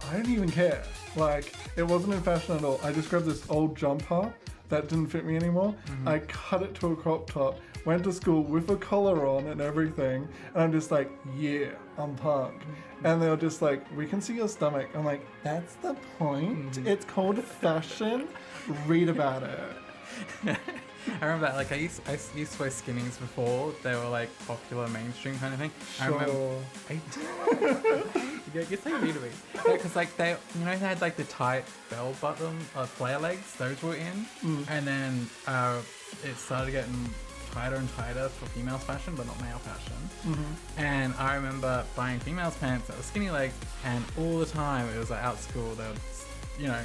I didn't even care. Like, it wasn't in fashion at all. I just grabbed this old jumper that didn't fit me anymore. I cut it to a crop top, went to school with a collar on and everything, and I'm just like, yeah, I'm punk. And they were just like, we can see your stomach. I'm like, that's the point? It's called fashion? Read about it. I remember that. Like, I used to wear skinnies before. They were like popular mainstream kind of thing. I remember. You're so mean to me. Because like they had like the tight bell bottom flare legs. Those were in, and then it started getting tighter and tighter for females fashion, but not male fashion. And I remember buying females pants that were skinny legs, and all the time it was like out of school they would,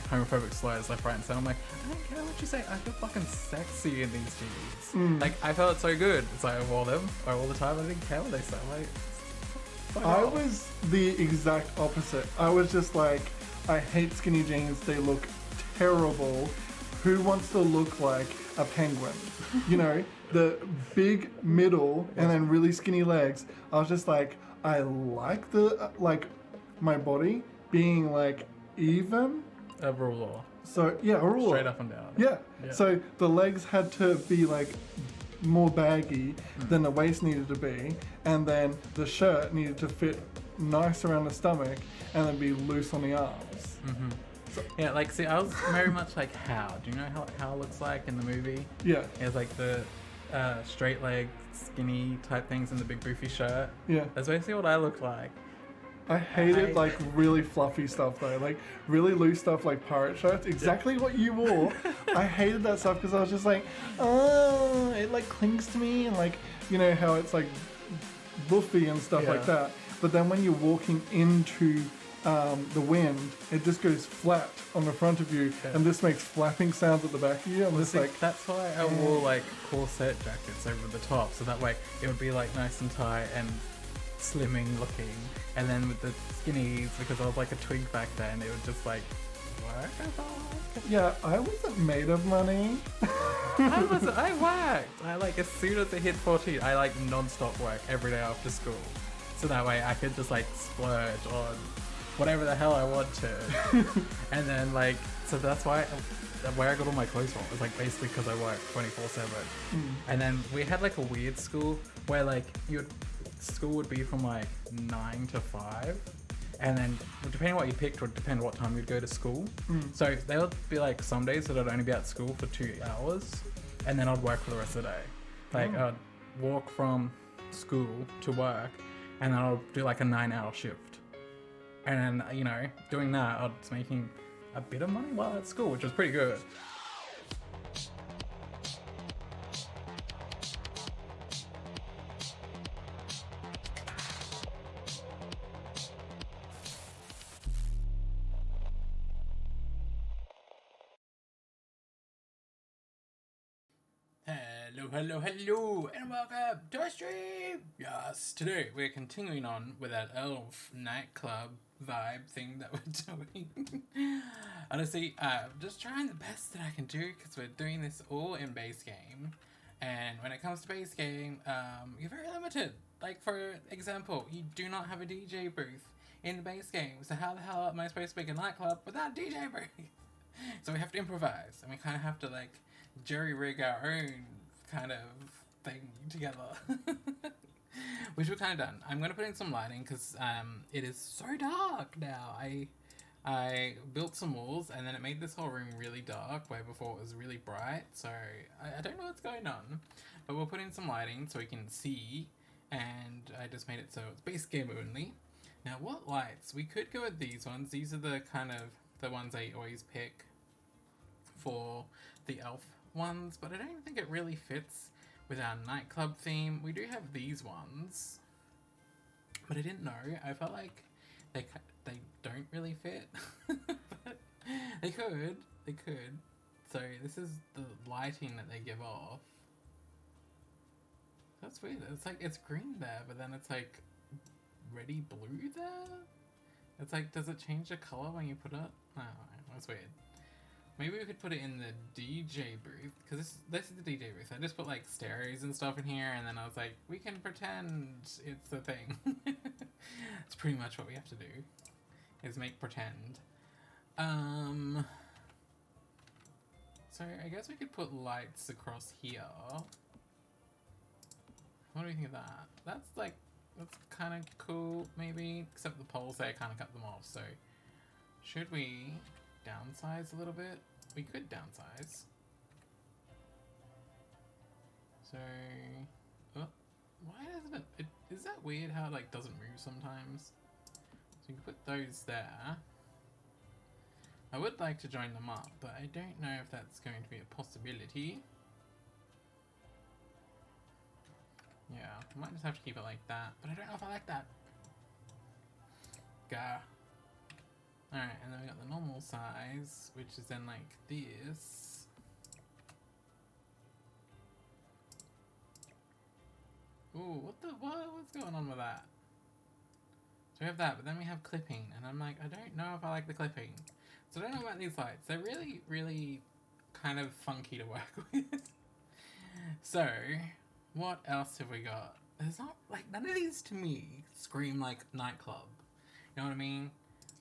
homophobic slurs left, right, and center. I'm like, I don't care what you say. I feel fucking sexy in these jeans. Like, I felt so good. It's like I wore them all the time. I didn't care what they said. Like, I was the exact opposite. I was just like, I hate skinny jeans. They look terrible. Who wants to look like a penguin? The big middle and then really skinny legs. I was just like, I like my body being like even. A ruler. So yeah, a ruler. Straight up and down. Yeah. So the legs had to be like more baggy than the waist needed to be, and then the shirt needed to fit nice around the stomach and then be loose on the arms. So, yeah, like, see, I was very much like How. Do you know how it looks like in the movie? Yeah. It's like the straight leg, skinny type things and the big boofy shirt. Yeah. That's basically what I look like. I hated like really fluffy stuff though, like really loose stuff like pirate shirts, exactly what you wore. I hated that stuff because I was just like, oh, it like clings to me, and like, how it's like buffy and stuff like that. But then when you're walking into the wind, it just goes flat on the front of you, and this makes flapping sounds at the back of you. I'm just like, that's why I wore like corset jackets over the top, so that way it would be like nice and tight and slimming looking, and then with the skinnies, because I was like a twig back then, it would just like work. Yeah, I wasn't made of money. I worked. I like, as soon as I hit 14, I like non-stop work every day after school, so that way I could just like splurge on whatever the hell I want to. And then like, so that's why where I got all my clothes from was like basically because I worked 24/7. And then we had like a weird school where like school would be from like 9 to 5, and then depending on what you picked would depend what time you'd go to school. So there would be like some days that I'd only be at school for 2 hours, and then I'd work for the rest of the day. Like I'd walk from school to work, and then I'll do like a 9-hour shift, and then doing that I was making a bit of money while at school, which was pretty good. Hello, and welcome to our stream! Yes, today we're continuing on with that elf nightclub vibe thing that we're doing. Honestly, I'm just trying the best that I can do, because we're doing this all in base game. And when it comes to base game, you're very limited. Like, for example, you do not have a DJ booth in the base game, so how the hell am I supposed to make a nightclub without a DJ booth? So we have to improvise, and we kind of have to, like, jerry-rig our own kind of thing together. Which we've kind of done. I'm going to put in some lighting because it is so dark now. I built some walls, and then it made this whole room really dark where before it was really bright, so I don't know what's going on, but we'll put in some lighting so we can see, and I just made it so it's base game only. Now what lights? We could go with these ones. These are the kind of the ones I always pick for the elf ones, but I don't think it really fits with our nightclub theme. We do have these ones, but I didn't know. I felt like they don't really fit, but they could. So this is the lighting that they give off. That's weird. It's like it's green there, but then it's like reddy blue there. It's like, does it change the color when you put it? I don't know. That's weird. Maybe we could put it in the DJ booth, because this is the DJ booth. I just put like stereos and stuff in here, and then I was like, we can pretend it's the thing. It's pretty much what we have to do. is make pretend. So I guess we could put lights across here. What do you think of that? That's kind of cool, maybe. Except the poles there kind of cut them off. So should we downsize a little bit? We could downsize. So, oh, why doesn't it? Is that weird how it like doesn't move sometimes? So you can put those there. I would like to join them up, but I don't know if that's going to be a possibility. Yeah, I might just have to keep it like that, but I don't know if I like that. Gah. Alright, and then we got the normal size, which is then like this. Ooh, what's going on with that? So we have that, but then we have clipping, and I'm like, I don't know if I like the clipping. So I don't know about these lights. They're really, really kind of funky to work with. So, what else have we got? There's not, like, none of these to me scream like Nightclub. You know what I mean?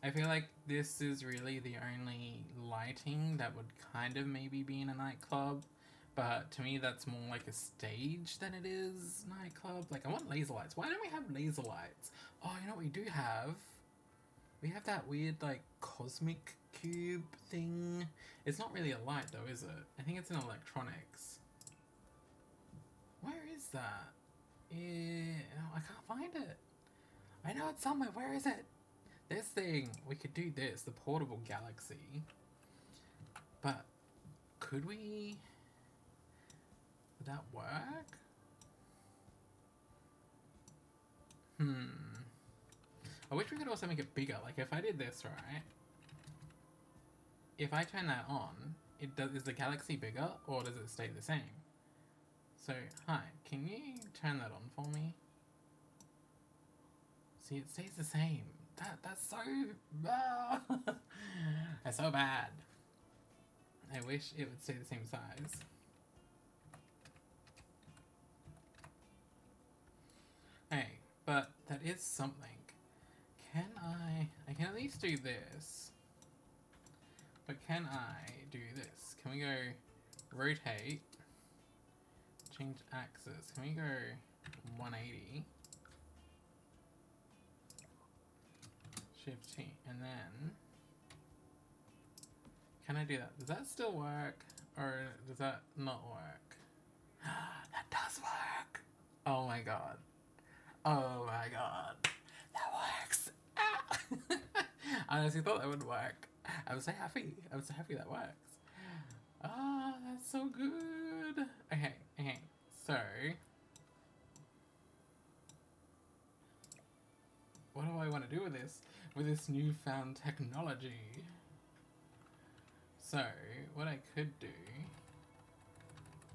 I feel like this is really the only lighting that would kind of maybe be in a nightclub. But to me, that's more like a stage than it is nightclub. Like, I want laser lights. Why don't we have laser lights? Oh, you know what we do have? We have that weird, like, cosmic cube thing. It's not really a light, though, is it? I think it's in electronics. Where is that? I can't find it. I know it's somewhere. Where is it? This thing. We could do this. The portable galaxy. But could we... Would that work? I wish we could also make it bigger. Like, if I did this, right? If I turn that on, is the galaxy bigger, or does it stay the same? So, hi, can you turn that on for me? See, it stays the same. That's so... That's so bad. I wish it would stay the same size. Hey, but that is something. Can I can at least do this. But can I do this? Can we go rotate, change axis? Can we go 180? Shift T, and then can I do that? Does that still work, or does that not work? That does work. Oh my god. Oh my god. That works. Ah! I honestly thought that would work. I'm so happy. I'm so happy that works. Oh, that's so good. Okay. So, what do I want to do with this newfound technology? So, what I could do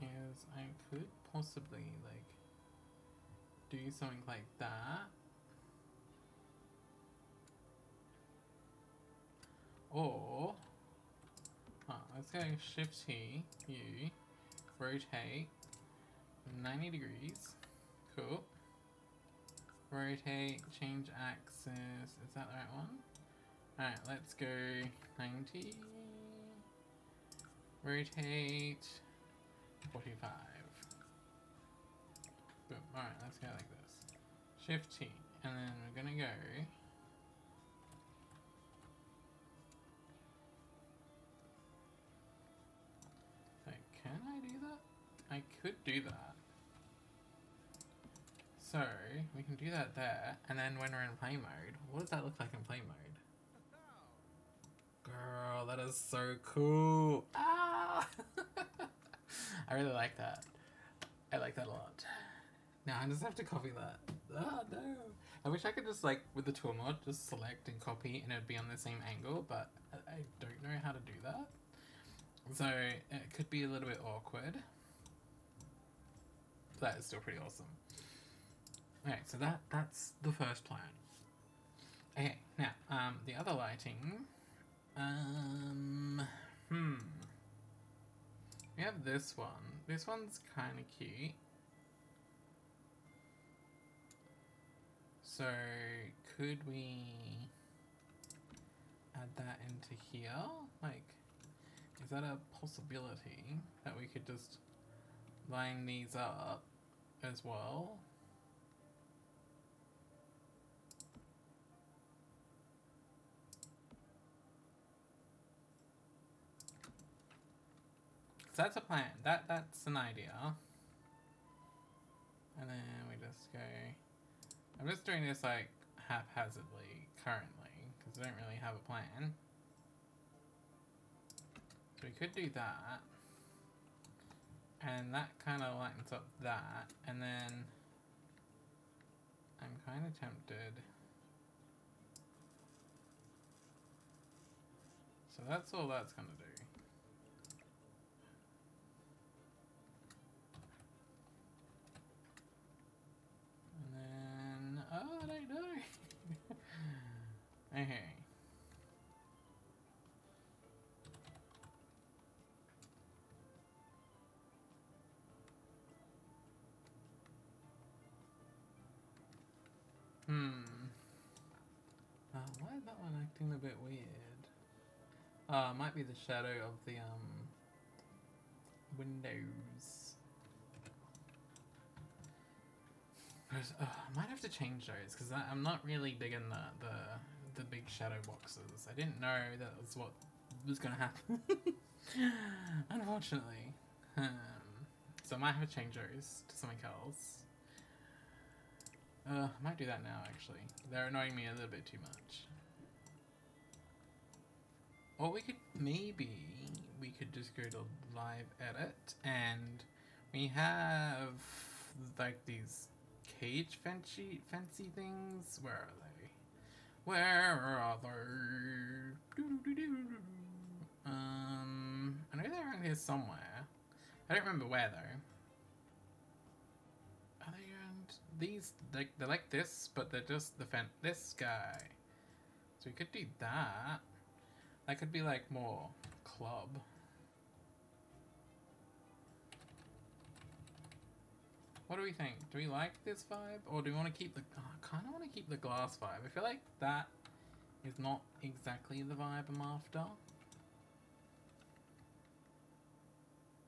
is I could possibly, like, do something like that. Or, let's go Shift T, U, rotate 90 degrees. Cool. Rotate, change axis. Is that the right one? Alright, let's go 90. Rotate 45. Boom. Alright, let's go like this. Shift T. And then we're gonna go. So, can I do that? I could do that. So, we can do that there, and then when we're in play mode, what does that look like in play mode? Girl, that is so cool! Ah! I really like that. I like that a lot. Now I just have to copy that. Oh no! I wish I could just, like, with the tool mod, just select and copy and it'd be on the same angle, but I don't know how to do that. So, it could be a little bit awkward. That is still pretty awesome. Okay, so that's the first plan. Okay, now, the other lighting. We have this one. This one's kind of cute. So, could we add that into here? Like, is that a possibility that we could just line these up as well? So that's a plan. That's an idea. And then we just go. I'm just doing this like haphazardly currently because I don't really have a plan. So we could do that, and that kind of lightens up that, and then I'm kind of tempted. So that's all that's gonna do. And then, oh, I don't know. Okay. Why is that one acting a bit weird? It might be the shadow of the windows. I might have to change those because I'm not really digging the big shadow boxes. I didn't know that was what was gonna happen. Unfortunately. So I might have to change those to something else. I might do that now actually. They're annoying me a little bit too much. Or we could just go to live edit and we have like these cage fancy things. Where are they? Where are they? I know they're around here somewhere. I don't remember where though. Are they around these? They're like this, but they're just this guy. So we could do that. That could be like more club. What do we think? Do we like this vibe? Or do we want to keep the... Oh, I kind of want to keep the glass vibe. I feel like that is not exactly the vibe I'm after.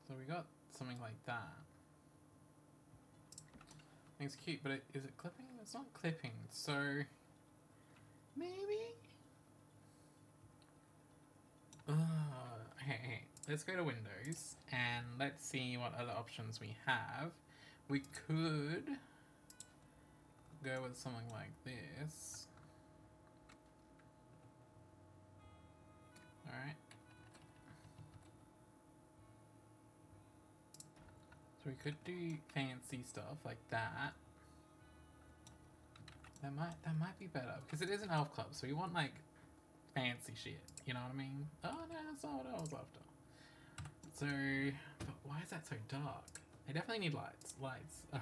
So we got something like that. It's cute, but is it clipping? It's not clipping, so... Maybe? Hey, let's go to Windows and let's see what other options we have. We could go with something like this. Alright. So we could do fancy stuff like that. That might be better because it is an elf club, so we want like fancy shit. You know what I mean? Oh no, that's not what I was after. So, but why is that so dark? I definitely need lights. I'm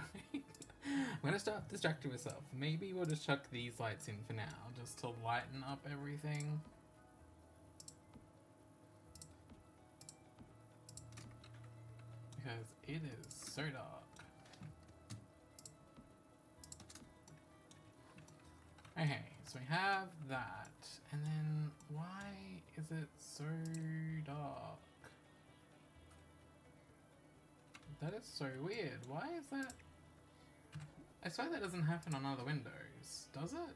gonna start distracting myself. Maybe we'll just chuck these lights in for now, just to lighten up everything. Because it is so dark. Okay, so we have that. And then, why is it so dark? That is so weird. Why is that? I swear that doesn't happen on other windows. Does it?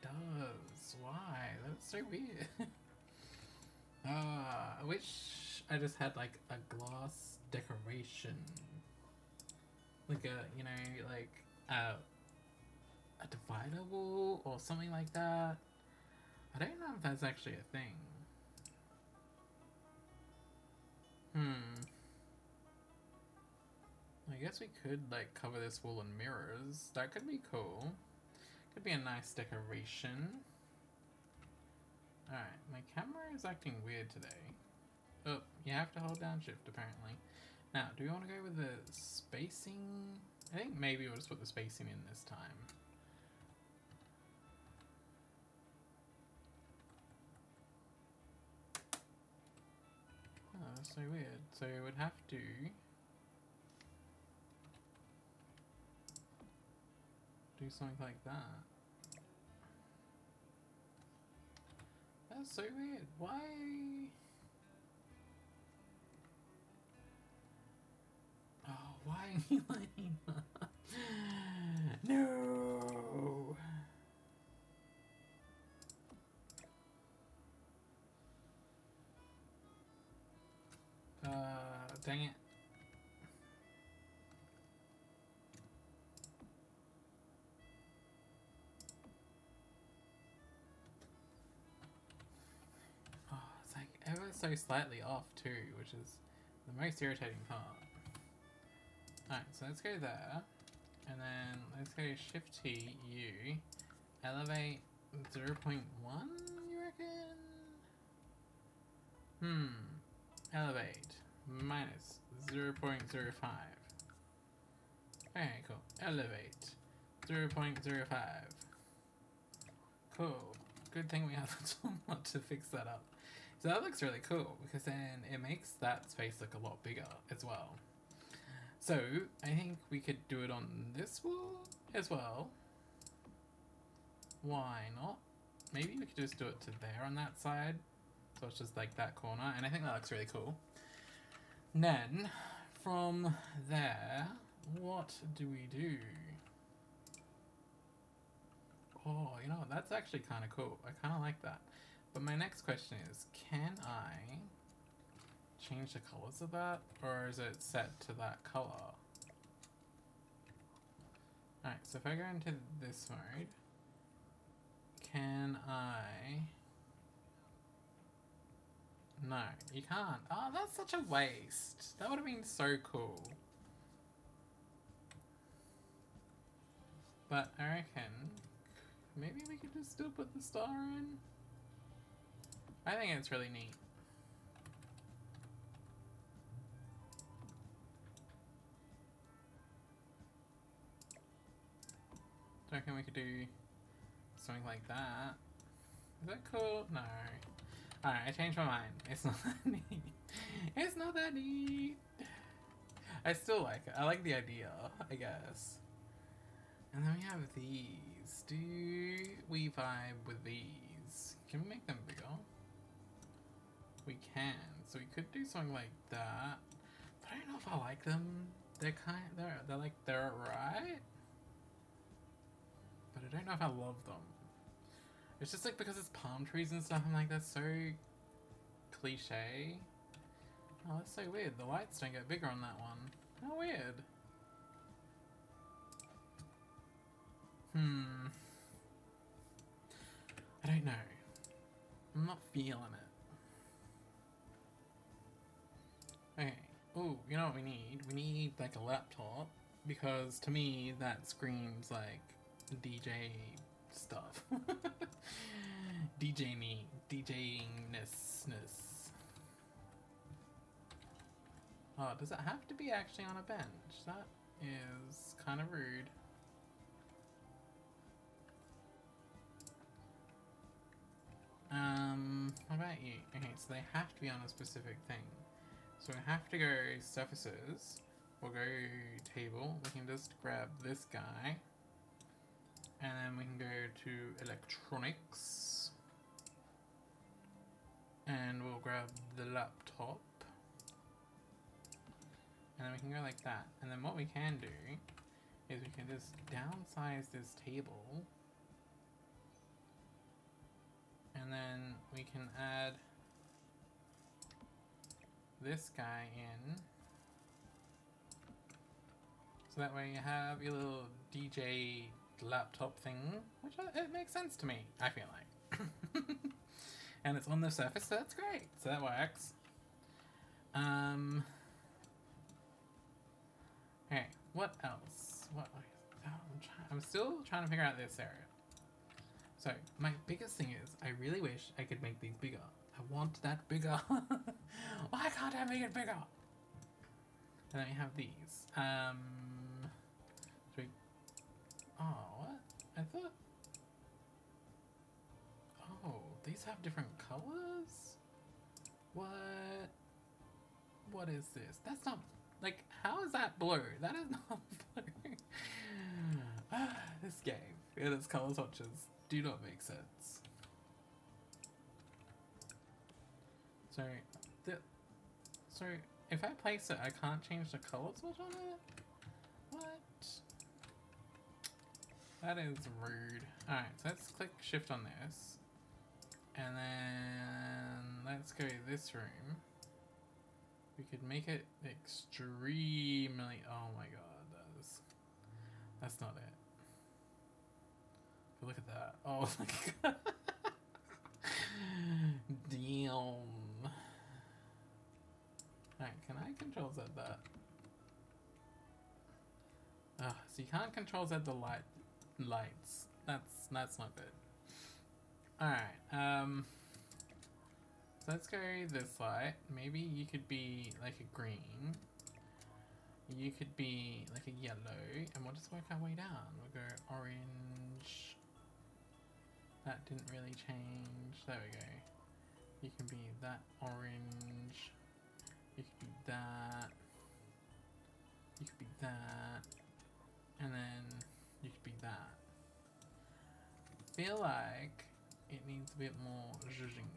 Does. Why? That's so weird. I wish I just had like a glass decoration. Like a, you know, like a divider wall or something like that. I don't know if that's actually a thing. I guess we could like cover this wall in mirrors. That could be cool. Could be a nice decoration. Alright, my camera is acting weird today. Oh, you have to hold down shift apparently. Now, do we want to go with the spacing? I think maybe we'll just put the spacing in this time. Oh, that's so weird. So it would have to... do something like that. That's so weird. Why? Oh, why are you lining up? No! Dang it. Oh, it's like ever so slightly off too, which is the most irritating part. Alright, so let's go there. And then let's go Shift T, U. Elevate 0.1, you reckon? Elevate minus 0.05. Okay, cool. Elevate 0.05. Cool. Good thing we have a toolbar to fix that up. So that looks really cool because then it makes that space look a lot bigger as well. So I think we could do it on this wall as well. Why not? Maybe we could just do it to there on that side. So it's just like that corner. And I think that looks really cool. And then from there, what do we do? Oh, you know, that's actually kind of cool. I kind of like that. But my next question is, can I change the colors of that? Or is it set to that color? Alright, so if I go into this mode, can I... No, you can't. Oh, that's such a waste. That would have been so cool. But I reckon maybe we could just still put the star in. I think it's really neat. I reckon we could do something like that. Is that cool? No. Alright, I changed my mind. It's not that neat. It's not that neat. I still like it. I like the idea, I guess. And then we have these. Do we vibe with these? Can we make them bigger? We can. So we could do something like that. But I don't know if I like them. They're alright. But I don't know if I love them. It's just like because it's palm trees and stuff, I'm like, that's so cliche. Oh, that's so weird. The lights don't get bigger on that one. How weird. I don't know. I'm not feeling it. Okay. Oh, you know what we need? We need like a laptop because to me that screams like DJ stuff. DJingness. Oh, does it have to be actually on a bench? That is kind of rude. What about you? Okay, so they have to be on a specific thing. So we have to go surfaces. We'll go table. We can just grab this guy. And then we can go to electronics. And we'll grab the laptop. And then we can go like that. And then what we can do is we can just downsize this table. And then we can add this guy in. So that way you have your little DJ laptop thing, which it makes sense to me, I feel like. And it's on the surface, so that's great. So that works. Okay, what else? I'm still trying to figure out this area. So, my biggest thing is, I really wish I could make these bigger. I want that bigger. Why can't I make it bigger? And then we have these. Oh, what? I thought... Oh, these have different colors? What? What is this? That's not... Like, how is that blue? That is not blue. This game and its color swatches do not make sense. So, so if I place it, I can't change the color switch on it? What? That is rude. Alright, so let's click shift on this. And then let's go to this room. We could make it extremely... Oh my god, that's not it. But look at that. Oh my god. Damn. Alright, can I control Z that? So you can't control Z the lights. That's not good. Alright, so let's go this light. Maybe you could be like a green. You could be like a yellow, and we'll just work our way down. We'll go orange. That didn't really change. There we go. You can be that orange. You could be that. You could be that. And then you could be that. Feel like it needs a bit more zhuzhing.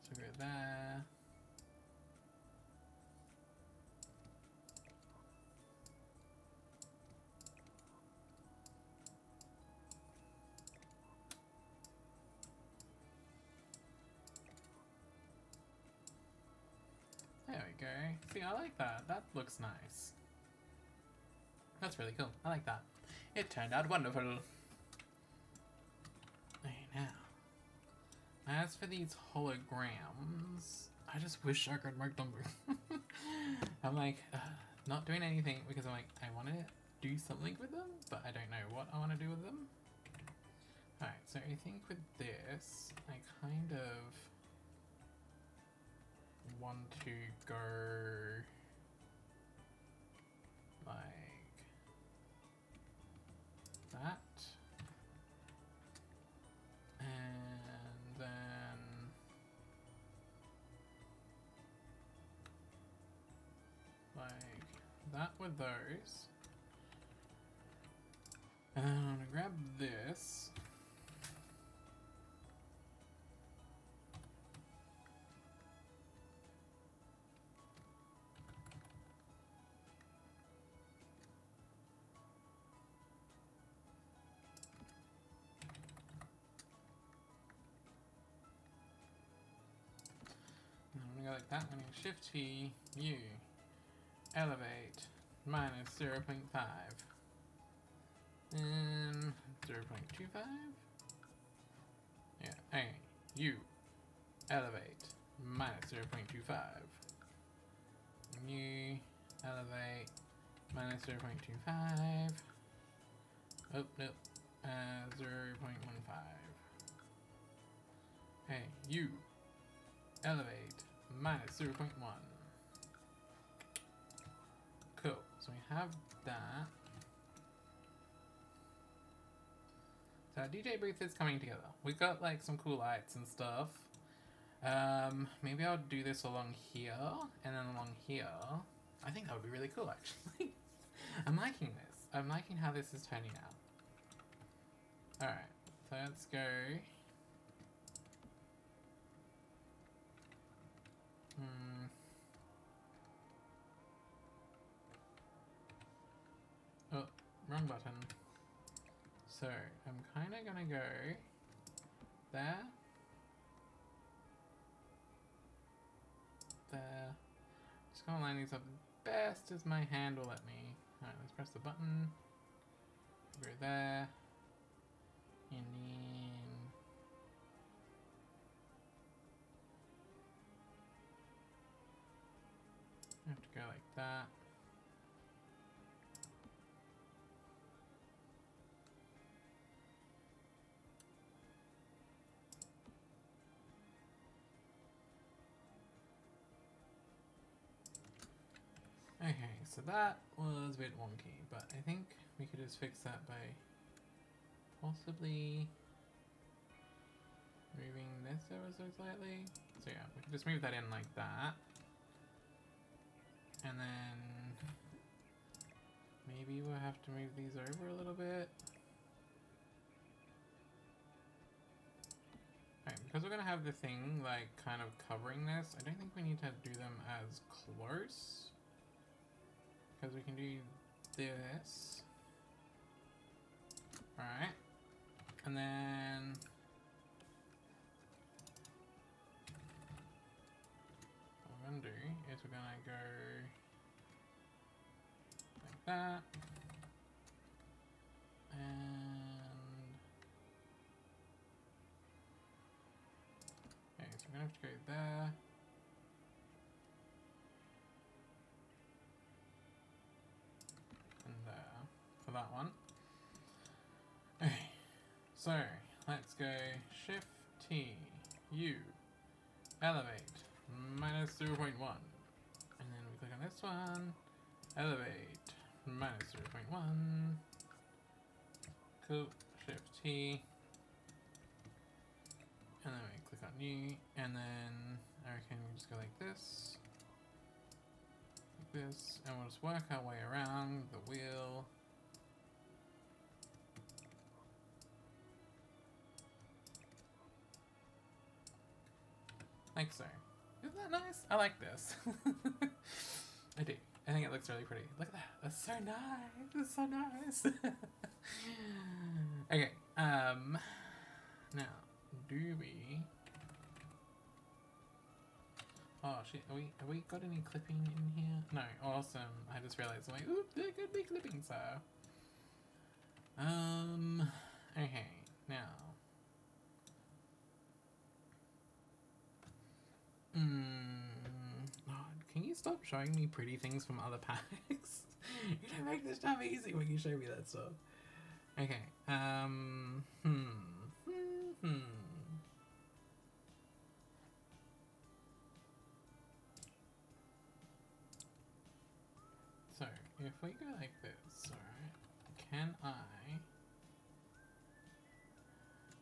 So go there. There we go. See, I like that. That looks nice. That's really cool. I like that. It turned out wonderful. Okay, now. As for these holograms, I just wish I could make them. I'm like, not doing anything because I'm like, I want to do something with them, but I don't know what I want to do with them. Alright, so I think with this, I kind of want to go like that, and then like that with those, and I'm gonna grab this. I'm gonna go like that. I'm gonna shift T, U, elevate, minus 0.5, and 0.25. Yeah, A, U, elevate, minus 0.25, U, elevate, minus 0.25. Oh, nope, 0.15. Hey, U, elevate, minus 0.1. Cool, so we have that. So our DJ booth is coming together. We've got like some cool lights and stuff. Maybe I'll do this along here and then along here. I think that would be really cool actually. I'm liking this. I'm liking how this is turning out. Alright, so let's go. Oh, wrong button. So, I'm kind of gonna go there, there. Just gonna line these up as best as my hand will let me. Alright, let's press the button. Go there. And then I have to go like that. Okay, so that was a bit wonky, but I think we could just fix that by possibly moving this ever so slightly. So yeah, we can just move that in like that. And then maybe we'll have to move these over a little bit. Alright, because we're gonna have the thing like kind of covering this, I don't think we need to do them as close. Because we can do this. Alright. And then what we're gonna do is we're gonna go like that. And okay, so we're gonna have to go there. And there for that one. Okay, so let's go Shift T U elevate minus 0.1, and then we click on this one, elevate minus 0.1. Cool. Shift T, and then we click on new, and then I reckon we just go like this, and we'll just work our way around the wheel. Like so. Isn't that nice? I like this. I do. I think it looks really pretty. Look at that. That's so nice. That's so nice. Okay. Now, do we? Oh shit. Have we got any clipping in here? No. Awesome. I just realized. I'm like, oop, there could be clipping. So. Okay. Now. Oh, can you stop showing me pretty things from other packs? You don't make this stuff easy when you show me that stuff. Okay. So, if we go like this, alright, can I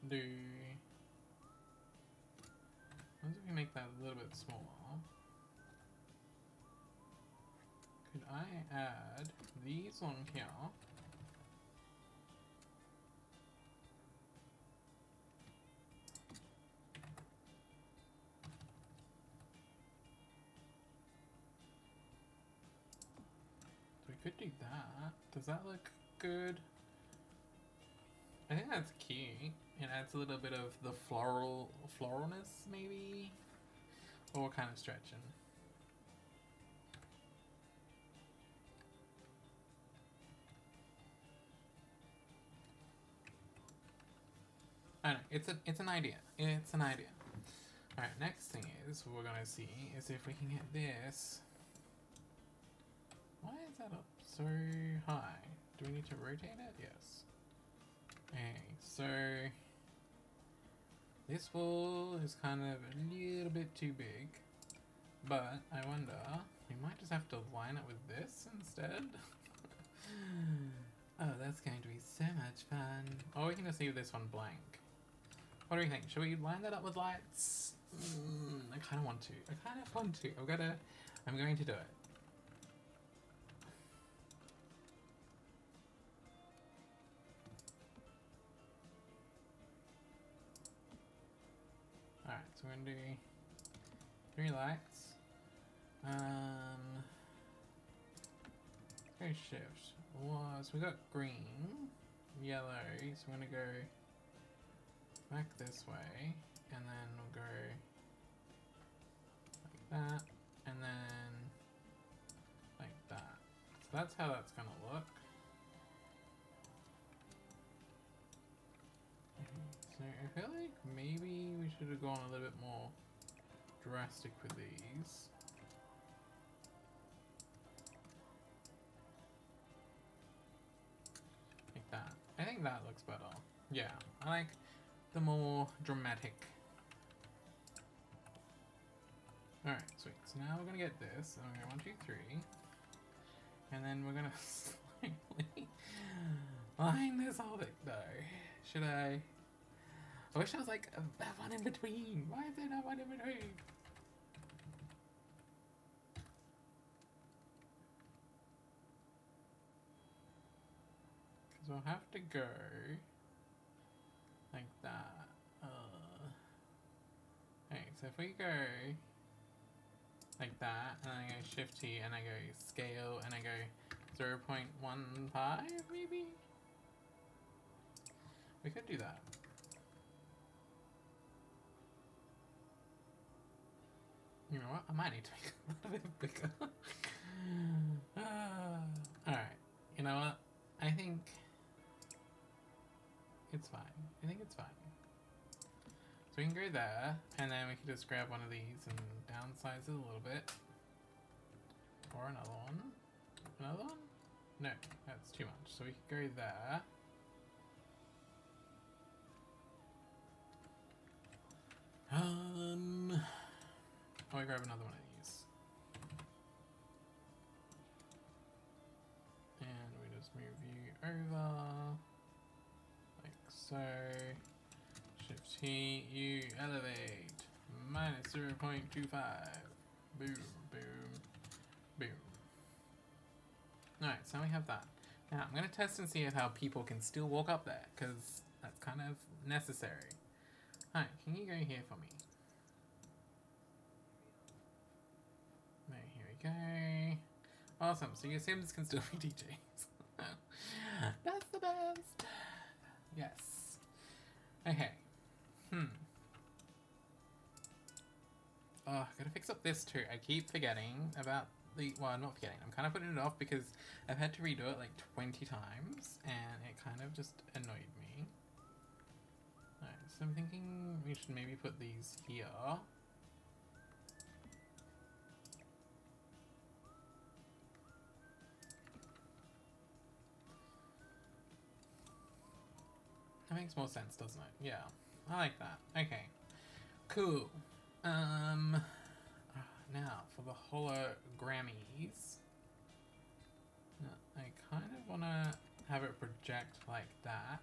do... Once we make that a little bit smaller, could I add these on here? So we could do that. Does that look good? I think that's cute. It adds a little bit of the floralness, maybe? Or kind of stretching. I don't know, it's an idea. It's an idea. Alright, next thing is, what we're gonna see is if we can get this. Why is that up so high? Do we need to rotate it? Yes. Okay, so this wall is kind of a little bit too big, but I wonder, we might just have to line it with this instead. Oh, that's going to be so much fun. Or we can just leave this one blank. What do you think? Should we line that up with lights? I kind of want to. I'm going to do it. Alright, so we're going to do 3 lights. Let's go shift. So we got green, yellow, so we're going to go back this way, and then we'll go like that, and then like that. So that's how that's going to look. So I feel like maybe we should have gone a little bit more drastic with these. Like that. I think that looks better. Yeah, I like the more dramatic. Alright, sweet. So now we're gonna get this, and we're gonna 1, 2, 3. And then we're gonna slightly line this whole thing. No. Should I? I wish I was like a one in between. Why is there not one in between? Because we'll have to go like that. so if we go like that, and then I go Shift T, and I go Scale, and I go 0.15 maybe? We could do that. You know what? I might need to make it a little bit bigger. Alright. You know what? I think it's fine. I think it's fine. So we can go there, and then we can just grab one of these and downsize it a little bit. Or another one. Another one? No, that's too much. So we could go there. I'll grab another one of these. And we just move you over. Like so. Shift T, you elevate. Minus 0.25. Boom, boom, boom. Alright, so we have that. Now, I'm going to test and see how people can still walk up there, because that's kind of necessary. Alright, can you go here for me? There, here we go. Awesome, so your Sims can still be DJs. That's the best! Yes. Okay. Oh, I gotta fix up this too. I keep forgetting about the... Well, I'm not forgetting. I'm kind of putting it off because I've had to redo it like 20 times and it kind of just annoyed me. Alright, so I'm thinking we should maybe put these here. That makes more sense, doesn't it? Yeah, I like that. Okay, cool. Now for the hologrammies. I kind of want to have it project like that.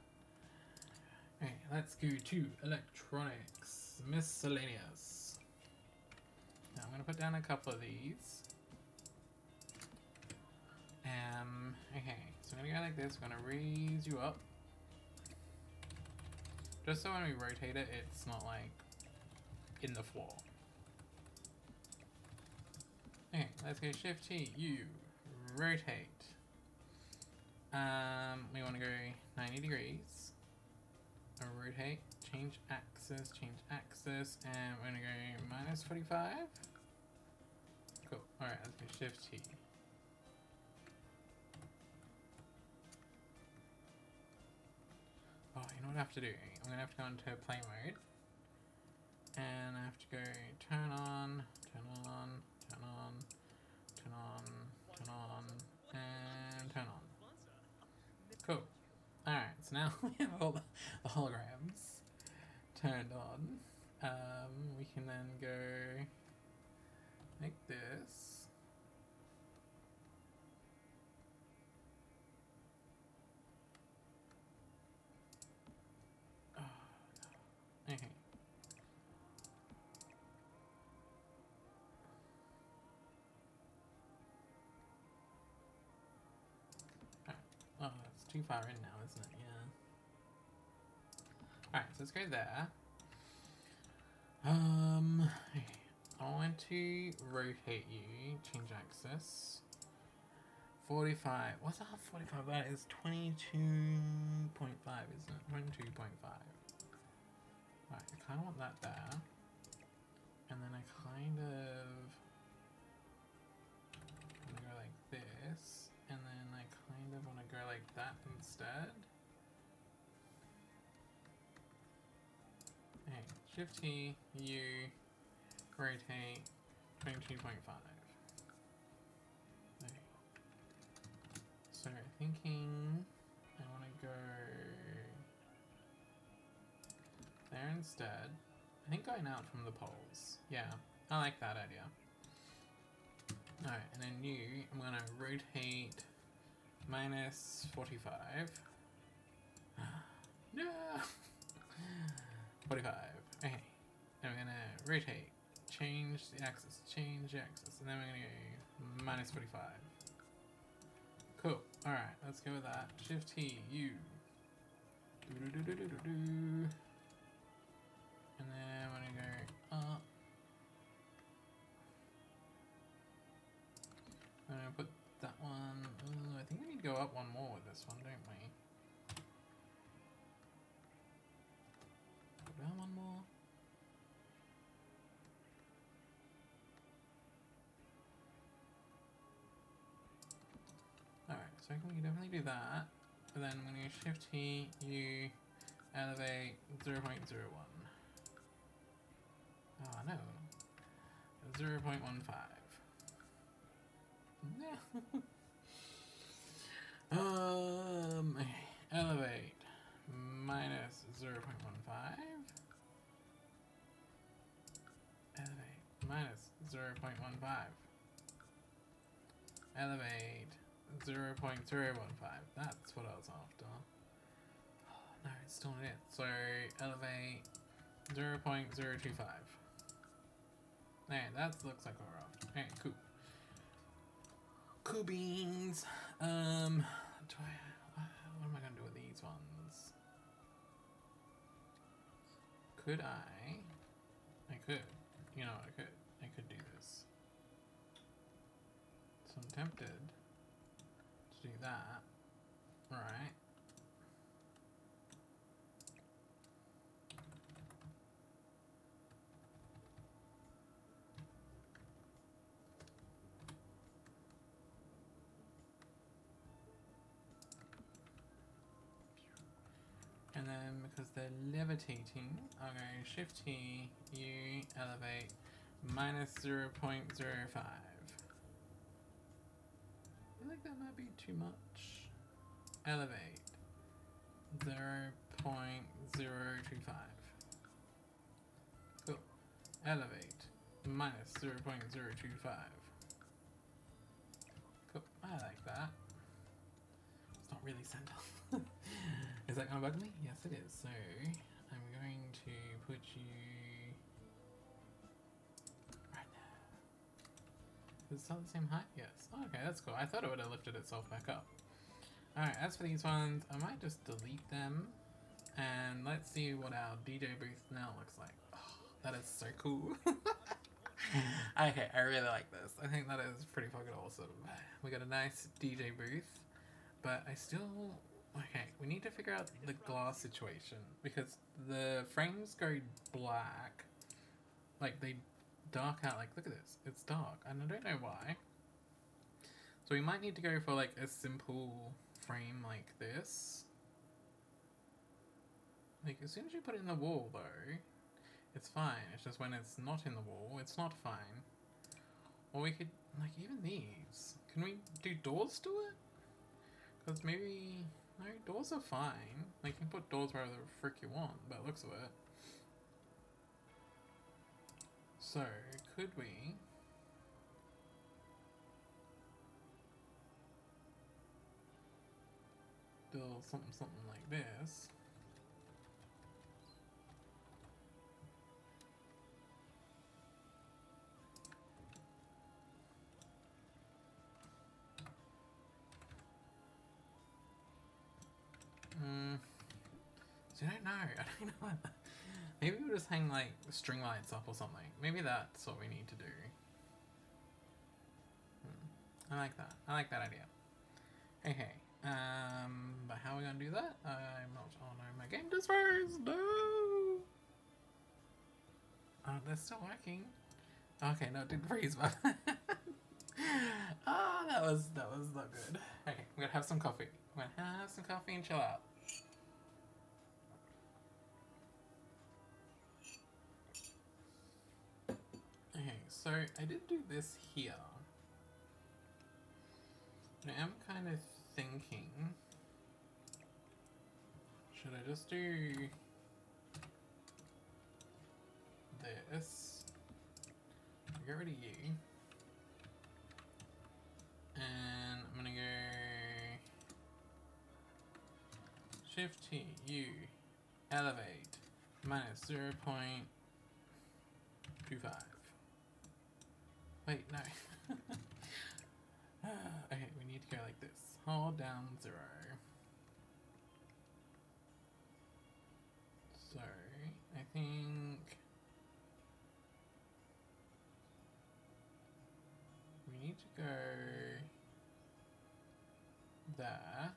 Okay, let's go to electronics, miscellaneous. Now I'm going to put down a couple of these. Okay, so I'm going to go like this. We're going to raise you up. Just so when we rotate it, it's not like in the floor. Okay, let's go Shift T, U, rotate. We want to go 90 degrees. Rotate, change axis, and we're going to go minus 45. Cool. Alright, let's go Shift T. Oh, you know what I have to do? I'm going to have to go into play mode. And I have to go turn on, turn on, turn on, turn on, turn on, and turn on. Cool. Alright, so now we have all the holograms turned on. We can then go like this. Oh, no. Okay. Oh, that's too far in now, isn't it? Yeah. Alright, so let's go there. Okay. I want to rotate you, change axis. 45. What's that 45? That is 22.5, isn't it? 22.5. Right, I kind of want that there. And then I kind of want to go like this. And then I kind of want to go like that instead. Okay, Shift T, U, rotate, 22.5. Okay. So thinking I want to go there instead. I think going out from the poles. Yeah, I like that idea. Alright, and then U, I'm going to rotate minus 45. No! 45. Okay. Then we're going to rotate. Change the axis. Change the axis. And then we're going to go minus 45. Cool. Alright, let's go with that. Shift T, U. And then we're going to go up. gonna put that one. I think we need to go up one more with this one, don't we? Go down one more. Alright, so we can definitely do that. But then when you shift T, you elevate 0.01. Oh no. 0.15. Yeah. Elevate minus 0.15. Elevate minus 0.15. Elevate 0.015. That's what I was after. Oh, no, it's still not it. So elevate 0.025. Hey, that looks like what we're after. Hey, cool. Cool beans. What am I gonna do with these ones? Could I could. You know, I could do this. So I'm tempted to do that. Right. And then because they're levitating, I'll go Shift T, U, elevate, minus 0.05. I feel like that might be too much. Elevate, 0.025. Cool. Elevate, minus 0.025. Cool, I like that. It's not really center. Is that gonna bug me? Yes it is. So I'm going to put you right now. Is it still the same height? Yes. Oh, okay, that's cool. I thought it would have lifted itself back up. Alright, as for these ones, I might just delete them. And let's see what our DJ booth now looks like. Oh, that is so cool. Okay, I really like this. I think that is pretty fucking awesome. We got a nice DJ booth, but I still... Okay, we need to figure out the glass situation, because the frames go black, like they dark out, like look at this, it's dark, and I don't know why. So we might need to go for like a simple frame like this. Like as soon as you put it in the wall though, it's fine, it's just when it's not in the wall, it's not fine. Or we could, like even these, can we do doors to it? Because maybe... No, doors are fine. Like, you can put doors wherever the frick you want, by the looks of it. So, could we... do something like this? So I don't know. I don't know what that... Maybe we'll just hang like string lights up or something. Maybe that's what we need to do. I like that. I like that idea. Okay. But how are we gonna do that? I'm not. Oh no, my game just froze. No. Oh, they're still working. Okay, no, it didn't freeze, but. Ah, that was not good. Okay, I'm gonna have some coffee. I'm gonna have some coffee and chill out. Okay, so I did do this here. But I am kind of thinking, should I just do this? Get rid of you. And I'm gonna go Shift T, U, elevate, minus 0.25. Wait, no. Okay, we need to go like this. Hold down 0. So, I think we need to go there.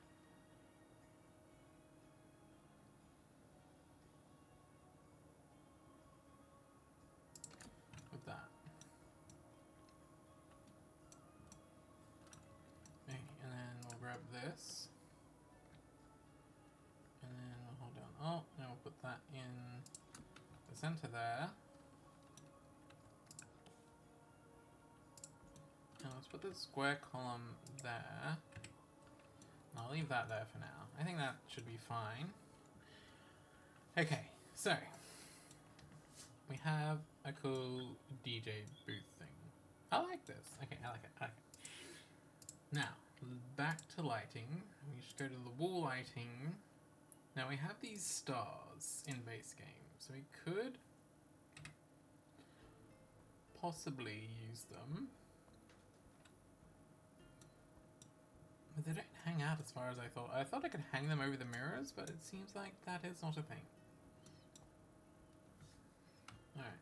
With that. Okay, and then we'll grab this. And then we'll hold down Alt, and we'll put that in the center there. And let's put the square column there. And I'll leave that there for now. I think that should be fine. Okay, so we have a cool DJ booth thing. I like this. Okay, I like it. I like it. Now, back to lighting. We should go to the wall lighting. Now we have these stars in base game, so we could possibly use them. But they don't hang out as far as I thought. I thought I could hang them over the mirrors, but it seems like that is not a thing. Alright,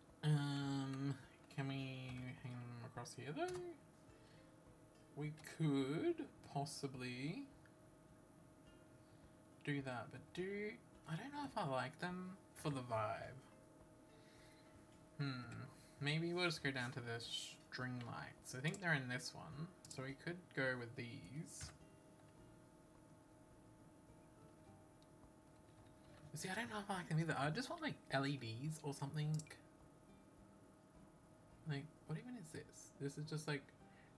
can we hang them across here though? We could possibly do that, but I don't know if I like them for the vibe. Maybe we'll just go down to the string lights. I think they're in this one, so we could go with these. See, I don't know if I like them either. I just want like LEDs or something. Like, what even is this? This is just like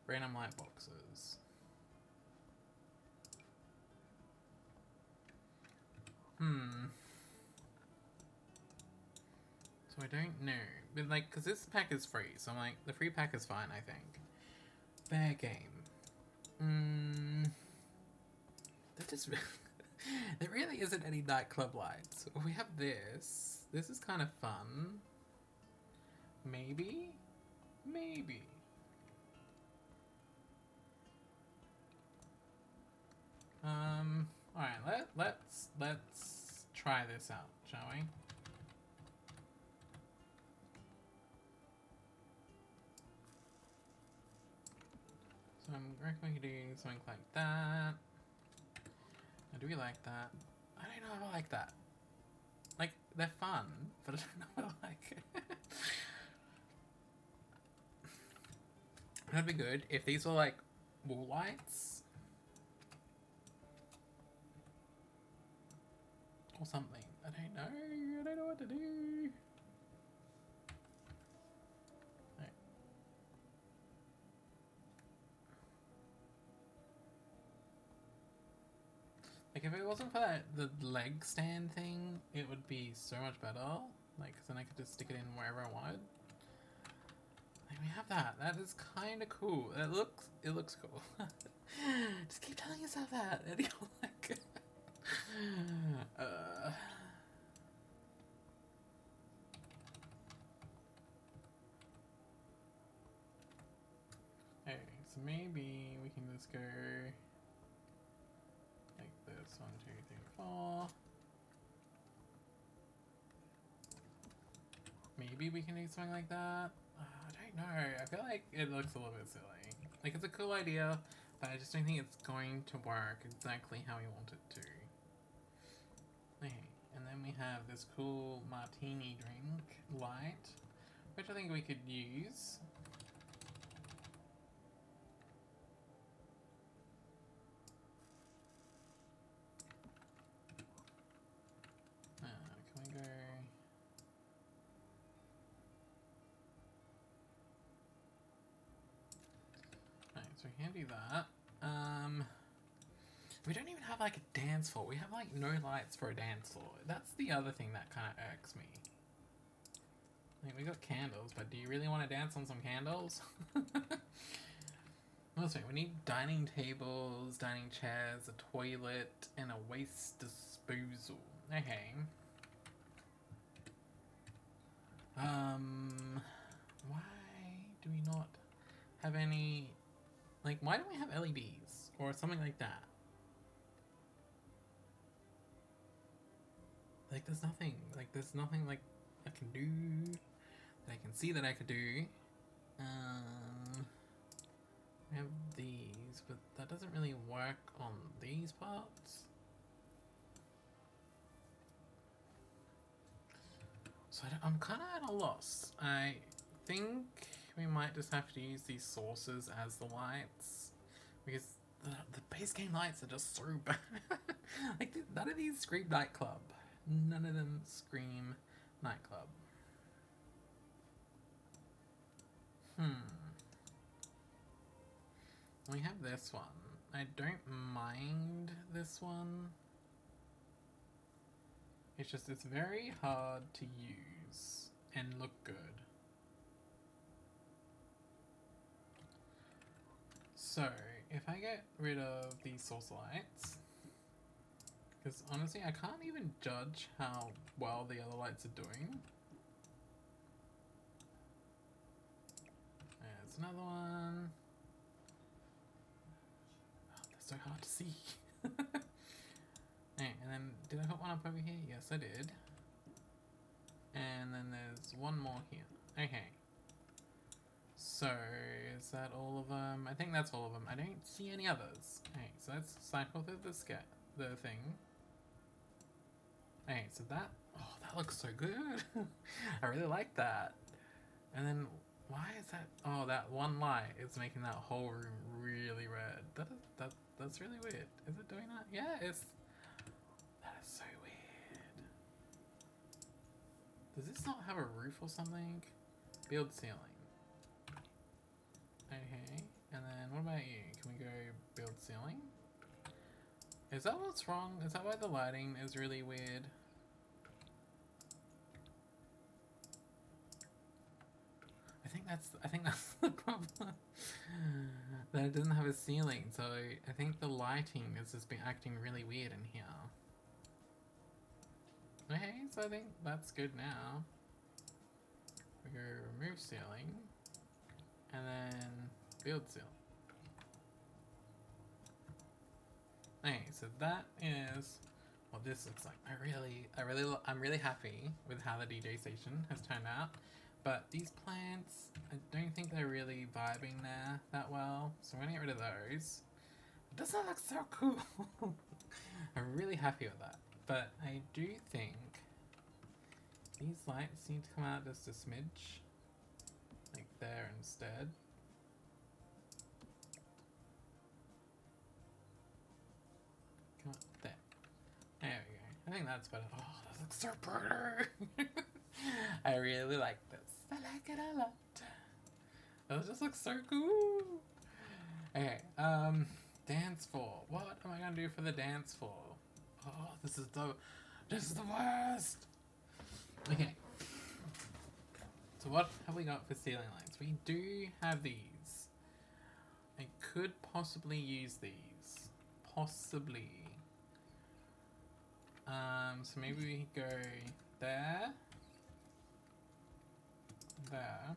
random light boxes. So I don't know. But like, because this pack is free, so I'm like, the free pack is fine, I think. Fair game. That just... There really isn't any nightclub lights. We have this. This is kind of fun. Maybe? Maybe. Alright, let's try this out, shall we? So I'm recommending we do something like that. Do we like that? I don't know if I like that. Like, they're fun, but I don't know if I like it. That'd be good if these were like wall lights. Or something. I don't know. I don't know what to do. Right. Like, if it wasn't for the leg stand thing, it would be so much better. Like, cause then I could just stick it in wherever I wanted. Like, we have that. That is kind of cool. It looks cool. Just keep telling yourself that, and you'll like it. Okay, so maybe we can just go like this. 1, 2, 3, 4. Maybe we can do something like that. I don't know. I feel like it looks a little bit silly. Like, it's a cool idea, but I just don't think it's going to work exactly how we want it to. Okay, and then we have this cool martini drink light, which I think we could use. Can we go... Right, so we can do that. We don't even have like a dance floor. We have like no lights for a dance floor. That's the other thing that kind of irks me. Like, we got candles, but do you really want to dance on some candles? Also, we need dining tables, dining chairs, a toilet, and a waste disposal. Okay. Why do we not have any... Like, why don't we have LEDs? Or something like that? Like, there's nothing like I can do that I can see that I could do. We have these. these, but that doesn't really work on these parts. So I'm kind of at a loss. I think we might just have to use these sources as the lights, because the base game lights are just so bad. Like, none of these scream Nightclub. None of them scream Nightclub. We have this one. I don't mind this one. It's just, it's very hard to use and look good. So, if I get rid of these source lights, because honestly I can't even judge how well the other lights are doing. There's another one. Oh, they're so hard to see. Hey, and then, did I put one up over here? Yes, I did. And then there's one more here. Okay. So, is that all of them? I think that's all of them. I don't see any others. Okay, so let's cycle through the thing. Okay, so that, oh, that looks so good. I really like that. And then, why is that? Oh, that one light is making that whole room really red. That's really weird. Is it doing that? Yeah, that is so weird. Does this not have a roof or something? Build ceiling. Okay, and then what about you? Can we go build ceiling? Is that what's wrong? Is that why the lighting is really weird? I think that's the problem. That it doesn't have a ceiling, so I think the lighting has just been acting really weird in here. Okay, so I think that's good now. We go remove ceiling, and then build ceiling. Okay, so that is what this looks like. I'm really happy with how the DJ station has turned out. But these plants, I don't think they're really vibing there that well. So I'm gonna get rid of those. Doesn't that look so cool? I'm really happy with that. But I do think these lights need to come out just a smidge. Like there instead. Come on, there. There we go. I think that's better. Oh, that looks so pretty! I really like this. I like it a lot. It just looks so cool. Okay, dance floor. What am I gonna do for the dance floor? Oh, this is the worst. Okay. So what have we got for ceiling lights? We do have these. I could possibly use these. Possibly. So maybe we go there. There.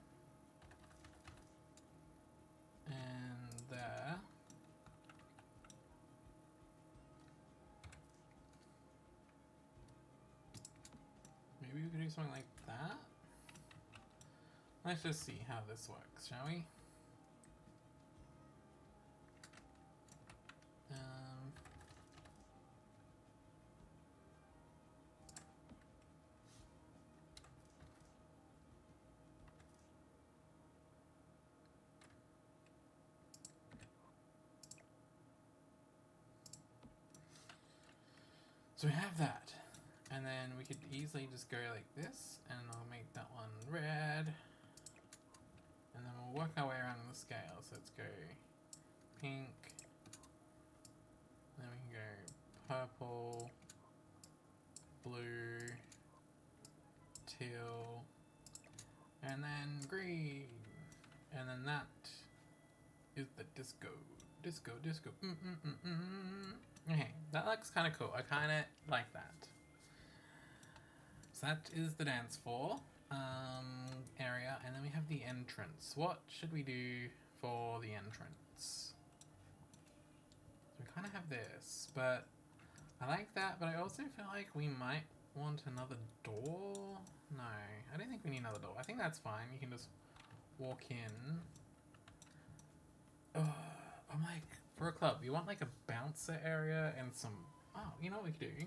And there. Maybe we could do something like that. Let's just see how this works, shall we? So we have that, and then we could easily just go like this, and I'll make that one red, and then we'll work our way around the scale. So let's go pink, then we can go purple, blue, teal, and then green, and then that is the disco. Okay, that looks kind of cool. I kind of like that. So that is the dance floor area, and then we have the entrance. What should we do for the entrance? So we kind of have this, but I like that, but I also feel like we might want another door. No, I don't think we need another door. I think that's fine. You can just walk in. Oh, I'm like for a club, you want like a bouncer area and some. Oh, you know what we could do?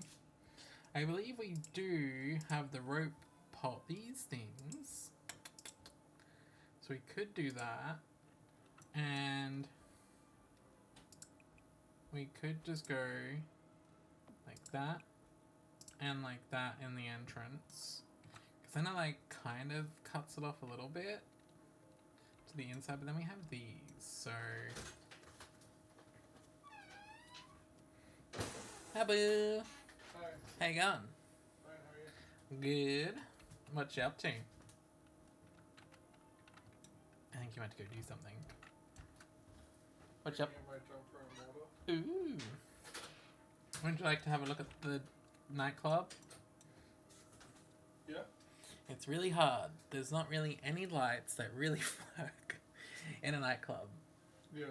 I believe we do have the rope pole. These things. So we could do that, and we could just go like that and like that in the entrance. Because then it like kind of cuts it off a little bit to the inside, but then we have these, so... Hi, boo! Hi. How you going? Hi, how are you? Good. What you up to? I think you went to go do something. What you up? My jumper and water. Ooh. Would you like to have a look at the nightclub? Yeah. It's really hard. There's not really any lights that really work in a nightclub. Yeah.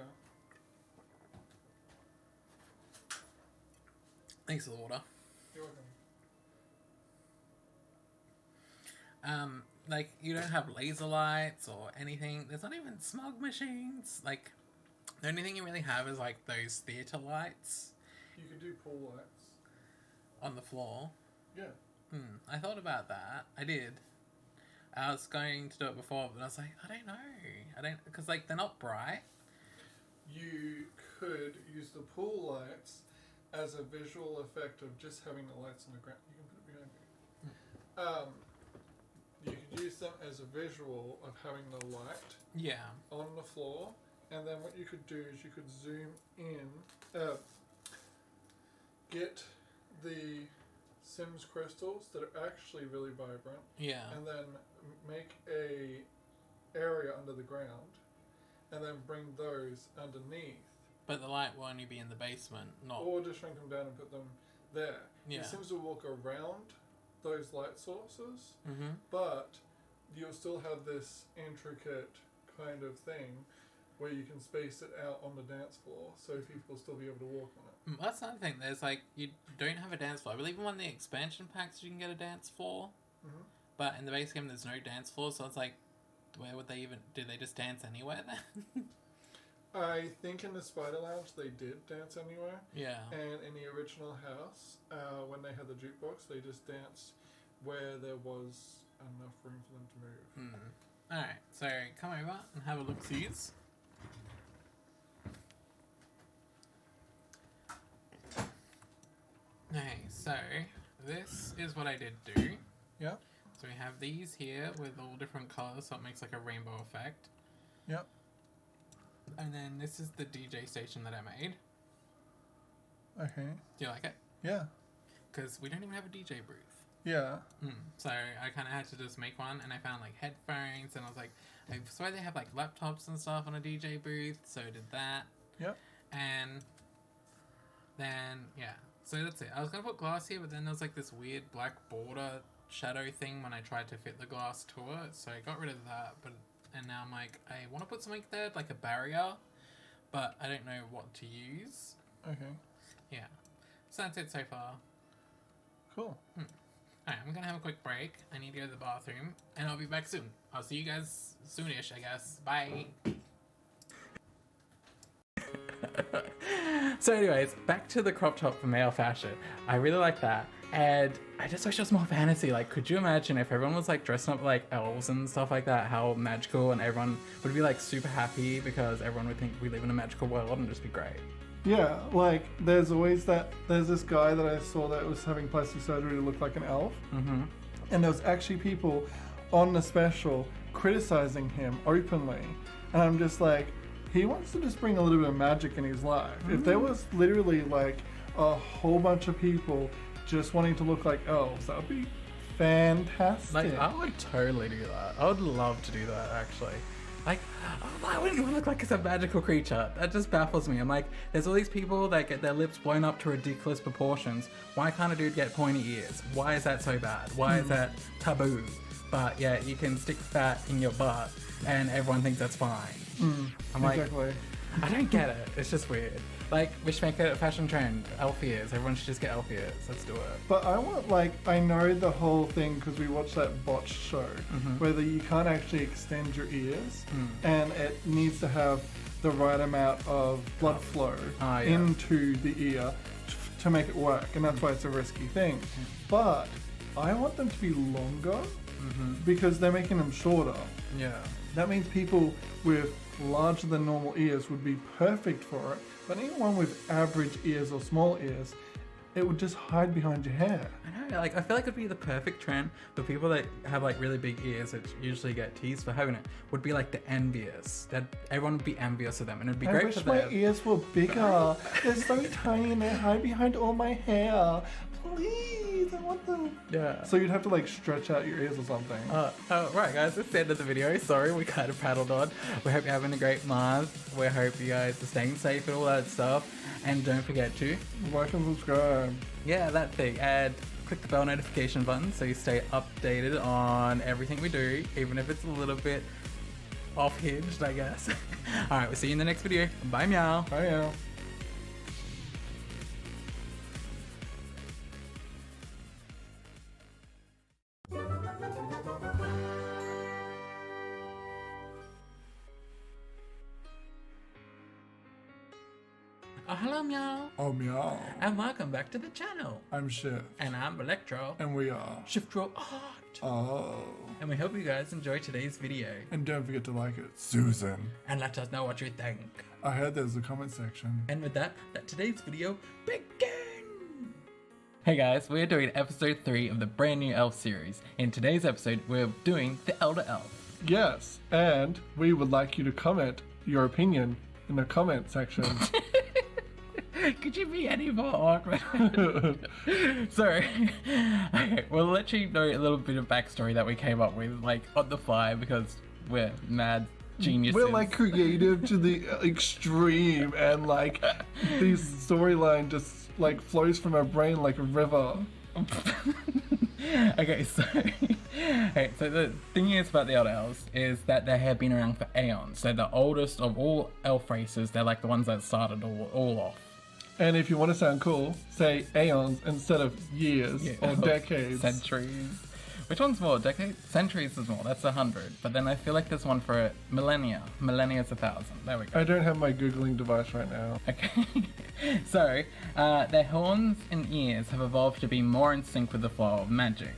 Thanks for the water. You're welcome. Like, you don't have laser lights or anything. There's not even smog machines. Like, the only thing you really have is, like, those theatre lights You could do pool lights. on the floor. Yeah. I thought about that. I did. I was going to do it before, but I was like, I don't know. Because, like, they're not bright. You could use the pool lights as a visual effect of just having the lights on the ground. You can put it behind me. You could use them as a visual of having the light Yeah. on the floor, and then what you could do is you could zoom in, get the Sims crystals that are actually really vibrant, Yeah. and then make a area under the ground, and then bring those underneath, But the light will only be in the basement, not... or just shrink them down and put them there. Yeah. The Sims will walk around those light sources, Mm-hmm. but you'll still have this intricate kind of thing where you can space it out on the dance floor so people will still be able to walk on it. That's another thing. There's, like, you don't have a dance floor. I believe in one of the expansion packs you can get a dance floor. Mhm. But in the base game, there's no dance floor, so it's like, where would they even... Do they just dance anywhere then? I think in the Spider Lounge they did dance anywhere, Yeah. and in the original house, when they had the jukebox, they just danced where there was enough room for them to move. Alright, so come over and have a look-sees. Okay, so this is what I did do. Yeah. So we have these here with all different colours, so it makes like a rainbow effect. Yep. And then this is the DJ station that I made. Okay. Do you like it? Yeah. Because we don't even have a DJ booth. Yeah. So I kind of had to just make one, and I found like headphones, and I was like, I swear they have like laptops and stuff on a DJ booth, so I did that. Yep. And then, yeah. So that's it. I was going to put glass here, but then there was like this weird black border shadow thing when I tried to fit the glass to it, so I got rid of that, and now I'm like, I want to put something there, like a barrier, but I don't know what to use. Okay. Yeah. So that's it so far. Cool. Alright, I'm gonna have a quick break. I need to go to the bathroom, and I'll be back soon. I'll see you guys soonish, I guess. Bye. So anyways, back to the crop top for male fashion. I really like that. And I just wish it was more fantasy. Like, could you imagine if everyone was like dressing up like elves and stuff like that, how magical, and everyone would be like super happy because everyone would think we live in a magical world and just be great. Yeah, like there's this guy that I saw that was having plastic surgery to look like an elf. Mm-hmm. And there was actually people on the special criticizing him openly. And I'm just like, he wants to just bring a little bit of magic in his life. If there was literally like a whole bunch of people just wanting to look like elves, that would be fantastic. Like, I would totally do that. I would love to do that, actually. Like, why wouldn't you look like it's a magical creature? That just baffles me. I'm like, there's all these people that get their lips blown up to ridiculous proportions. Why can't a dude get pointy ears? Why is that so bad? Why is that taboo? But yeah, you can stick fat in your butt and everyone thinks that's fine. I'm like, exactly. I don't get it. It's just weird. Like, we should make it a fashion trend. Elf ears. Everyone should just get elf ears. Let's do it. But I want, like, I know the whole thing because we watched that botched show where you can't actually extend your ears and it needs to have the right amount of blood flow into the ear to make it work, and that's why it's a risky thing. But I want them to be longer because they're making them shorter. Yeah. That means people with larger than normal ears would be perfect for it, but anyone with average ears or small ears, it would just hide behind your hair. I know, like, I feel like it'd be the perfect trend for people that have like really big ears that usually get teased for having it, would be like the envious. That everyone would be envious of them, and it'd be I great wish for my them. ears were bigger. They're so tiny and they hide behind all my hair. Please, I want them. Yeah. So you'd have to like stretch out your ears or something. Right, guys, that's the end of the video. Sorry, we kind of prattled on. We hope you're having a great month. We hope you guys are staying safe and all that stuff. And don't forget to Like and subscribe. yeah, that thing. And click the bell notification button so you stay updated on everything we do, even if it's a little bit off-hinged, I guess. Alright, we'll see you in the next video. Bye, meow. Bye now. Hello, meow. Oh meow. And welcome back to the channel. I'm Shift. And I'm Electro. And we are. Shift Row Art. Oh. And we hope you guys enjoy today's video. And don't forget to like it. Susan. And let us know what you think. I heard there's a comment section. And with that, let today's video begin! Hey guys, we're doing episode 3 of the brand new Elf series. In today's episode, we're doing the Elder Elf. Yes, and we would like you to comment your opinion in the comment section. Could you be any more awkward? So, okay, we'll let you know a little bit of backstory that we came up with, like, on the fly, because we're mad geniuses. We're like creative to the extreme, and like this storyline just like flows from our brain like a river. Okay, so the thing is about the Elder Elves is that they have been around for aeons. They're the oldest of all elf races. They're like the ones that started all off. And if you want to sound cool, say aeons instead of years or decades. Centuries. Which one's more? Decades? Centuries is more. That's 100. But then I feel like there's one for millennia. Millennia is 1,000. There we go. I don't have my Googling device right now. Okay. So, their horns and ears have evolved to be more in sync with the flow of magic.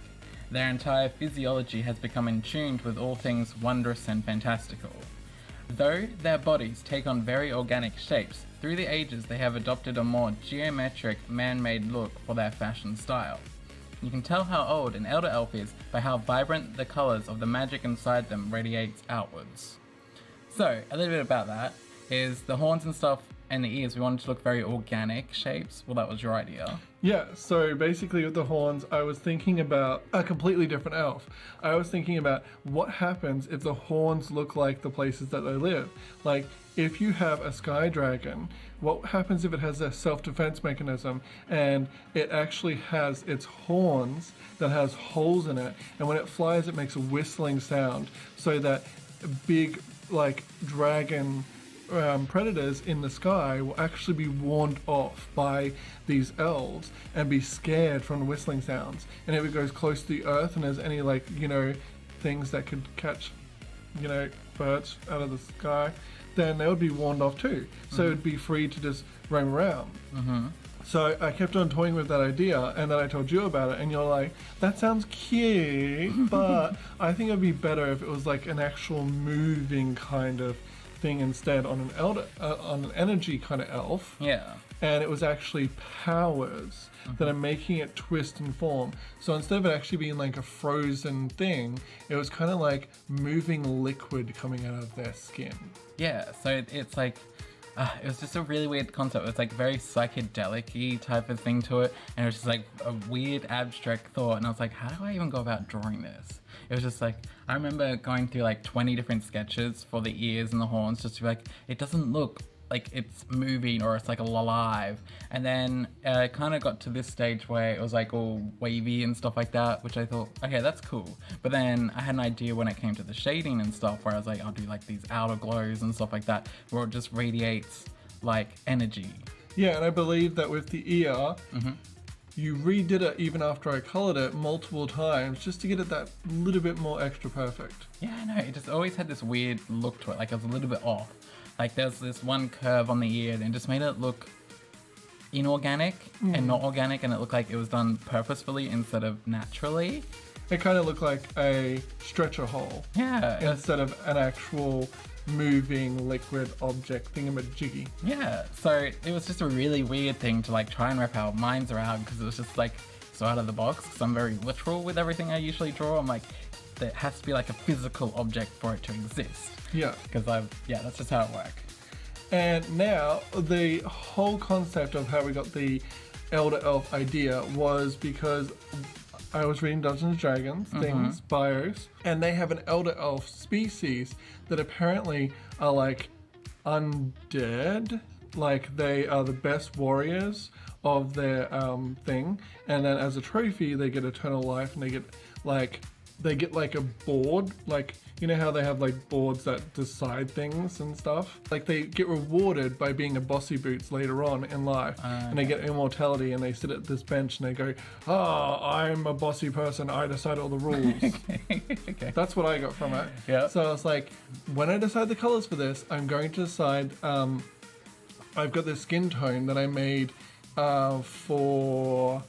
Their entire physiology has become in tune with all things wondrous and fantastical. Though their bodies take on very organic shapes, through the ages they have adopted a more geometric, man-made look for their fashion style. You can tell how old an Elder Elf is by how vibrant the colours of the magic inside them radiates outwards. So, a little bit about that is the horns and stuff and the ears, we wanted to look very organic shapes. Well, that was your idea. Yeah, so basically with the horns, I was thinking about a completely different elf. I was thinking about what happens if the horns look like the places that they live. Like, if you have a sky dragon, what happens if it has a self-defense mechanism and it actually has its horns that has holes in it, and when it flies it makes a whistling sound so that big, like, dragon predators in the sky will actually be warned off by these elves and be scared from the whistling sounds. And if it goes close to the earth and there's any, like, you know, things that could catch, you know, birds out of the sky, then they would be warned off too. So it'd be free to just roam around. So I kept on toying with that idea, and then I told you about it, and you're like, that sounds cute, but I think it'd be better if it was like an actual moving kind of thing instead on an energy kind of elf. Yeah. And it was actually powers that are making it twist and form. So instead of it actually being like a frozen thing, it was kind of like moving liquid coming out of their skin. Yeah, so it's like, it was just a really weird concept. It was like very psychedelic-y type of thing to it. And it was just like a weird abstract thought. And I was like, how do I even go about drawing this? It was just like, I remember going through like 20 different sketches for the ears and the horns just to be like, it doesn't look like it's moving or it's like alive. And then I kind of got to this stage where it was like all wavy and stuff like that, which I thought, okay, that's cool. But then I had an idea when it came to the shading and stuff where I was like, I'll do like these outer glows and stuff like that where it just radiates like energy. Yeah, and I believe that with the ear, you redid it even after I colored it multiple times just to get it that little bit more extra perfect. Yeah, I know, it just always had this weird look to it, like it was a little bit off. Like there's this one curve on the ear and it just made it look inorganic and not organic, and it looked like it was done purposefully instead of naturally. It kind of looked like a stretcher hole. Yeah. Instead of an actual moving liquid object thingamajiggy. Yeah. So it was just a really weird thing to like try and wrap our minds around, because it was just like so out of the box. Because I'm very literal with everything I usually draw. I'm like, there has to be like a physical object for it to exist. Yeah. Because that's just how it works. And now the whole concept of how we got the Elder Elf idea was because I was reading Dungeons and Dragons things, bios, and they have an Elder Elf species that apparently are like undead. Like they are the best warriors of their thing, and then as a trophy they get eternal life, and they get like a board, like you know how they have like boards that decide things and stuff? Like they get rewarded by being a bossy boots later on in life, and they get immortality, and they sit at this bench and they go, I'm a bossy person, I decide all the rules. Okay. That's what I got from it. Yeah. So I was like, when I decide the colors for this, I'm going to decide, I've got this skin tone that I made for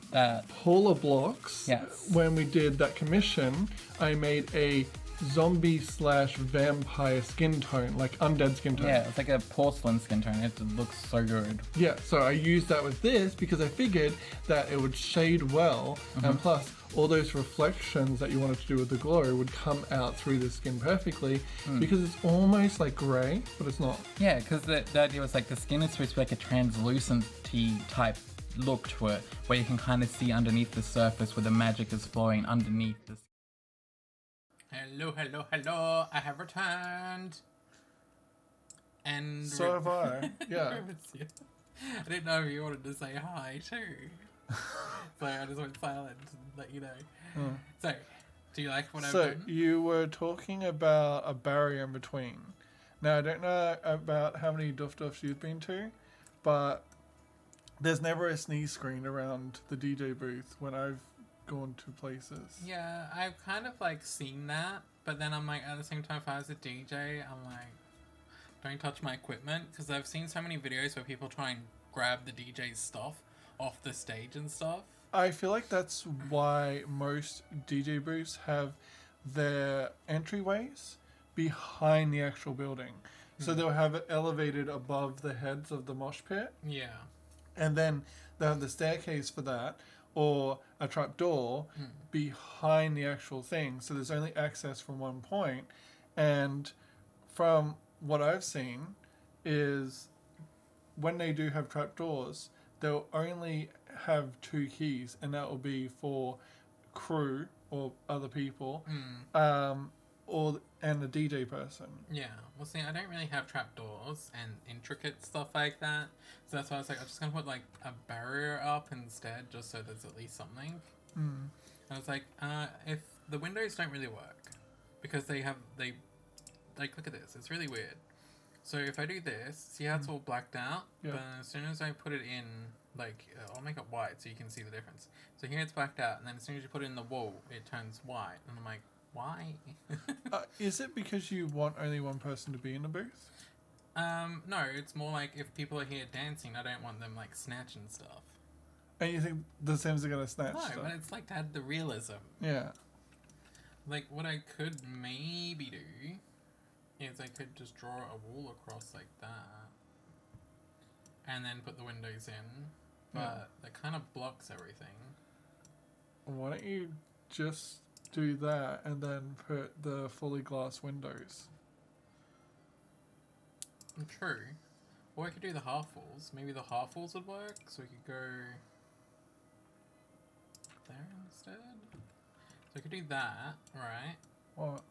Polar Blocks. Yes. When we did that commission, I made a zombie/vampire skin tone, like undead skin tone. Yeah, it's like a porcelain skin tone. It looks so good. Yeah, so I used that with this because I figured that it would shade well, and plus all those reflections that you wanted to do with the glow would come out through the skin perfectly, because it's almost like grey, but it's not. Yeah, because the idea was like the skin is supposed to be like a translucenty type look to it, where you can kind of see underneath the surface where the magic is flowing underneath the skin. Hello, I have returned. And So have I, yeah. I didn't know if you wanted to say hi too. So I just went silent to let you know. So, do you like what I've done? So, you were talking about a barrier in between. Now, I don't know about how many Duff Duffs you've been to, but there's never a sneeze screen around the DJ booth when I've gone to places. Yeah, I've kind of like seen that, but then I'm like, at the same time, if I was a DJ, I'm like, don't touch my equipment, because I've seen so many videos where people try and grab the DJ's stuff off the stage and stuff. I feel like that's why most DJ booths have their entryways behind the actual building. So they'll have it elevated above the heads of the mosh pit. Yeah. And then they'll have the staircase for that, or a trap door behind the actual thing. So there's only access from one point. And from what I've seen is when they do have trap doors, they'll only have 2 keys, and that will be for crew or other people, and the DJ person. Yeah. Well, see, I don't really have trapdoors and intricate stuff like that, so that's why I was like, I'm just gonna put like a barrier up instead, just so there's at least something. And I was like, if the windows don't really work, because they like, look at this, it's really weird. So if I do this, see how it's all blacked out? Yeah. But as soon as I put it in, like, I'll make it white so you can see the difference. So here it's blacked out, and then as soon as you put it in the wall, it turns white. And I'm like, why? Is it because you want only one person to be in the booth? No, it's more like if people are here dancing, I don't want them, like, snatching stuff. And you think the Sims are going to snatch stuff? No, but it's like to add the realism. Yeah. Like, what I could maybe do is I could just draw a wall across like that, and then put the windows in, but that kind of blocks everything. Why don't you just do that and then put the fully glass windows? True. Or I could do the half walls. Maybe the half walls would work, so we could go there instead. So I could do that, right? What?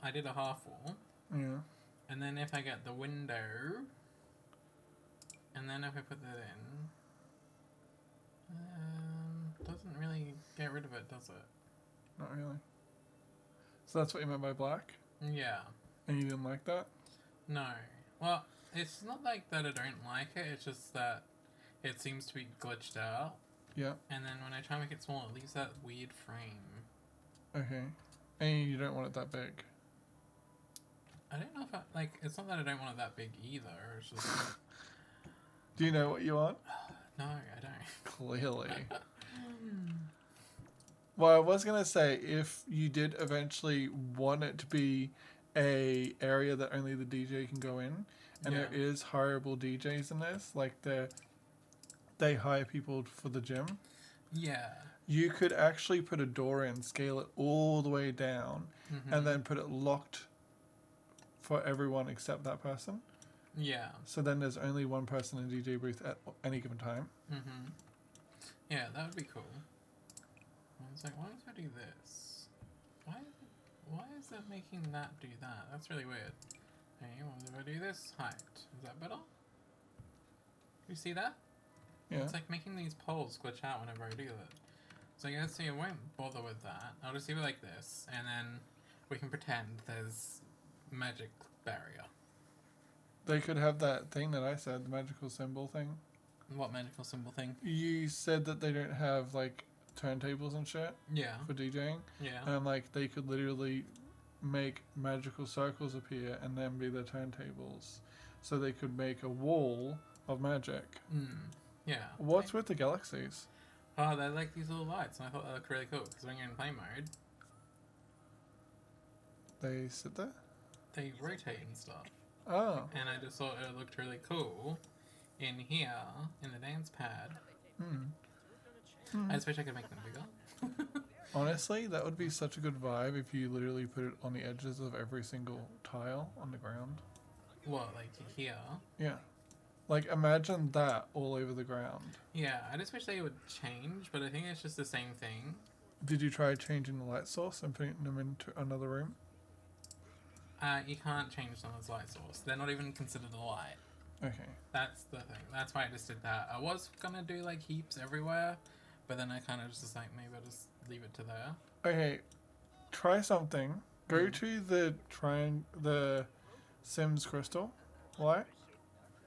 I did a half wall. Yeah. And then if I get the window, and then if I put that in, doesn't really get rid of it, does it? Not really. So that's what you meant by black? Yeah. And you didn't like that? No. Well, it's not like that I don't like it, it's just that it seems to be glitched out. Yeah. And then when I try and make it small, it leaves that weird frame. Okay. And you don't want it that big? I don't know if if it's not that I don't want it that big either. It's just Do you know what you want? no, I don't. Clearly. Well, I was gonna say if you did eventually want it to be a area that only the DJ can go in, and there is hireable DJs in this, like they hire people for the gym. Yeah. You could actually put a door in, scale it all the way down, and then put it locked for everyone except that person. Yeah. So then there's only one person in the DJ booth at any given time. Yeah, that would be cool. I was like, why does I do this? Why is it making that do that? That's really weird. Hey, what if I do this? Height. Is that better? You see that? Yeah. It's like making these poles glitch out whenever I do it. So I guess I won't bother with that. I'll just leave it like this, and then we can pretend there's magic barrier. They could have that thing that I said, the magical symbol thing. What magical symbol thing? You said that they don't have like turntables and shit for DJing. Yeah. And like they could literally make magical circles appear and then be the turntables. So they could make a wall of magic. Yeah. What's with the galaxies? Oh, they're like these little lights, and I thought that looked really cool, because when you're in play mode, They sit there? they rotate and stuff. Oh. And I just thought it looked really cool in here, in the dance pad. I just wish I could make them bigger. Honestly, that would be such a good vibe if you literally put it on the edges of every single tile on the ground. What, like here? Yeah. Like, imagine that all over the ground. Yeah, I just wish they would change, but I think it's just the same thing. Did you try changing the light source and putting them into another room? You can't change someone's light source. They're not even considered a light. Okay. That's the thing. That's why I just did that. I was gonna do like heaps everywhere, but then I kind of just like maybe I'll just leave it to there. Okay. Try something. Go to the Sims crystal light.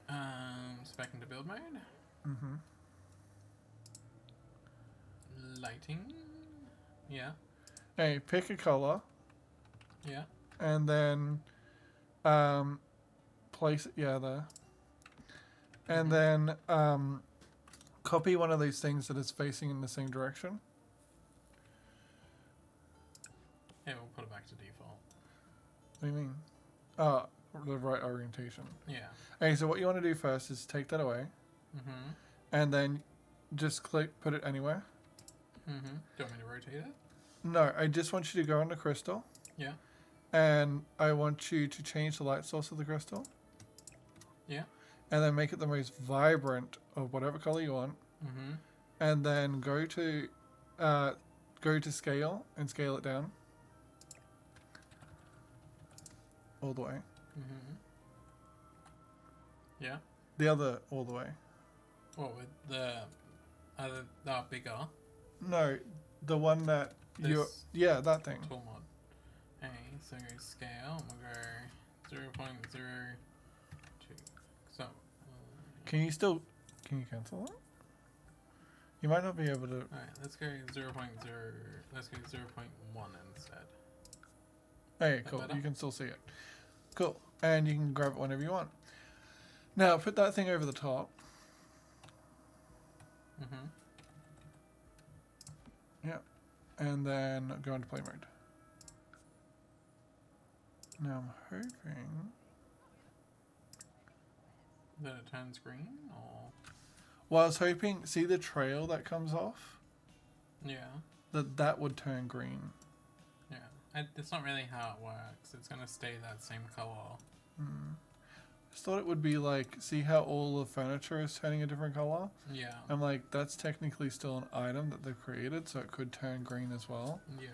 So back into build mode. Lighting. Yeah. Hey, pick a color. Yeah. And then place it there. And then copy one of these things that is facing in the same direction. Yeah, we'll put it back to default. What do you mean? Oh, the right orientation. Yeah. Okay, so what you want to do first is take that away. And then just put it anywhere. Do you want me to rotate it? No, I just want you to go on the crystal. Yeah. And I want you to change the light source of the crystal. Yeah. And then make it the most vibrant of whatever color you want. And then go to scale and scale it down. All the way. Yeah. The other all the way. What, with the other bigger? No, the one that yeah, that thing. Tool mod. Okay, so scale, we'll go 0.02. So Can you cancel it? You might not be able to. alright, let's go 0.0, let's go 0.1 instead. Hey, cool. better? You can still see it. Cool. And you can grab it whenever you want. Now, put that thing over the top. Yeah. And then go into play mode. Now, I'm hoping That it turns green, or? Well, I was hoping, see the trail that comes off? Yeah. That would turn green. Yeah. It's not really how it works. It's going to stay that same color. I just thought it would be like, see how all the furniture is turning a different color? Yeah. I'm like, that's technically still an item that they've created, so it could turn green as well. Yeah.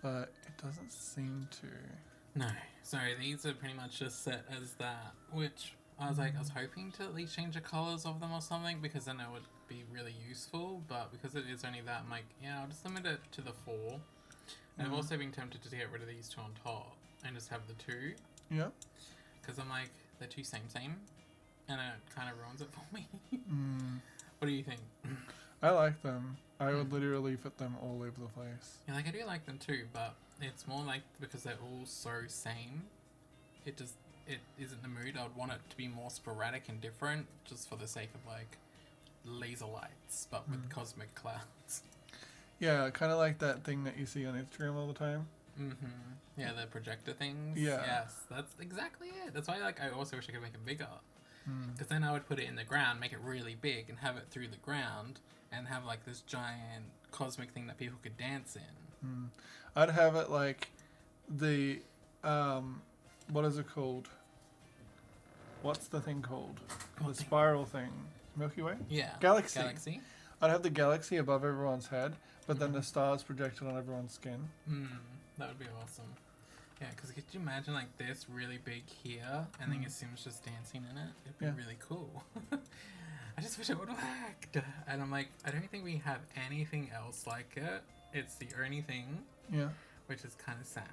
But it doesn't seem to. No. Sorry, these are pretty much just set as that, which I was like, I was hoping to at least change the colors of them or something, because then it would be really useful, but because it is only that, I'm like, yeah, I'll just limit it to the 4. And I've also been tempted to get rid of these 2 on top and just have the 2. Yeah. Because I'm like, they're 2 same, and it kind of ruins it for me. What do you think? I like them. I would literally fit them all over the place. Yeah, like I do like them too, but it's more like because they're all so same. it isn't the mood. I would want it to be more sporadic and different, just for the sake of like laser lights, but with cosmic clouds. Yeah, kind of like that thing that you see on Instagram all the time. Yeah, the projector things. Yeah. Yes, that's exactly it. That's why I also wish I could make it bigger. Because then I would put it in the ground, make it really big, and have it through the ground, and have like this giant cosmic thing that people could dance in. I'd have it like the what is it called? What's the thing called? The spiral thing. Milky Way? Yeah. Galaxy. I'd have the galaxy above everyone's head, but then the stars projected on everyone's skin. That would be awesome. Yeah, because could you imagine like this really big here, and then your Sims just dancing in it? It'd be really cool. I just wish it would have worked. And I'm like, I don't think we have anything else like it. It's the only thing. Yeah. Which is kind of sad.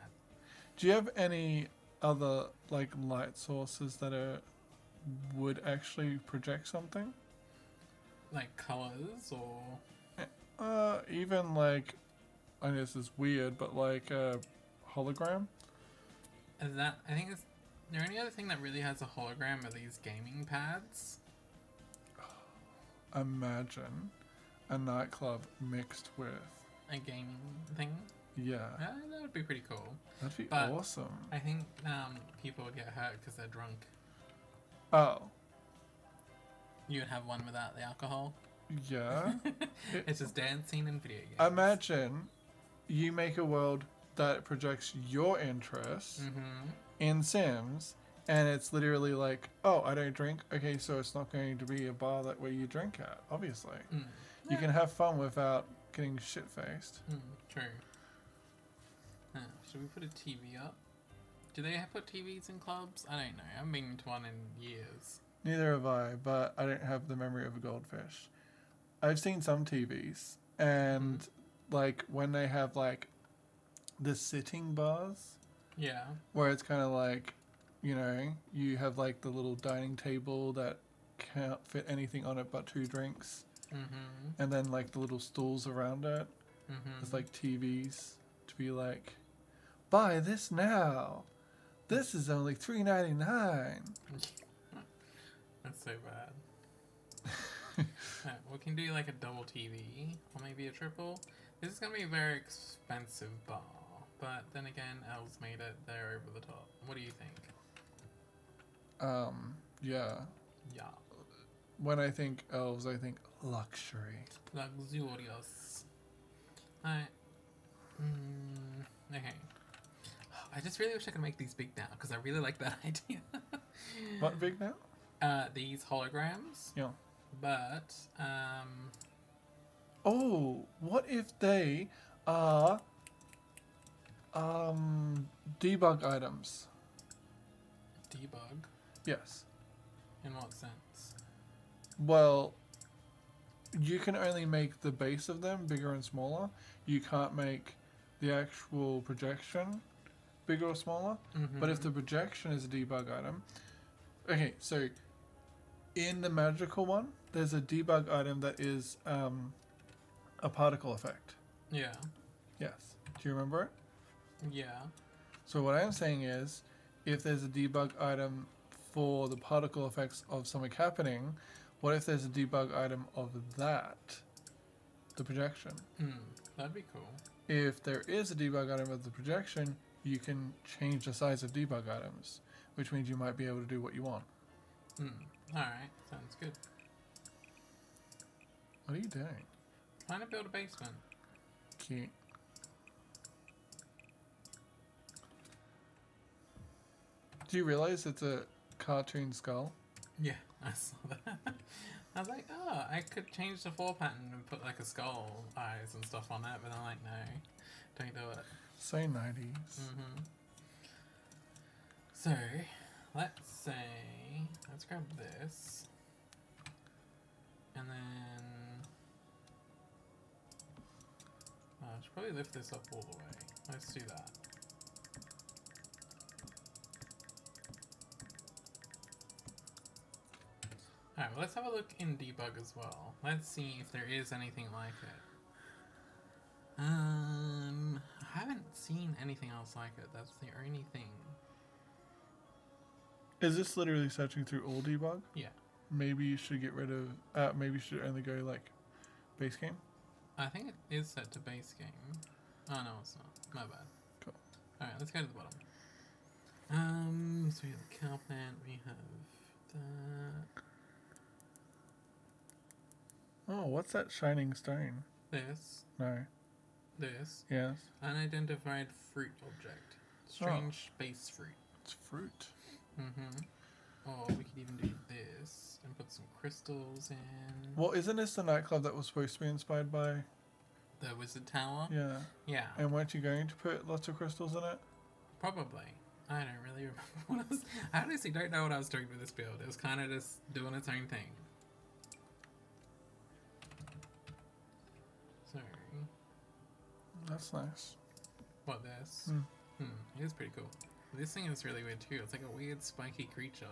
Do you have any other like light sources that would actually project something? Like colors or even like, I know this is weird, but like a hologram. Is that, I think it's the only other thing that really has a hologram are these gaming pads. Imagine a nightclub mixed with A gaming thing. Yeah. That would be pretty cool. That'd be But awesome. I think people would get hurt because they're drunk. Oh. You would have one without the alcohol. Yeah. It's just dancing and video games. Imagine you make a world that projects your interests in Sims, and it's literally like, oh, I don't drink. Okay, so it's not going to be a bar where you drink at, obviously. You can have fun without getting shit-faced. True. Should we put a TV up? Do they put TVs in clubs? I don't know. I haven't been to one in years. Neither have I, but I don't have the memory of a goldfish. I've seen some TVs, and like when they have like the sitting bars, yeah, where it's kind of like, you know, you have like the little dining table that can't fit anything on it but 2 drinks, and then like the little stools around it. It's like TVs to be like, buy this now. This is only $3.99. That's so bad. Right, we can do like a double TV or maybe a triple. This is gonna be a very expensive bar, but then again, Elves made it. They're over the top. What do you think? Yeah. Yeah. When I think elves, I think luxury. Luxurious. Alright. Okay. I just really wish I could make these big now because I really like that idea. What big now? These holograms. Yeah. But, Oh, what if they are debug items? Debug? Yes. In what sense? Well, you can only make the base of them bigger and smaller. You can't make the actual projection bigger or smaller. But if the projection is a debug item... Okay, so in the magical one, there's a debug item that is a particle effect. Yeah. Yes. Do you remember it? Yeah. So what I'm saying is, if there's a debug item for the particle effects of something happening, what if there's a debug item of that, the projection? That'd be cool. If there is a debug item of the projection, you can change the size of debug items, which means you might be able to do what you want. Alright, sounds good. What are you doing? Trying to build a basement. Cute. Do you realize it's a cartoon skull? Yeah, I saw that. I was like, oh, I could change the floor pattern and put like a skull eyes and stuff on it, but I'm like, no, don't do it. So 90s. So, let's say, let's grab this, and then, I should probably lift this up all the way. Let's do that. Alright, well, let's have a look in debug as well. Let's see if there is anything like it. I haven't seen anything else like it. That's the only thing. Is this literally searching through all debug? Yeah. Maybe you should get rid of. Maybe you should only go like base game. I think it is set to base game. Oh no, it's not. My bad. Cool. Alright, let's go to the bottom. So we have the cow plant, we have that. Oh, what's that shining stone? This. No. This. Yes. Unidentified fruit object. Strange space fruit. It's fruit. Or we could even do this and put some crystals in. Well, isn't this the nightclub that was supposed to be inspired by? The wizard tower? Yeah. Yeah. And weren't you going to put lots of crystals in it? Probably. I don't really remember what I was... I honestly don't know what I was doing with this build. It was kind of just doing its own thing. So... That's nice. What, this? It is pretty cool. This thing is really weird too. It's like a weird spiky creature.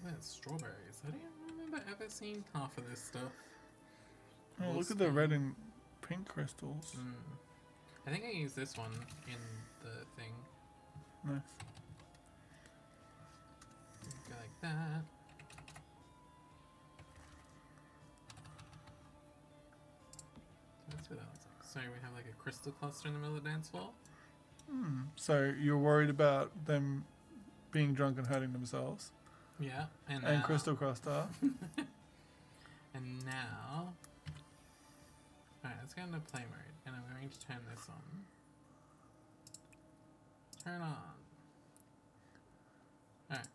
That's strawberries. I don't remember ever seeing half of this stuff. Oh, look at the red and pink crystals. I think I used this one in the thing. Nice. Go like that. So that's what that looks like. So we have like a crystal cluster in the middle of the dance floor. So you're worried about them being drunk and hurting themselves? Yeah, and crystal cluster. And now... Alright, let's go into play mode, and I'm going to turn this on. Turn on. Alright.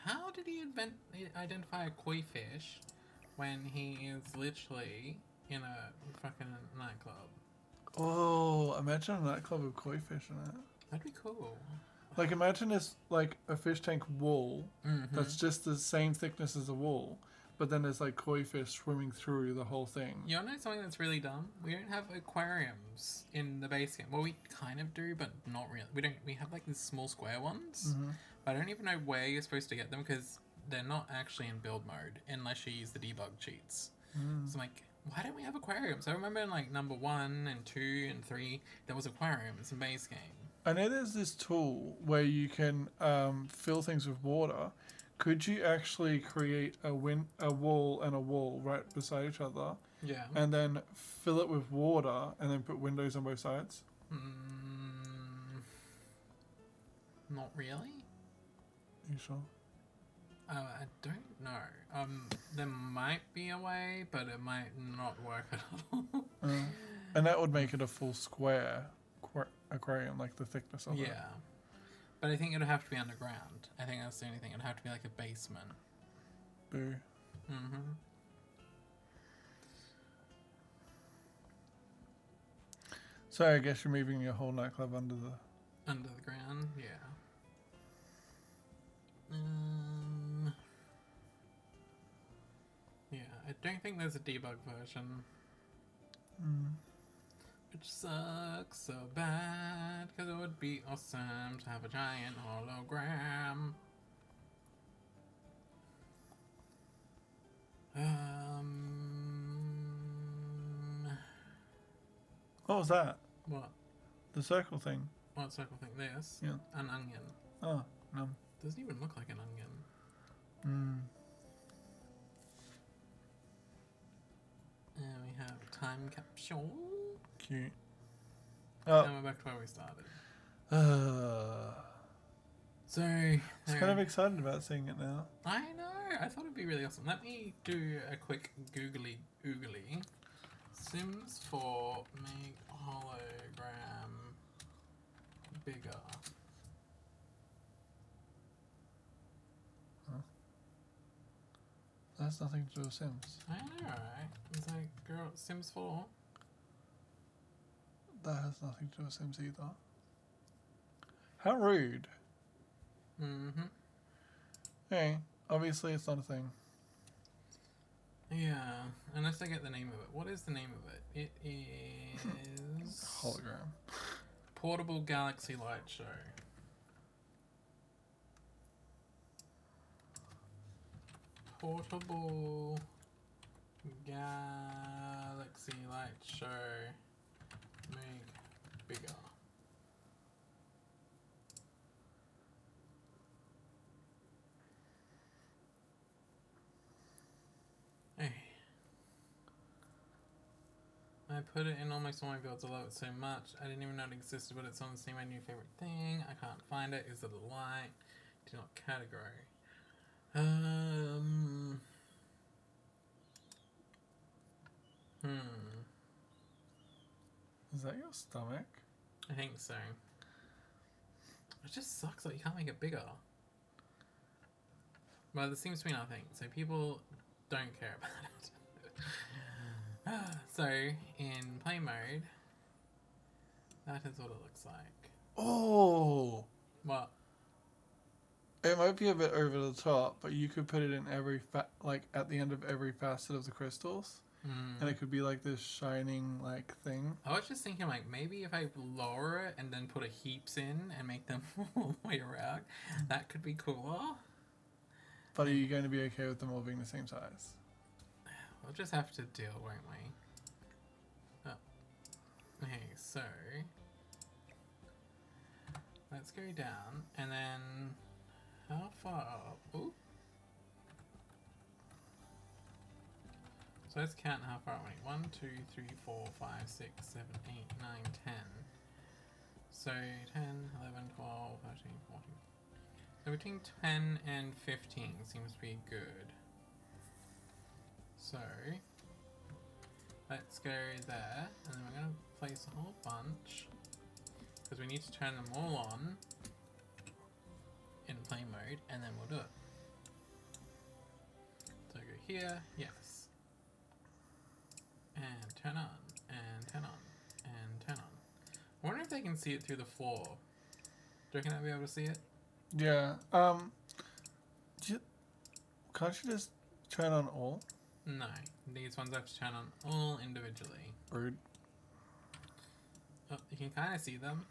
How did he identify a koi fish when he is literally in a fucking nightclub? Oh, imagine a nightclub with koi fish in it. That'd be cool. Like, imagine it's like a fish tank wall that's just the same thickness as the wall, but then there's like koi fish swimming through the whole thing. You wanna know something that's really dumb? We don't have aquariums in the base game. Well, we kind of do, but not really. We have like these small square ones, but I don't even know where you're supposed to get them because they're not actually in build mode unless you use the debug cheats. So I'm like, why don't we have aquariums? I remember in like number 1 and 2 and 3, there was aquariums in base game. I know there's this tool where you can fill things with water. Could you actually create a wall and a wall right beside each other? Yeah. And then fill it with water and then put windows on both sides? Not really. You sure? I don't know. There might be a way, but it might not work at all. And that would make it a full square aquarium, like the thickness of it. Yeah. But I think it would have to be underground. I think that's the only thing. It would have to be like a basement. Boo. So I guess you're moving your whole nightclub under the ground, yeah. Yeah, I don't think there's a debug version. Which sucks so bad, because it would be awesome to have a giant hologram. What was that? What? The circle thing. What circle thing? This? Yeah. An onion. Oh, no. Doesn't even look like an onion. And we have time capsule. Cute. And we're back to where we started. So I'm kind of excited about seeing it now. I know. I thought it'd be really awesome. Let me do a quick googly oogly. Sims 4 make hologram bigger. That has nothing to do with Sims. I know, right? It's like, girl, Sims 4. That has nothing to do with Sims either. How rude. Hey, obviously it's not a thing. Yeah, unless I get the name of it. What is the name of it? It is... Hologram. Portable Galaxy Light Show. Portable Galaxy Light Show. Make bigger. I put it in almost all my builds. I love it so much. I didn't even know it existed, but it's honestly my new favorite thing. I can't find it. Is it a light? Do not category. Is that your stomach? I think so. It just sucks that you can't make it bigger. Well, there seems to be nothing, so people don't care about it. So, in play mode, that is what it looks like. Oh! What? It might be a bit over the top, but you could put it in every, like, at the end of every facet of the crystals. And it could be like this shining, like, thing. I was just thinking, like, maybe if I lower it and then put a heaps in and make them all the way around, that could be cooler. But are you going to be okay with them all being the same size? We'll just have to deal, won't we? Oh. Okay, so let's go down, and then how far up? Ooh. So let's count how far away. 1, 2, 3, 4, 5, 6, 7, 8, 9, 10. So 10, 11, 12, 13, 14. So between 10 and 15 seems to be good. So let's go there, and then we're going to place a whole bunch because we need to turn them all on in play mode, and then we'll do it. So go here, yes. And turn on, and turn on, and turn on. I wonder if they can see it through the floor. Do you reckon I'll be able to see it? Yeah. Can't you just turn on all? No. These ones have to turn on all individually. Rude. Oh, you can kind of see them.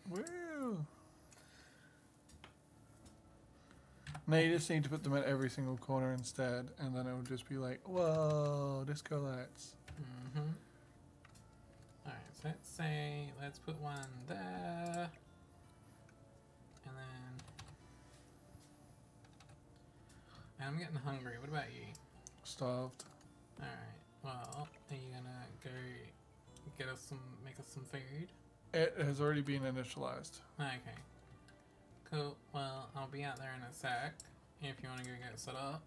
Woo! No, you just need to put them at every single corner instead, and then it will just be like, whoa, disco lights. Alright, so let's put one there. And I'm getting hungry. What about you? Starved. Alright, well, are you gonna go make us some food? It has already been initialized. Okay. Cool. Well, I'll be out there in a sec if you want to go get set up.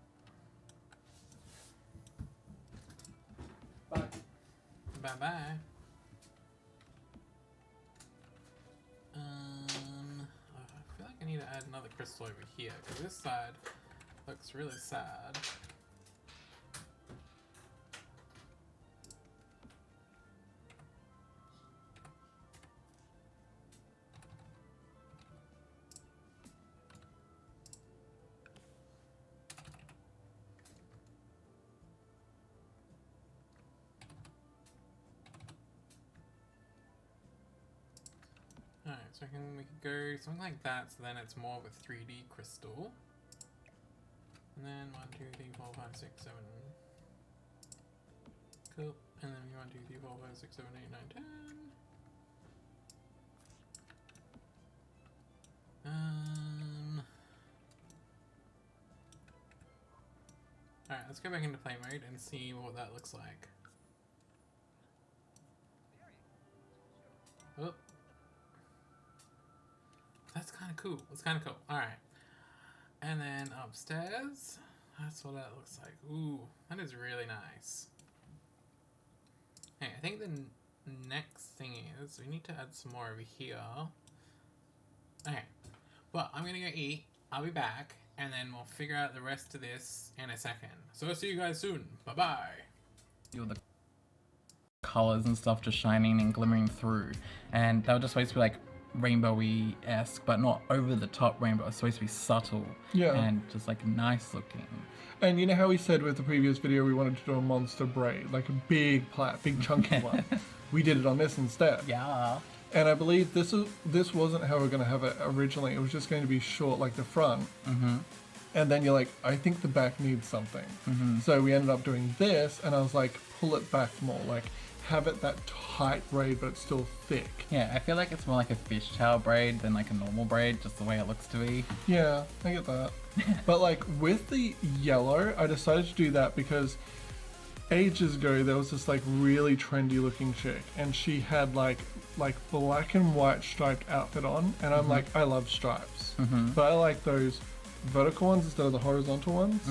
Bye. Bye-bye. I feel like I need to add another crystal over here, because this side looks really sad. Alright, so we could go something like that, so then it's more of a 3D crystal. And then 1, 2, 3, 4, 5, 6, 7. Cool. And then 1, 2, 3, 4, 5, 6, 7, 8, 9, 10. Alright, let's go back into play mode and see what that looks like. Oh. That's kind of cool. It's kind of cool. Alright. And then upstairs, that's what that looks like. Ooh, that is really nice. Hey, I think the next thing is we need to add some more over here. Okay. Well, I'm gonna go eat. I'll be back, and then we'll figure out the rest of this in a second. So I'll see you guys soon. Bye-bye. The colors and stuff just shining and glimmering through, and they were just supposed to be like rainbowy-esque, but not over the top rainbow. It's supposed to be subtle, yeah, and just like nice looking. And you know how we said with the previous video we wanted to do a monster braid, like a big chunky one. We did it on this instead. Yeah. And I believe this wasn't how we're going to have it originally. It was just going to be short like the front. And then you're like, I think the back needs something. So we ended up doing this, and I was like, pull it back more, like have it that tight braid, but it's still thick. Yeah, I feel like it's more like a fishtail braid than like a normal braid, just the way it looks to be. Yeah, I get that. But like with the yellow, I decided to do that because ages ago there was this like really trendy looking chick, and she had like black and white striped outfit on, and I'm like, I love stripes, but I like those vertical ones instead of the horizontal ones.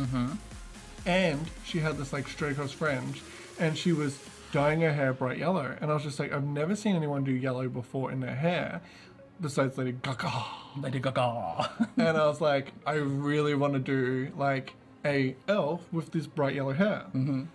And she had this like straight across fringe, and she was dyeing her hair bright yellow, and I was just like, I've never seen anyone do yellow before in their hair besides Lady Gaga. Lady Gaga. And I was like, I really want to do like a elf with this bright yellow hair.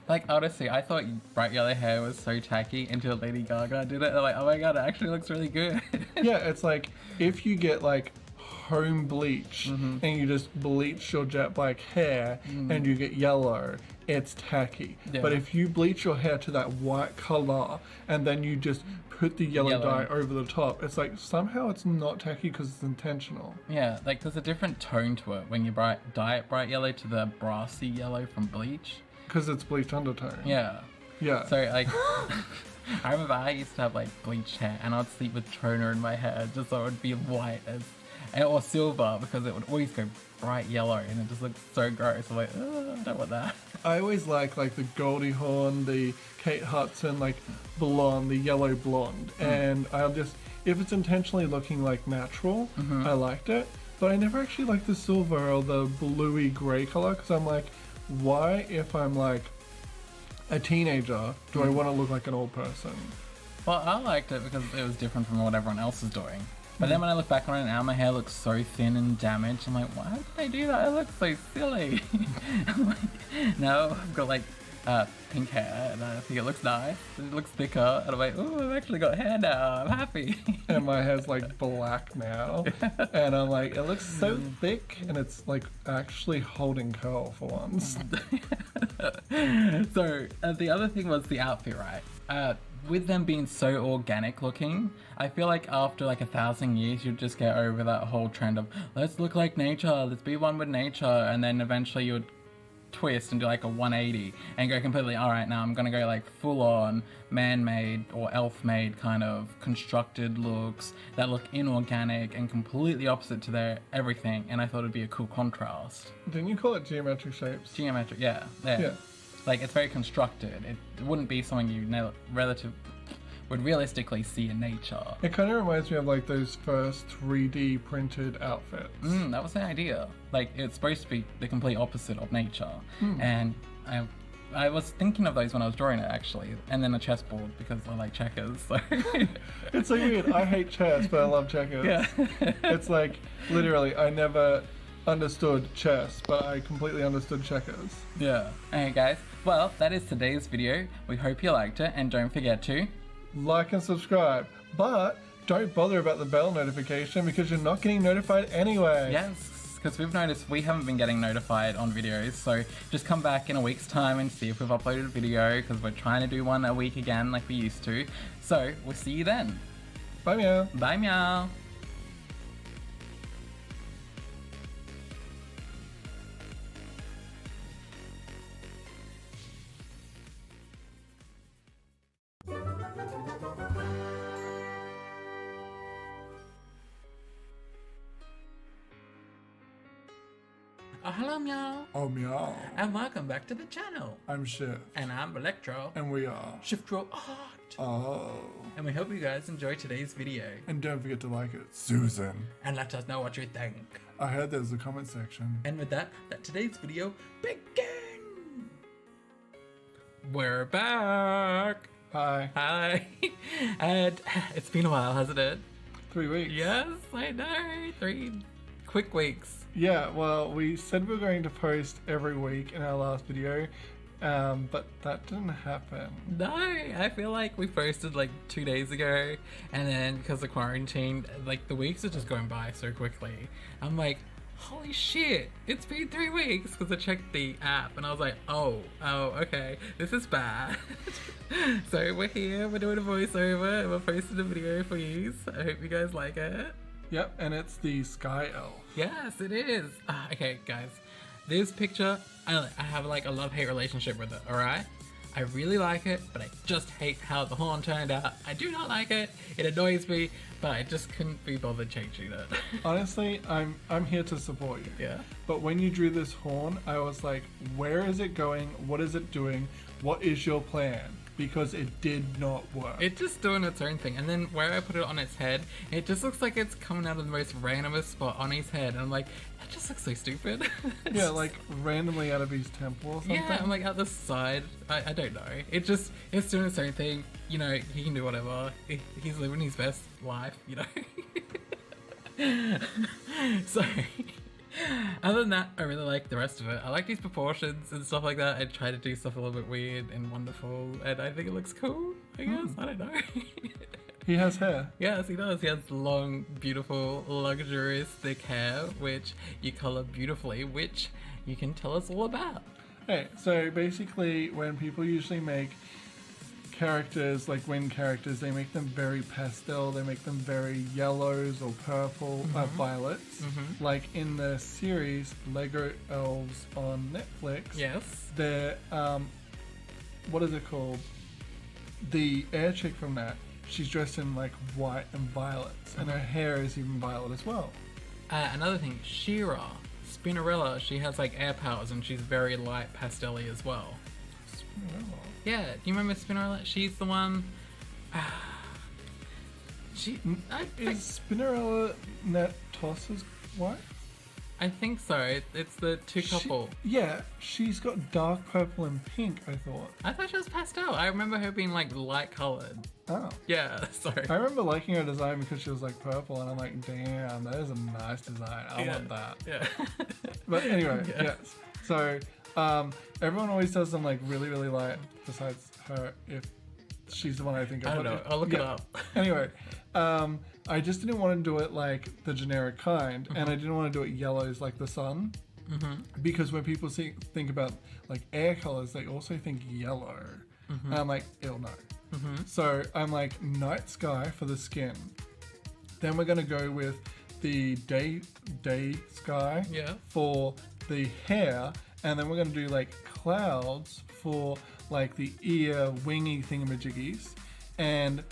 Like, honestly, I thought bright yellow hair was so tacky until Lady Gaga did it. I'm like, oh my god, it actually looks really good. Yeah, it's like if you get like home bleach and you just bleach your jet black hair and you get yellow, it's tacky. But if you bleach your hair to that white color and then you just put the yellow dye over the top, it's like somehow it's not tacky because it's intentional. Yeah, like there's a different tone to it when you dye it bright yellow to the brassy yellow from bleach. Because it's bleach undertone. Yeah. Yeah. So like, I remember I used to have like bleached hair, and I'd sleep with toner in my hair just so it would be white or silver, because it would always go bright yellow and it just looked so gross. I'm like, oh, I don't want that. I always like the Goldie Hawn, the Kate Hudson, like blonde, the yellow blonde. And I'll just, if it's intentionally looking like natural, I liked it. But I never actually liked the silver or the bluey gray color, because I'm like, why, if I'm like a teenager, do I want to look like an old person? Well, I liked it because it was different from what everyone else was doing. But then when I look back on it now, my hair looks so thin and damaged. I'm like, why did I do that? It looks so silly. I'm like, now I've got like pink hair, and I think it looks nice. It looks thicker, and I'm like, oh, I've actually got hair now. I'm happy. And my hair's like black now, and I'm like, it looks so thick, and it's like actually holding curl for once. So the other thing was the outfit, right? With them being so organic looking, I feel like after like 1,000 years, you'd just get over that whole trend of let's look like nature, let's be one with nature, and then eventually you would twist and do like a 180 and go completely, all right, now I'm gonna go like full on man-made or elf-made kind of constructed looks that look inorganic and completely opposite to their everything, and I thought it'd be a cool contrast. Didn't you call it geometric shapes? Geometric, yeah. Like, it's very constructed. It wouldn't be something you would realistically see in nature. It kind of reminds me of like those first 3D printed outfits. That was the idea. Like, it's supposed to be the complete opposite of nature. And I was thinking of those when I was drawing it, actually. And then a chessboard, because I like checkers. So. It's so weird. I hate chess, but I love checkers. Yeah. It's like, literally, I never understood chess, but I completely understood checkers. Yeah. Okay, guys. Well, that is today's video. We hope you liked it, and don't forget to like and subscribe, but don't bother about the bell notification because you're not getting notified anyway. Yes, because we've noticed we haven't been getting notified on videos, so just come back in a week's time and see if we've uploaded a video, because we're trying to do one a week again like we used to. So we'll see you then. Bye meow. Bye meow. Oh, hello, Meow. Oh meow. And welcome back to the channel. I'm Shift. And I'm Electro. And we are Shift Roll Art. Oh. And we hope you guys enjoy today's video. And don't forget to like it, Susan. And let us know what you think. I heard there's a comment section. And with that, let today's video begin. We're back. Hi. Hi. And it's been a while, hasn't it? 3 weeks. Yes, I know. 3 quick weeks. Yeah, well, we said we were going to post every week in our last video, but that didn't happen. No, I feel like we posted like 2 days ago, and then because of quarantine, like the weeks are just going by so quickly. I'm like, holy shit, it's been 3 weeks, because I checked the app and I was like, oh, okay, this is bad. So we're here, we're doing a voiceover, and we're posting a video for you. So I hope you guys like it. Yep, and it's the Sky Elf. Yes, it is. Okay, guys, this picture, I have like a love-hate relationship with it, alright? I really like it, but I just hate how the horn turned out. I do not like it. It annoys me, but I just couldn't be bothered changing it. Honestly, I'm here to support you. Yeah. But when you drew this horn, I was like, where is it going? What is it doing? what is your plan? Because it did not work. It's just doing its own thing. And then where I put it on its head, it just looks like it's coming out of the most randomest spot on his head. And I'm like, that just looks so stupid. Yeah, like randomly out of his temple or something. Yeah, I'm like, out the side. I don't know. It's doing its own thing. You know, he can do whatever. He's living his best life, you know. So, other than that, I really like the rest of it. I like these proportions and stuff like that. I try to do stuff a little bit weird and wonderful, and I think it looks cool, I guess. I don't know. He has hair. Yes, he does. He has long, beautiful, luxurious, thick hair, which you color beautifully, which you can tell us all about. Okay, so basically when people usually make characters, like wind characters, they make them very pastel, they make them very yellows or purple, violets. Like in the series Lego Elves on Netflix. Yes. They're, what is it called? The air chick from that, she's dressed in like white and violets, and her hair is even violet as well. Another thing, She-Ra, Spinnerella, she has like air powers and she's very light pastel-y as well. Spinnerella? Yeah, do you remember Spinnerella? She's the one. Is Spinnerella Natoss's wife? I think so. It's the two couple. Yeah, she's got dark purple and pink, I thought. I thought she was pastel. I remember her being like light colored. Oh. Yeah, sorry. I remember liking her design because she was like purple, and I'm like, damn, that is a nice design. I want that. Yeah. But anyway, yes. So, everyone always does them like really, really light, besides her, if she's the one I think of. I don't know. I'll look it up. Anyway, I just didn't want to do it like the generic kind, and I didn't want to do it yellows like the sun, because when people think about like air colors, they also think yellow, and I'm like, ew, no. So I'm like night sky for the skin. Then we're gonna go with the day sky for the hair, and then we're gonna do like clouds for like the ear wingy thingamajiggies, and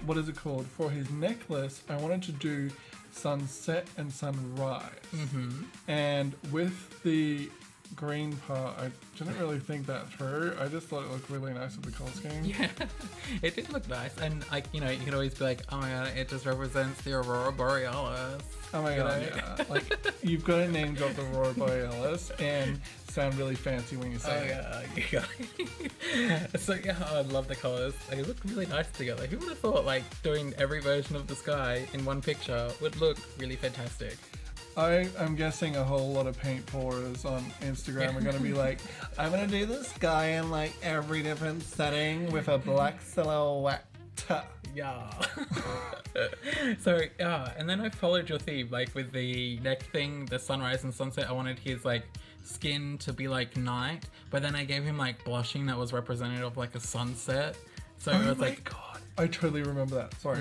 what is it called? For his necklace, I wanted to do sunset and sunrise. And with the green part, I didn't really think that through. I just thought it looked really nice with the color scheme. Yeah, it did look nice. And like, you know, you could always be like, oh my god, it just represents the Aurora Borealis. Oh my god, yeah. Like, you've got to name drop the Aurora Borealis and sound really fancy when you say it. Yeah. So yeah, I love the colors. They look really nice together. Who would have thought like doing every version of the sky in one picture would look really fantastic? I'm guessing a whole lot of paint pourers on Instagram are going to be like, I'm going to do the sky in like every different setting with a black silhouette. Yeah. So yeah, and then I followed your theme, like with the neck thing, the sunrise and sunset. I wanted his like skin to be like night, but then I gave him like blushing that was representative of like a sunset. So it was like, God, I totally remember that. Sorry.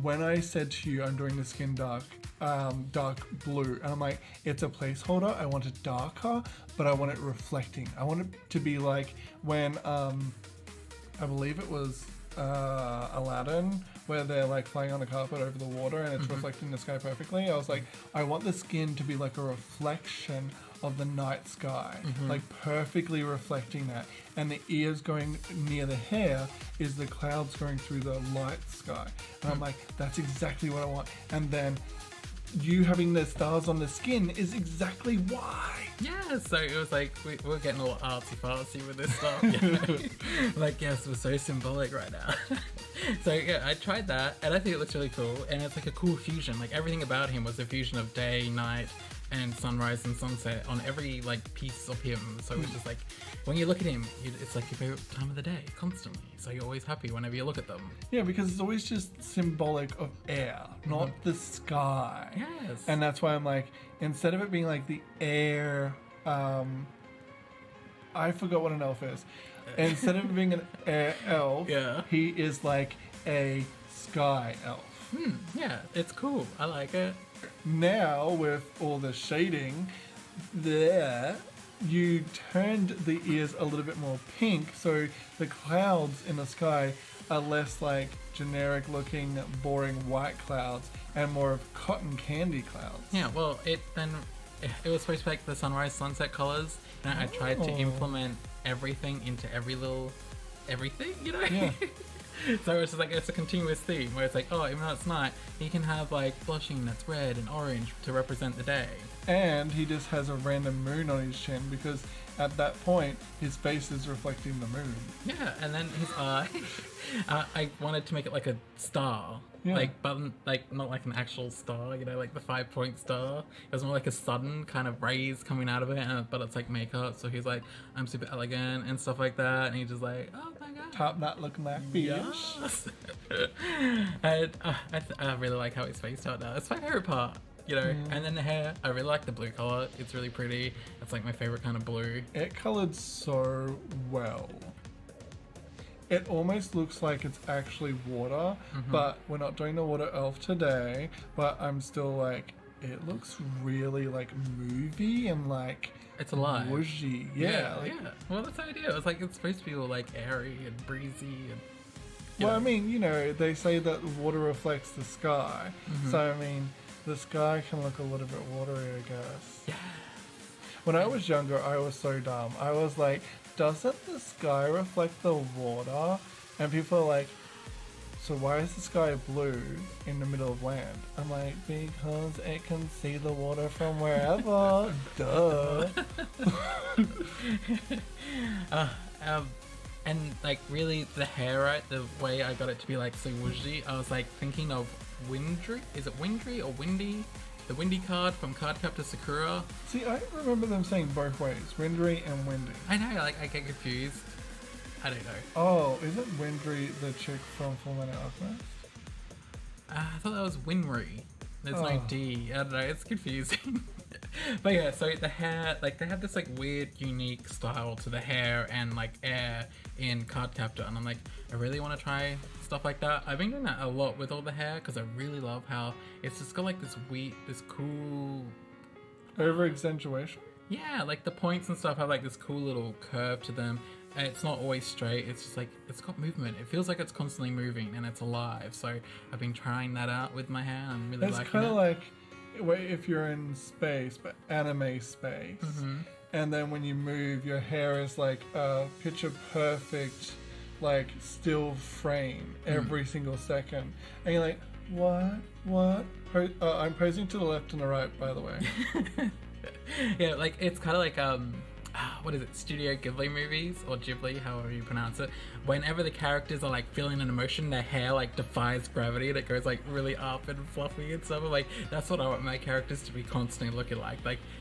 When I said to you, I'm doing the skin dark blue, and I'm like, it's a placeholder. I want it darker, but I want it reflecting. I want it to be like when I believe it was Aladdin, where they're like flying on a carpet over the water and it's reflecting the sky perfectly. I was like, I want the skin to be like a reflection of the night sky, like perfectly reflecting that. And the ears going near the hair is the clouds going through the light sky. And I'm like, that's exactly what I want. And then you having the stars on the skin is exactly why. yeah, so it was like, we're getting all artsy-fartsy with this stuff. You know? Like, yes, we're so symbolic right now. So yeah, I tried that, and I think it looks really cool, and it's like a cool fusion. Like, everything about him was a fusion of day, night, and sunrise and sunset on every like piece of him. So it's just like, when you look at him, it's like your favorite time of the day, constantly. So you're always happy whenever you look at them. Yeah, because it's always just symbolic of air, not the sky. Yes. And that's why I'm like, instead of it being like the air, I forgot what an elf is. Instead of being an air elf, he is like a sky elf. Yeah, it's cool. I like it. Now, with all the shading, there, you turned the ears a little bit more pink, so the clouds in the sky are less like generic looking, boring white clouds and more of cotton candy clouds. Yeah, well, it then it was supposed to be like the sunrise sunset colors. You know, I tried to implement everything into everything, you know? Yeah. So it's just like, it's a continuous theme where it's like, oh, even though it's night, you can have like blushing that's red and orange to represent the day. And he just has a random moon on his chin because at that point his face is reflecting the moon. Yeah, and then his eye, I wanted to make it like a star. Yeah. Like, but like not like an actual star, you know, like the 5-point star. It was more like a sudden kind of rays coming out of it, but it's like makeup. So he's like, I'm super elegant and stuff like that, and he's just like, oh my god, Top knot looking like bitch. yes. And I really like how his face turned out. It's my favorite part, you know. And then the hair, I really like the blue color. It's really pretty. It's like my favorite kind of blue. It colored so well. It almost looks like it's actually water, but we're not doing the water elf today. But I'm still like, it looks really like movie and like It's alive. whooshy. Yeah. Like, yeah. Well, that's the idea. It's like it's supposed to be all like airy and breezy and. well, I mean, you know, they say that water reflects the sky, so I mean, the sky can look a little bit watery, I guess. Yeah. When I was younger, I was so dumb. I was like, doesn't the sky reflect the water? And people are like, so why is the sky blue in the middle of land? I'm like, because it can see the water from wherever. Duh. And like really the hair, right? The way I got it to be like so whooshy, I was like thinking of Windry. Is it Windry or Windy? The Windy card from Cardcaptor Sakura. See, I remember them saying both ways, Windry and Windy. I know, like I get confused. I don't know. Oh, isn't Windry the chick from Fullmetal Alchemist? I thought that was Winry. There's no Oh. D. I don't know, it's confusing. But yeah, so the hair, like they have this like weird, unique style to the hair and like air in Cardcaptor, and I'm like, I really want to try stuff like that. I've been doing that a lot with all the hair because I really love how it's just got like this cool. Over accentuation? Yeah, like the points and stuff have like this cool little curve to them. And it's not always straight. It's just like it's got movement. It feels like it's constantly moving and it's alive. So I've been trying that out with my hair. I'm really It's liking kind it. of like if you're in space, but anime space, and then when you move, your hair is like a picture perfect, like still frame every single second, and you're like, what? I'm posing to the left and the right, by the way. Yeah, like it's kind of like what is it, Studio Ghibli movies or Ghibli, however you pronounce it. Whenever the characters are like feeling an emotion, their hair like defies gravity and it goes like really up and fluffy and stuff. I'm like, that's what I want my characters to be constantly looking like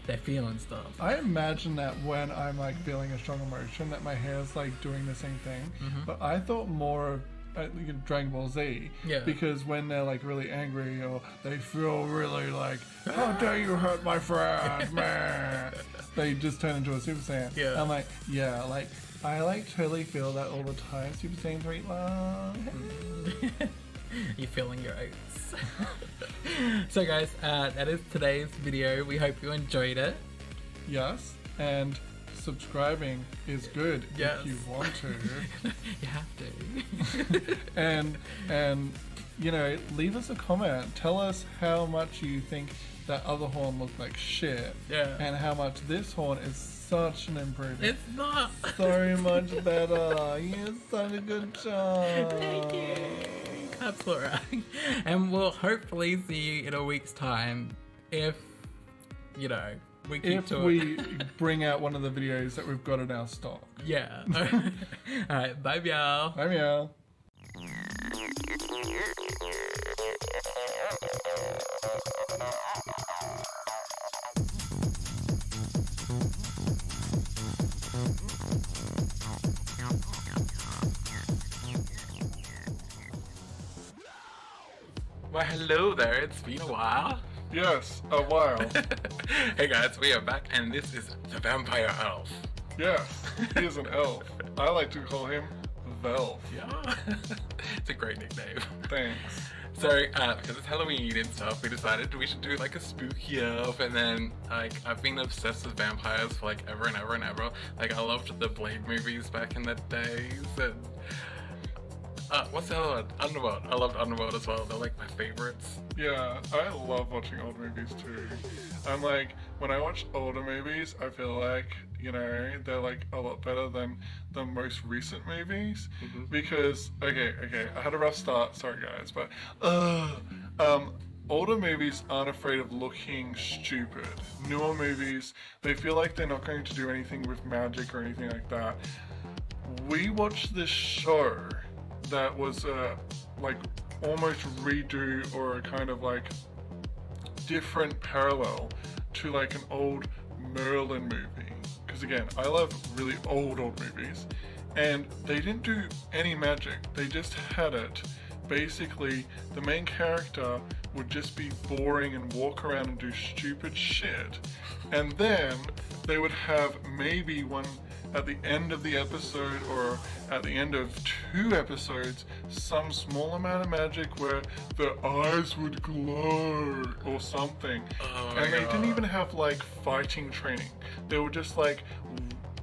they're feeling stuff. I imagine that when I'm like feeling a strong emotion, that my hair's like doing the same thing. But I thought more of Dragon Ball Z, Yeah. because when they're like really angry or they feel really like, how dare you hurt my friend, man, they just turn into a Super Saiyan. Yeah. I'm like, yeah, like I like totally feel that all the time. Super Saiyan 3, You're feeling your oats. So guys, that is today's video. We hope you enjoyed it. yes, and subscribing is good Yes. if you want to. You have to. and you know, leave us a comment. Tell us how much you think that other horn looked like shit, Yeah. and how much this horn is such an improvement. It's not. So much better. You did such a good job. Thank you. That's alright. And we'll hopefully see you in a week's time if, you know, we keep If to we it. bring out one of the videos that we've got in our stock. Yeah. Alright, bye y'all. Bye, meow. Well, hello there. It's been a while. Yes, a while. Hey guys, we are back, and this is the Vampire Elf. Yes, he is an elf. I like to call him Velf. Yeah. It's a great nickname. Thanks. So, because it's Halloween and stuff, we decided we should do like a spooky elf, and then like I've been obsessed with vampires for like ever and ever and ever. Like I loved the Blade movies back in the days, and What's the other one? Underworld. I loved Underworld as well. They're like my favorites. Yeah, I love watching old movies too. I'm like, when I watch older movies, I feel like, you know, they're like a lot better than the most recent movies. Because, okay, I had a rough start, sorry guys, but, older movies aren't afraid of looking stupid. Newer movies, they feel like they're not going to do anything with magic or anything like that. We watched this show that was like almost redo or a kind of like different parallel to like an old Merlin movie. Because again, I love really old movies, and they didn't do any magic. They just had it. Basically, the main character would just be boring and walk around and do stupid shit. And then they would have maybe one at the end of the episode or at the end of 2 episodes, some small amount of magic where their eyes would glow or something. And they didn't even have like fighting training. They were just like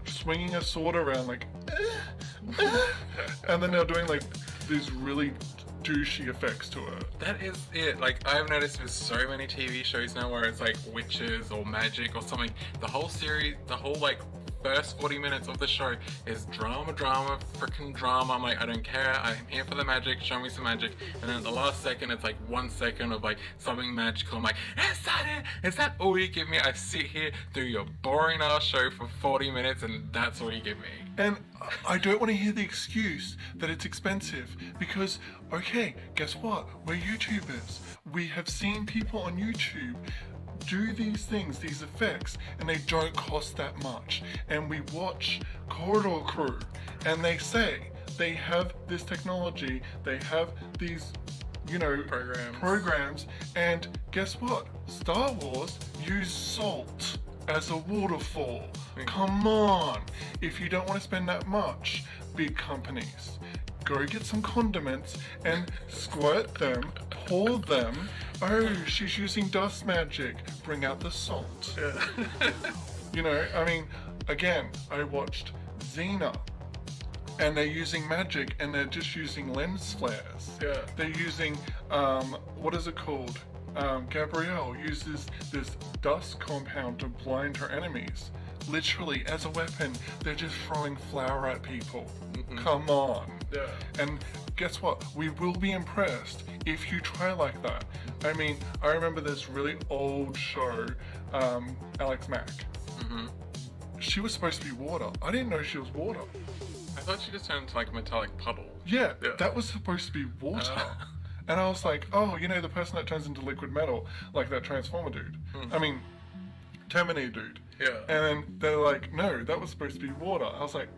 swinging a sword around like and then they're doing like these really douchey effects to it. That is it. Like, I've noticed with so many TV shows now where it's like witches or magic or something, the whole series, the whole like first 40 minutes of the show is drama, freaking drama. I'm like, I don't care, I'm here for the magic, show me some magic. And then at the last second, it's like 1 second of like something magical. I'm like, is that it? Is that all you give me? I sit here through your boring ass show for 40 minutes and that's all you give me. And I don't want to hear the excuse that it's expensive, because, okay, guess what? We're YouTubers. We have seen people on YouTube do these things, these effects, and they don't cost that much. And we watch Corridor Crew, and they say they have this technology, they have these, you know, programs, and guess what? Star Wars use salt as a waterfall. Come on. If you don't want to spend that much, big companies, go get some condiments and squirt them, pour them. Oh, she's using dust magic. Bring out the salt. You know, I mean, again, I watched Xena, and they're using magic, and they're just using lens flares. They're using, what is it called? Gabrielle uses this dust compound to blind her enemies. Literally, as a weapon, they're just throwing flour at people. Come on. And guess what? We will be impressed if you try like that. I mean, I remember this really old show, Alex Mack. She was supposed to be water. I didn't know she was water. I thought she just turned into like a metallic puddle. Yeah, that was supposed to be water. And I was like, oh, you know, the person that turns into liquid metal, like that Transformer dude. I mean, Terminator dude. And then they're like, no, that was supposed to be water. I was like,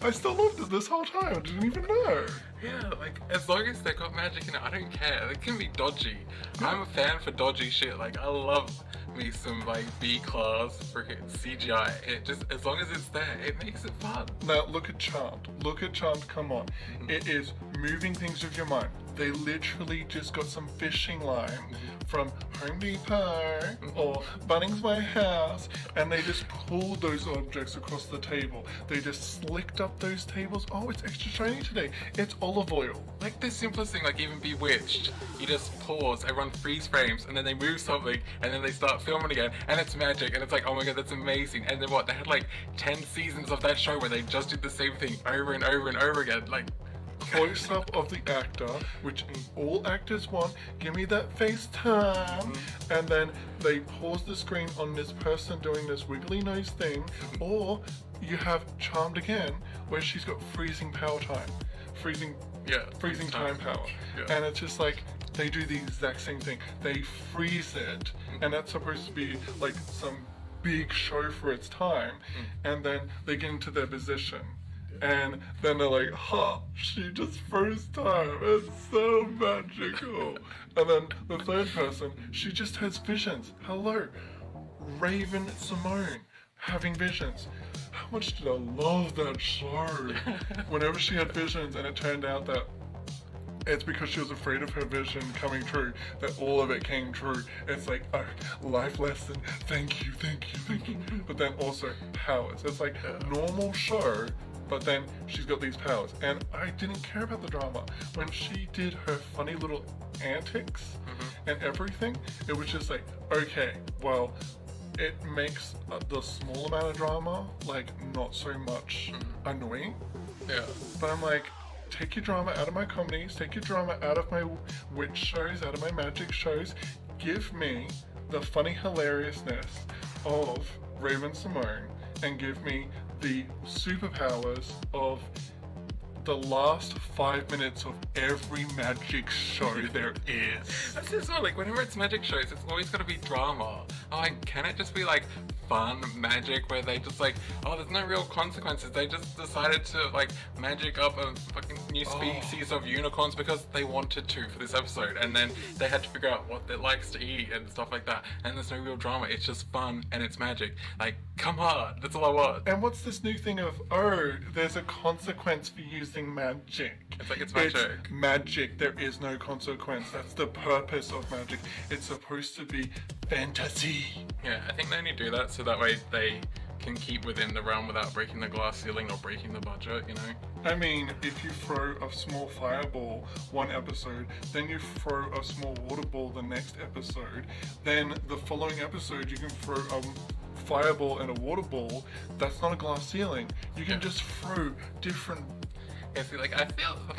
I still loved it this whole time. I didn't even know. Yeah, like, as long as they got magic in it, I don't care. It can be dodgy. I'm a fan for dodgy shit. Like, I love me some, like, B-class freaking CGI. It just, as long as it's there, it makes it fun. Now, look at Charmed. Look at Charmed, come on. It is moving things with your mind. They literally just got some fishing line from Home Depot or Bunnings Warehouse, and they just pulled those objects across the table. They just slicked up those tables. Oh, it's extra shiny today. It's olive oil. Like the simplest thing, like even Bewitched, you just pause, everyone freeze frames, and then they move something, and then they start filming again, and it's magic, and it's like, oh my god, that's amazing. And then what, they had like 10 seasons of that show where they just did the same thing over and over and over again. Like, close up of the actor, which all actors want. Give me that FaceTime. And then they pause the screen on this person doing this wiggly nose thing. Or you have Charmed again, where she's got freezing power time. Freezing time power. And it's just like, they do the exact same thing. They freeze it. And that's supposed to be like some big show for its time. And then they get into their position. And then they're like, she just froze time. It's so magical. And then the third person, she just has visions. Hello, Raven Simone having visions. How much did I love that show? Whenever she had visions, and it turned out that it's because she was afraid of her vision coming true, that all of it came true. It's like, oh, life lesson, thank you. But then also powers. It's like normal show, but then she's got these powers. And I didn't care about the drama. When she did her funny little antics and everything, it was just like, okay, well, it makes the small amount of drama, like, not so much annoying. Yeah. But I'm like, take your drama out of my comedies, take your drama out of my witch shows, out of my magic shows. Give me the funny hilariousness of Raven-Symoné and give me the superpowers of the last 5 minutes of every magic show there is. That's just what, like, whenever it's magic shows, it's always gotta be drama. I'm like, can it just be like fun magic where they just like, oh, there's no real consequences. They just decided to like magic up a fucking new species of unicorns because they wanted to for this episode, and then they had to figure out what it likes to eat and stuff like that. And there's no real drama. It's just fun and it's magic. Like, come on, that's all I want. And what's this new thing of, oh, there's a consequence for using magic? It's like it's magic. It's magic. There is no consequence. That's the purpose of magic. It's supposed to be fantasy. Yeah, I think they only do that so that way they can keep within the realm without breaking the glass ceiling or breaking the budget, you know? I mean, if you throw a small fireball one episode, then you throw a small water ball the next episode, then the following episode you can throw a fireball and a water ball. That's not a glass ceiling. You can just throw different... Yeah, see, like, I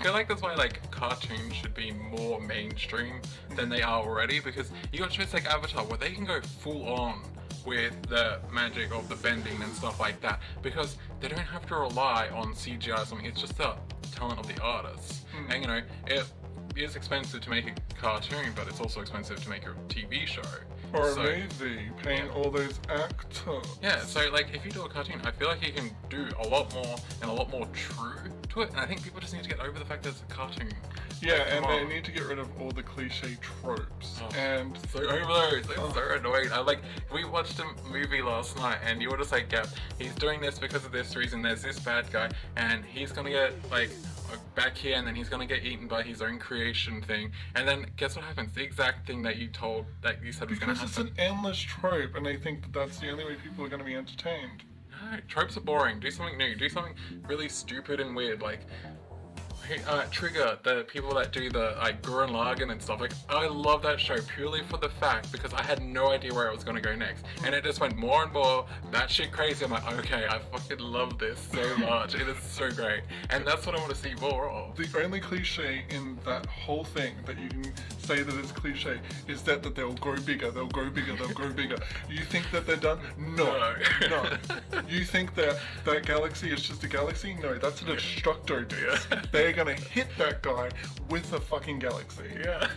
feel like that's why, like, cartoons should be more mainstream than they are already, because you got shows like Avatar where they can go full on with the magic of the bending and stuff like that, because they don't have to rely on CGI or something. It's just the talent of the artists. And, you know, it is expensive to make a cartoon, but it's also expensive to make a TV show. Or a movie, paying all those actors. Yeah, so like if you do a cartoon, I feel like you can do a lot more and a lot more true to it. And I think people just need to get over the fact that it's a cartoon. Yeah, like, and they need to get rid of all the cliche tropes. And so over those, it's so annoying. We watched a movie last night, and you were just like, yeah, he's doing this because of this reason. There's this bad guy, and he's gonna get like back here, and then he's gonna get eaten by his own creation thing, and then guess what happens? The exact thing that you said was gonna happen. Because it's an endless trope, and I think that's the only way people are gonna be entertained. No, tropes are boring. Do something new. Do something really stupid and weird, like Trigger, the people that do the like Gurren Lagann and stuff. Like, I love that show purely for the fact because I had no idea where it was gonna go next, and it just went more and more batshit crazy. I'm like, okay, I fucking love this so much. It is so great, and that's what I want to see more of. The only cliche in that whole thing that you can say that is cliche is that they'll grow bigger, they'll grow bigger, they'll grow bigger. You think that they're done? No. You think that that galaxy is just a galaxy? No, that's a destructo disc. They're gonna hit that guy with a fucking galaxy. Yeah,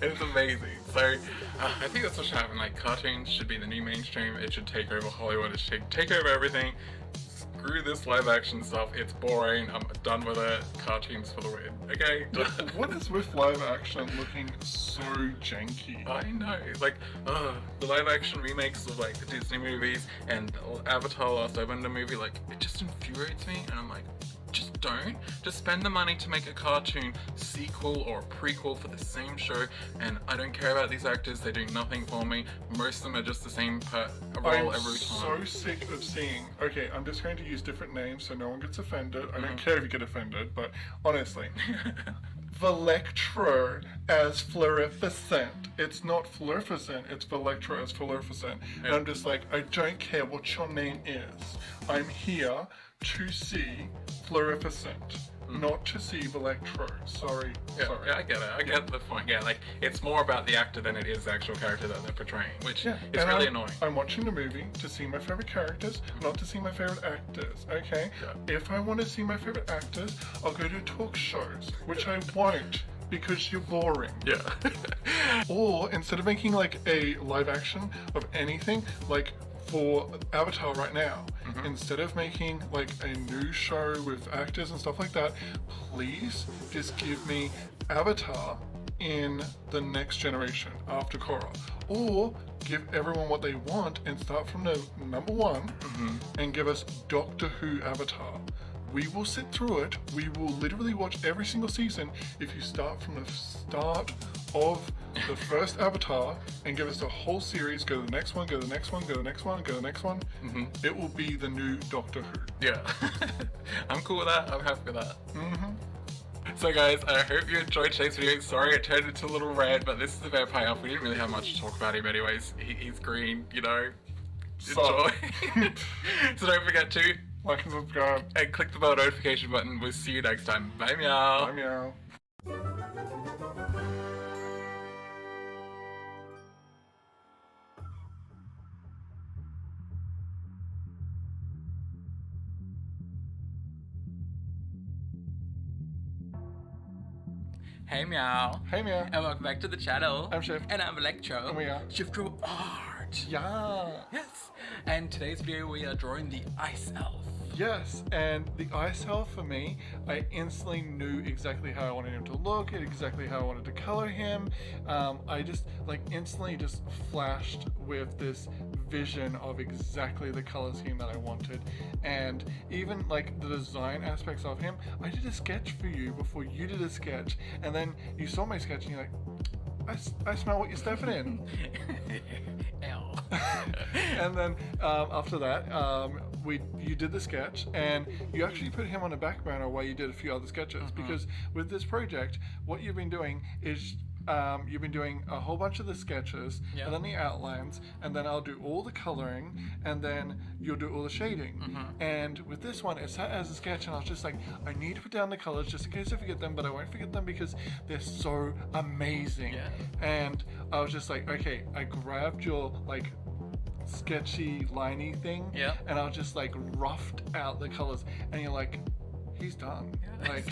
it's amazing. So I think that's what should happen. Like, cartoons should be the new mainstream. It should take over Hollywood. It should take over everything. Screw this live action stuff. It's boring. I'm done with it. Cartoons for the win. Okay? What is with live action looking so janky? I know. Like, the live action remakes of like the Disney movies and Avatar Last Airbender movie, like, it just infuriates me, and I'm like, just don't. Just spend the money to make a cartoon sequel or a prequel for the same show, and I don't care about these actors. They do nothing for me. Most of them are just the same role every time. I'm so sick of seeing... Okay, I'm just going to use different names so no one gets offended. I don't care if you get offended, but honestly... Velectro as fluorescent. It's not fluorescent, it's Velectro as fluorescent. And I'm just like, I don't care what your name is. I'm here to see fluorescent, not to see Velectro. Sorry. Yeah, I get it. I get the point. Yeah, like, it's more about the actor than it is the actual character that they're portraying, which is really annoying. I'm watching the movie to see my favorite characters, not to see my favorite actors, okay? Yeah. If I want to see my favorite actors, I'll go to talk shows, which I won't. Because you're boring. Yeah. Or instead of making like a live action of anything, like for Avatar right now, instead of making like a new show with actors and stuff like that, please just give me Avatar in the next generation after Korra. Or give everyone what they want and start from the number one and give us Doctor Who Avatar. We will sit through it. We will literally watch every single season if you start from the start of the first Avatar and give us a whole series, go to the next one, go to the next one, go to the next one, go to the next one, it will be the new Doctor Who. Yeah. I'm cool with that. I'm happy with that. So guys, I hope you enjoyed today's video. Sorry it turned into a little red, but this is the vampire elf. We didn't really have much to talk about him anyways. He's green, you know. Enjoy. So don't forget to like and subscribe. And click the bell notification button. We'll see you next time. Bye meow. Bye meow. Hey meow. Hey meow. And welcome back to the channel. I'm Shift. And I'm Electro. And we are Shiftro Art. Yeah. Yes. And today's video we are drawing the Ice Elf. Yes, and the Ice Elf for me, I instantly knew exactly how I wanted him to look, exactly how I wanted to color him. I just instantly just flashed with this vision of exactly the color scheme that I wanted. And even like the design aspects of him, I did a sketch for you before you did a sketch, and then you saw my sketch and you're like, I smell what you're stepping in. L. And then after that, you did the sketch, and you actually put him on a back burner while you did a few other sketches. Because with this project, what you've been doing is you've been doing a whole bunch of the sketches, and then the outlines, and then I'll do all the coloring, and then you'll do all the shading. And with this one, it sat as a sketch, and I was just like, I need to put down the colors just in case I forget them, but I won't forget them because they're so amazing. And I was just like, okay, I grabbed your like sketchy liney thing, and I was just like roughed out the colors, and you're like, he's done. Like,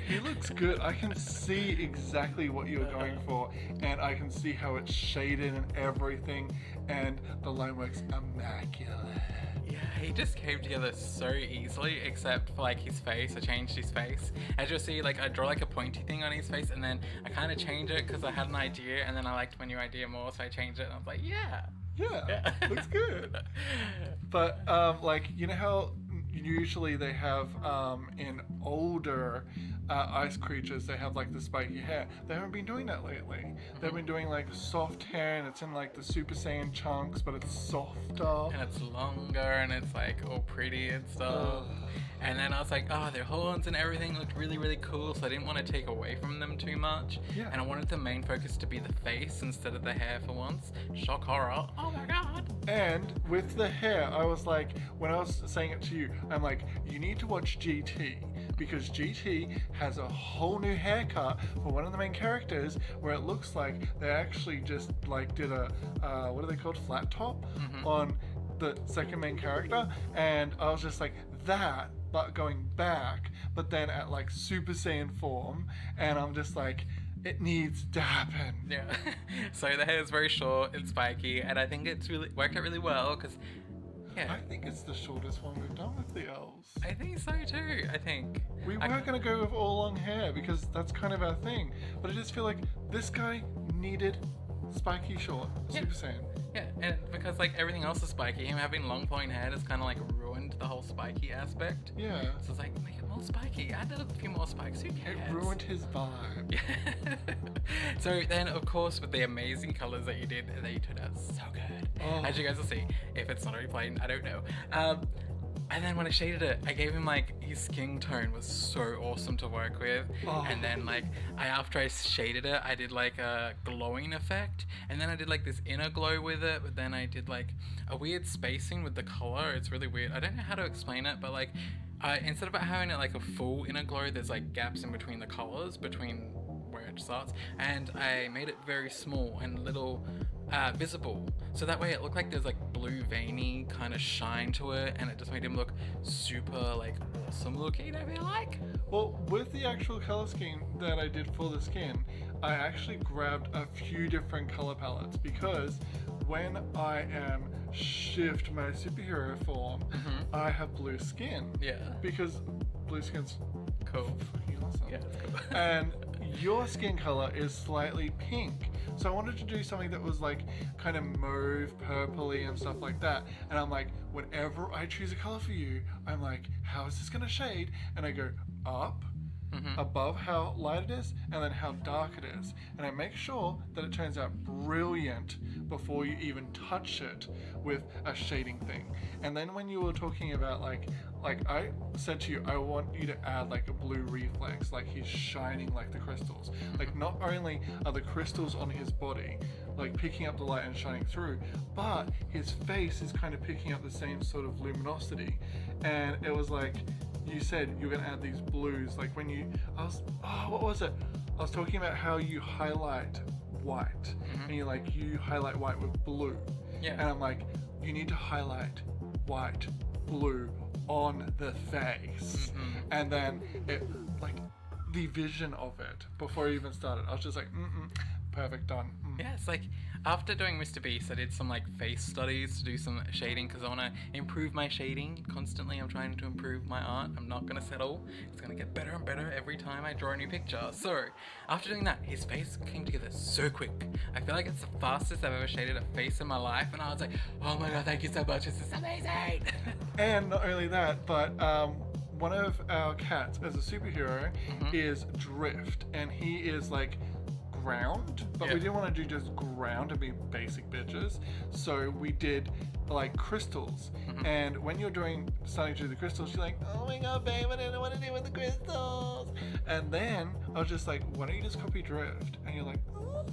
he looks good. I can see exactly what you're going for, and I can see how it's shaded and everything, and the line work's immaculate. Yeah, he just came together so easily, except for like his face. I changed his face. As you'll see, like I draw like a pointy thing on his face, and then I kind of change it because I had an idea, and then I liked my new idea more, so I changed it, and I was like, yeah, looks good. But like, you know how usually they have in older ice creatures, they have like the spiky hair. They haven't been doing that lately. They've been doing like soft hair, and it's in like the Super Saiyan chunks, but it's softer and it's longer, and it's like all pretty and stuff. And then I was like, oh, their horns and everything looked really, really cool, so I didn't want to take away from them too much. And I wanted the main focus to be the face instead of the hair for once. Shock horror. Oh my god. And with the hair, I was like, when I was saying it to you, I'm like, you need to watch GT, because GT has a whole new haircut for one of the main characters where it looks like they actually just like did a, what are they called, flat top on the second main character. And I was just like, that, but going back, but then at like Super Saiyan form, and I'm just like, it needs to happen. Yeah. So the hair is very short and spiky, and I think it's really worked out really well because, I think it's the shortest one we've done with the elves. I think so too. I think we weren't gonna go with all long hair because that's kind of our thing, but I just feel like this guy needed spiky short Super Saiyan. Yeah, and because like everything else is spiky, him having long flowing hair has kind of like ruined the whole spiky aspect. Yeah. So it's like, make it more spiky. Add a few more spikes. Who cares? It ruined his vibe. Yeah. So then, of course, with the amazing colors that you did, they turned out so good. As you guys will see, if it's not already playing, I don't know. And then when I shaded it, I gave him like, his skin tone was so awesome to work with. And then like, after I shaded it, I did like a glowing effect. And then I did like this inner glow with it, but then I did like a weird spacing with the color. It's really weird. I don't know how to explain it, but like, instead of having it like a full inner glow, there's like gaps in between the colors, between where it starts. And I made it very small and little visible, so that way it looked like there's like blue veiny kind of shine to it, and it just made him look super like awesome looking, I feel like. Well, with the actual color scheme that I did for the skin, I actually grabbed a few different color palettes, because when I am Shift my superhero form, I have blue skin. Yeah. Because blue skin's cool. Fucking awesome. Yeah, it's cool. And your skin color is slightly pink. So I wanted to do something that was like kind of mauve, purpley and stuff like that. And I'm like, whenever I choose a color for you, I'm like, how is this gonna shade? And I go up, above how light it is and then how dark it is. And I make sure that it turns out brilliant before you even touch it with a shading thing. And then when you were talking about like I said to you, I want you to add like a blue reflex, like he's shining like the crystals. Like not only are the crystals on his body like picking up the light and shining through, but his face is kind of picking up the same sort of luminosity. And it was like, you said you're gonna add these blues, like when you, what was it? I was talking about how you highlight white, and you highlight white with blue. Yeah. And I'm like, you need to highlight white, blue on the face. And then it, like, the vision of it before I even started, I was just like, perfect, done. Yeah, it's like after doing Mr. Beast, I did some like face studies to do some shading because I want to improve my shading constantly. I'm trying to improve my art. I'm not going to settle. It's going to get better and better every time I draw a new picture. So after doing that, his face came together so quick. I feel like it's the fastest I've ever shaded a face in my life. And I was like, oh my God, thank you so much. This is amazing. And not only that, but one of our cats as a superhero is Drift, and he is like ground, but we didn't want to do just ground and be basic bitches, so we did like crystals. And when you're starting to do the crystals, you're like, oh my God, babe, I don't know what to do with the crystals. And then I was just like, why don't you just copy Drift? And you're like,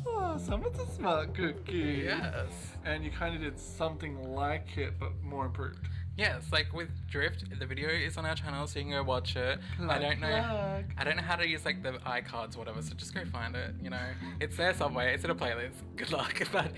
oh, someone's a smart cookie. Yes. And you kind of did something like it, but more improved. Yes, like with Drift, the video is on our channel, so you can go watch it. I don't know how to use like the iCards or whatever, so just go find it. You know, it's there somewhere. It's in a playlist. Good luck. But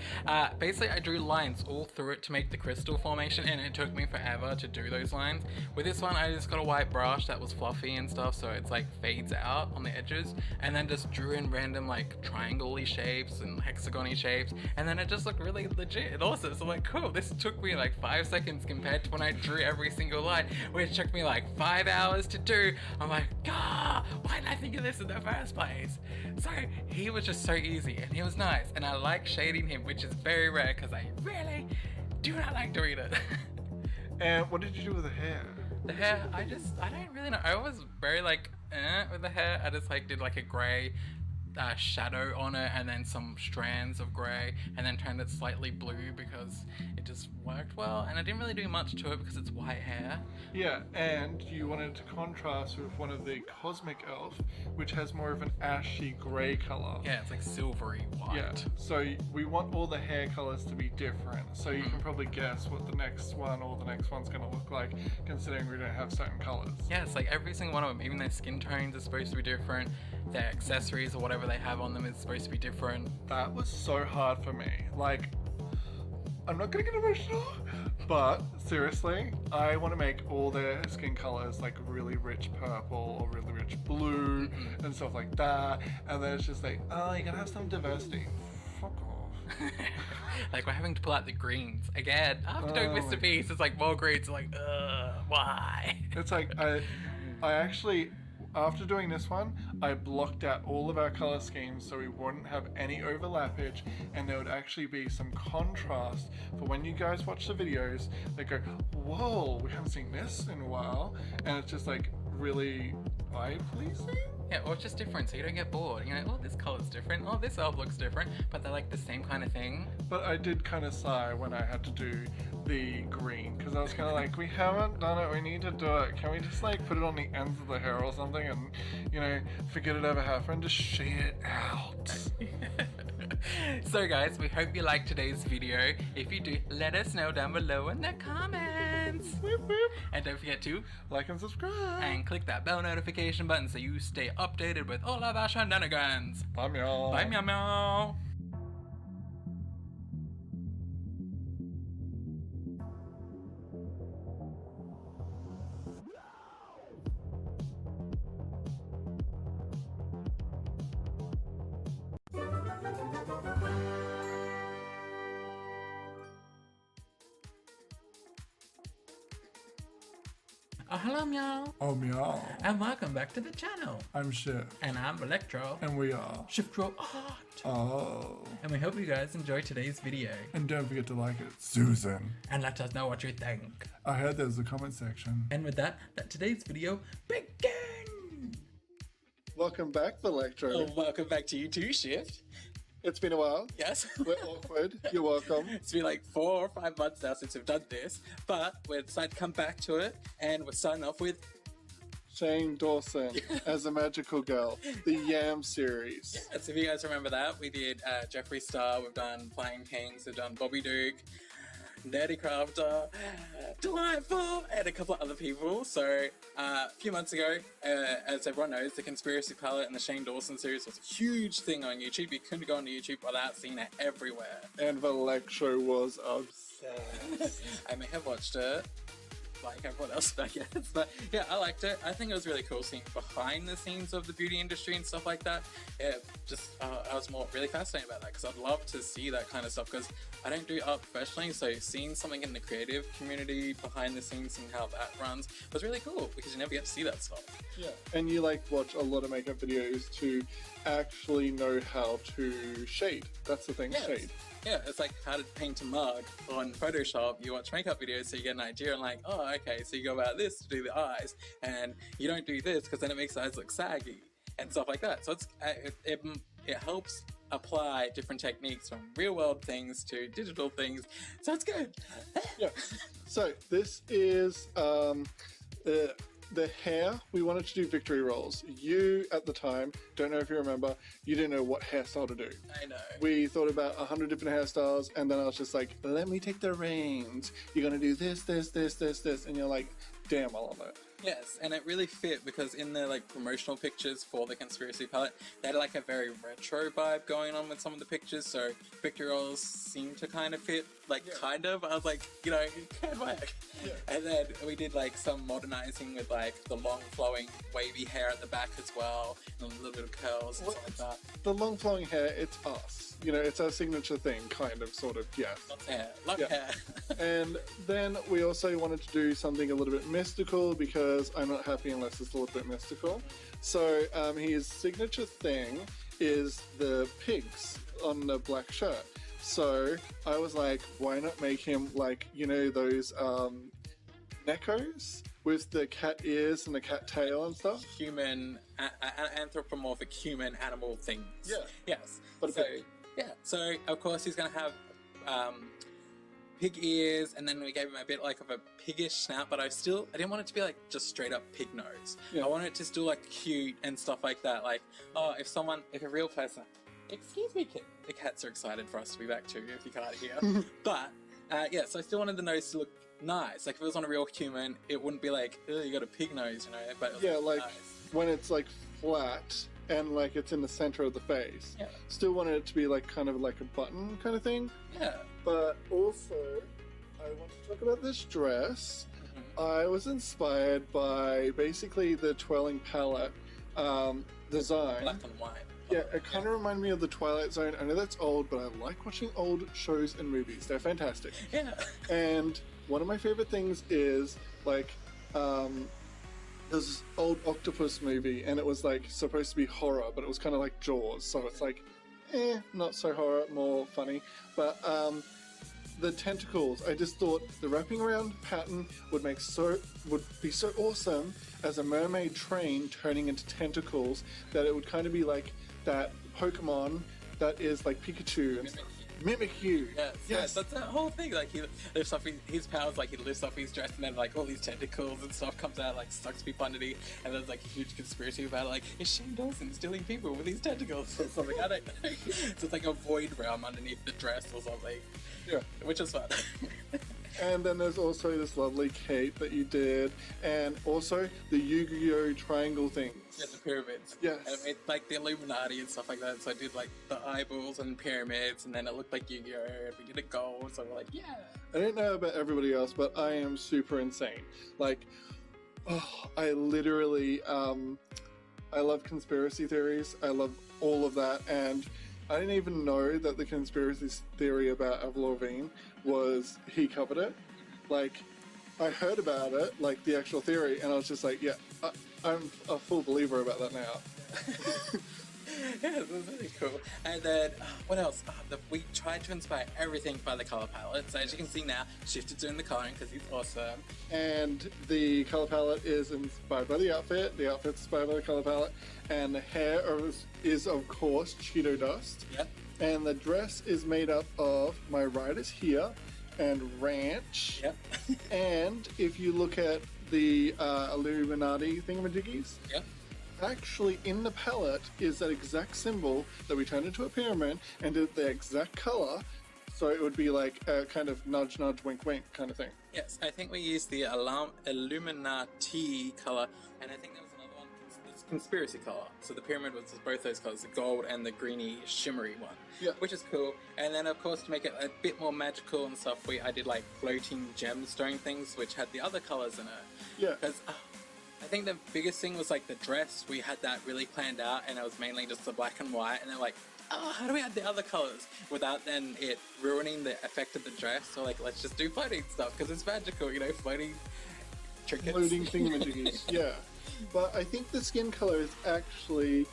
basically, I drew lines all through it to make the crystal formation, and it took me forever to do those lines. With this one, I just got a white brush that was fluffy and stuff, so it's like fades out on the edges, and then just drew in random like triangle-y shapes and hexagon-y shapes, and then it just looked really legit and awesome. So I'm like, cool. This took me like 5 seconds compared to when I drew every single line, which took me like 5 hours to do. I'm like, why didn't I think of this in the first place? So he was just so easy, and he was nice, and I like shading him, which is very rare because I really do not like doing it. And what did you do with the hair? The hair, I don't really know. I was very like with the hair. I just like did like a grey shadow on it, and then some strands of grey, and then turned it slightly blue because it just worked well. And I didn't really do much to it because it's white hair. Yeah, and you wanted to contrast with one of the Cosmic Elf, which has more of an ashy grey colour. Yeah, it's like silvery white. Yeah, so we want all the hair colours to be different, so you can probably guess what the next one or the next one's going to look like, considering we don't have certain colours. Yeah, it's like every single one of them, even their skin tones are supposed to be different, their accessories or whatever they have on them is supposed to be different. That was so hard for me. Like, I'm not gonna get emotional, but seriously, I want to make all their skin colors like really rich purple or really rich blue and stuff like that. And then it's just like, oh, you gotta have some diversity. Fuck off. Like we're having to pull out the greens again after doing Mr. Beast. It's like more greens. Like, why? It's like I actually, after doing this one, I blocked out all of our color schemes so we wouldn't have any overlappage, and there would actually be some contrast for when you guys watch the videos. They go, whoa, we haven't seen this in a while, and it's just like really eye-pleasing. Yeah, or just different, so you don't get bored. You know, oh, this color's different. Oh, this elf looks different, but they're like the same kind of thing. But I did kind of sigh when I had to do the green, because I was kind of like, we haven't done it, we need to do it. Can we just like put it on the ends of the hair or something, and you know, forget it ever happened, just shade it out. So guys, we hope you liked today's video. If you do, let us know down below in the comments. Whoop, whoop. And don't forget to Like and subscribe. and click that bell notification button so you stay updated with all of our shenanigans. Bye, meow. Bye, meow meow. Hello, meow. Oh, meow. And welcome back to the channel. I'm Shift. And I'm Electro. And we are Shiftro Art. Oh. And we hope you guys enjoyed today's video. And don't forget to like it, Susan. And let us know what you think. I heard there's a comment section. And with that, let today's video begin. Welcome back, Electro. Oh, welcome back to you too, Shift. It's been a while. Yes. We're awkward. You're welcome. It's been like 4 or 5 months now since we've done this, but we decided to come back to it, and we're starting off with Shane Dawson as a magical girl, the Yam series. yes, if you guys remember that, we did Jeffree Star, we've done Flying Kings, we've done Bobby Duke, Nerdy Crafter, Delightful, and a couple of other people. So a few months ago, as everyone knows, the Conspiracy Palette and the Shane Dawson series was a huge thing on YouTube. You couldn't go onto YouTube without seeing it everywhere. And Electro was obsessed. I may have watched it like everyone else, I guess. But yeah, I liked it. I think it was really cool seeing behind the scenes of the beauty industry and stuff like that. Yeah, just I was really fascinated about that because I'd love to see that kind of stuff because I don't do art professionally, so seeing something in the creative community behind the scenes and how that runs was really cool because you never get to see that stuff. Yeah, and you like watch a lot of makeup videos to actually know how to shade. That's the thing, Yes. shade. Yeah, it's like how to paint a mug on Photoshop. You watch makeup videos so you get an idea and like, oh, okay, so you go about this to do the eyes, and you don't do this because then it makes the eyes look saggy and stuff like that. So it helps apply different techniques from real world things to digital things. So it's good. Yeah. So this is the hair. We wanted to do victory rolls. You, at the time, don't know if you remember, you didn't know what hairstyle to do. I know. We thought about 100 different hairstyles, and then I was just like, let me take the reins. You're going to do this, this, this, this, this. And you're like, damn, I love it. Yes, and it really fit because in the like promotional pictures for the Conspiracy Palette, they had like a very retro vibe going on with some of the pictures. So victory rolls seemed to kind of fit, like kind of. I was like, you know, it can work. Yeah. And then we did like some modernizing with like the long flowing wavy hair at the back as well, and a little bit of curls and Well, stuff like that. The long flowing hair, it's us. You know, it's our signature thing, kind of, sort of, yes. Lots of hair, lots Yeah. of hair. And then we also wanted to do something a little bit mystical because I'm not happy unless it's a little bit mystical. So his signature thing is the pigs on the black shirt. So I was like, why not make him like, you know, those Neckos with the cat ears and the cat tail and stuff? Human, anthropomorphic human animal things. Yeah. Yes. But a so, pig. yeah. So, of course, he's going to have pig ears, and then we gave him a bit like of a piggish snout, but I didn't want it to be like just straight up pig nose. Yeah. I wanted it to still like cute and stuff like that. Like, oh, if a real person, excuse me, kid. The cats are excited for us to be back too, if you can't hear. But, yeah, so I still wanted the nose to look nice. Like, if it was on a real human, it wouldn't be like, oh, you got a pig nose, you know? But it was Yeah, like nice. when it's like flat and like it's in the center of the face. Yeah. Still wanted it to be like kind of like a button kind of thing. Yeah. But also, I want to talk about this dress. Mm-hmm. I was inspired by basically the Twirling Palette design. Black and white. Yeah, it kind of reminded me of the Twilight Zone. I know that's old, but I like watching old shows and movies. They're fantastic. Yeah. And one of my favorite things is like there's this old octopus movie, and it was like supposed to be horror, but it was kind of like Jaws, so it's like not so horror, more funny. But the tentacles, I just thought the wrapping around pattern would be so awesome as a mermaid train turning into tentacles that it would kind of be like that Pokemon that is like Pikachu and Mimikyu. Yes, that's that whole thing. Like he lifts up his powers, like he lifts up his dress, and then like all these tentacles and stuff comes out, like sucks people underneath, and there's like a huge conspiracy about it. Like, is Shane Dawson stealing people with these tentacles or something? I don't know. So it's like a void realm underneath the dress or something. Yeah. Which is fun. And then there's also this lovely cape that you did, and also the Yu-Gi-Oh! Triangle things. Yeah, the pyramids. Yes. And I made like the Illuminati and stuff like that. So I did like the eyeballs and pyramids, and then it looked like Yu-Gi-Oh! And we did a gold. So we're like, yeah. I don't know about everybody else, but I am super insane. Like, I literally, I love conspiracy theories. I love all of that, and I didn't even know that the conspiracy theory about Avril Lavigne was he covered it. Like, I heard about it, like the actual theory, and I was just like, yeah, I'm a full believer about that now. Yeah, it was really cool. And then, what else? We tried to inspire everything by the color palette. So as you can see now, Shift is doing the coloring because he's awesome. And the color palette is inspired by the outfit. The outfit's inspired by the color palette. And the hair is of course, Cheeto dust. Yep. And the dress is made up of my riders here and ranch. Yep. And if you look at the Illuminati thingamajiggies, Yep. actually in the palette is that exact symbol that we turned into a pyramid and did the exact color, so it would be like a kind of nudge nudge wink wink kind of thing. Yes, I think we used the Illuminati color, and I think there was another one, this conspiracy color. So the pyramid was both those colors, the gold and the greeny shimmery one. Yeah. Which is cool. And then of course to make it a bit more magical and stuff, I did like floating gemstone things which had the other colors in it. Yeah. Because I think the biggest thing was like the dress. We had that really planned out, and it was mainly just the black and white. And they're like, oh, how do we add the other colors without then it ruining the effect of the dress? So like, let's just do floating stuff because it's magical, you know, floating trinkets. Floating thingamajiggies, yeah. But I think the skin color is actually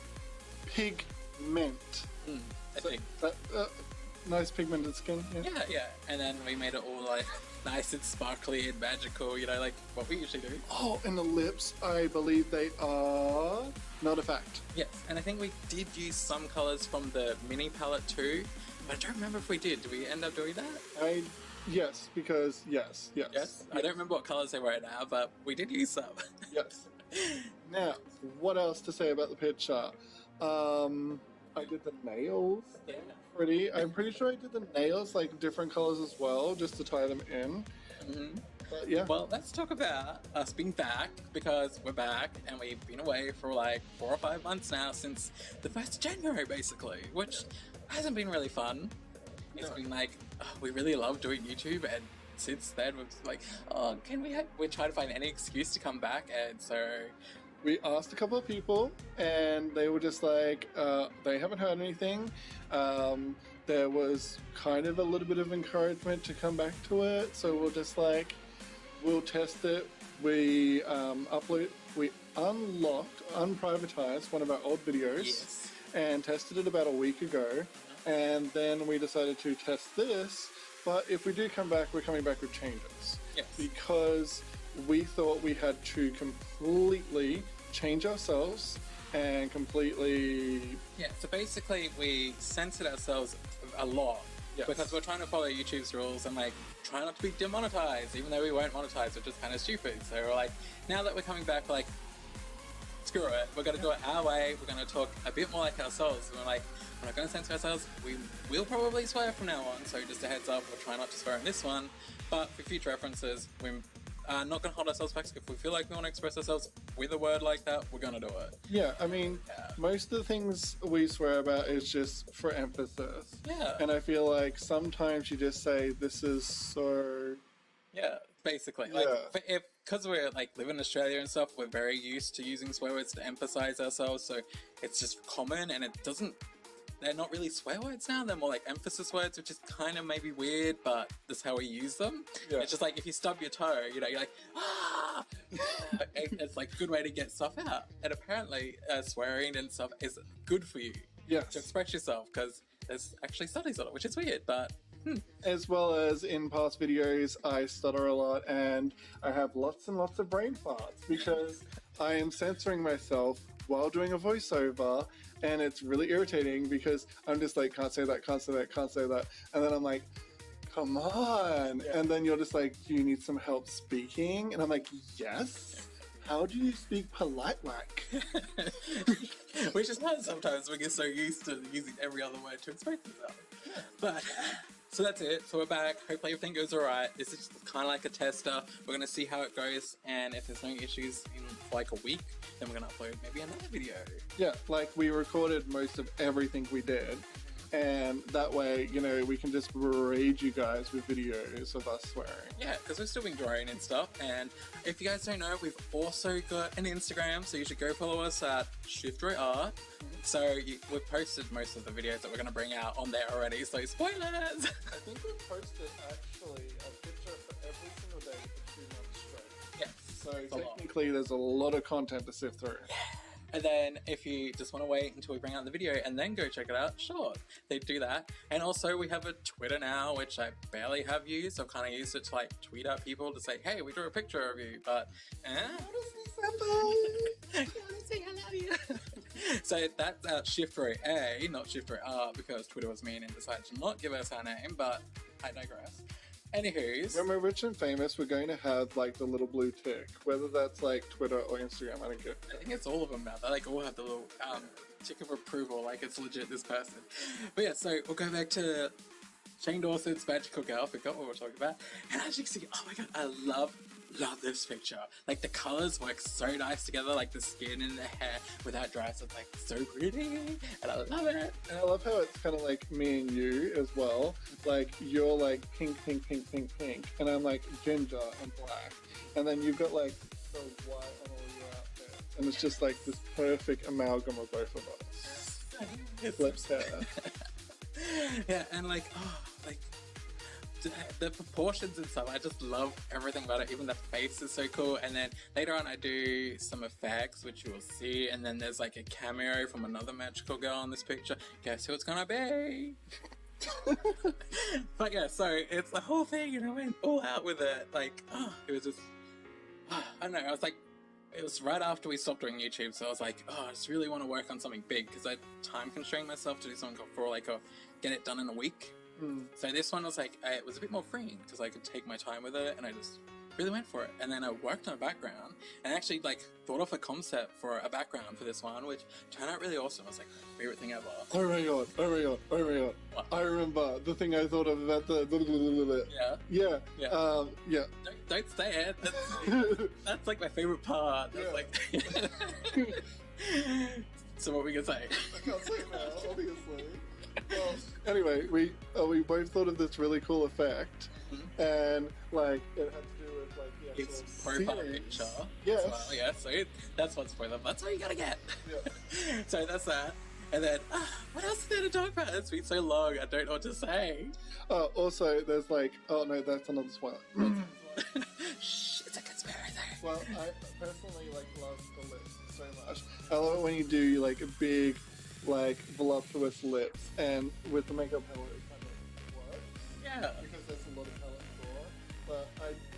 pigment. I think. Nice pigmented skin. Yeah. Yeah. And then we made it all like nice and sparkly and magical, you know, like what we usually do. Oh, and the lips, I believe they are not a fact. Yes, and I think we did use some colors from the mini palette too, but I don't remember if we did. Did we end up doing that? Yes, because yes. Yes? I don't remember what colors they were now, but we did use some. Yes. Now, what else to say about the picture? I did the nails. Yeah. I'm pretty sure I did the nails like different colors as well, just to tie them in. Mm-hmm. But yeah. Well, let's talk about us being back, because we're back and we've been away for like 4 or 5 months now, since the 1st of January basically, which hasn't been really fun. It's been like, we really love doing YouTube, and since then we're just like, we're trying to find any excuse to come back, and so we asked a couple of people and they were just like, they haven't heard anything. There was kind of a little bit of encouragement to come back to it, so we'll just like, we'll test it. We unprivatized one of our old videos. yes. And tested it about a week ago, and then we decided to test this, but if we do come back, we're coming back with changes. Yes. Because we thought we had to completely change ourselves and completely... Yeah, so basically we censored ourselves a lot. Yes. Because we're trying to follow YouTube's rules and like try not to be demonetized, even though we won't monetize, which is kind of stupid. So we're like, now that we're coming back, like, screw it, we're going to do it our way, we're going to talk a bit more like ourselves. And we're like, we're not going to censor ourselves, we will probably swear from now on, so just a heads up, we'll try not to swear in this one, but for future references, we're not going to hold ourselves back. If we feel like we want to express ourselves with a word like that, we're going to do it. Yeah, I mean, most of the things we swear about is just for emphasis. Yeah. And I feel like sometimes you just say, this is so... Yeah, basically. Yeah. Like, because we're like live in Australia and stuff, we're very used to using swear words to emphasize ourselves, so it's just common, and they're not really swear words now, they're more like emphasis words, which is kind of maybe weird, but that's how we use them. Yeah. It's just like if you stub your toe, you know, you're like, ah! It's like a good way to get stuff out. And apparently swearing and stuff is good for you Yes. to express yourself, because there's actually studies on it, which is weird, but As well as in past videos, I stutter a lot and I have lots and lots of brain farts because I am censoring myself while doing a voiceover, and it's really irritating because I'm just like, can't say that, can't say that, can't say that. And then I'm like, come on. Yeah. And then you're just like, do you need some help speaking? And I'm like, yes. How do you speak polite like? which is hard sometimes when you're so used to using every other word to express yourself. But so that's it. So we're back. Hopefully everything goes alright. This is kind of like a tester. We're going to see how it goes, and if there's no issues in like a week, then we're going to upload maybe another video. Yeah, like we recorded most of everything we did, and that way, you know, we can just berate you guys with videos of us swearing. Yeah, because we're still being drawing and stuff. And if you guys don't know, we've also got an Instagram, so you should go follow us at ShiftRoyArt. So we've posted most of the videos that we're going to bring out on there already, so spoilers! I think we posted actually a picture for every single day for 2 months straight. Yes. So it's a lot. technically there's a lot of content to sift through. And then if you just want to wait until we bring out the video and then go check it out, sure, they do that. And also we have a Twitter now, which I barely have used. I've kind of used it to like tweet at people to say, hey, we drew a picture of you, but honestly, I love you. So that's Shift Row A, not Shift Row R, because Twitter was mean and decided to not give us our name, but I digress. Anywho's, When we're rich and famous, we're going to have like the little blue tick, whether that's like Twitter or Instagram. I don't care. I think it's all of them now. They like all have the little tick of approval, like it's legit this person. But yeah, so we'll go back to Shane Dawson's Magical Girl. I forgot what we were talking about. And as you can see, oh my god, I love this picture. Like the colors work so nice together, like the skin and the hair without dry, so it's like so pretty, and I love it. And I love how it's kind of like me and you as well. Like you're like pink, pink, pink, pink, pink, and I'm like ginger and black. And then you've got like the white on all your outfits, and it's just like this perfect amalgam of both of us. Lips, hair. Yeah, and like, oh, like the proportions and stuff, I just love everything about it. Even the face is so cool. And then later on I do some effects, which you will see, and then there's like a cameo from another magical girl in this picture. Guess who it's gonna be? But yeah, so it's the whole thing, and I went all out with it. Like, oh, it was just, I don't know, I was like, it was right after we stopped doing YouTube, so I was like, oh, I just really want to work on something big, because I time constrained myself to do something for like get it done in a week. So this one was like, it was a bit more freeing because I could take my time with it, and I just really went for it. And then I worked on a background and actually like thought of a concept for a background for this one, which turned out really awesome. It was like my favorite thing ever. Oh my god, oh my god, oh my god. What? I remember the thing I thought of about the Yeah. yeah. Yeah. Don't say it. That's like my favorite part. That's like. So what were we gonna say? I can't say it now, obviously. Well, anyway, we both thought of this really cool effect, and like it had to do with like the It's actual profile series. picture. Yes. As well, yeah, so that's what's for them. That's all you gotta get. Yeah. So that's that. And then, what else is there to talk about? It's been so long, I don't know what to say. Also, there's like, oh no, that's another spoiler. Shh, it's a conspiracy. Well, I personally like love the lips so much. I love it when you do like a big, like voluptuous lips, and with the makeup palette it kind of works. Yeah. Because there's a lot of palette for it. But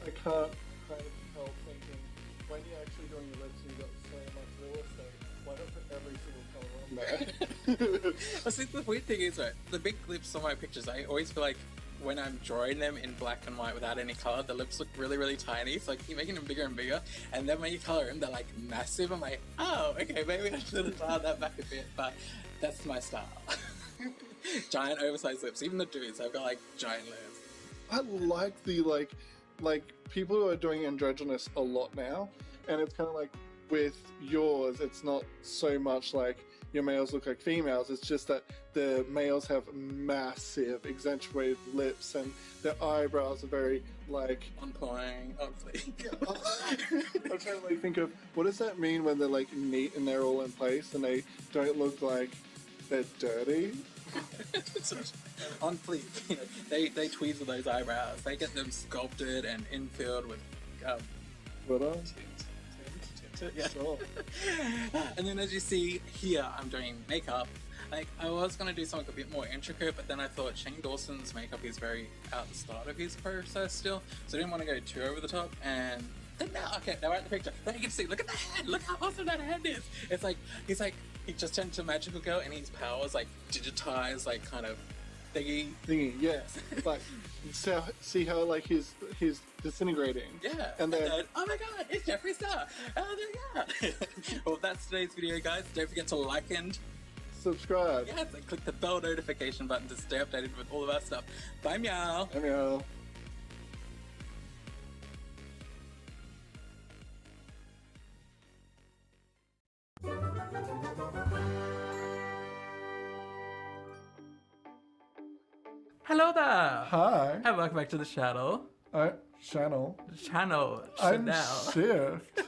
I can't kind of help thinking, when you're actually doing your lips and you've got so much real estate, why not put every single colour on there? Well, see, the weird thing is, right, the big lips on my pictures, I always feel like when I'm drawing them in black and white without any color, the lips look really, really tiny. So I keep making them bigger and bigger. And then when you color them, they're like massive. I'm like, oh, okay, maybe I should have dialed that back a bit. But that's my style. Giant oversized lips. Even the dudes, I've got like giant lips. I like the like people who are doing androgynous a lot now, and it's kind of like with yours, it's not so much like your males look like females. It's just that the males have massive accentuated lips, and their eyebrows are very like On point, hopefully. I'm trying to like think of what does that mean when they're like neat and they're all in place and they don't look like they're dirty. On fleek. You know, they tweeze with those eyebrows. They get them sculpted and infilled with What else? yeah. Sure. And then as you see here, I'm doing makeup. Like, I was going to do something a bit more intricate, but then I thought Shane Dawson's makeup is very at the start of his process still, so I didn't want to go too over the top. And then now, okay, now we're at the picture. Now you can see, look at the head, look how awesome that head is. It's like, he just turned to a magical girl, and his powers like digitized, like kind of thingy. Yes. Like, so see how like he's disintegrating. Yeah. And then oh my god, it's Jeffree Star. Oh my god. Well, that's today's video, guys. Don't forget to like and subscribe. yes, and click the bell notification button to stay updated with all of our stuff. Bye, meow. Meow. Hello there. Hi. And welcome back to the channel. Channel. Channel. I'm Chanel. Shift.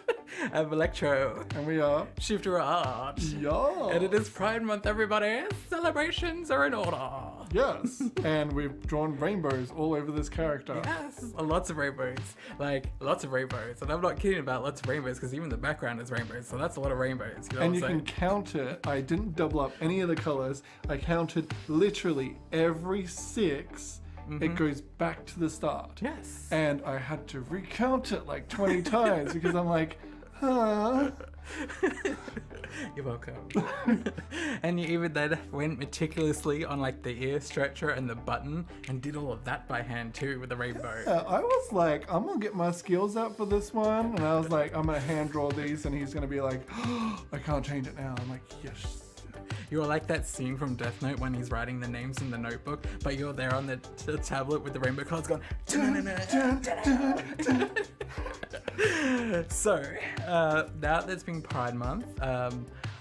I'm Electro. And we are Shifter Art. y'all. And it is Pride Month, everybody. Celebrations are in order. Yes. And we've drawn rainbows all over this character. Yes, lots of rainbows. Like, lots of rainbows. And I'm not kidding about lots of rainbows because even the background is rainbows. So that's a lot of rainbows. You know And what you I'm can saying? count it. I didn't double up any of the colors. I counted literally every 6. It goes back to the start. Yes. And I had to recount it like 20 times because I'm like, huh? You're welcome. And you even then went meticulously on like the ear stretcher and the button and did all of that by hand too with the rainbow. I was like, I'm gonna get my skills out for this one. And I was like, I'm gonna hand draw these and he's gonna be like, oh, I can't change it now. I'm like, yes. You're like that scene from Death Note when he's writing the names in the notebook, but you're there on the tablet with the rainbow cards going. So, now that it's been Pride Month,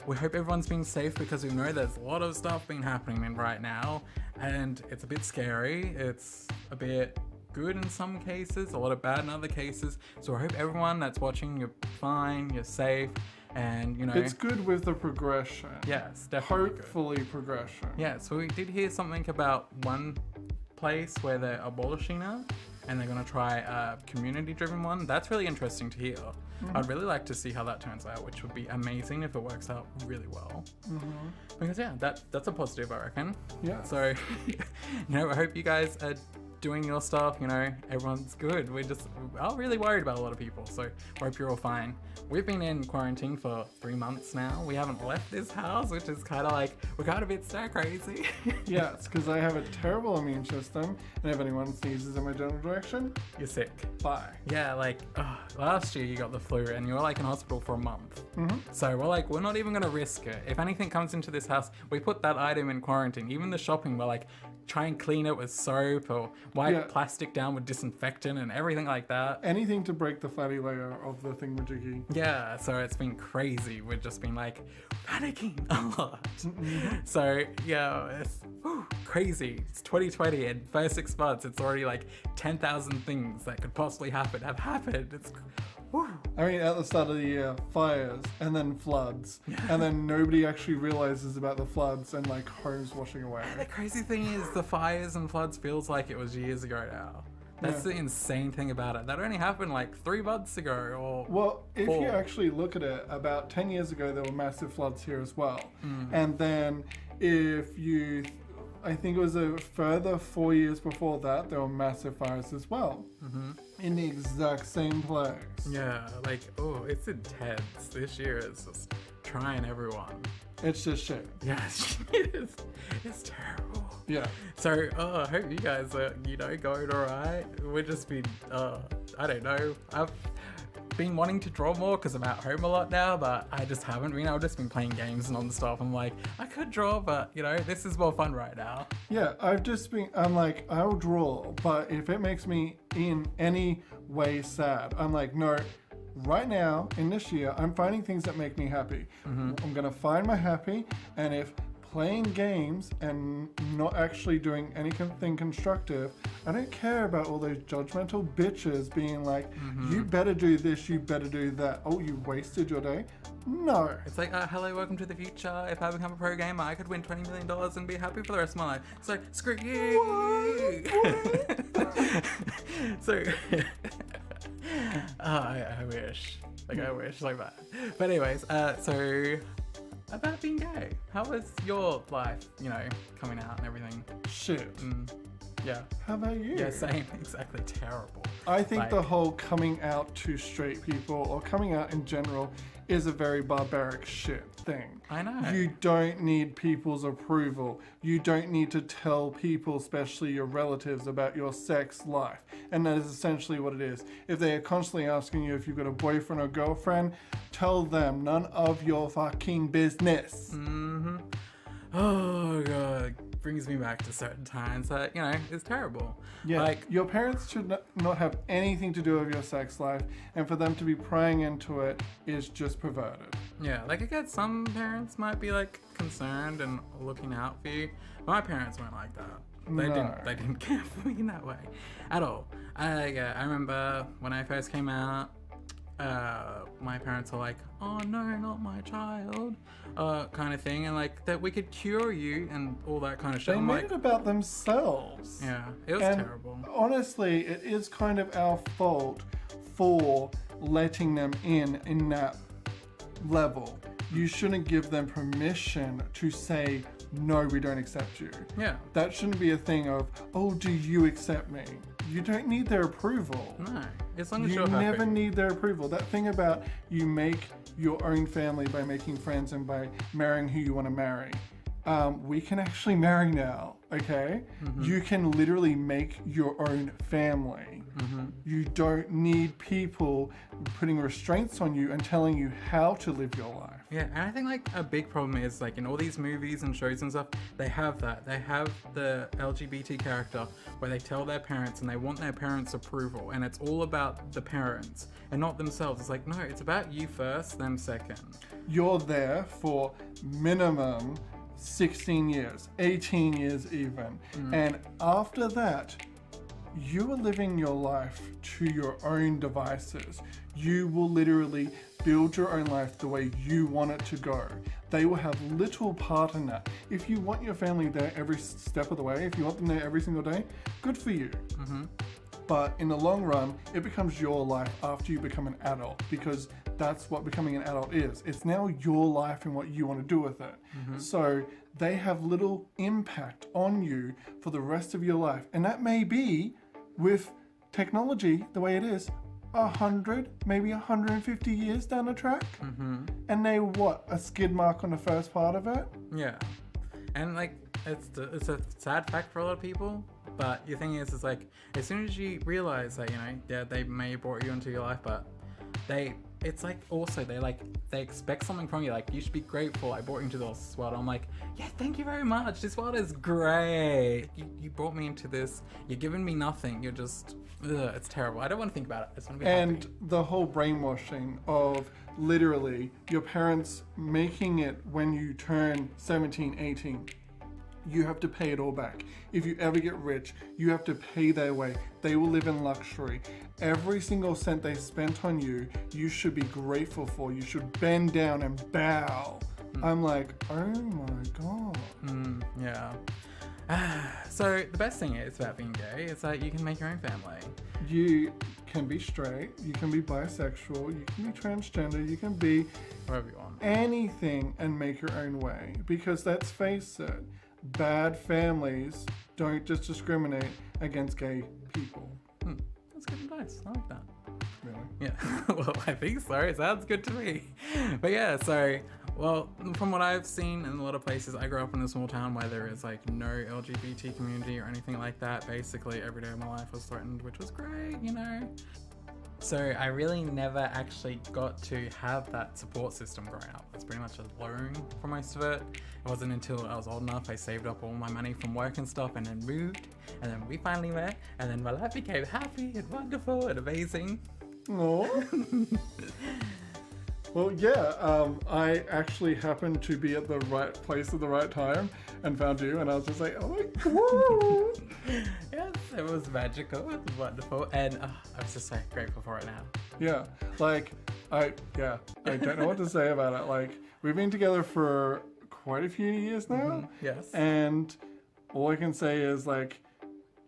we hope everyone's being safe because we know there's a lot of stuff been happening right now, and it's a bit scary. It's a bit good in some cases, a lot of bad in other cases. So I hope everyone that's watching, you're fine, you're safe, and you know. It's good with the progression. Yes, definitely. Hopefully progression. Yeah, so we did hear something about one place where they're abolishing it and they're going to try a community-driven one. That's really interesting to hear. I'd really like to see how that turns out, which would be amazing if it works out really well. Because yeah, that's a positive, I reckon. Yeah. So, you know, I hope you guys are doing your stuff, you know, everyone's good. We're really worried about a lot of people, so I hope you're all fine. We've been in quarantine for 3 months now. We haven't left this house, which is kind of like, we're kind of a bit stir crazy. Yeah, it's because I have a terrible immune system, and if anyone sneezes in my general direction, You're sick. bye. Yeah, like, last year you got the flu and you were like in hospital for a month. So we're like, we're not even gonna risk it. If anything comes into this house, we put that item in quarantine. Even the shopping, we're like, try and clean it with soap or wipe plastic down with disinfectant and everything like that. Anything to break the fatty layer of the thingamajiggy. Yeah, so it's been crazy. We've just been like panicking a lot. So yeah, it's crazy. It's 2020 and first 6 months, it's already like 10,000 things that could possibly happen have happened. It's I mean, at the start of the year, fires, and then floods, and then nobody actually realizes about the floods and like homes washing away. The crazy thing is the fires and floods feels like it was years ago now. That's the insane thing about it. That only happened like 3 months ago or Well, if 4. you actually look at it, about 10 years ago, there were massive floods here as well. And then if you, I think it was a further 4 years before that, there were massive fires as well. In the exact same place. Yeah, like, it's intense. This year is just trying everyone. It's just shit. Yes, it's terrible. Yeah. So, I hope you guys are, you know, going alright. We're just been, I don't know. I've been wanting to draw more because I'm at home a lot now, but I just haven't been. I've just been playing games non-stop. I'm like, I could draw, but, you know, this is more fun right now. Yeah, I'm like, I'll draw, but if it makes me in any way sad, I'm like, no, right now, in this year, I'm finding things that make me happy. I'm going to find my happy, and if playing games and not actually doing anything constructive, I don't care about all those judgmental bitches being like, you better do this, you better do that. Oh, you wasted your day? No. It's like, hello, welcome to the future. If I become a pro gamer, I could win $20 million and be happy for the rest of my life. It's like, screw you. So, I wish. Like, I wish like that. But anyways, so about being gay, how was your life, you know, coming out and everything? Shit. Yeah. How about you? Yeah, same. Exactly. Terrible. I think Like- the whole coming out to straight people or coming out in general is a very barbaric shit thing. I know. You don't need people's approval. You don't need to tell people, especially your relatives, about your sex life. And that is essentially what it is. If they are constantly asking you if you've got a boyfriend or girlfriend, tell them none of your fucking business. Oh god, brings me back to certain times that, you know, is terrible. Yeah, Like, your parents should not have anything to do with your sex life, and for them to be prying into it is just perverted. yeah, like I guess some parents might be like concerned and looking out for you. My parents weren't like that. They didn't care for me in that way at all. I remember when I first came out, my parents are like, oh no, not my child, kind of thing, and like that we could cure you and all that kind of shit. They I'm made like, it about themselves. yeah, it was And terrible. honestly, it is kind of our fault for letting them in that level. You shouldn't give them permission to say, no, we don't accept you. Yeah. That shouldn't be a thing of, oh, do you accept me? You don't need their approval. No, as long as You you're happy. never need their approval. That thing about you make your own family by making friends and by marrying who you want to marry. We can actually marry now, okay? You can literally make your own family. You don't need people putting restraints on you and telling you how to live your life. Yeah, and I think like a big problem is like in all these movies and shows and stuff, they have that. They have the LGBT character where they tell their parents and they want their parents' approval, and it's all about the parents and not themselves. It's like, no, it's about you first, them second. You're there for minimum 16 years, 18 years even. And after that, you are living your life to your own devices. You will literally build your own life the way you want it to go. They will have little part in that. If you want your family there every step of the way, if you want them there every single day, good for you. But in the long run, it becomes your life after you become an adult, because that's what becoming an adult is. It's now your life and what you want to do with it. So they have little impact on you for the rest of your life. And that may be, with technology the way it is, 100, maybe 150 years down the track. And they, what, a skid mark on the first part of it? Yeah. And like, it's a sad fact for a lot of people, but the thing is like, as soon as you realize that, you know, yeah, they may have brought you into your life, but it's like also they expect something from you, like you should be grateful I brought you into this world. I'm like, yeah, thank you very much, this world is great, you brought me into this, you're giving me nothing, you're just it's terrible. I don't want to think about it. I just want to be And happy. the whole brainwashing of literally your parents making it when you turn 17, 18. You have to pay it all back. If you ever get rich, you have to pay their way. They will live in luxury. Every single cent they spent on you, you should be grateful for. You should bend down and bow. I'm like, oh my God. Yeah. So the best thing is about being gay is that you can make your own family. You can be straight, you can be bisexual, you can be transgender, you can be Whatever you want. anything and make your own way. Because let's face it, bad families don't just discriminate against gay people. That's good advice. I like that. Really? Yeah. Well, I think so. It sounds good to me. But yeah, so, well, from what I've seen in a lot of places, I grew up in a small town where there is like no LGBT community or anything like that. Basically, every day of my life was threatened, which was great, you know. So I really never actually got to have that support system growing up. I was pretty much alone for most of it. It wasn't until I was old enough I saved up all my money from work and stuff and then moved, and then we finally met, and then my life became happy and wonderful and amazing. Oh. Well, yeah, I actually happened to be at the right place at the right time and found you, and I was just like, oh my God. Yes, it was magical, it was wonderful, and I'm just so grateful for it now. Yeah, like, I don't know what to say about it. Like, we've been together for quite a few years now. Yes. And all I can say is, like,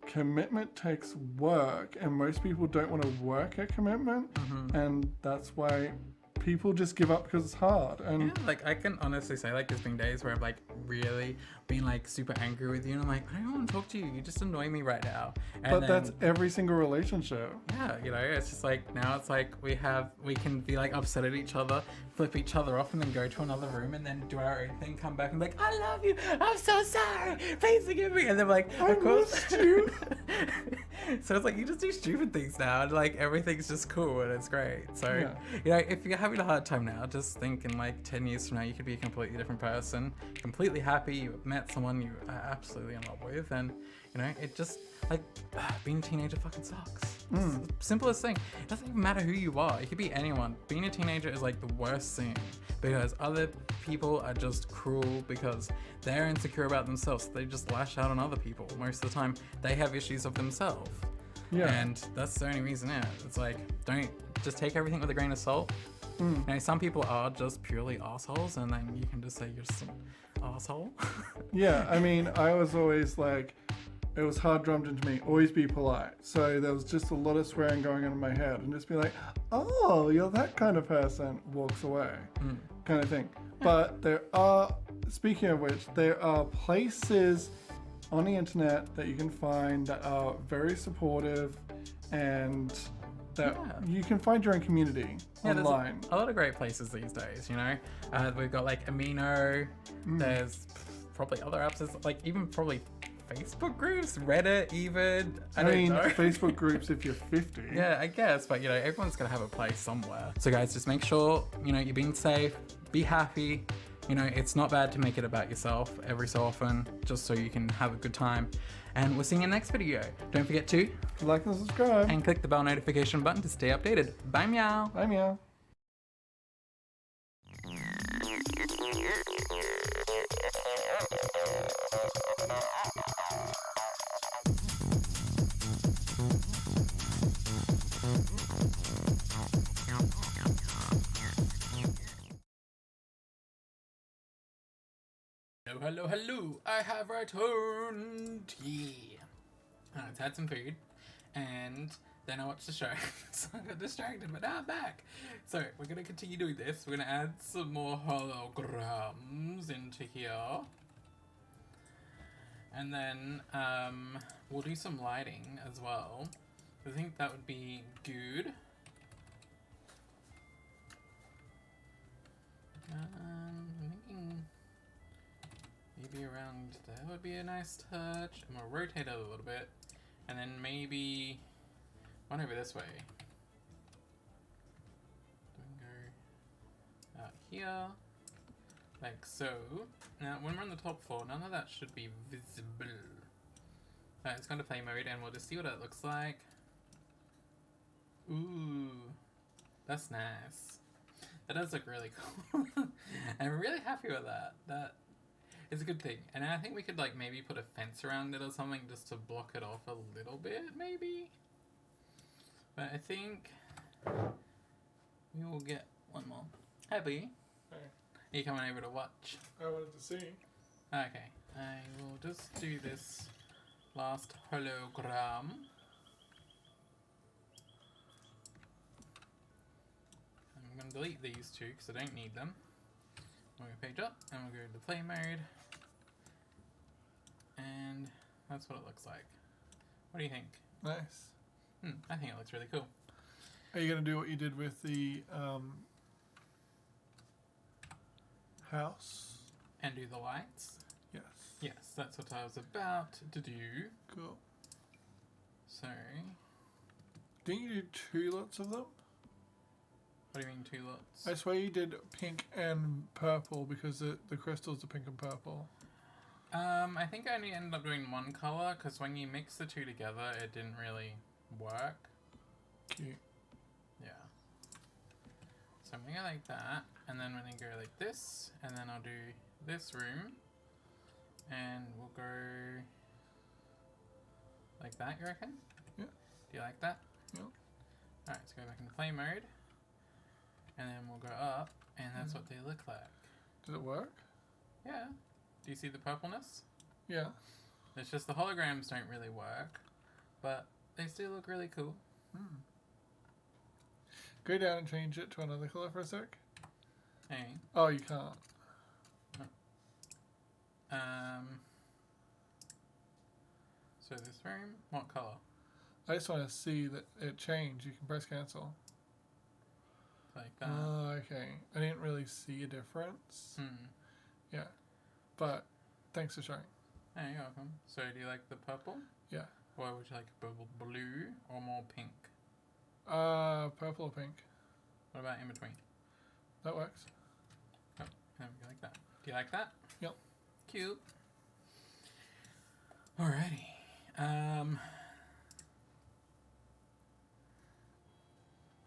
commitment takes work, and most people don't want to work at commitment, and that's why people just give up because it's hard. And yeah, like I can honestly say, like, there's been days where I've like really been like super angry with you, and I'm like, I don't want to talk to you. You just annoy me right now. And but then, that's every single relationship. yeah, you know, it's just like now it's like we can be like upset at each other, flip each other off, and then go to another room and then do our own thing, come back and be like, I love you. I'm so sorry. Please forgive me. And then like, of course, missed you. So it's like you just do stupid things now, and like everything's just cool and it's great. So Yeah. you know, if you're having a hard time now, just think in like 10 years from now, you could be a completely different person, completely happy. You met someone you are absolutely in love with, and you know, it just like being a teenager fucking sucks. It's the simplest thing. It doesn't even matter who you are. It could be anyone. Being a teenager is like the worst thing because other people are just cruel because they're insecure about themselves. They just lash out on other people. Most of the time, they have issues of themselves. Yeah. And that's the only reason. Yeah, it's like don't just take everything with a grain of salt. You know, some people are just purely assholes, and then you can just say you're just an asshole. Yeah, I mean, I was always like, it was hard drummed into me, always be polite. So there was just a lot of swearing going on in my head, and just be like, oh, you're that kind of person, walks away, kind of thing. But there are, speaking of which, there are places on the internet that you can find that are very supportive and that you can find your own community online. There's a lot of great places these days, you know. We've got like Amino, there's probably other apps, like even probably Facebook groups, Reddit even. I don't know. Facebook groups if you're 50. Yeah, I guess, but you know, everyone's gonna have a place somewhere. So guys, just make sure, you know, you're being safe, be happy. You know, it's not bad to make it about yourself every so often, just so you can have a good time. And we'll see you in the next video. Don't forget to like and subscribe. And click the bell notification button to stay updated. Bye, meow. Bye, meow. Hello, hello, I have returned. Yeah. I've had some food, and then I watched the show, so I got distracted, but now I'm back. So, we're going to continue doing this. We're going to add some more holograms into here. And then, we'll do some lighting as well. I think that would be good. I'm thinking maybe around there would be a nice touch. I'm gonna rotate it a little bit, and then maybe one over this way. Go out here, like so. Now, when we're on the top floor, none of that should be visible. Alright, it's going to play mode, and we'll just see what it looks like. Ooh, that's nice. That does look really cool. I'm really happy with that. That is a good thing. And I think we could like maybe put a fence around it or something just to block it off a little bit, maybe. But I think we will get one more. Hi, B. Hey. Are you coming over to watch? I wanted to see. Okay, I will just do this last hologram. I'm going to delete these two because I don't need them. We'll go page up and we'll go to play mode. And that's what it looks like. What do you think? Nice. I think it looks really cool. Are you going to do what you did with the house? And do the lights? Yes. Yes, that's what I was about to do. Cool. So, Didn't you do 2 lots of them? what do you mean 2 lots? I swear you did pink and purple because the crystals are pink and purple. I think I only ended up doing one color because when you mix the two together, it didn't really work. Cute. Yeah. So I'm gonna go like that, and then we're gonna go like this, and then I'll do this room, and we'll go like that, you reckon? Yeah. Do you like that? Yeah. Alright, let's go back into play mode, and then we'll go up, and that's what they look like. Did it work? Yeah. Do you see the purpleness? Yeah. It's just the holograms don't really work, but they still look really cool. Go down and change it to another color for a sec. Hey. Oh, you can't. So this room, what color? I just want to see that it changed. You can press cancel. Like that. Oh, okay. I didn't really see a difference. Yeah. But thanks for showing. Hey, you're welcome. So do you like the purple? Yeah. Or would you like blue or more pink? Purple or pink. What about in between? That works. Oh, there we go, like that. Do you like that? Yep. Cute. Alrighty.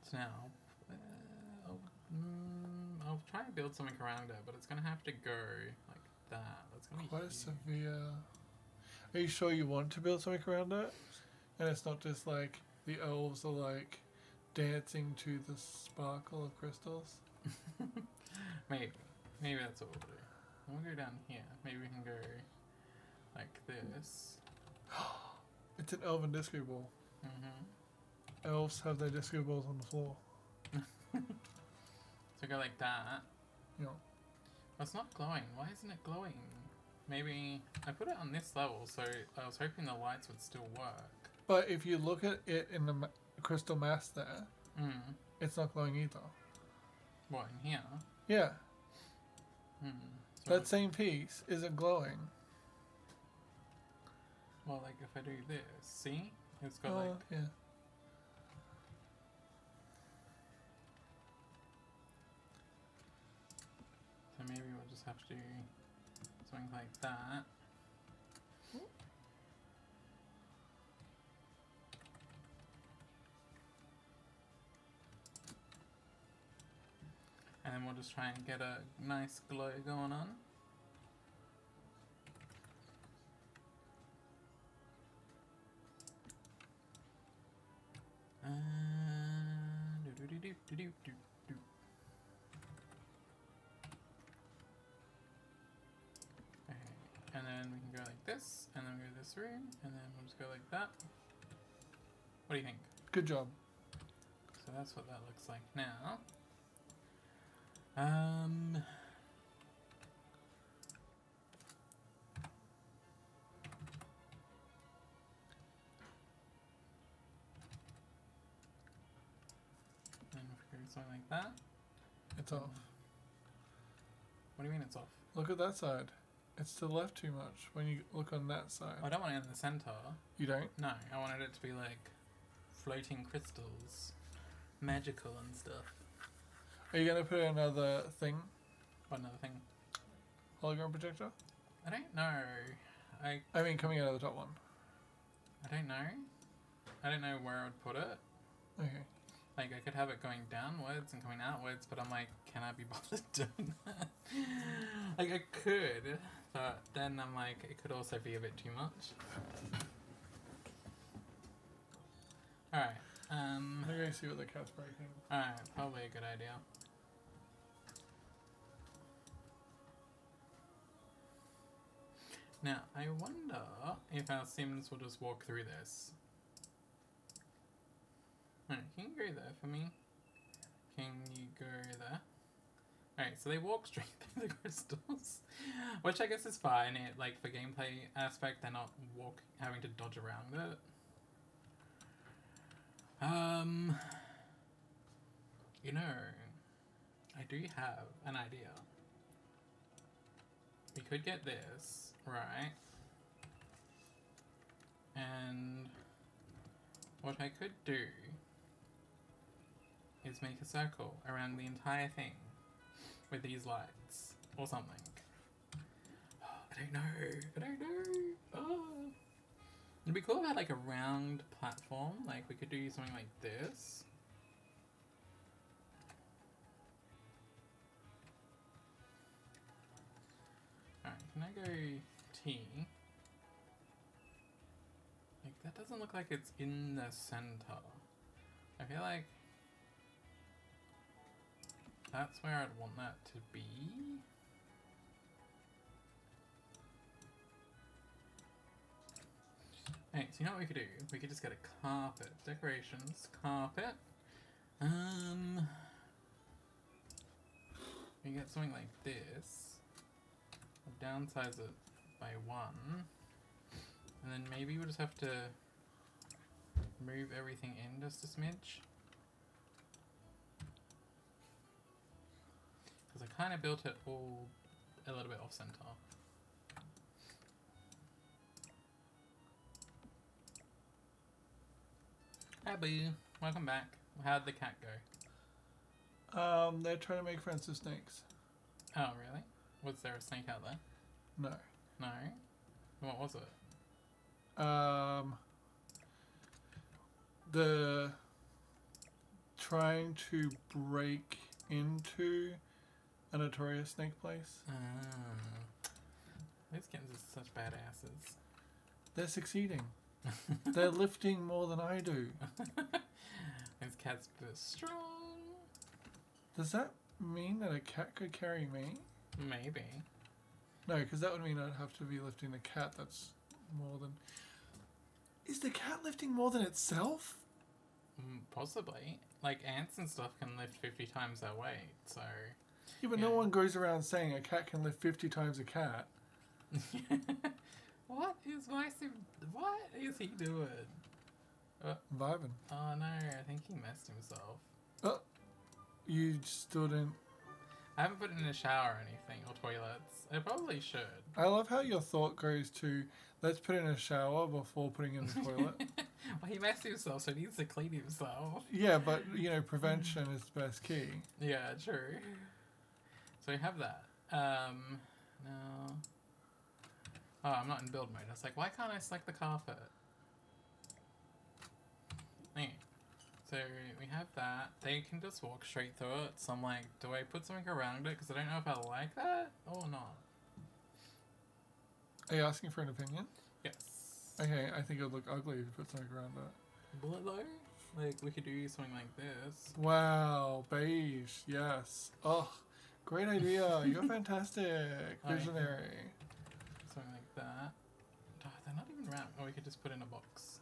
So now, I'll try and build something around it, but it's gonna have to go like that. That's gonna be Quite a huge. severe. Are you sure you want to build something around it? And it's not just like the elves are like dancing to the sparkle of crystals. Maybe that's what we'll do. We'll go down here. Maybe we can go like this. It's an elven disco ball. Mm-hmm. Elves have their disco balls on the floor. So go like that. Yeah. Well, it's not glowing. Why isn't it glowing? Maybe I put it on this level, so I was hoping the lights would still work. But if you look at it in the crystal mass there, it's not glowing either. What, in here? Yeah. So That same piece isn't glowing. well, like if I do this, see? It's got Oh, like... yeah. So maybe we'll just have to do something like that. And then we'll just try and get a nice glow going on. Okay, and then we can go like this, and then we go to this room, and then we'll just go like that. What do you think? Good job. So that's what that looks like now. And if we do something like that. It's off. What do you mean it's off? Look at that side. It's to the left too much when you look on that side. I don't want it in the center. You don't? No, I wanted it to be like floating crystals, magical and stuff. Are you going to put another thing? What, another thing? Hologram projector? I don't know. I mean, coming out of the top one. I don't know. I don't know where I would put it. Okay. Like, I could have it going downwards and coming outwards, but I'm like, can I be bothered doing that? Like, I could, but then I'm like, it could also be a bit too much. Alright, I'm going to see what the cat's breaking. alright, probably a good idea. Now, I wonder if our Sims will just walk through this. Alright, can you go there for me? Can you go there? Alright, so they walk straight through the crystals. Which I guess is fine. It, like, for gameplay aspect, they're not having to dodge around it. You know, I do have an idea. We could get this, right? And what I could do is make a circle around the entire thing with these lights or something. I don't know. Oh. It'd be cool if I had like a round platform. Like we could do something like this. Alright, can I go T? Like that doesn't look like it's in the center. I feel like that's where I'd want that to be. Hey, so you know what we could do? We could just get a carpet. Decorations, carpet. We get something like this. We'll downsize it by 1. And then maybe we'll just have to move everything in just a smidge. Because I kind of built it all a little bit off center. Hi Boo, welcome back. How'd the cat go? They're trying to make friends with snakes. Oh really? Was there a snake out there? No. No? What was it? The trying to break into a notorious snake place. These kittens are such badasses. They're succeeding. They're lifting more than I do. These cat's strong. Does that mean that a cat could carry me? Maybe. No, because that would mean I'd have to be lifting the cat. That's more than... Is the cat lifting more than itself? Possibly. Like, ants and stuff can lift 50 times their weight, so... Yeah, but no one goes around saying a cat can lift 50 times a cat. What is he doing? Vibing. Oh no, I think he messed himself. Oh, you still didn't... I haven't put it in a shower or anything, or toilets. I probably should. I love how your thought goes to, let's put in a shower before putting in the toilet. Well, he messed himself, so he needs to clean himself. Yeah, but, you know, prevention is the best key. Yeah, true. So we have that. No. Oh, I'm not in build mode. I was like, why can't I select the carpet? Anyway, so we have that. They can just walk straight through it. So I'm like, do I put something around it? Because I don't know if I like that or not. Are you asking for an opinion? Yes. Okay, I think it would look ugly if you put something around it. Will it though? Like, we could do something like this. Wow, beige, yes. Oh, great idea. You're fantastic. Visionary. Something like that. Oh, they're not even round. Or we could just put in a box.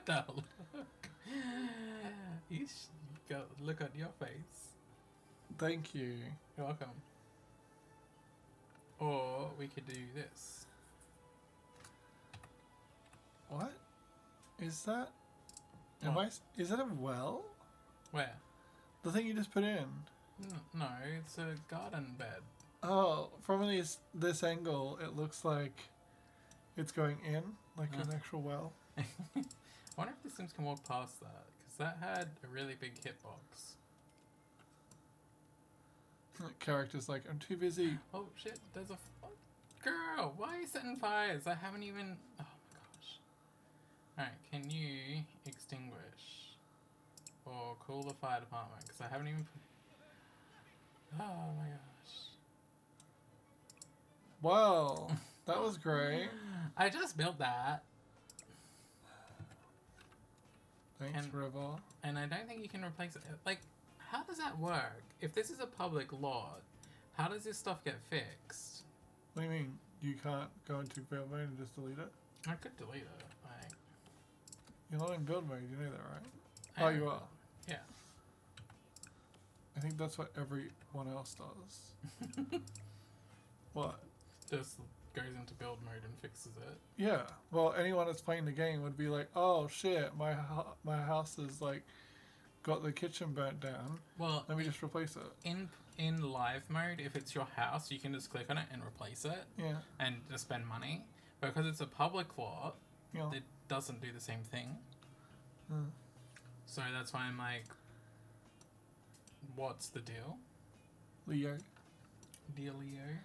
Now look. Look at your face. Thank you. You're welcome. Or we could do this. What? Is that... What? Is that a well? Where? The thing you just put in? No, it's a garden bed. Oh, from this angle, it looks like it's going in, like an actual well. I wonder if the Sims can walk past that, because that had a really big hitbox. Character's like, I'm too busy. Oh shit, there's a... Girl, why are you setting fires? I haven't even... Oh my gosh. Alright, can you extinguish or cool the fire department? Because I haven't even... Oh my gosh. Wow, that was great. I just built that. Thanks, River. And I don't think you can replace it. Like, how does that work? If this is a public lot, how does this stuff get fixed? What do you mean? You can't go into build mode and just delete it? I could delete it. Like, You're not in build mode, you know that, right? Oh, you are? Yeah. I think that's what everyone else does. What? Just goes into build mode and fixes it. Yeah. Well, anyone that's playing the game would be like, oh shit, my house is like got the kitchen burnt down. Well, let me just replace it. In live mode, if it's your house, you can just click on it and replace it. Yeah. And just spend money. But because it's a public lot, Yeah. it doesn't do the same thing. Mm. So that's why I'm like, what's the deal? Leo. Dealio.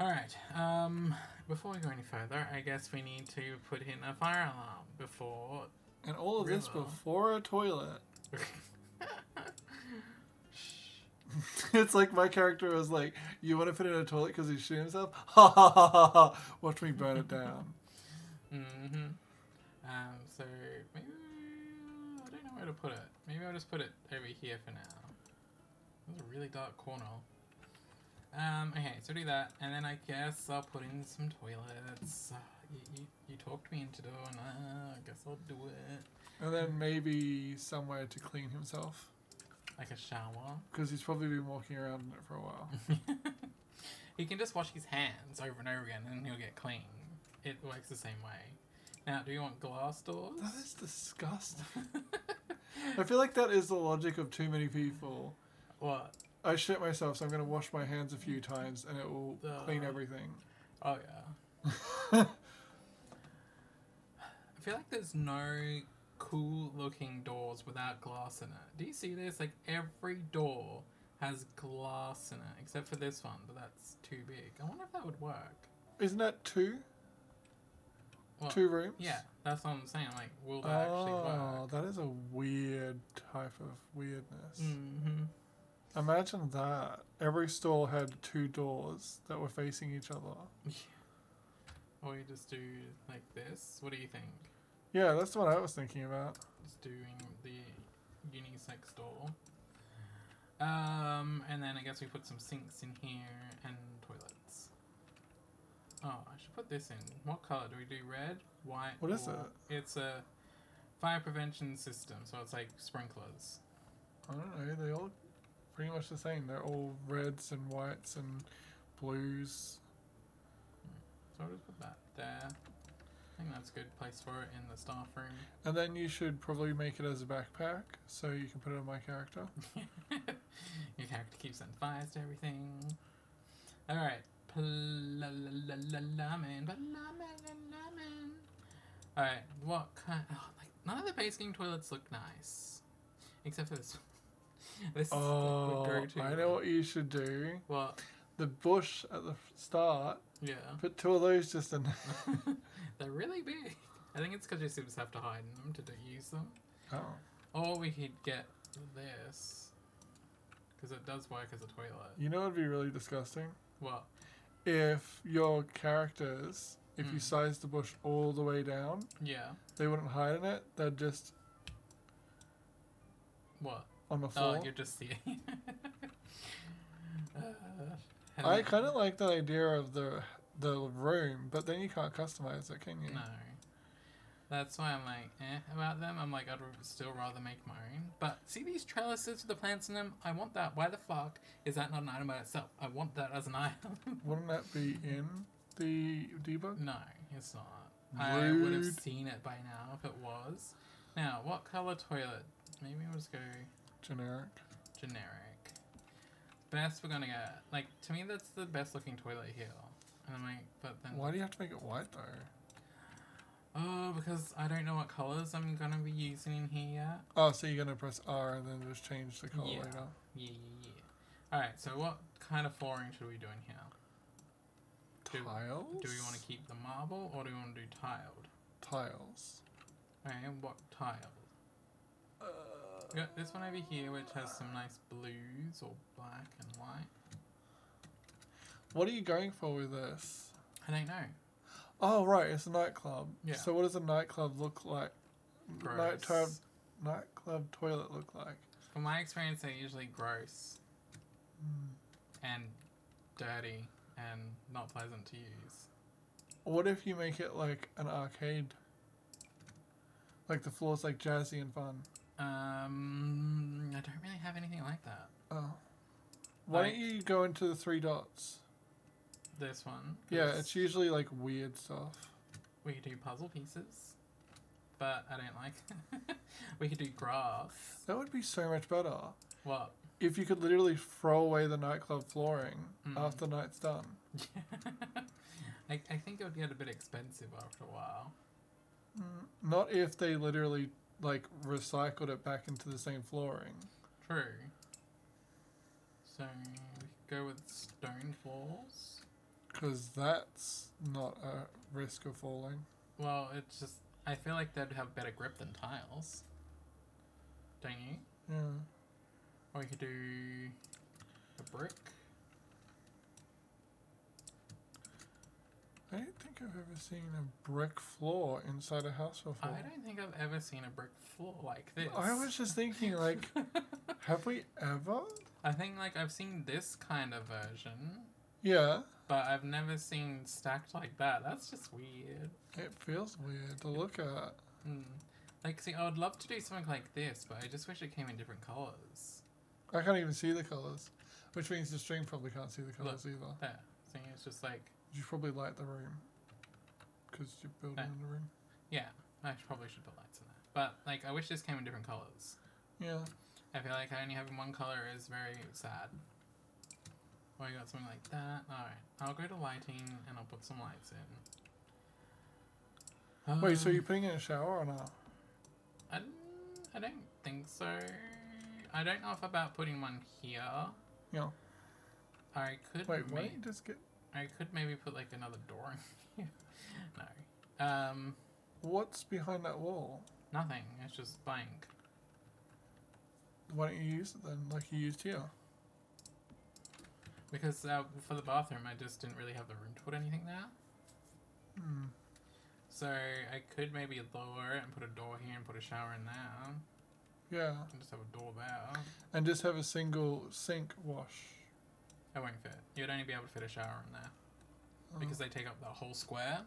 Alright, before we go any further, I guess we need to put in a fire alarm before... And all of this before a toilet. It's like my character was like, you want to put in a toilet because he shit himself? Ha ha ha ha ha! Watch me burn it down. Mm-hmm. So, maybe... I don't know where to put it. Maybe I'll just put it over here for now. That's a really dark corner. Okay, so do that, and then I guess I'll put in some toilets. You talked me into doing I guess I'll do it. And then maybe somewhere to clean himself. Like a shower. Because he's probably been walking around in it for a while. He can just wash his hands over and over again and he'll get clean. It works the same way. Now, do you want glass doors? That is disgusting. I feel like that is the logic of too many people. What? I shit myself, so I'm going to wash my hands a few times and it will clean everything. Oh, yeah. I feel like there's no cool looking doors without glass in it. Do you see this? Like, every door has glass in it, except for this one, but that's too big. I wonder if that would work. Isn't that two? Well, 2 rooms? Yeah, that's what I'm saying. Like, will that actually work? Oh, that is a weird type of weirdness. Mm-hmm. Imagine that. Every store had 2 doors that were facing each other. Or you just do like this? What do you think? Yeah, that's what I was thinking about. Just doing the unisex door. And then I guess we put some sinks in here and toilets. Oh, I should put this in. What color do we do? Red, white? What is or... it? It's a fire prevention system, so it's like sprinklers. I don't know. They all look pretty much the same. They're all reds and whites and blues. So I'll just put that there. I think that's a good place for it in the staff room. And then you should probably make it as a backpack so you can put it on my character. Your character keeps setting fires to everything. Alright. Alright, what kind... Oh, like, none of the base game toilets look nice. Except for this one. This Oh, would go to... I know what you should do. What? The bush at the start, Yeah. put 2 of those just in. They're really big. I think it's because your sims have to hide in them to use them. Oh. Or we could get this. Because it does work as a toilet. You know what would be really disgusting? What? If your characters, if you size the bush all the way down, Yeah. they wouldn't hide in it. They'd just What? on the floor. Oh, you're just seeing. I kind of like the idea of the room, but then you can't customize it, can you? No. That's why I'm like, about them. I'm like, I'd still rather make my own. But see these trellises with the plants in them? I want that. Why the fuck is that not an item by itself? I want that as an item. Wouldn't that be in the debug? No, it's not. I would have seen it by now if it was. Now, what color toilet? Maybe we'll just go Generic. generic. Best we're gonna get. Like, to me, that's the best looking toilet here. And I'm like, but then... Why do you have to make it white though? Oh, because I don't know what colors I'm gonna be using in here yet. Oh, so you're gonna press R and then just change the color Yeah. later. Yeah. Alright, so what kind of flooring should we do in here? Tiles? Do we want to keep the marble or do we want to do tiled? Tiles. Okay, what tile? We got this one over here which has some nice blues or black and white. What are you going for with this? I don't know. Oh, right, it's a nightclub. Yeah. So what does a nightclub look like? Gross. Nightclub toilet look like? From my experience, they're usually gross and dirty and not pleasant to use. What if you make it like an arcade? Like the floor's like jazzy and fun. I don't really have anything like that. Oh. Why Like- don't you go into the 3 dots? This one. Yeah, 'cause it's usually like weird stuff. we could do puzzle pieces, but I don't like. We could do grass. That would be so much better. What? If you could literally throw away the nightclub flooring after the night's done. I think it would get a bit expensive after a while. Not if they literally like recycled it back into the same flooring. True. So we could go with stone floors. Because that's not a risk of falling. Well, it's just I feel like they'd have better grip than tiles. Don't you? Yeah. Or we could do a brick. I don't think I've ever seen a brick floor inside a house before. I don't think I've ever seen a brick floor like this. I was just thinking, like, have we ever? I think like I've seen this kind of version, Yeah. but I've never seen stacked like that. That's just weird. It feels weird to look at. Like, see, I would love to do something like this, but I just wish it came in different colors. I can't even see the colours. Which means the stream probably can't see the colours either. There. See, it's just like, You should probably light the room. Because you're building in the room. yeah, I probably should put lights in there. But, like, I wish this came in different colors. Yeah. I feel like only having one color is very sad. Or I got something like that. Alright, I'll go to lighting and I'll put some lights in. Wait, so you're putting in a shower or not? I don't think so. I don't know if about putting one here. Yeah. I could Wait, why don't you just get... I could maybe put like another door in here. No. What's behind that wall? Nothing. It's just blank. Why don't you use it then, like you used here? Because for the bathroom, I just didn't really have the room to put anything there. So I could maybe lower it and put a door here and put a shower in there. Yeah. And just have a door there. And just have a single sink wash. That won't fit. You'd only be able to fit a shower in there. Because they take up the whole square.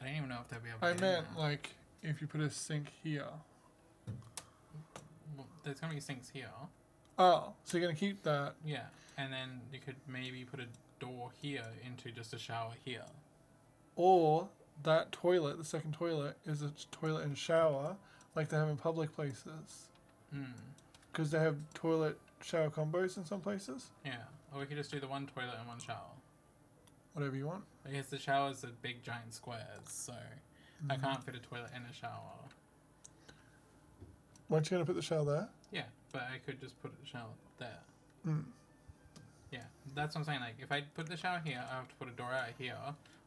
I don't even know if they'll be able to I get in meant there. like if you put a sink here. Well, there's going to be sinks here. Oh, so you're going to keep that. Yeah. And then you could maybe put a door here into just a shower here. Or that toilet, the second toilet, is a toilet and shower like they have in public places. Because they have toilet shower combos in some places. Yeah. Or we could just do the one toilet and one shower. Whatever you want. I guess the showers are big giant squares, so I can't fit a toilet and a shower. Weren't you going to put the shower there? Yeah, but I could just put the shower there. Mm. Yeah, that's what I'm saying. Like, if I put the shower here, I have to put a door out here,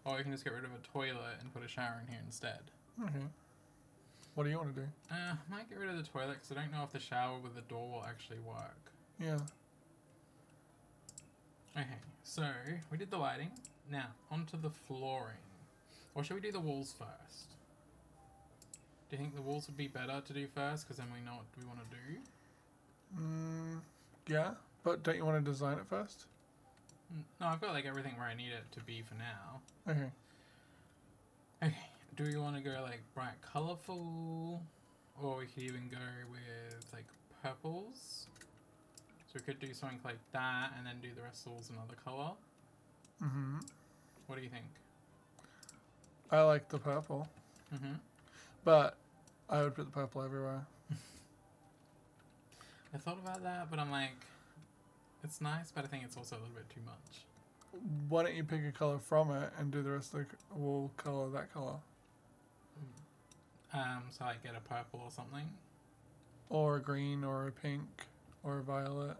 or we can just get rid of a toilet and put a shower in here instead. Okay. What do you want to do? Might get rid of the toilet because I don't know if the shower with the door will actually work. Yeah. Okay, so we did the lighting. Now, onto the flooring. Or should we do the walls first? Do you think the walls would be better to do first because then we know what we want to do? Yeah, but don't you want to design it first? No, I've got like everything where I need it to be for now. Okay. Okay, do we want to go like bright colourful? Or we could even go with like purples? So we could do something like that and then do the rest of the walls another colour. What do you think? I like the purple. But I would put the purple everywhere. I thought about that, but I'm like, it's nice, but I think it's also a little bit too much. Why don't you pick a colour from it and do the rest of the wall colour that colour? So I get a purple or something. Or a green, or a pink, or a violet.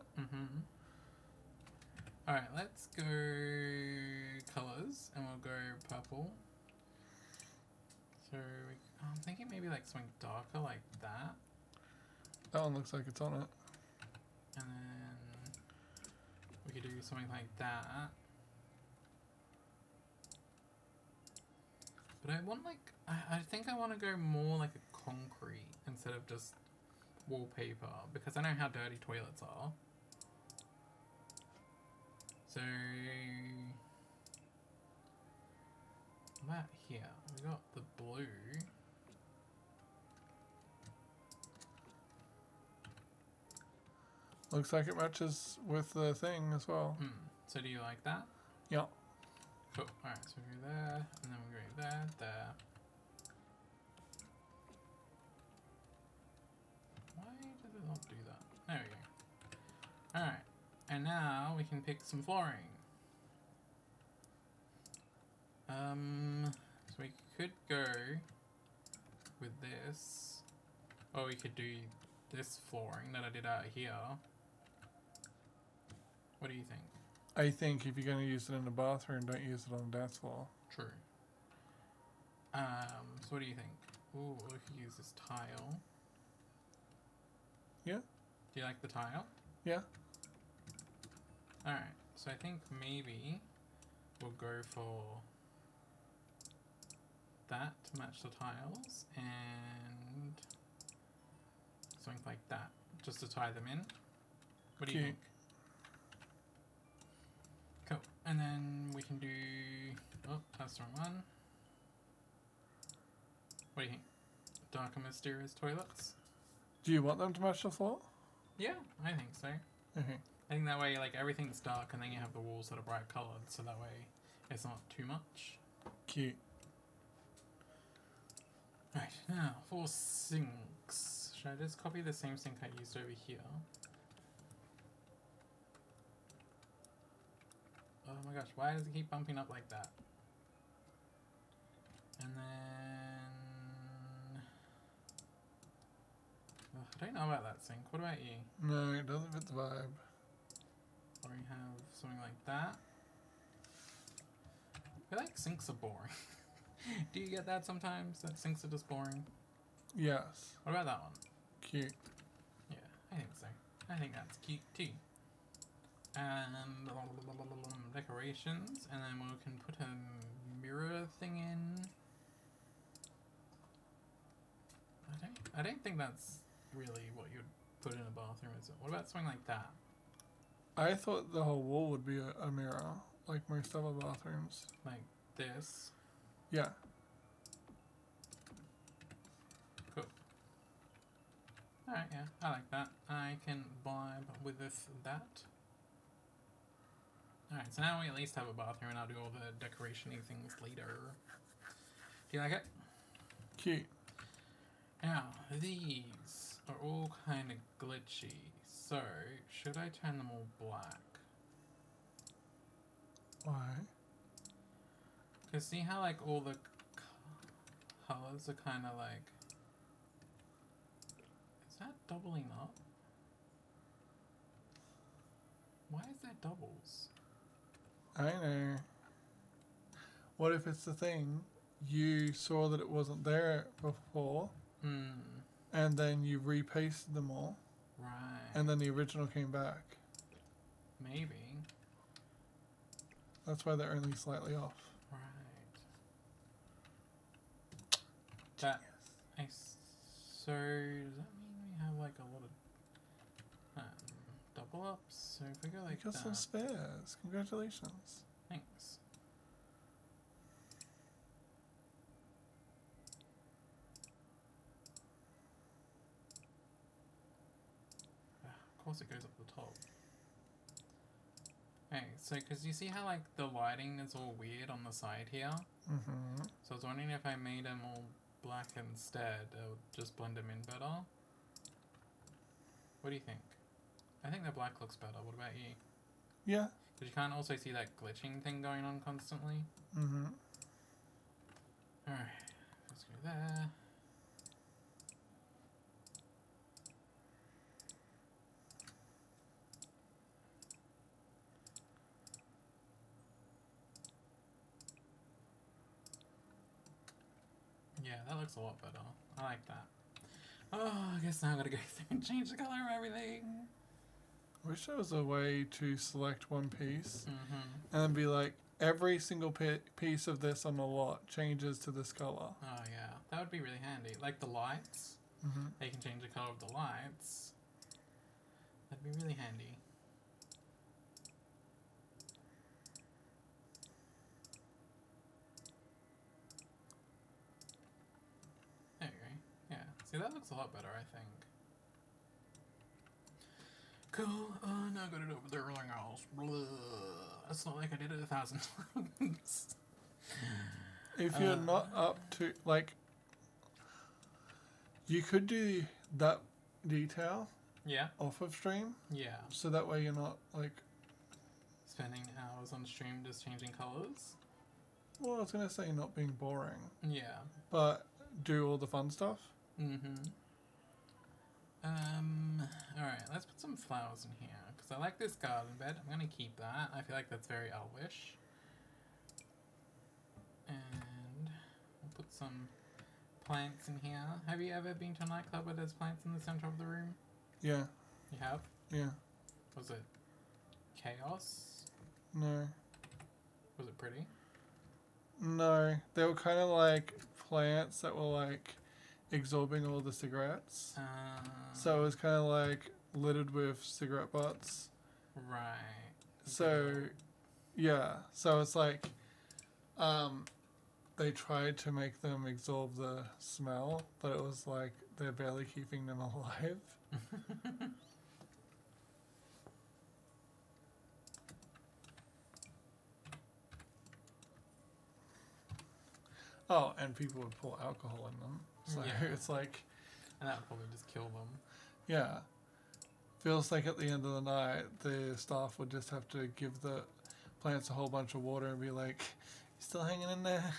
Alright, let's go colours, and we'll go purple. So, I'm thinking maybe like something darker like that. That one looks like it's on it. And then we could do something like that. But I want like, I think I want to go more like a concrete instead of just wallpaper because I know how dirty toilets are. So, that here, we got the blue. Looks like it matches with the thing as well. So do you like that? Yeah. Cool. Alright, so we go there, and then we go there, there. Why does it not do that? There we go. Alright, and now we can pick some flooring. So we could go with this, or we could do this flooring that I did out here. What do you think? I think if you're going to use it in the bathroom, don't use it on the dance floor. True. So what do you think? Ooh, we could use this tile. Yeah. Do you like the tile? Yeah. Alright, so I think maybe we'll go for that to match the tiles and something like that, just to tie them in. What do you think? Cool. And then we can do, oh, that's the wrong one. What do you think? Dark and mysterious toilets? Do you want them to match the floor? Yeah, I think so. Okay. I think that way, like, everything's dark and then you have the walls that are bright coloured, so that way it's not too much. Cute. Right, now, for sinks. Should I just copy the same sink I used over here? Oh my gosh, why does it keep bumping up like that? And then... Ugh, I don't know about that sink. What about you? No, it doesn't fit the vibe. Or we have something like that. I feel like sinks are boring. Do you get that sometimes? That sinks are just boring? Yes. What about that one? Cute. Yeah, I think so. I think that's cute too. And decorations, and then we can put a mirror thing in. I don't think that's really what you'd put in a bathroom, is it? What about something like that? I thought the whole wall would be a mirror, like most other bathrooms. Like this? Yeah. Cool. Alright, yeah, I like that. I can vibe with that. Alright, so now we at least have a bathroom and I'll do all the decoration-y things later. Do you like it? Cute. Now, these are all kind of glitchy. So, should I turn them all black? Why? Because see how like all the colors are kind of like... Is that doubling up? Why is there doubles? I know. What if it's the thing? You saw that it wasn't there before, and then you repasted them all, Right. and then the original came back. Maybe. That's why they're only slightly off. Right. That. So does that mean we have like a lot of double ups? So if we go like You got that. some spares. Congratulations. Thanks. Of course it goes up the top. Okay, so because you see how like the lighting is all weird on the side here? Mm-hmm. So I was wondering if I made them all black instead, it would just blend them in better. What do you think? I think the black looks better. What about you? Yeah. Because you can't also see that glitching thing going on constantly. Mm-hmm. Alright, let's go there. Yeah, that looks a lot better. I like that. Oh, I guess now I gotta go through and change the colour of everything. I wish there was a way to select one piece Mm-hmm. and then be like, every single piece of this on the lot changes to this color. Oh yeah, that would be really handy. Like the lights, Mm-hmm. they can change the colour of the lights. That'd be really handy. There you go. Yeah. See, that looks a lot better, I think. Cool. Oh, now I gotta do it with everything else. Blah. It's not like I did it 1,000 times. If you're not up to, like, you could do that detail Yeah. off of stream, Yeah. so that way you're not, like, Spending hours on stream just changing colours. well, I was going to say not being boring, Yeah. but do all the fun stuff. Mm-hmm. Alright, let's put some flowers in here, because I like this garden bed. I'm going to keep that. I feel like that's very elvish. And we'll put some plants in here. Have you ever been to a nightclub where there's plants in the center of the room? Yeah, You have? yeah, Was it chaos? no. Was it pretty? No, they were kind of like plants that were like absorbing all the cigarettes. So it was kind of like littered with cigarette butts. Right. So, yeah. So it's like, they tried to make them absorb the smell, but it was like they're barely keeping them alive. Oh, and people would pour alcohol in them. So Yeah. it's like, And that would probably just kill them. yeah. Feels like at the end of the night, the staff would just have to give the plants a whole bunch of water and be like, you still hanging in there?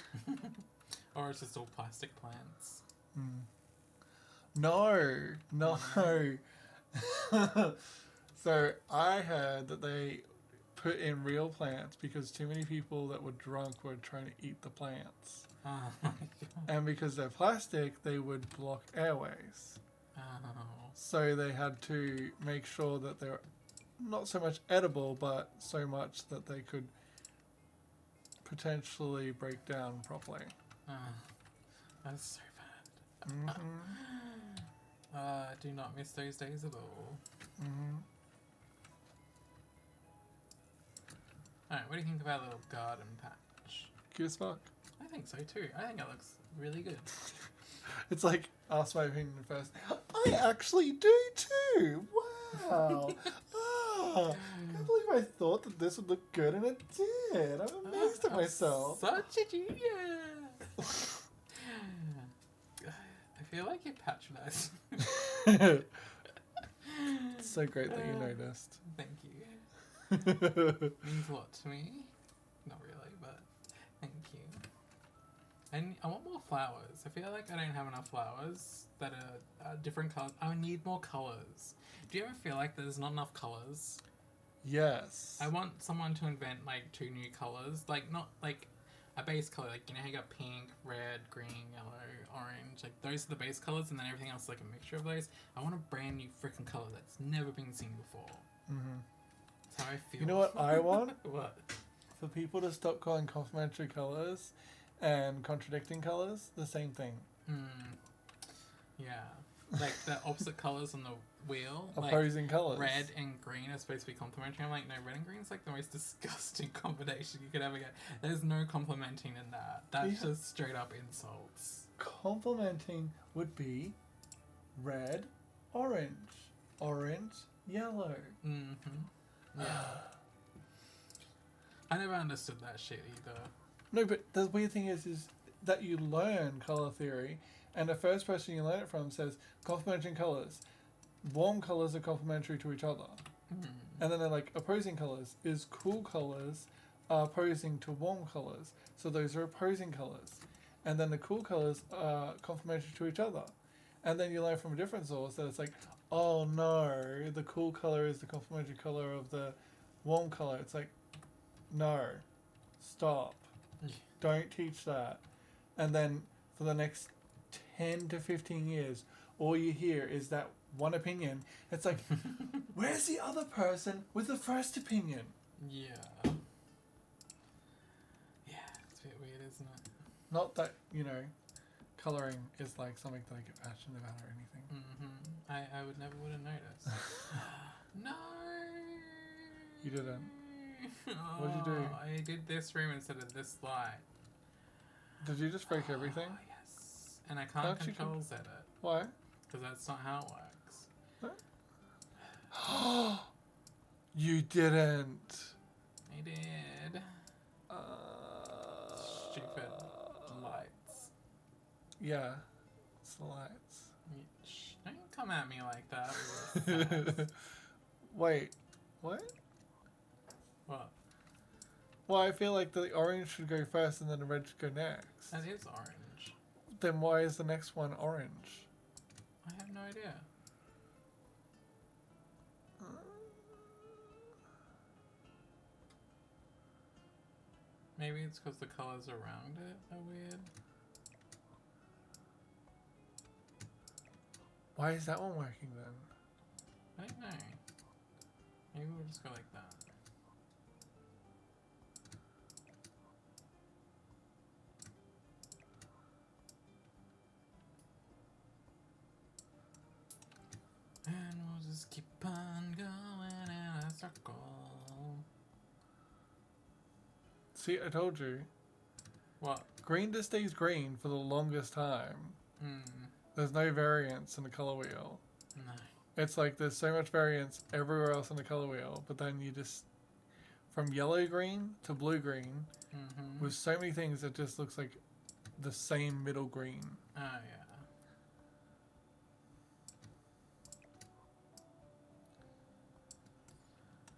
Or it's just all plastic plants. No. So I heard that they put in real plants because too many people that were drunk were trying to eat the plants. Oh my god. And because they're plastic, they would block airways. Oh. So they had to make sure that they're not so much edible, but so much that they could potentially break down properly. Oh. That's so bad. Mm-hmm. Do not miss those days at all. Mm-hmm. Alright, what do you think about a little garden patch? Cute as fuck. I think so too. I think it looks really good. It's like, ask my opinion first. I actually do too. Wow. I can't believe I thought that this would look good, and it did. I'm amazed at myself. Such a genius. I feel like you're patronizing. It's so great that you noticed. Thank you. Means a lot to me. Not really, but thank you. And I want more flowers. I feel like I don't have enough flowers that are different colors. I need more colors. Do you ever feel like there's not enough colors? Yes. I want someone to invent like 2 new colors, like not like a base color, like you know how you got pink, red, green, yellow, orange, like those are the base colors, and then everything else is like a mixture of those. I want a brand new freaking color that's never been seen before. Mm-hmm. That's how I feel. You know what I want? What? For people to stop calling complementary colors and contradicting colors the same thing. Yeah, like the opposite colors on the wheel, Opposing colors. Red and green are supposed to be complementary. I'm like, no, red and green is like the most disgusting combination you could ever get. There's no complimenting in that. That's just straight up insults. Complementing would be red, orange, orange, yellow. Yeah. I never understood that shit either. No, but the weird thing is that you learn color theory, and the first person you learn it from says complementary colors. Warm colors are complementary to each other. And then they're like, opposing colors is cool colors are opposing to warm colors. So those are opposing colors. And then the cool colors are complementary to each other. And then you learn from a different source that it's like, oh no, the cool color is the complementary color of the warm color. It's like, no, stop. Don't teach that. And then for the next 10 to 15 years, all you hear is that one opinion. It's like, where's the other person with the first opinion? Yeah. Yeah, it's a bit weird, isn't it? Not that, colouring is like something that I get passionate about or anything. I would never would have noticed. No! You didn't. What'd you do? I did this room instead of this light. Did you just break everything? Yes. And I can't control Z it. Why? Because that's not how it works. You didn't. I did. Stupid lights. Yeah. It's the lights. Shh, don't come at me like that. Wait. What? What? Well, I feel like the orange should go first and then the red should go next. That is orange. Then why is the next one orange? I have no idea. Maybe it's because the colours around it are weird. Why is that one working then? I don't know. Maybe we'll just go like that. And we'll just keep on going in a circle. See, I told you. What? Green just stays green for the longest time. There's no variance in the color wheel. No. It's like there's so much variance everywhere else in the color wheel, but then you just, from yellow green to blue green, with so many things that just looks like the same middle green. Oh, yeah.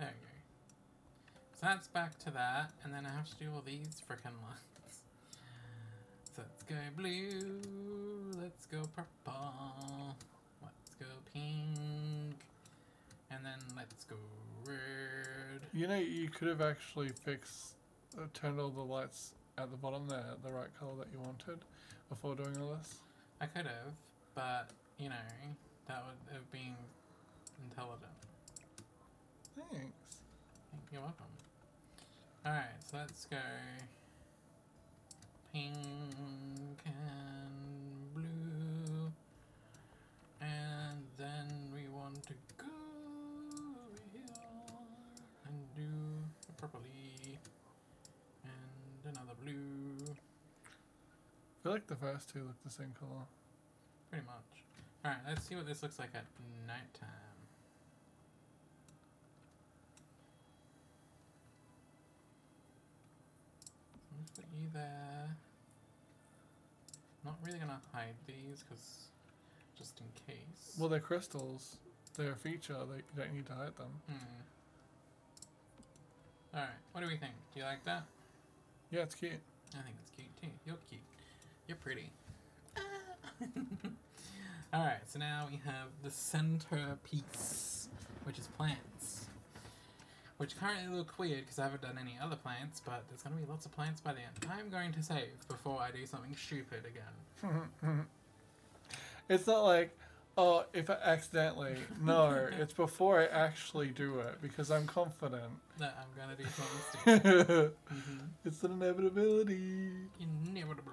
There you go. So that's back to that, and then I have to do all these frickin' lines. So let's go blue, let's go purple, let's go pink, and then let's go red. You could have actually turned all the lights at the bottom there, the right color that you wanted, before doing all this. I could have, but, that would have been intelligent. Thanks. You're welcome. Alright, so let's go pink and blue and feel like the first two look the same colour. Pretty much. Alright, let's see what this looks like at nighttime. I'll just put you there. Not really gonna hide these because just in case. Well, they're crystals. They're a feature. You don't need to hide them. Alright, what do we think? Do you like that? Yeah, it's cute. I think it's cute too. You're cute. You're pretty. Alright, so now we have the centerpiece, which is plants. Which currently look weird because I haven't done any other plants, but there's going to be lots of plants by the end. I'm going to save before I do something stupid again. It's not like, oh, if I accidentally. No, it's before I actually do it because I'm confident. That I'm going to do something stupid. It's an inevitability. Inevitable.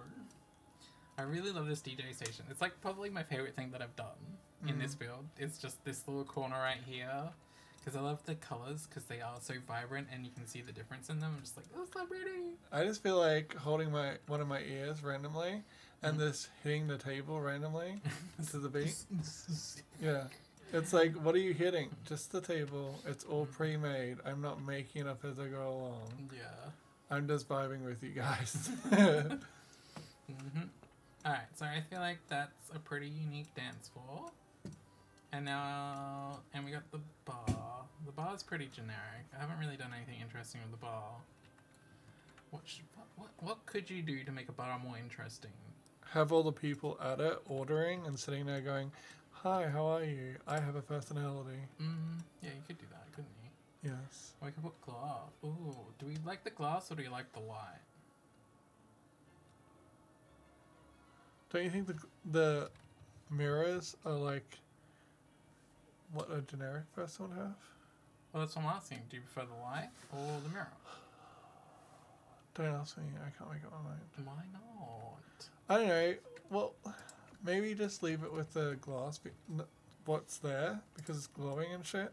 I really love this DJ station. It's like probably my favorite thing that I've done in this build. It's just this little corner right here. Because I love the colours because they are so vibrant and you can see the difference in them. I'm just like, oh, it's so pretty. I just feel like holding one of my ears randomly and this hitting the table randomly to the beat. Yeah. It's like, what are you hitting? Just the table. It's all pre-made. I'm not making it up as I go along. Yeah. I'm just vibing with you guys. Alright, so I feel like that's a pretty unique dance floor. And now, and we got the bar. The bar's pretty generic. I haven't really done anything interesting with the bar. What could you do to make a bar more interesting? Have all the people at it ordering and sitting there going, hi, how are you? I have a personality. Yeah, you could do that, couldn't you? Yes. Or we could put glass. Ooh, do we like the glass or do you like the light? Don't you think the mirrors are like what a generic person would have? Well, that's what I'm asking. Do you prefer the light or the mirror? Don't ask me. I can't make up my mind. Why not? I don't know. Well, maybe just leave it with the glass. What's there because it's glowing and shit.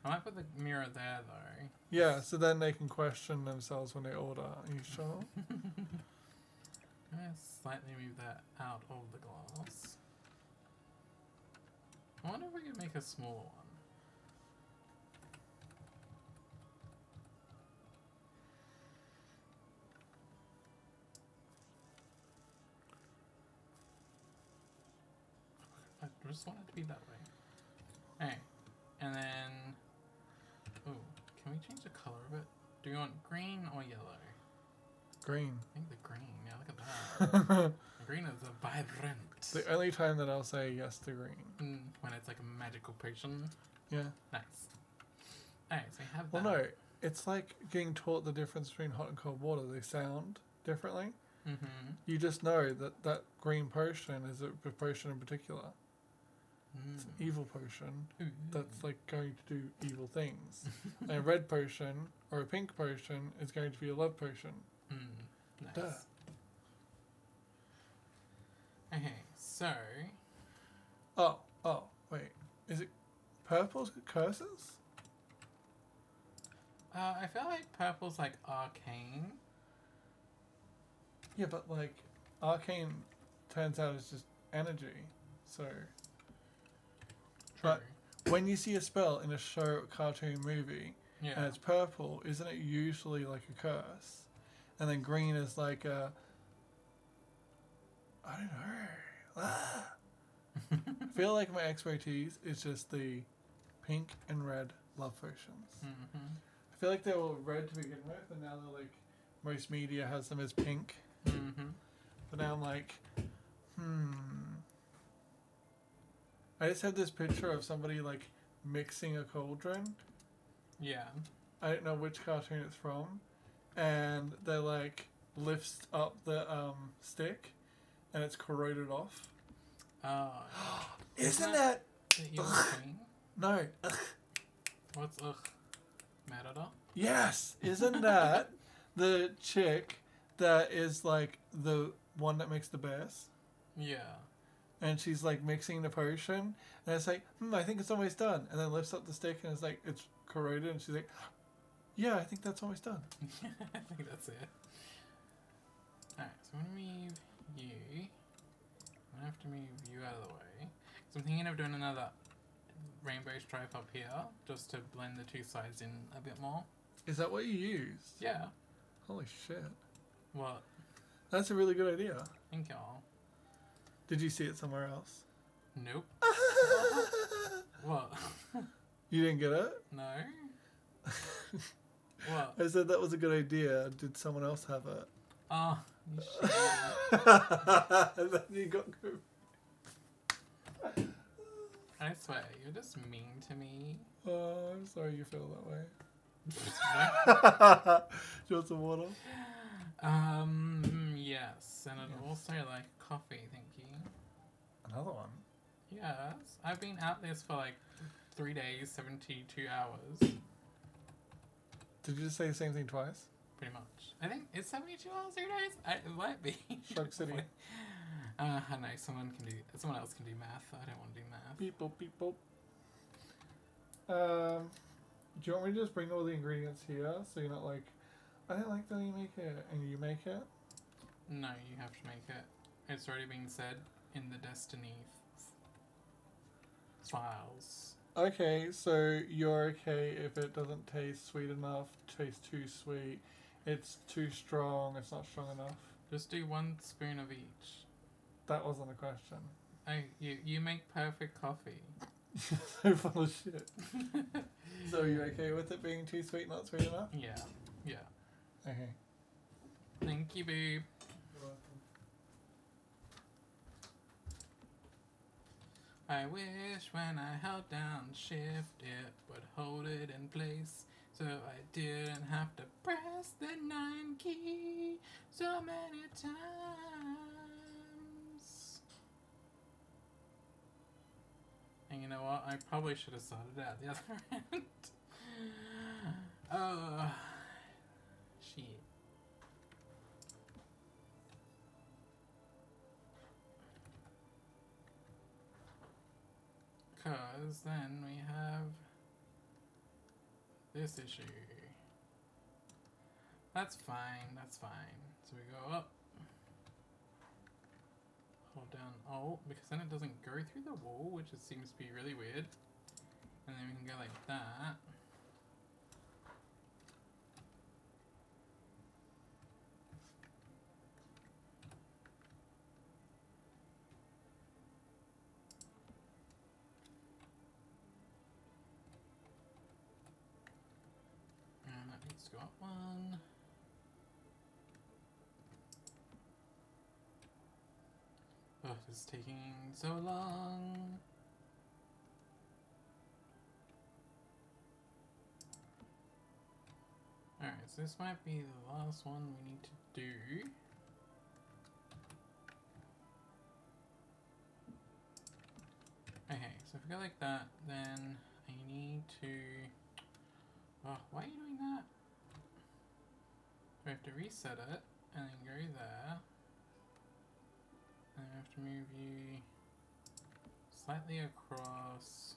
I might put the mirror there though. Yeah, so then they can question themselves when they order. Are you sure? I'm gonna slightly move that out of the glass. I wonder if we could make a smaller one. I just want it to be that way. Hey, and then, ooh, can we change the color of it? Do you want green or yellow? Green. I think the green. Yeah, look at that. The green is a vibrant. The only time that I'll say yes to green. When it's like a magical potion. Yeah. Nice. Alright, so we have Well, that. no. It's like getting taught the difference between hot and cold water. They sound differently. You just know that that green potion is a potion in particular. It's an evil potion that's like going to do evil things. And a red potion or a pink potion is going to be a love potion. Nice. Duh. Okay, so Oh, wait. Is it purple's curses? I feel like purple's like arcane. Yeah, but like arcane turns out it's just energy. So True. but when you see a spell in a show, cartoon, movie, Yeah. and it's purple, isn't it usually like a curse? And then green is like a, I don't know. I feel like my expertise is just the pink and red love potions. I feel like they were red to begin with, and now they're like, most media has them as pink. But now I'm like, I just had this picture of somebody like mixing a cauldron. Yeah. I don't know which cartoon it's from, and they like lifts up the stick, and it's corroded off. Oh. Isn't that? The evil queen? No. What's Merida? Yes. Isn't that the chick that is like the one that makes the best? Yeah. And she's like mixing the potion, and it's like, I think it's almost done. And then lifts up the stick, and it's like it's corroded, and she's like, yeah, I think that's almost done. I think that's it. Alright, so I'm gonna move you. I'm gonna have to move you out of the way. So I'm thinking of doing another rainbow stripe up here, just to blend the two sides in a bit more. Is that what you used? Yeah. Holy shit. What? That's a really good idea. Thank y'all. Did you see it somewhere else? Nope. What? You didn't get it? No. What? I said that was a good idea. Did someone else have it? Oh, you shit. And then you got I swear, you're just mean to me. Oh, I'm sorry you feel that way. No. Do you want some water? Yes, and I'd also like coffee, thank you. Another one? Yes, I've been at this for like 3 days, 72 hours. Did you just say the same thing twice? Pretty much. I think it's 72 hours, 3 days? It might be. Shark City. I know, someone else can do math. I don't want to do math. Beep boop, beep boop. Do you want me to just bring all the ingredients here so you're not like, I don't like the way you make it, and you make it? No, you have to make it. It's already been said in the Destiny files. Okay, so you're okay if it doesn't taste sweet enough, tastes too sweet, it's too strong, it's not strong enough. Just do 1 spoon of each. That wasn't a question. You make perfect coffee. So full of shit. So you're okay with it being too sweet, not sweet enough? Yeah. Okay. Thank you, babe. You're welcome. I wish when I held down shift it would hold it in place, so I didn't have to press the 9 key so many times. And you know what? I probably should have started at the other end. Oh, shit. Because then we have this issue. That's fine, that's fine. So we go up, hold down Alt, because then it doesn't go through the wall, which it seems to be really weird. And then we can go like that. And that needs to go up 1. Oh, this is taking so long. Alright, so this might be the last one we need to do. Okay, so if we go like that, then I need to... Oh, why are you doing that? We have to reset it, and then go there. And I have to move you slightly across.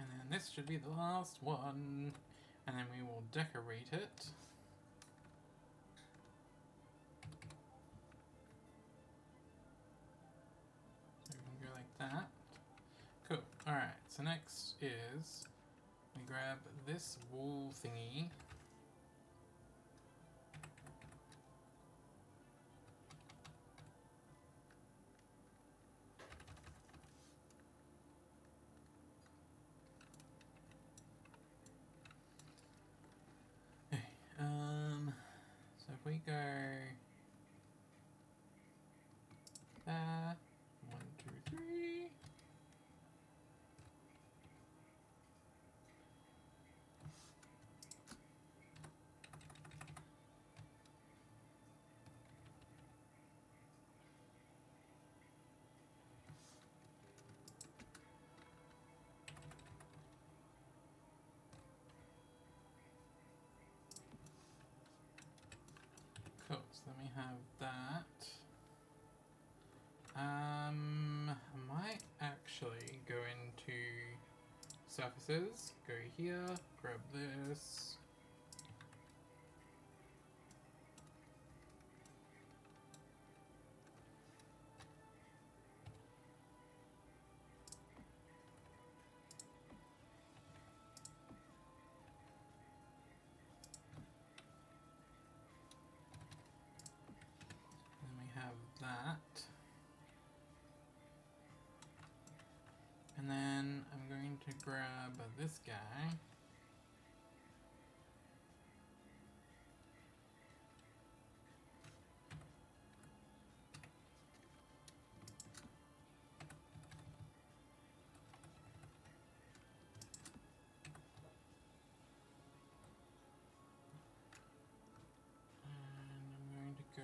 And then this should be the last one, and then we will decorate it. So we can go like that. Cool. Alright, so next is we grab this wool thingy. So if we go there, 1, 2, 3. have that. I might actually go into surfaces, go here, grab this. Then we have that. And then I'm going to grab this guy. And I'm going to go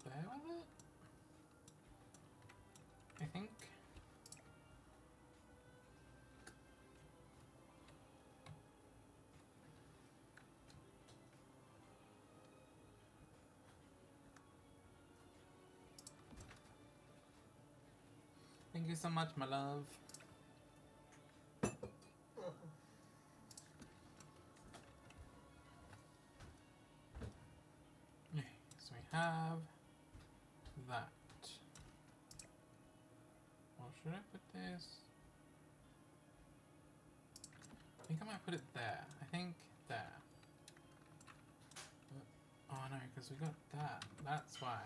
there with it, I think. Thank you so much, my love. Okay, so we have that. Well, should I put this? I think I might put it there. I think there. Oh no, because we got that. That's why.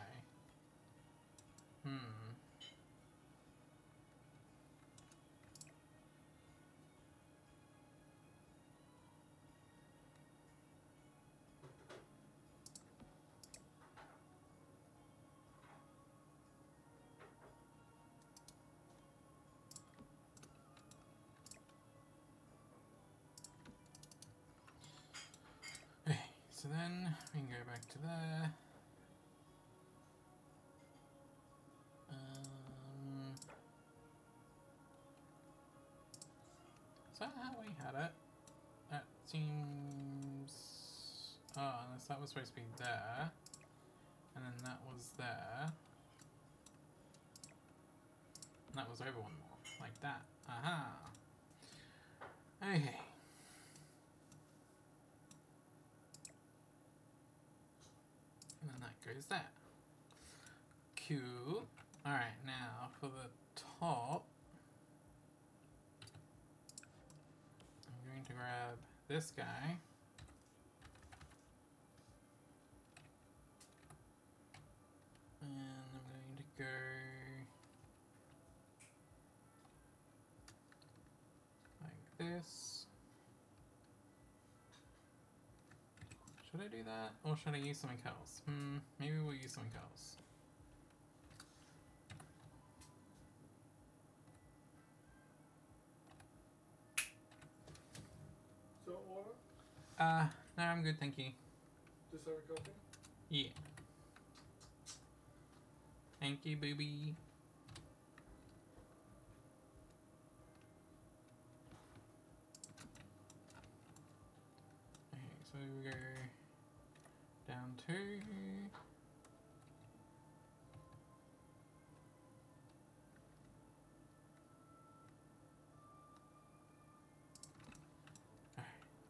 Okay, so then we can go back to there. Is that how we had it? That seems... Oh, unless that was supposed to be there. And then that was there. And that was over one more. Like that. Aha! Okay. And then that goes there. Cool. Alright, now for the top, I'm going to grab this guy. And I'm going to go like this. Should I do that? Or should I use something else? Maybe we'll use something else. So order? No, I'm good, thank you. Just have a coffee? Yeah. Thank you, booby. Okay, so we go down to...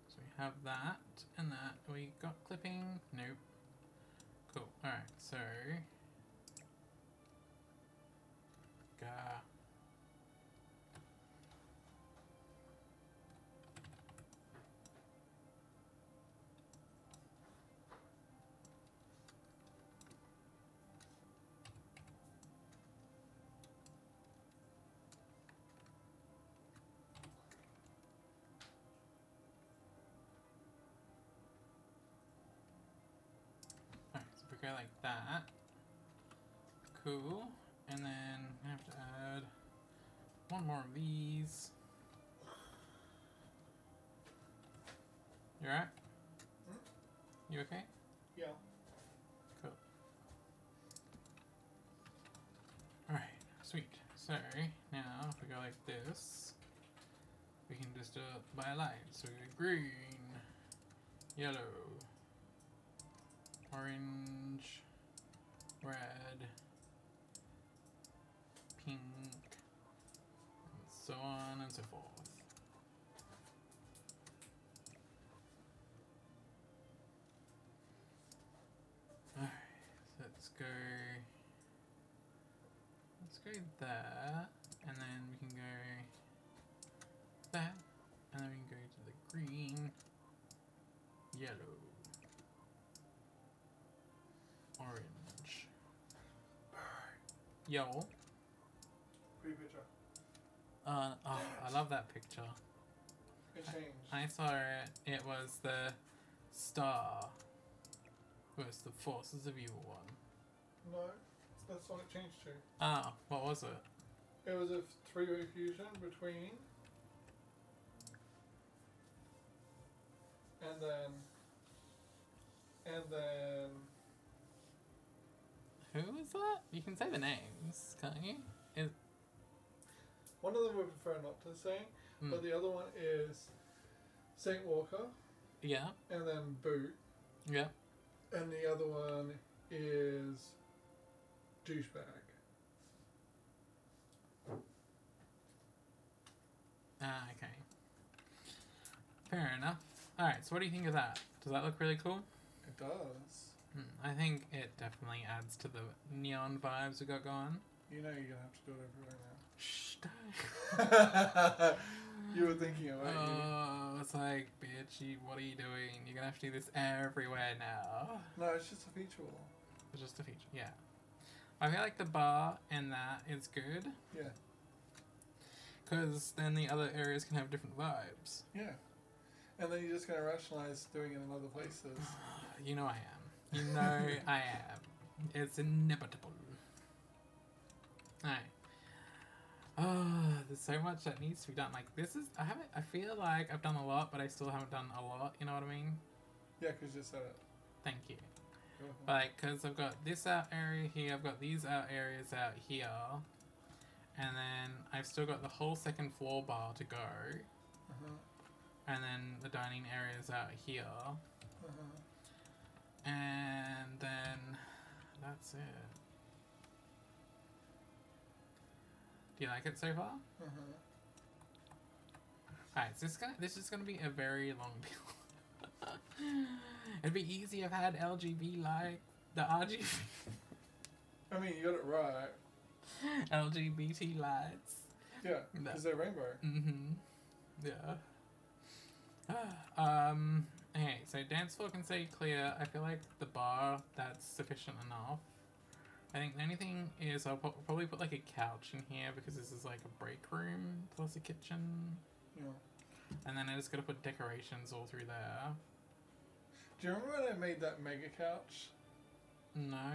So we have that and that. We got clipping? Nope. Cool. Alright, so... Alright, so if we go like that. Cool. And then I have to add one more of these. You alright? You okay? Yeah. Cool. Alright, sweet. So now if we go like this, we can just do it by a line. So we go green, yellow, orange, red, pink, and so on and so forth. Alright, so let's go there, and then we can go there, and then we can go to the green, yellow, orange, yellow. Pretty picture. Oh, I love that picture. It changed. I saw it. It was the star. It was the Forces of Evil one. No, that's what it changed to. Ah, what was it? It was a three-way fusion between, and then Who was that? You can say the names, can't you? one of them we prefer not to say, but the other one is Saint Walker, Yeah, and then Boot, yeah. and the other one is Douchebag. Ah, okay. Fair enough. Alright, so what do you think of that? Does that look really cool? It does. I think it definitely adds to the neon vibes we got going. You know you're gonna have to do it everywhere now. Shh. You were thinking of it. Oh, it's like, bitch, what are you doing? You're gonna have to do this everywhere now. No, it's just a feature wall. It's just a feature, yeah. I feel like the bar in that is good, Yeah. because then the other areas can have different vibes. Yeah. And then you're just gonna rationalize doing it in other places. You know I am. You know I am. It's inevitable. Alright. Oh, there's so much that needs to be done. Like, I feel like I've done a lot, but I still haven't done a lot, you know what I mean? Yeah, because you said it. Thank you. Go ahead. Like, because I've got this out area here, I've got these out areas out here, and then I've still got the whole second floor bar to go, and then the dining areas out here, and then that's it. Do you like it so far? Alright, so this is gonna be a very long build. It'd be easy if I had LGB like the RGB. I mean, you got it right. LGBT lights. Yeah, because they're rainbow. Yeah. Okay, so dance floor can stay clear. I feel like the bar, that's sufficient enough. I think the only thing is I'll probably put like a couch in here because this is like a break room plus a kitchen. Yeah. And then I just gotta put decorations all through there. Do you remember when I made that mega couch? No?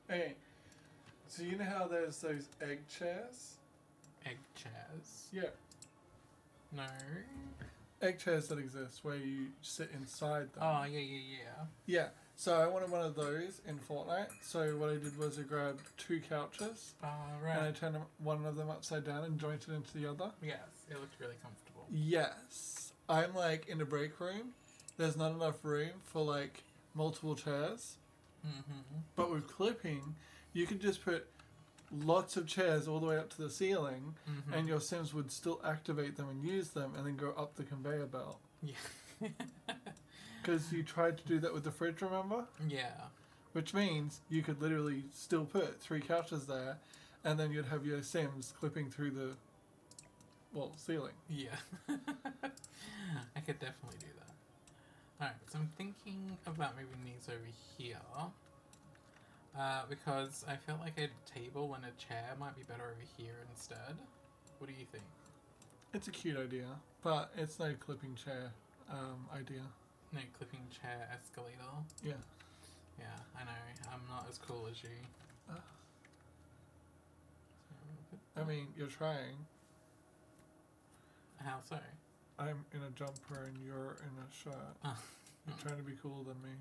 Hey, so you know how there's those egg chairs? Egg chairs? Yeah. No? Egg chairs that exist where you sit inside them. Oh, yeah. Yeah. So I wanted one of those in Fortnite. So what I did was I grabbed 2 couches Oh, and I right. turned one of them upside down and joined it into the other. Yes, it looked really comfortable. Yes. I'm like in a break room. There's not enough room for like multiple chairs. But with clipping, you could just put lots of chairs all the way up to the ceiling and your Sims would still activate them and use them and then go up the conveyor belt. Yeah. Because you tried to do that with the fridge, remember? Yeah. Which means you could literally still put 3 couches there and then you'd have your Sims clipping through the, well, ceiling. Yeah. I could definitely do that. Alright, so I'm thinking about moving these over here. Because I feel like a table and a chair might be better over here instead. What do you think? It's a cute idea, but it's no clipping chair idea. No clipping chair escalator? Yeah. Yeah, I know. I'm not as cool as you. I mean, you're trying. How so? I'm in a jumper and you're in a shirt. Oh. You're trying to be cooler than me.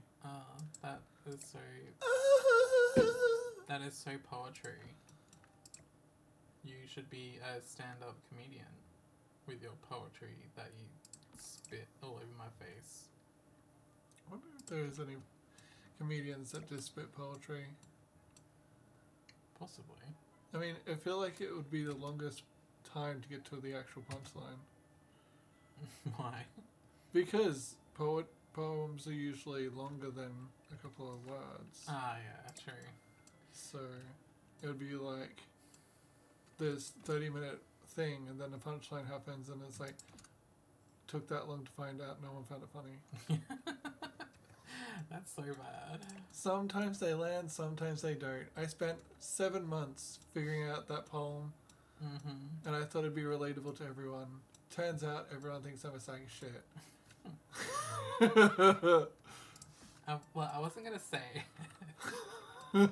That is so... That is so poetry. You should be a stand-up comedian with your poetry that you spit all over my face. I wonder if there's any comedians that just spit poetry. Possibly. I mean, I feel like it would be the longest time to get to the actual punchline. Why? Because poems are usually longer than a couple of words. Ah, yeah, true. So it would be like this 30-minute thing, and then the punchline happens, and it's like, took that long to find out, no one found it funny. That's so bad. Sometimes they land, sometimes they don't. I spent 7 months figuring out that poem, and I thought it'd be relatable to everyone. Turns out everyone thinks I'm a sack of shit. Well, I wasn't gonna say. Oh,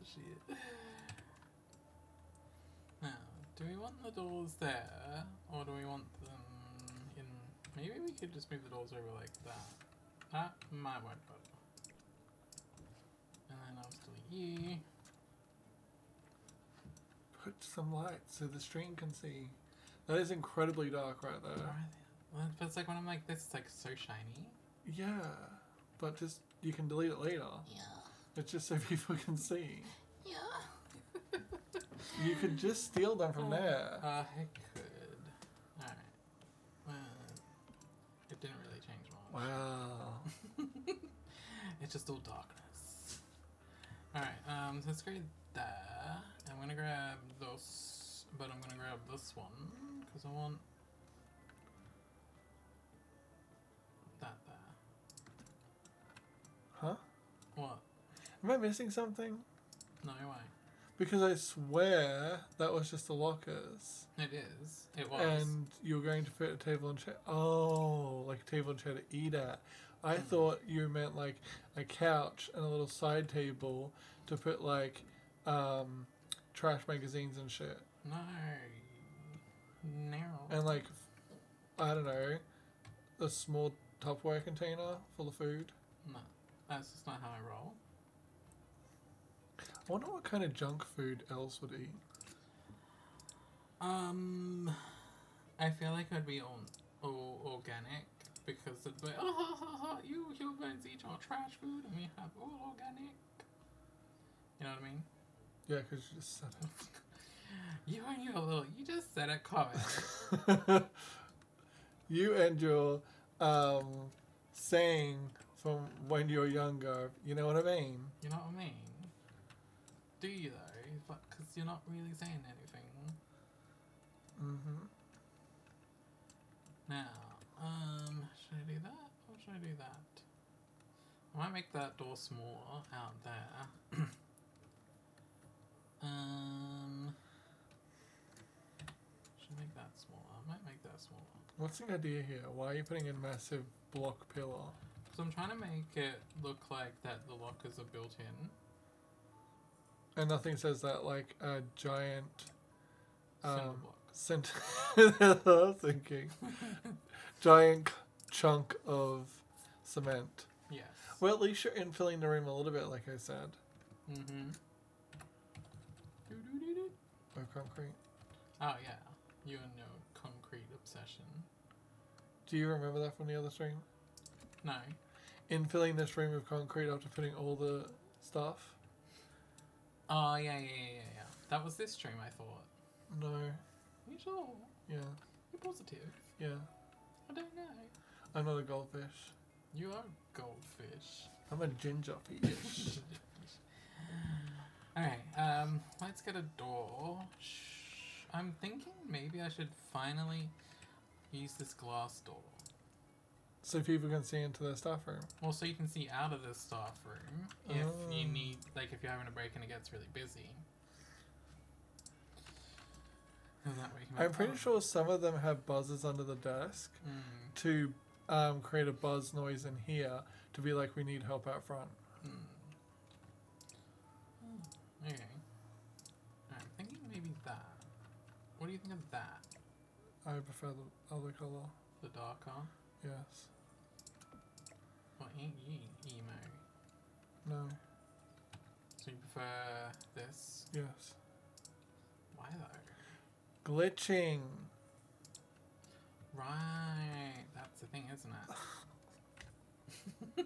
shit. Now, do we want the doors there, or do we want them in... Maybe we could just move the doors over like that. That might work better. And then I'll just delete you. Put some light so the stream can see. That is incredibly dark right there. Well, but it's like when I'm like this, it's like so shiny. Yeah, but just, you can delete it later. Yeah. It's just so people can see. Yeah. You could just steal them from there. I could. Alright. It didn't really change much. Wow. It's just all darkness. Alright, so let's go there. I'm gonna grab this, but I'm gonna grab this one, because I want that there. Huh? What? Am I missing something? No way. Because I swear that was just the lockers. It is. It was. And you were going to fit a table and chair. Oh, like a table and chair to eat at. I thought you meant like a couch and a little side table to put like trash magazines and shit. No. No. And like, I don't know, a small Tupperware container full of food. No. That's just not how I roll. I wonder what kind of junk food else would eat. I feel like it would be all organic, because it'd be, oh, you humans eat our trash food and we have all organic. You know what I mean? Yeah, because you just said it. You just said a comment. You and your saying from when you were younger, you know what I mean? You know what I mean? Do you though? Because you're not really saying anything. Now, should I do that or should I do that? I might make that door smaller out there. Should I make that smaller? I might make that smaller. What's the idea here? Why are you putting a massive block pillar? So I'm trying to make it look like that the lockers are built in. And nothing says that like a giant Cinder block. That's what I was thinking. Giant chunk of cement. Yes. Well, at least you're infilling the room a little bit, like I said. Or concrete. Oh yeah, you and your concrete obsession. Do you remember that from the other stream? No. Infilling this room with concrete after putting all the stuff? Oh yeah. That was this stream, I thought. No. Are you sure? Yeah. You're positive. Yeah. I don't know. I'm not a goldfish. You are a goldfish. I'm a ginger fish. Alright, let's get a door. I'm thinking maybe I should finally use this glass door. So people can see into the staff room. Well, so you can see out of the staff room if you need, like if you're having a break and it gets really busy. And that way you can I'm pretty sure some of them have buzzers under the desk to create a buzz noise in here to be like, we need help out front. Okay. I'm thinking maybe that. What do you think of that? I prefer the other colour. The darker? Yes. What, ain't you emo? No. So you prefer this? Yes. Why though? Glitching. Right, that That's the thing, isn't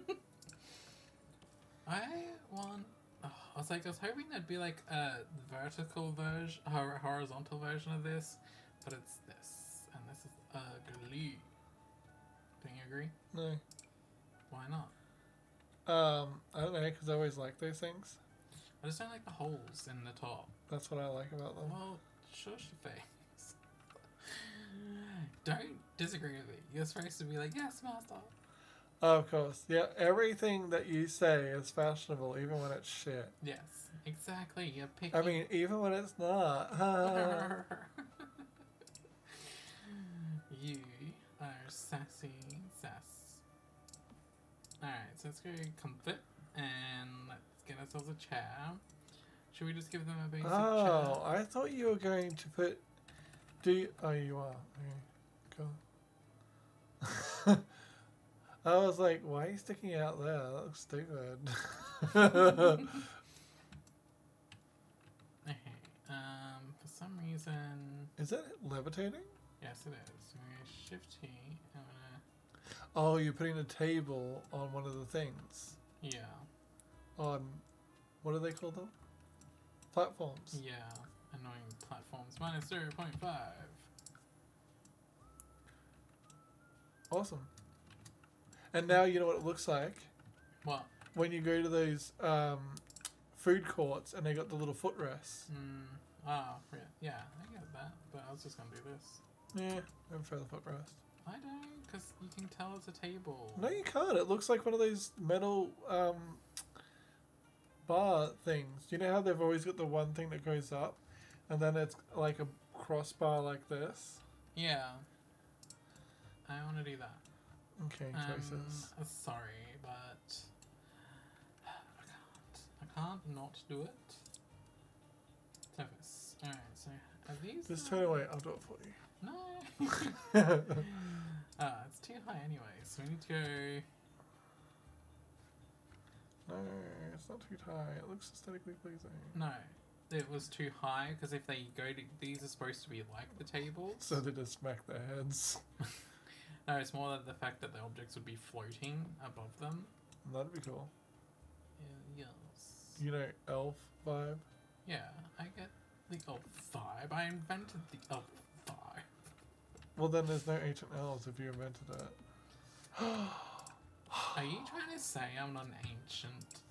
it? I was hoping there'd be like a vertical version, horizontal version of this, but it's this, and this is ugly. Don't you agree? No. Why not? I don't know, because I always like those things. I just don't like the holes in the top. That's what I like about them. Well, shush your face. Don't disagree with me. You're supposed to be like, yes, master. Of course. Yeah, everything that you say is fashionable, even when it's shit. Yes, exactly. You're picking. I mean, even when it's not. You are sassy sass. Alright, so let's go comfort and let's get ourselves a chair. Should we just give them a basic chair? Oh, I thought you were going to put... Oh, you are. Okay, cool. I was like, why are you sticking out there? That looks stupid. Okay, for some reason... Is it levitating? Yes, it is. So we're going to shift T. I'm going Oh, you're putting a table on one of the things. to... Yeah. On... What do they call them? Platforms. Yeah. Annoying platforms. Minus 0.5. Awesome. And now you know what it looks like? What? When you go to those food courts and they got the little footrests. Yeah, I get that. But I was just going to do this. Yeah, I prefer the footrest. I don't, because you can tell it's a table. No, you can't. It looks like one of those metal bar things. You know how they've always got the one thing that goes up and then it's like a crossbar like this? Yeah. I want to do that. Okay, choices. Sorry, but I can't not do it. Surface. Alright, so are these... Just turn away. I'll do it for you. No! It's too high anyway, so we need to go... No, it's not too high. It looks aesthetically pleasing. No, it was too high, because if they go to... These are supposed to be like the tables. So they just smack their heads. No, it's more that the fact that the objects would be floating above them. That'd be cool. Yes. You know, elf vibe? Yeah, I get the elf vibe. I invented the elf vibe. Well, then there's no ancient elves if you invented it. Are you trying to say I'm not an ancient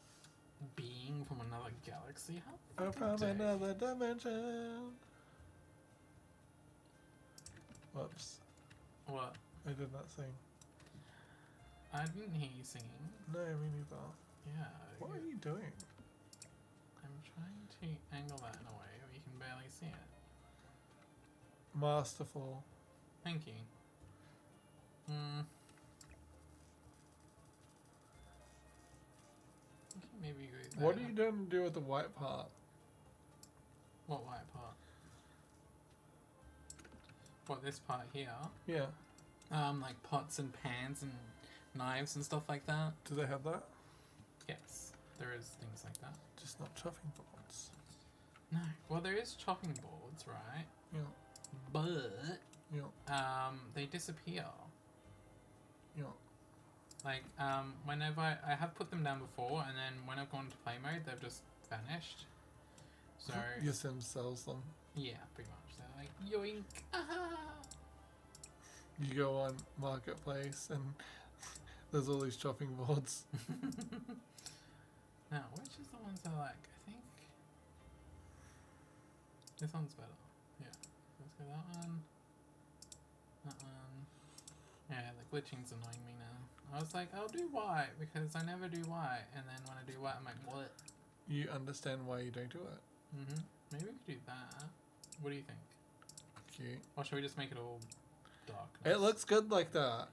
being from another galaxy? How I'm from fucking dare another dimension. Whoops. you. What? I did not sing. I didn't hear you singing. No, me neither. Yeah. What are you doing? I'm trying to angle that in a way where you can barely see it. Masterful. Thank you. Okay, maybe go there. What are you going to do with the white part? What white part? What, this part here? Yeah. Like pots and pans and knives and stuff like that. Do they have that? Yes, there is things like that. Just not chopping boards. No, well there is chopping boards, right? Yeah. But Yeah. they disappear. Yeah. Like whenever I have put them down before, and then when I've gone to play mode, they've just vanished. So Your Sim sells them. yeah, pretty much. They're like yoink. Ah! You go on Marketplace and there's all these chopping boards. Now, which is the ones I like? I think this one's better. Yeah, let's go that one. That one. Yeah, the glitching's annoying me now. I was like, I'll do white because I never do white, and then when I do white, I'm like, what? You understand why you don't do it. Maybe we could do that. What do you think? Cute. Or should we just make it all dark? It looks good like that.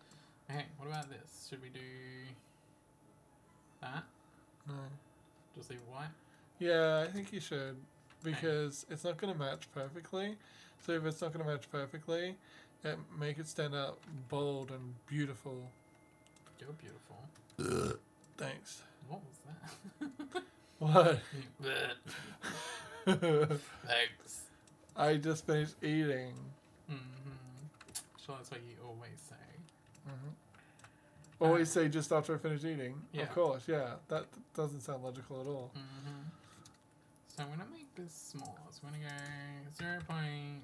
Okay, what about this? Should we do that? No. Just leave it white? Yeah, I think you should. Because it's not going to match perfectly. So if it's not going to match perfectly, make it stand out bold and beautiful. You're beautiful. Thanks. What was that? What? Thanks. I just finished eating. Sure, that's what you always say. Always say just after I finish eating. Yeah. Of course, yeah. That doesn't sound logical at all. So I'm gonna make this smaller. So I'm gonna go 0.1.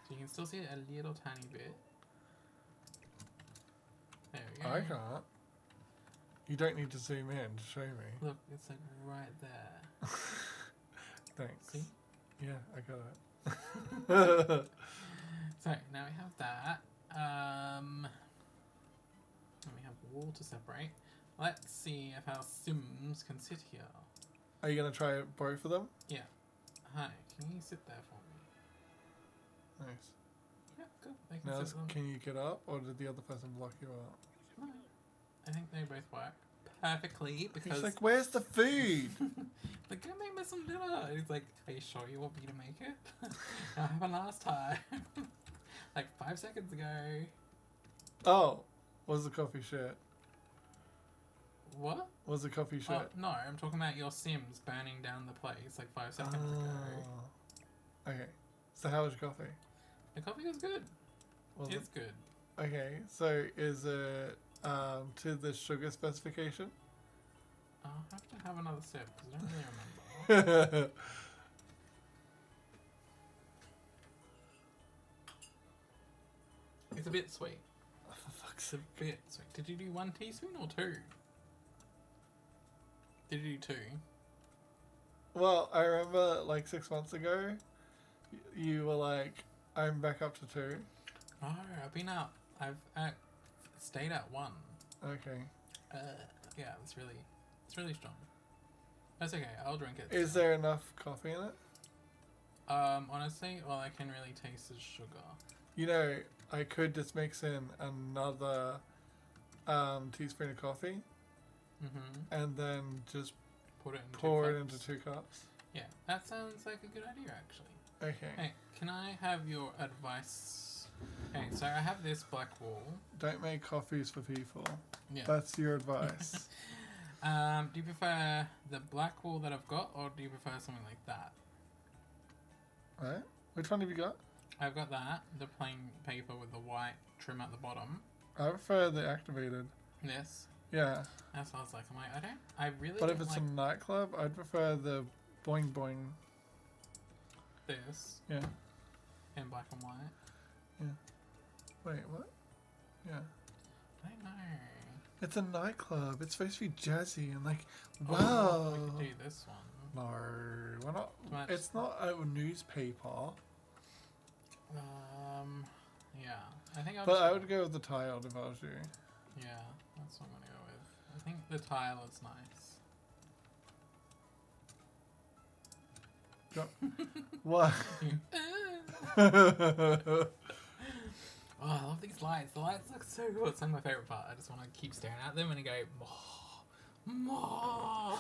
So you can still see it a little tiny bit. There we go. I can't. You don't need to zoom in to show me. Look, it's like right there. Thanks. See? Yeah, I got it. So now we have that. And we have wall to separate. Let's see if our Sims can sit here. Are you going to try both of them? Yeah. Hi, can you sit there for me? Nice. Yeah, good. They can Now, sit them. can you get up, or did the other person block you out? No. I think they both work perfectly because... He's like, where's the food? Like, go make me some dinner. He's like, are you sure you want me to make it? It happened last time. Like 5 seconds ago. Oh, was the coffee shit? What? Was the coffee shit? Oh, no, I'm talking about your Sims burning down the place like 5 seconds ago. Okay, so how was your coffee? The coffee was good. Was It's good. Okay, so is it to the sugar specification? I'll have to have another sip because I don't really remember. It's a bit sweet. Oh, for fuck's It's a bit sweet. Did you do 1 teaspoon or 2? Did you do 2? Well, I remember like 6 months ago, you were like, I'm back up to 2. No, I've been up. I've stayed at 1. Okay. Yeah, it's really strong. That's okay. I'll drink it. Is there enough coffee in it? Honestly, all I can really taste is sugar. You know, I could just mix in another teaspoon of coffee and then just Put it in pour 2 it cups. into 2 cups. Yeah, that sounds like a good idea, actually. Okay. Hey, can I have your advice? Okay, so I have this black wall. Don't make coffees for people. Yeah. That's your advice. Do you prefer the black wall that I've got, or do you prefer something like that? Right? Which one have you got? I've got that, the plain paper with the white trim at the bottom. I prefer the activated. This. Yeah. That's what I was like. I'm like, I really But don't if it's like a nightclub, I'd prefer the boing boing. this Yeah. in black and white. Wait, what? Yeah. I don't know. It's a nightclub. It's supposed to be jazzy and like, Oh, wow. we could do this one. No, we're not. Match. It's not a newspaper. Yeah. I think I'll But just I would go with the tiled if I was you. Yeah, that's what I'm gonna go with. I think the tile is nice. What? Oh, I love these lights. The lights look so good. It's like my favorite part. I just want to keep staring at them and go, more.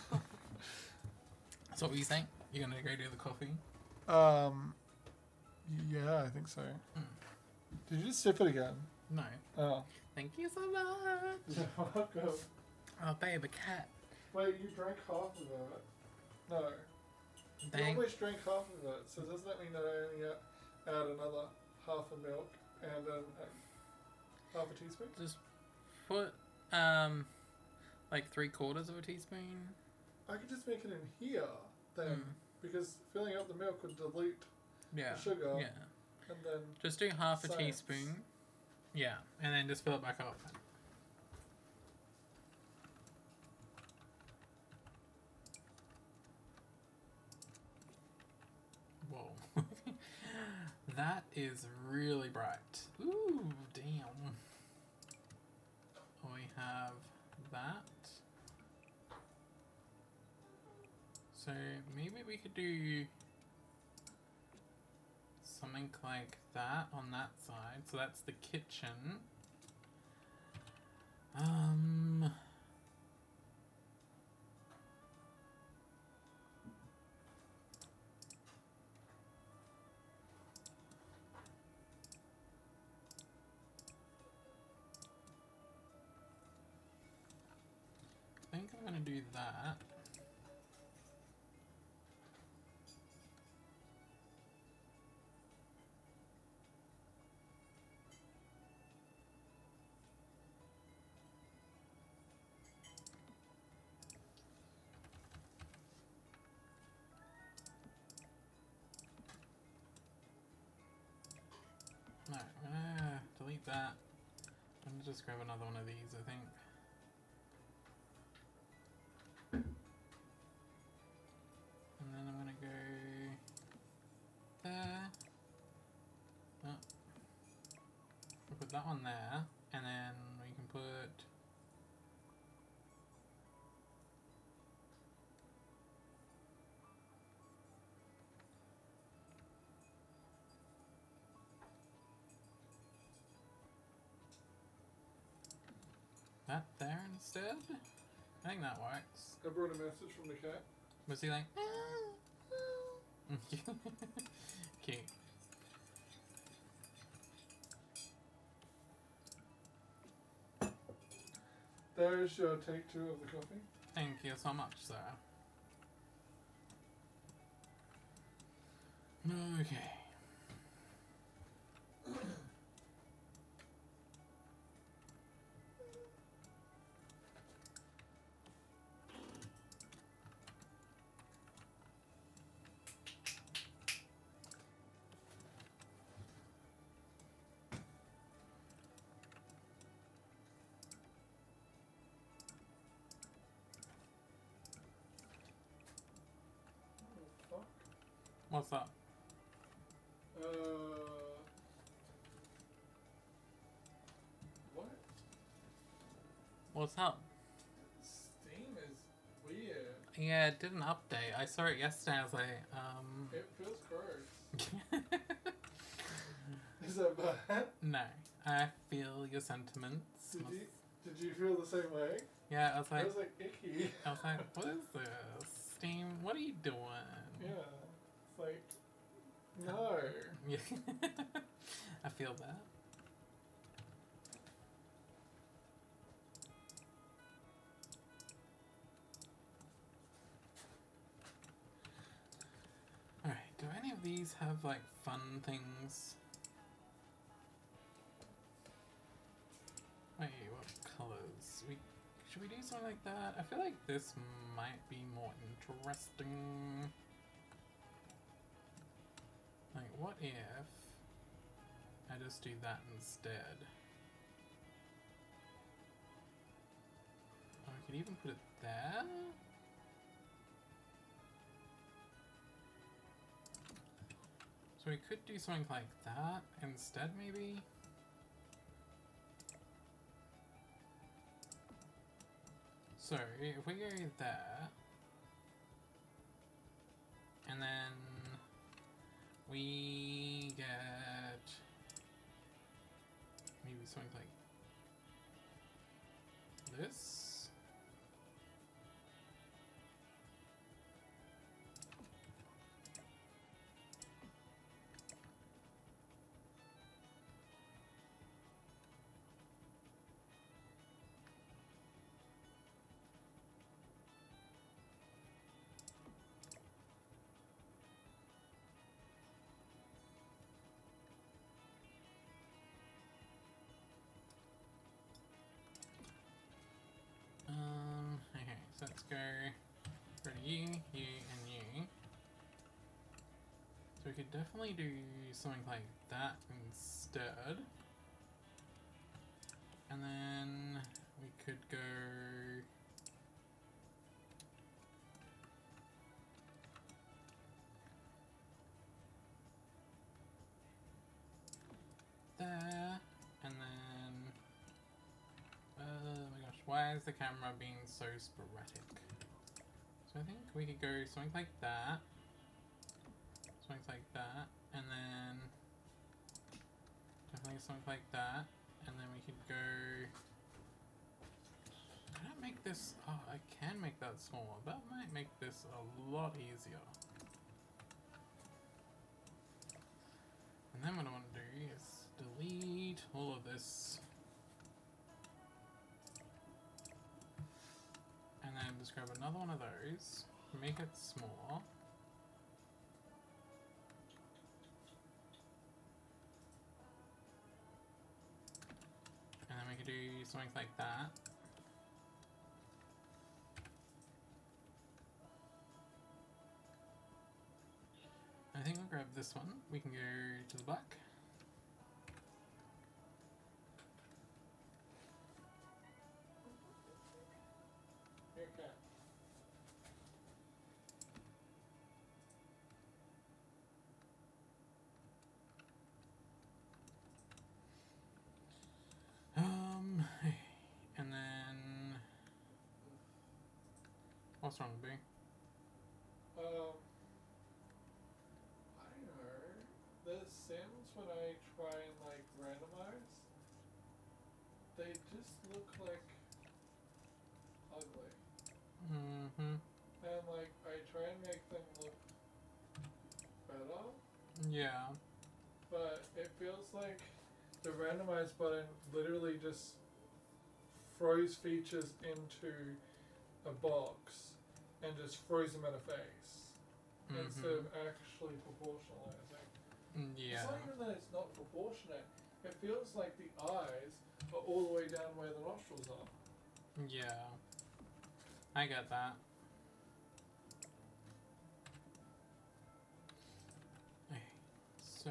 So what were you saying? You're gonna go do the coffee? Yeah, I think so. Did you just sip it again? No. Oh. Thank you so much. You're welcome. Oh, babe, a cat. Wait, you drank half of it. No. You Thank. always drink half of it, so doesn't that mean that I only add another half a milk and then half a teaspoon? Just put like 3/4 of a teaspoon. I could just make it in here then, because filling up the milk would dilute Yeah. the sugar, Yeah. and then Just do half a Science. teaspoon. Yeah, and then just fill it back up. Whoa. That is really bright. Ooh, damn. We have that. So maybe we could do something like that on that side. So that's the kitchen. I think I'm gonna do that. need that. I'm gonna just grab another one of these, I think. And then I'm gonna go there. Oh. We'll put that one there, and then we can put that there instead. I think that works. I brought a message from the cat. Was he like? Cute. There's your take 2 of the coffee. Thank you so much, sir. Okay. Fuck. What's up? What? What's up? Steam is weird. Yeah, it did an update. I saw it yesterday. I was like, It feels gross. Is that bad? No. I feel your sentiments. Did you feel the same way? Yeah, I was I like, was like icky. what is this? Steam, what are you doing? Yeah. It's like, no. Yeah. I feel that. Alright, do any of these have like fun things? Wait, what colours? Should we do something like that? I feel like this might be more interesting. Like, what if I just do that instead? Oh, I could even put it there? So we could do something like that instead, maybe? So, if we go there, and then we get maybe something like this. Okay, so let's go to you, and you. So we could definitely do something like that instead. And then we could go there, and then oh my gosh, why is the camera being so sporadic? So I think we could go something like that, and then definitely something like that, and then we could go. Can I make this? Oh, I can make that smaller. That might make this a lot easier. And then what I want to do is delete all of this. And then just grab another one of those, make it smaller. And then we could do something like that. I think we'll grab this one. We can go to the back. What's wrong, B? I don't know. The Sims, when I try and like randomize, they just look like ugly. Mm-hmm. And like I try and make them look better, Yeah. but it feels like the randomize button literally just throws features into a box and just throws them in a face instead of actually proportionalizing. Yeah. It's not even that it's not proportionate. It feels like the eyes are all the way down where the nostrils are. Yeah. I get that. Okay. So,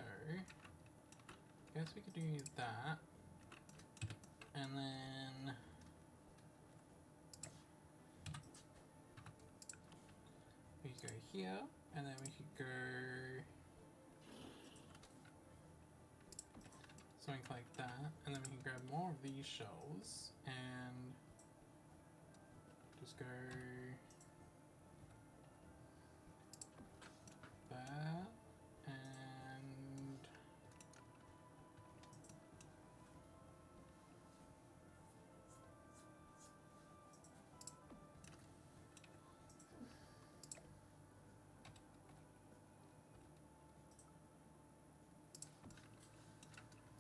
guess we could do that. And then we could go here, and then we could go something like that, and then we can grab more of these shells and just go that and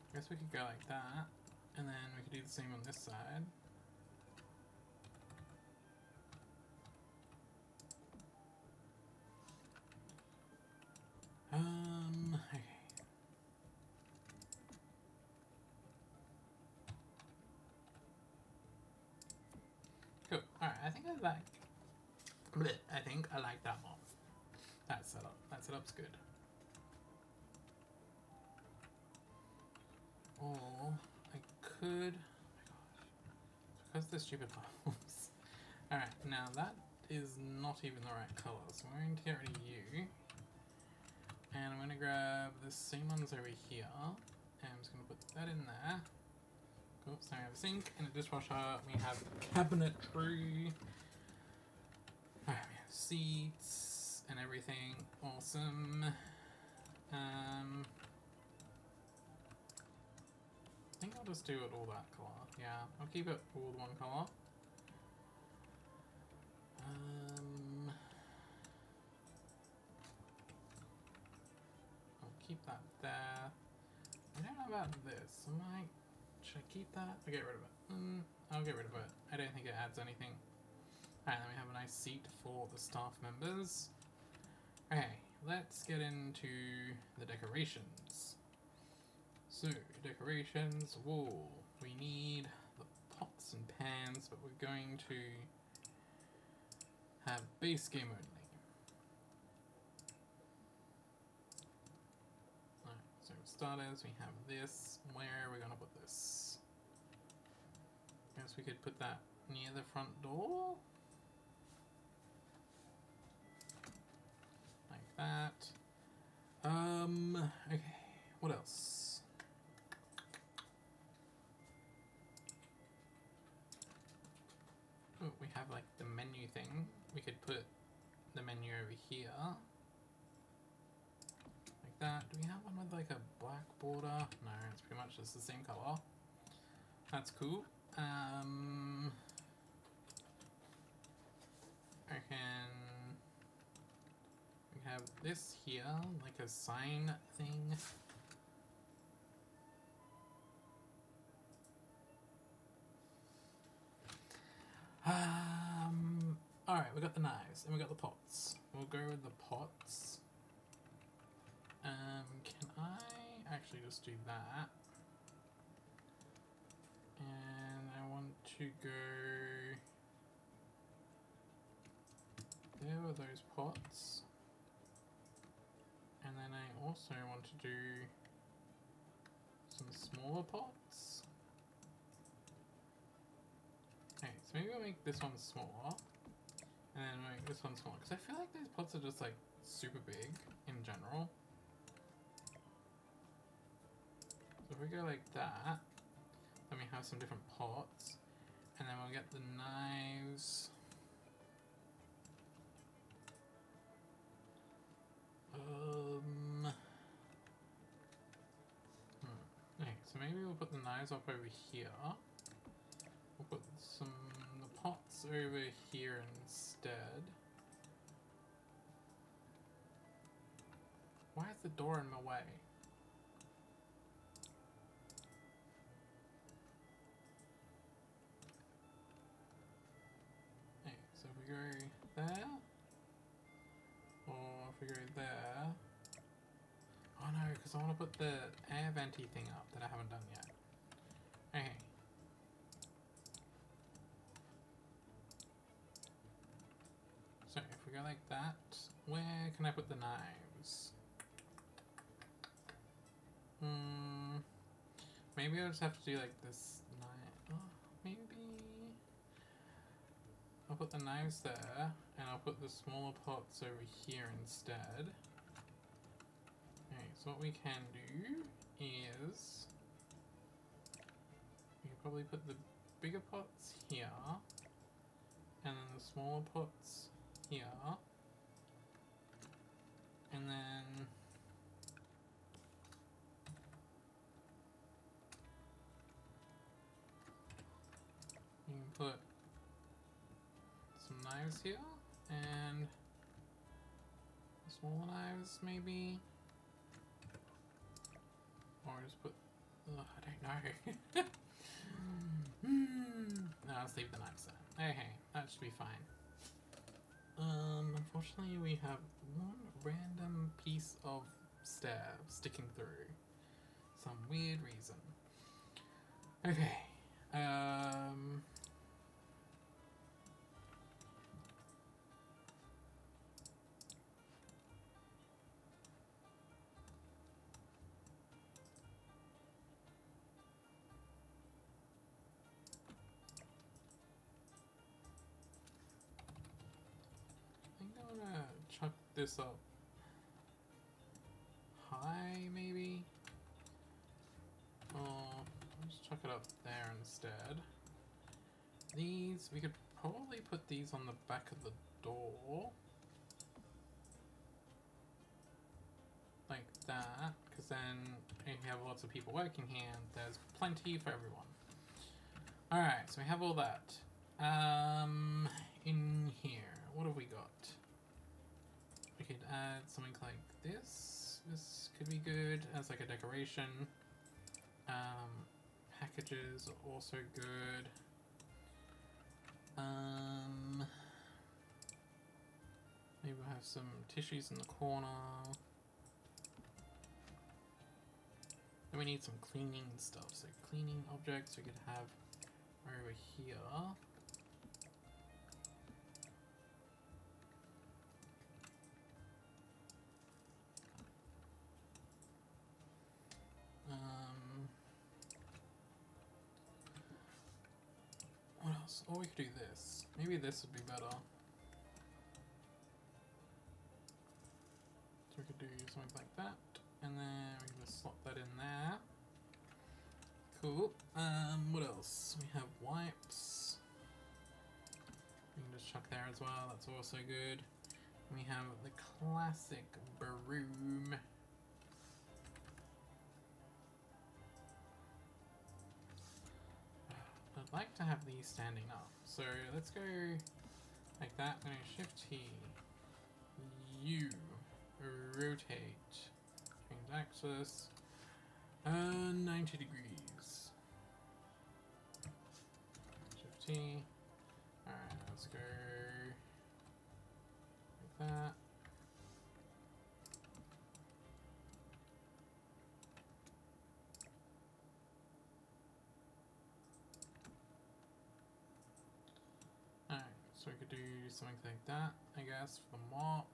I guess we could go like that, and then we could do the same on this side. Okay. Cool. Alright, I think I like that one. That setup. That setup's good. Or I could. Oh my gosh. Because they're stupid bubbles. Alright, now that is not even the right colour, so I'm going to get rid of you. And I'm going to grab the same ones over here. And I'm just going to put that in there. Cool, so we have a sink and a dishwasher. We have cabinetry. Alright, we have seats and everything. Awesome. I think I'll just do it all that colour. Yeah, I'll keep it all one colour. I'll keep that there. I don't know about this. Should I keep that or get rid of it? I'll get rid of it. I don't think it adds anything. Alright, then we have a nice seat for the staff members. Okay, let's get into the decorations. So, decorations, wall. We need the pots and pans, but we're going to have base game only. Alright, so starters, we have this. Where are we going to put this? Guess we could put that near the front door. Like that. Okay, what else? Oh, we have like the menu thing. We could put the menu over here. Like that. Do we have one with like a black border? No, it's pretty much just the same color. That's cool. I can... We have this here, like a sign thing. Alright, we got the knives and we got the pots. We'll go with the pots. Can I actually just do that? And I want to go... There were those pots. And then I also want to do some smaller pots. Okay, so maybe we'll make this one smaller. And then we'll make this one smaller. Because I feel like those pots are just like super big in general. So if we go like that, then we have some different pots. And then we'll get the knives. maybe we'll put the knives up over here. We'll put the pots over here instead. Why is the door in my way? Okay, so if we go there, or if we go there. Oh no, because I want to put the air venti thing up that I haven't done yet. Okay. So if we go like that, where can I put the knives? Maybe I'll just have to do like this knife. Oh, maybe I'll put the knives there, and I'll put the smaller pots over here instead. Okay, so what we can do is we can probably put the bigger pots here, and then the smaller pots here, and then you can put some knives here, and smaller knives maybe, or just put, I don't know. No, let's leave the knives there. Okay, that should be fine. Unfortunately we have one random piece of stair sticking through. Some weird reason. Okay, I'm gonna chuck this up high, maybe? Or I'll just chuck it up there instead. These, we could probably put these on the back of the door. Like that, because then if you have lots of people working here, there's plenty for everyone. Alright, so we have all that. In here, what have we got? We could add something like this. This could be good as like a decoration. Packages are also good. Maybe we'll have some tissues in the corner. Then we need some cleaning stuff. So cleaning objects we could have over here. What else? Or we could do this. Maybe this would be better. So we could do something like that, and then we can just slot that in there. Cool. What else? We have wipes. We can just chuck there as well. That's also good. And we have the classic broom. I'd like to have these standing up. So let's go like that. I'm going to shift T, U, rotate, change axis, 90 degrees. Shift T. Alright, let's go like that. So we could do something like that, I guess, for the mop.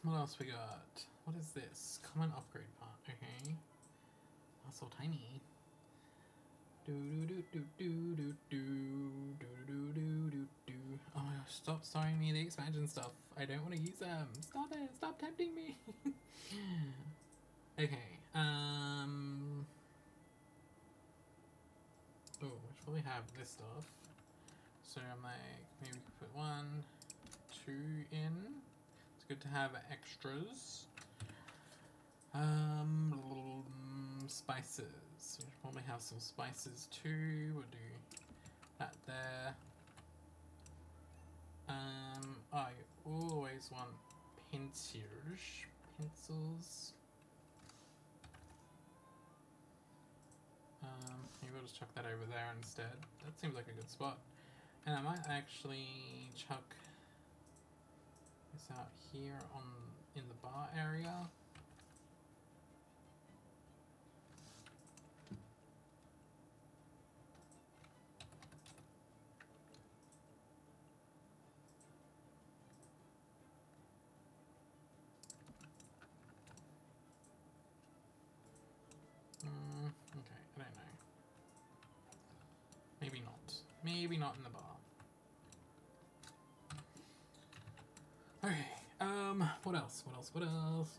What else we got? What is this? Common upgrade part. Okay. Not so tiny. Do do do do do do do do do do do. Oh my gosh! Stop showing me the expansion stuff. I don't want to use them. Stop it! Stop tempting me. Okay. Oh, we should probably have this stuff. So I'm like, maybe we could put 1, 2 in. It's good to have extras. Spices. We should probably have some spices too. We'll do that there. I always want pencils. Maybe we'll just chuck that over there instead. That seems like a good spot. And I might actually chuck this out here in the bar area. Okay, I don't know. Maybe not. Maybe not in the bar. Okay, what else?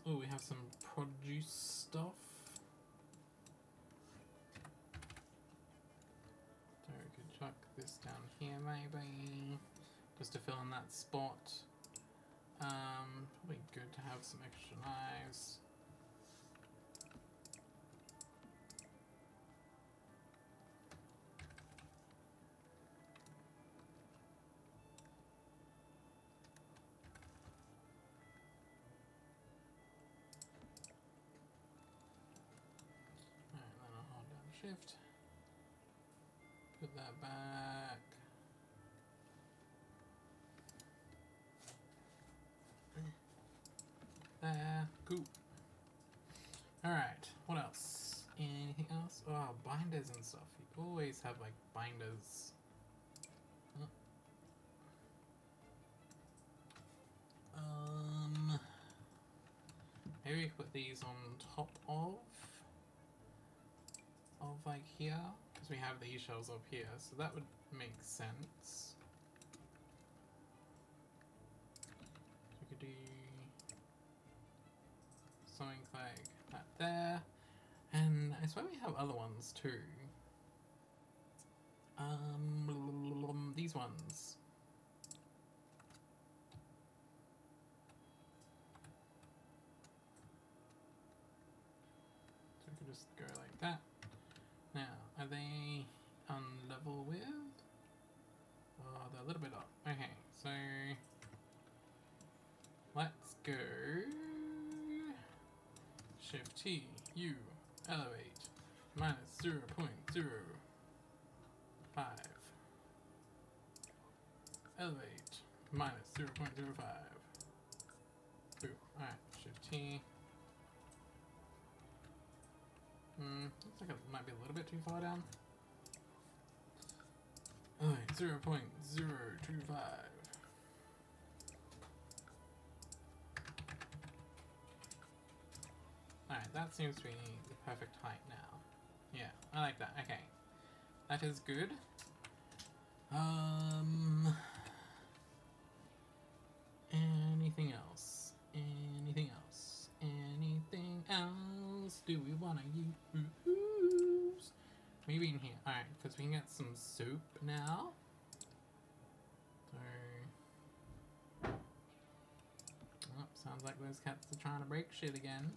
Oh, we have some produce stuff. So we could chuck this down here maybe, just to fill in that spot. Probably good to have some extra knives. Shift. Put that back. There. Cool. Alright, what else? Anything else? Oh, binders and stuff. You always have like binders. Maybe we put these on top of like here, because we have these shelves up here, so that would make sense. We could do something like that there, and I swear we have other ones too. These ones. So we could just go like that. Now, are they on level with? Oh, they're a little bit up. Okay, so let's go. Shift T, U, elevate, minus 0.05. Elevate, minus 0.05. Ooh, alright, Shift T. Looks like it might be a little bit too far down. Alright, 0.025. Alright, that seems to be the perfect height now. Yeah, I like that. Okay. That is good. Anything else? Anything else? Anything else? Do we want to use? Maybe in here. Alright, because we can get some soup now. So... oh, sounds like those cats are trying to break shit again.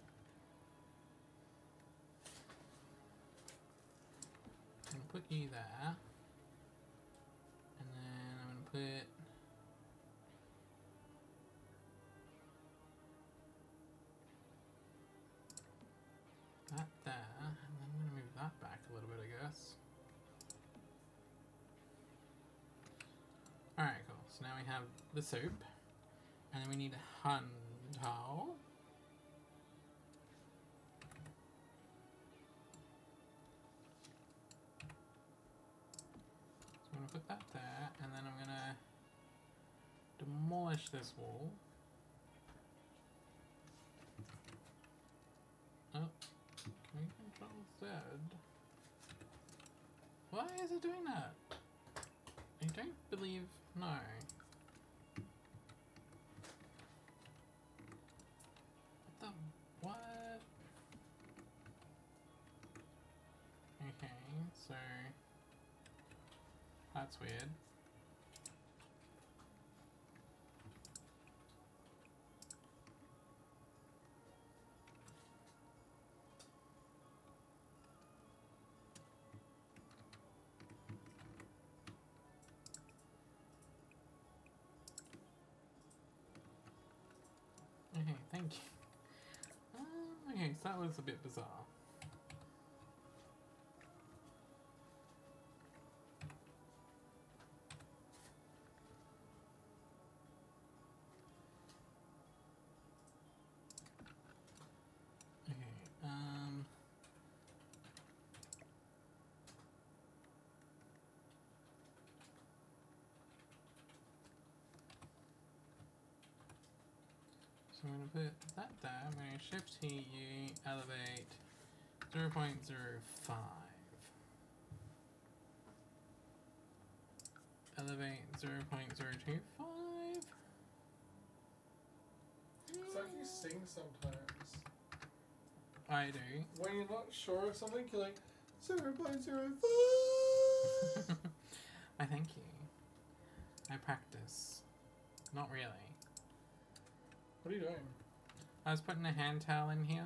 I'm going to put you there. And then I'm going to put... that there, and then I'm going to move that back a little bit, I guess. Alright, cool. So now we have the soup, and then we need a hand towel. So I'm going to put that there, and then I'm going to demolish this wall. Oh. Can we control Z? Why is it doing that? I don't believe... no. What the... what? Okay, so... that's weird. Okay, so that was a bit bizarre. Okay, so I'm going to put that there. I'm going to shift heat you, elevate 0.05. Elevate 0.025. It's like you sing sometimes. I do. When you're not sure of something, you're like 0.05. I thank you. I practice. Not really. What are you doing? I was putting a hand towel in here.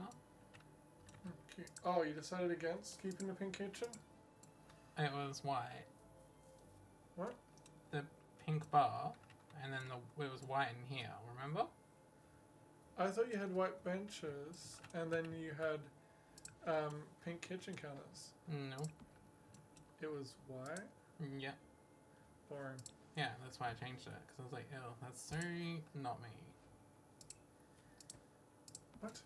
Okay. Oh, you decided against keeping the pink kitchen? It was white. What? The pink bar, and then it was white in here, remember? I thought you had white benches, and then you had pink kitchen counters. No. It was white? Yeah. Boring. Yeah, that's why I changed it, because I was like, ew, that's so not me. What?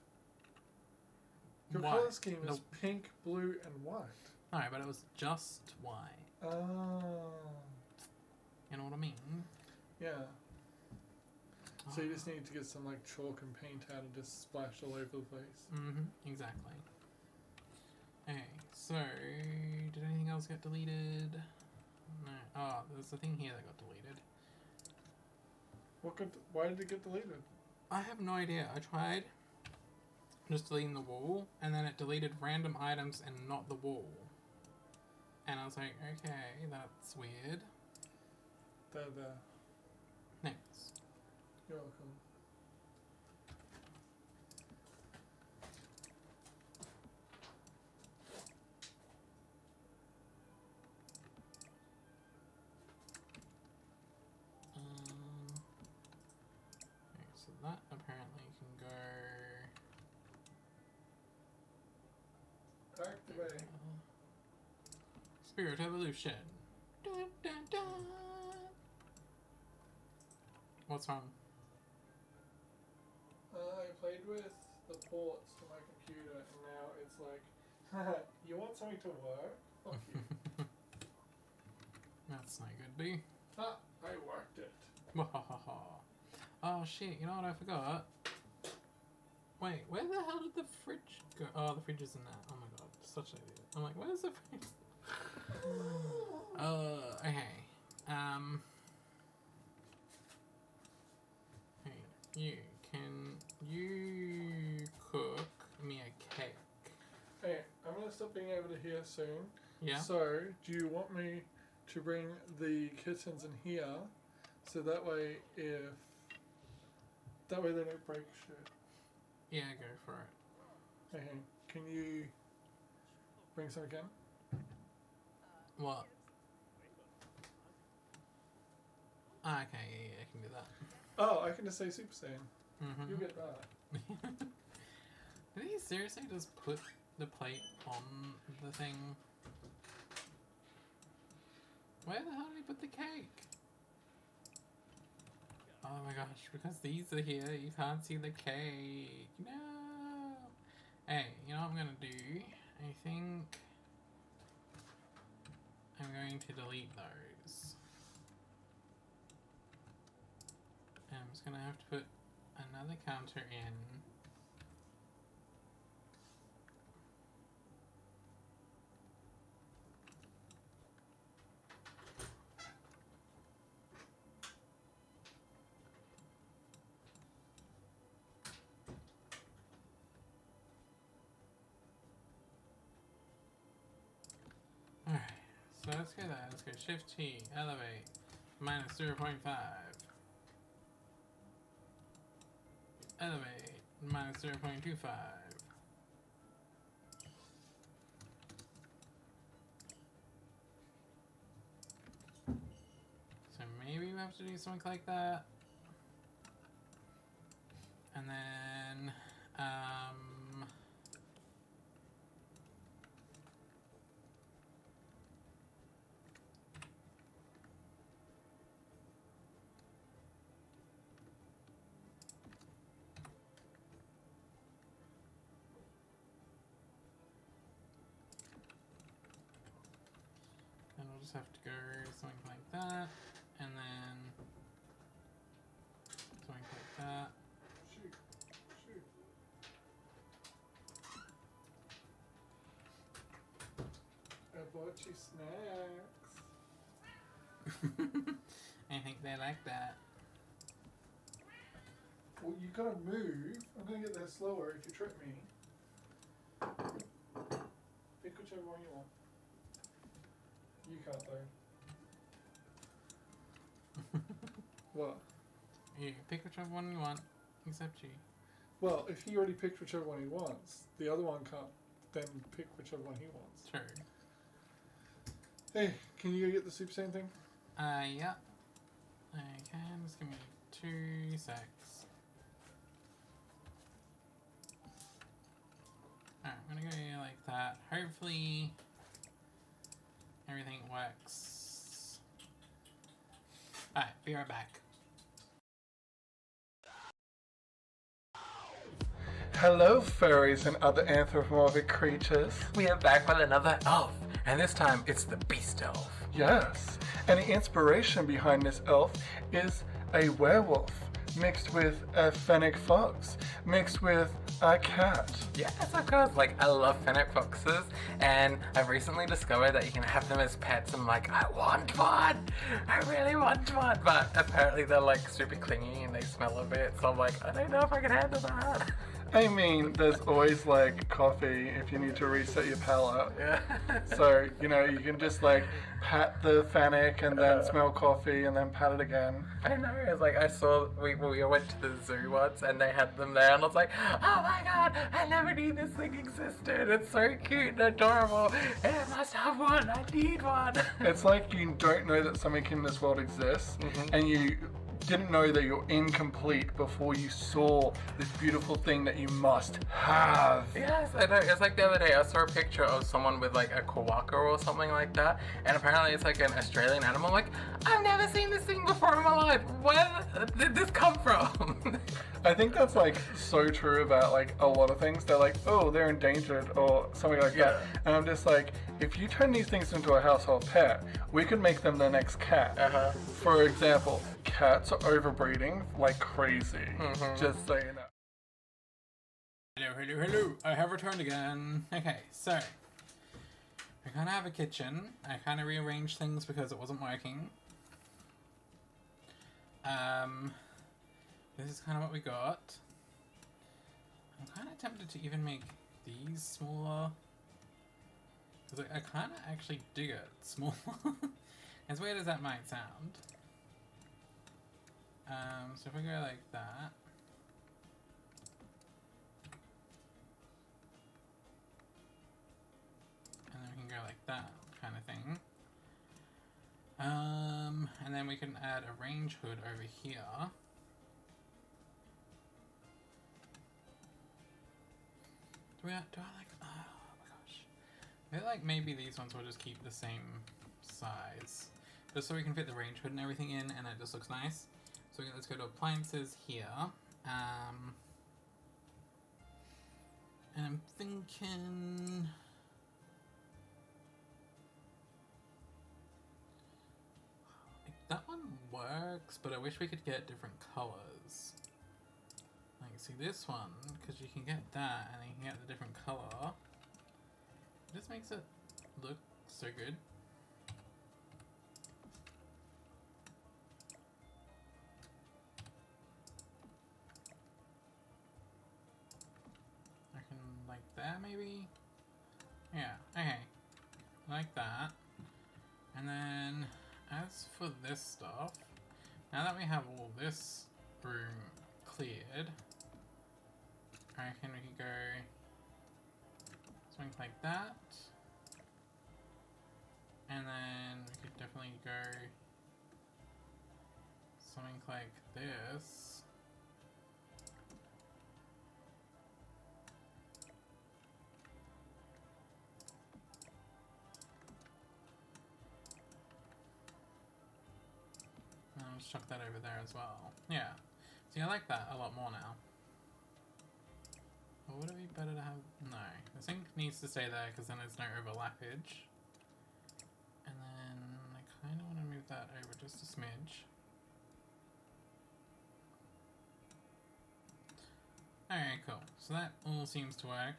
Your White. colour scheme is Nope. pink, blue, and white. No, but it was just white. Oh. You know what I mean? Yeah. So you just need to get some like chalk and paint out and just splash all over the place. Mm-hmm, exactly. Okay, so did anything else get deleted? No. Oh, there's a thing here that got deleted. Why did it get deleted? I have no idea. I tried just deleting the wall, and then it deleted random items and not the wall. And I was like, okay, that's weird. There. Thanks. You're welcome. Okay, so that apparently can go. Activate. Spirit Evolution. Dun, dun, dun. What's wrong? I played with the ports to my computer, and now it's like, you want something to work? Fuck you. That's not good, B. Ah, I worked it. Oh shit, you know what I forgot? Wait, where the hell did the fridge go? Oh, the fridge is in there. Oh my god, such an idiot. I'm like, where's the fridge? Okay. Hey, can you cook me a cake? Hey, I'm gonna stop being able to hear soon. Yeah? So, do you want me to bring the kittens in here, so that way they don't break shit? Yeah, go for it. Okay, can you bring some again? What? Ah, okay, yeah, I can do that. Oh, I can just say Super Saiyan. Mm-hmm. You get that. Did he seriously just put the plate on the thing? Where the hell did he put the cake? Oh my gosh, because these are here, you can't see the cake. No! Hey, you know what I'm gonna do? I think I'm going to delete those. And I'm just gonna have to put another counter in. Alright, so let's go there. Let's go Shift T, elevate, minus 0.5. Elevate, minus 0.25. So maybe we have to do something like that. And then, just have to go something like that, and then something like that. Shoot. I bought you snacks. I think they like that. Well, you gotta move. I'm gonna get there slower if you trip me. Pick whichever one you want. You can't though. What? You pick whichever one you want, except you. Well, if he already picked whichever one he wants, the other one can't then pick whichever one he wants. True. Hey, can you go get the Super Saiyan thing? Yeah. I can. Just give me 2 secs. Alright, I'm gonna go like that. Hopefully everything works. Alright, be right back. Hello, furries and other anthropomorphic creatures. We are back with another elf, and this time it's the Beast Elf. Yes, and the inspiration behind this elf is a werewolf mixed with a fennec fox mixed with a cat. Yes, of course. Like, I love fennec foxes, and I've recently discovered that you can have them as pets. I'm like, I want one! I really want one! But apparently they're like super clingy and they smell a bit, so I'm like, I don't know if I can handle that. I mean, there's always like coffee if you need to reset your palate. Yeah. So, you know, you can just like pat the fennec and then smell coffee and then pat it again. I know, it's like I saw, we went to the zoo once and they had them there and I was like, oh my god, I never knew this thing existed. It's so cute and adorable and I must have one, I need one. It's like you don't know that something in this world exists and you didn't know that you're incomplete before you saw this beautiful thing that you must have. Yes, I know. It's like the other day I saw a picture of someone with like a quokka or something like that, and apparently it's like an Australian animal. I'm like, I've never seen this thing before in my life. Where did this come from? I think that's like so true about like a lot of things. They're like, oh, they're endangered or something like that. And I'm just like, if you turn these things into a household pet, we could make them the next cat. For example, cats are overbreeding like crazy. Just so you know. Hello. I have returned again. Okay, so we kind of have a kitchen. I kind of rearranged things because it wasn't working. This is kind of what we got. I'm kind of tempted to even make these smaller. Because I kind of actually dig it smaller. As weird as that might sound. So if we go like that. And then we can go like that kind of thing. And then we can add a range hood over here. Do I like, oh my gosh. I feel like maybe these ones will just keep the same size. Just so we can fit the range hood and everything in and it just looks nice. So let's go to appliances here. And I'm thinking... that one works, but I wish we could get different colors. Like, see this one, because you can get that and then you can get the different color. It just makes it look so good. I can, like that maybe? Yeah, okay. Like that. And then, as for this stuff, now that we have all this room cleared, I reckon we can go something like that. And then we could definitely go something like this. And I'll just chuck that over there as well. Yeah. See, I like that a lot more now. Or would it be better to have... no. The sink needs to stay there because then there's no overlappage. And then... just a smidge. Alright, cool. So that all seems to work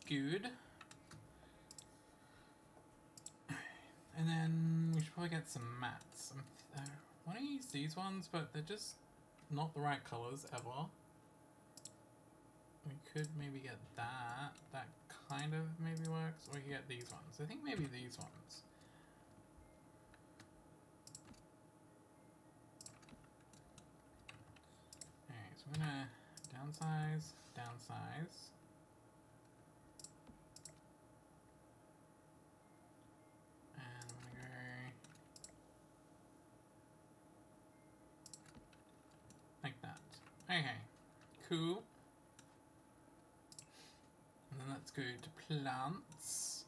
good. And then we should probably get some mats. I want to use these ones, but they're just not the right colours ever. We could maybe get that. That kind of maybe works. Or we could get these ones. I think maybe these ones. Alright, so I'm gonna downsize, downsize. And I'm gonna go like that. Okay, cool. And then let's go to plants.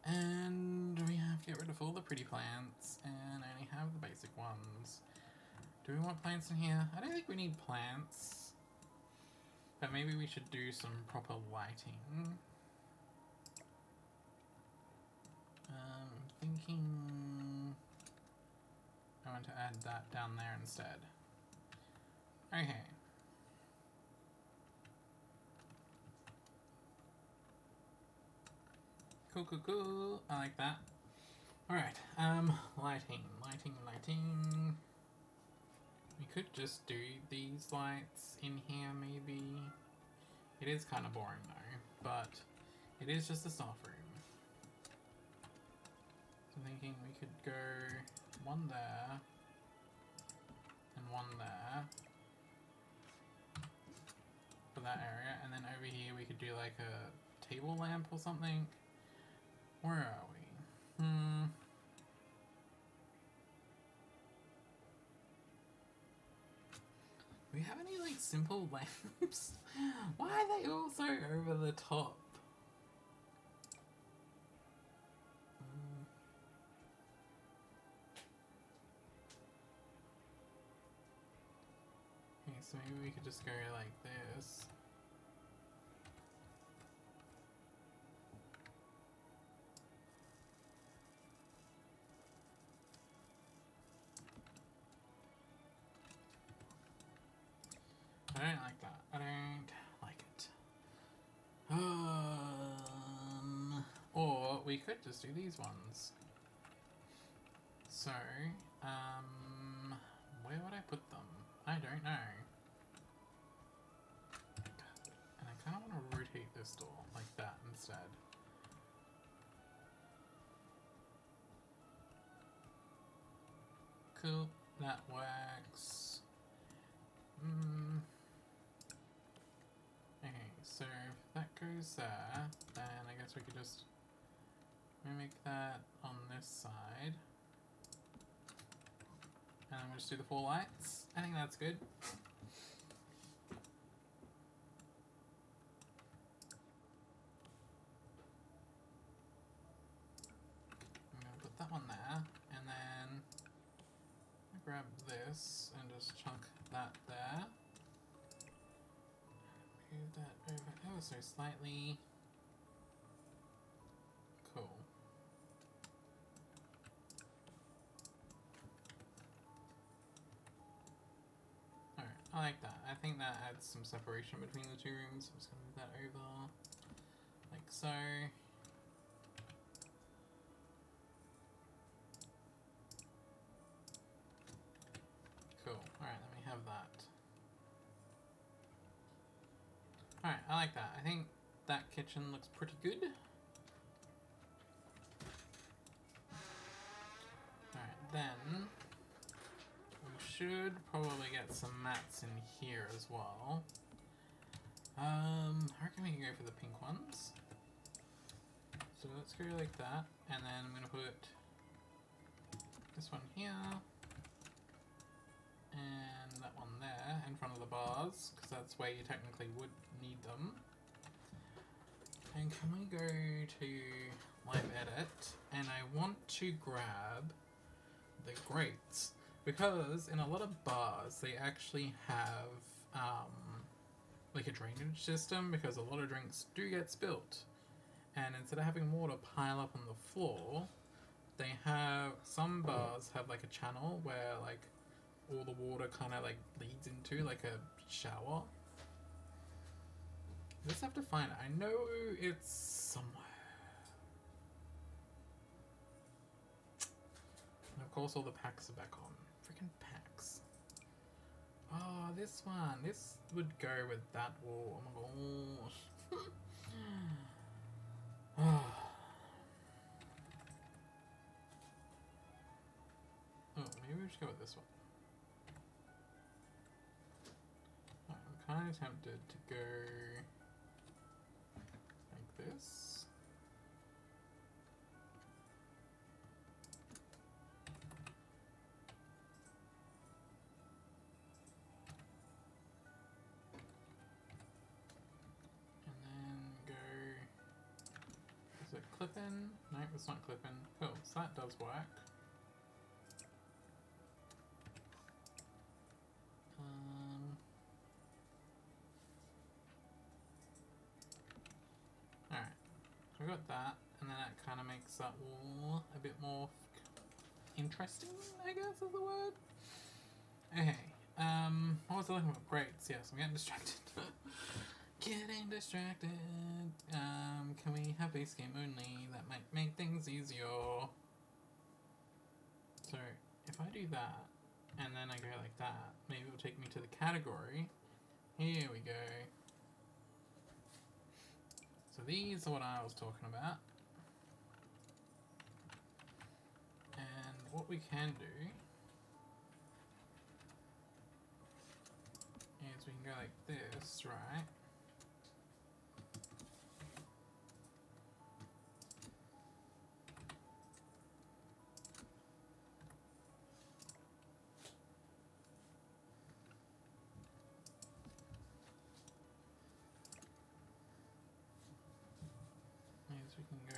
And we have to get rid of all the pretty plants and only have the basic ones. Do we want plants in here? I don't think we need plants. But maybe we should do some proper lighting. Thinking I want to add that down there instead. Okay. Cool, cool, cool. I like that. Alright, lighting. We could just do these lights in here, maybe. It is kind of boring, though, but it is just a staff room. So I'm thinking we could go one there, and one there, for that area, and then over here we could do like a table lamp or something. Where are we? Do we have any like simple lamps? Why are they all so over the top? Okay, so maybe we could just go like this. I don't like that. I don't like it. Or we could just do these ones. So, where would I put them? I don't know. And I kind of want to rotate this door like that instead. Cool, that works. Okay, so if that goes there, then I guess we could just mimic that on this side. And then we'll just do the 4 lights. I think that's good. I'm going to put that one there, and then grab this and just chunk that there. Move that over ever so slightly. Cool. Alright, I like that. I think that adds some separation between the two rooms. I'm just going to move that over like so. Cool. Alright, let me have that. Alright, I like that. I think that kitchen looks pretty good. Alright, then we should probably get some mats in here as well. I reckon we can go for the pink ones. So let's go like that, and then I'm gonna put this one here. And that one there in front of the bars, because that's where you technically would need them. And can we go to Live Edit, and I want to grab the grates, because in a lot of bars they actually have like a drainage system, because a lot of drinks do get spilt, and instead of having water pile up on the floor, they have, some bars have like a channel where like all the water kind of like leads into like a shower. I just have to find it. I know it's somewhere. And of course all the packs are back on. Freaking packs. Oh, this one. This would go with that wall. Oh my gosh. Oh, maybe we should go with this one. I'm kind of tempted to go like this. And then go... Is it clipping? No, it's not clipping. Cool, so that does work. Alright, so we got that, and then that kind of makes that wall a bit more interesting, I guess is the word. Okay, what was I looking for? Grades, yes, I'm getting distracted. Getting distracted. Can we have base game only? That might make things easier. So, if I do that, and then I go like that, maybe it will take me to the category. Here we go. So these are what I was talking about. And what we can do is we can go like this, right? We can go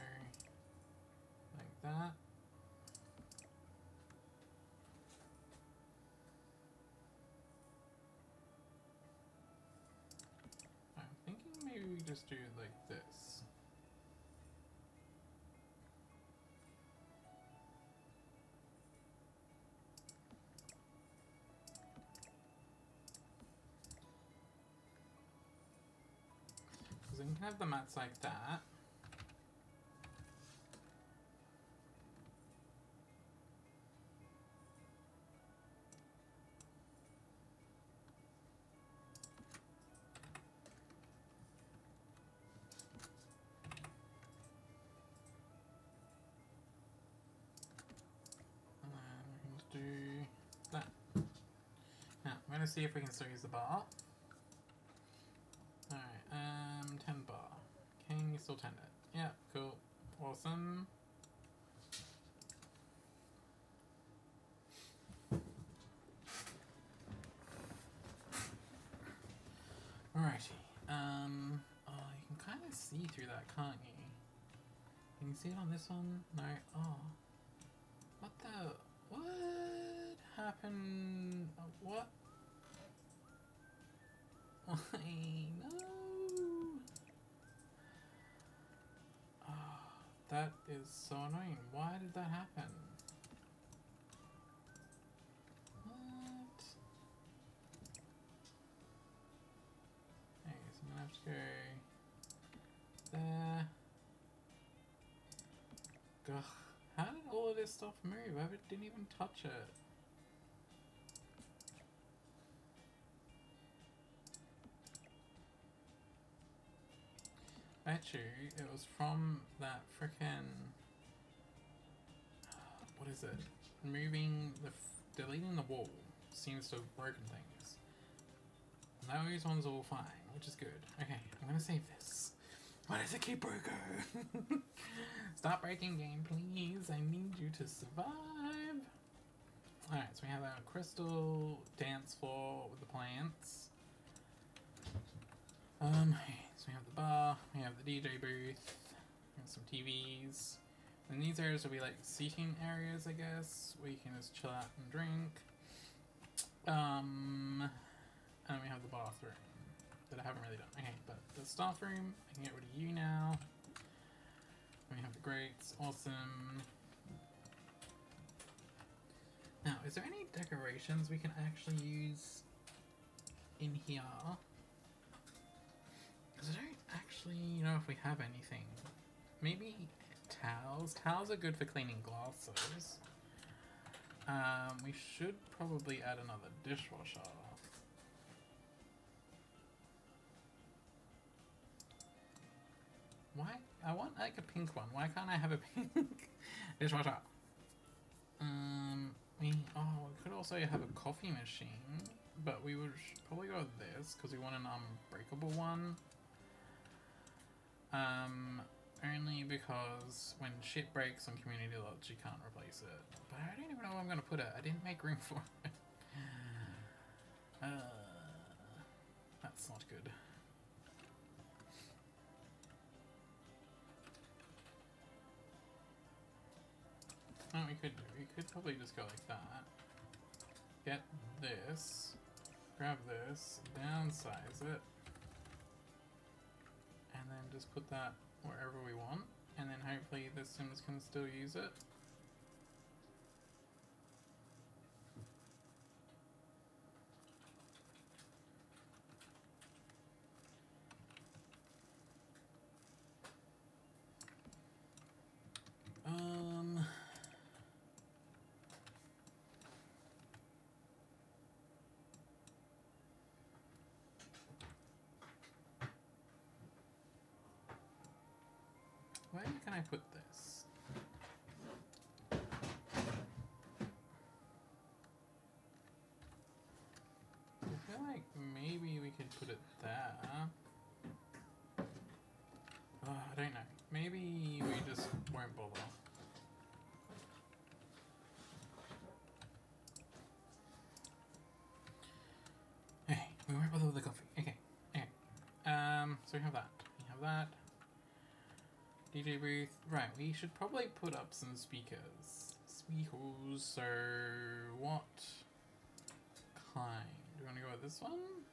like that. I'm thinking maybe we just do it like this. Because we can have the mats like that. Do that. Now, I'm going to see if we can still use the bar. Alright, 10 bar. Can you still tend it? Yeah, cool. Awesome. Alrighty. Oh, you can kind of see through that, can't you? Can you see it on this one? No? Oh. What the... What happened? What? Why? No! Oh, that is so annoying. Why did that happen? What? Okay, so I'm gonna have to go there. Ugh. How did all of this stuff move? I didn't even touch it. Bet you it was from that frickin'... What is it? Moving the... deleting the wall seems to have broken things. And those ones are all fine, which is good. Okay, I'm gonna save this. Why does it keep breaking? Stop breaking, game, please. I need you to survive. Alright, so we have our crystal dance floor with the plants. So we have the bar, we have the DJ booth, and some TVs. And these areas will be like seating areas, I guess, where you can just chill out and drink. And we have the bathroom that I haven't really done. Okay, but the staff room, I can get rid of you now. We have the grates, awesome. is there any decorations we can actually use in here? Because I don't actually know if we have anything. Maybe towels? Towels are good for cleaning glasses. We should probably add another dishwasher. Why? I want like a pink one. Why can't I have a pink dishwasher? We could also have a coffee machine, but we would probably go with this because we want an unbreakable one. Only because when shit breaks on community lots, you can't replace it. But I don't even know where I'm gonna put it. I didn't make room for it. That's not good. What we could do, we could probably just go like that. Get this, grab this, downsize it, and then just put that wherever we want, and then hopefully the Sims can still use it. Where can I put this? I feel like maybe we could put it there. Oh, I don't know. Maybe we just won't bother. Okay, we won't bother with the coffee. Okay, okay. So we have that. We have that. DJ booth. Right, we should probably put up some speakers. Speakers, so what kind? Do you want to go with this one?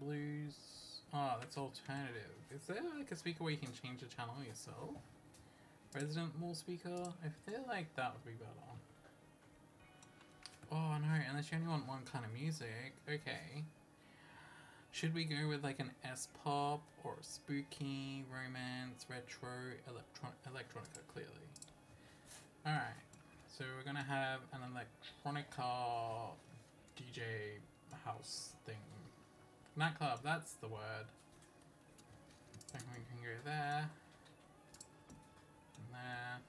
Blues. Oh, that's alternative. Is there like a speaker where you can change the channel yourself? Resident wall speaker? I feel like that would be better. Oh no, unless you only want one kind of music. Okay. Should we go with like an S-pop or spooky, romance, retro, electronica, clearly. Alright, so we're gonna have an electronica DJ house thing. Nightclub, that's the word. So we can go there. And there.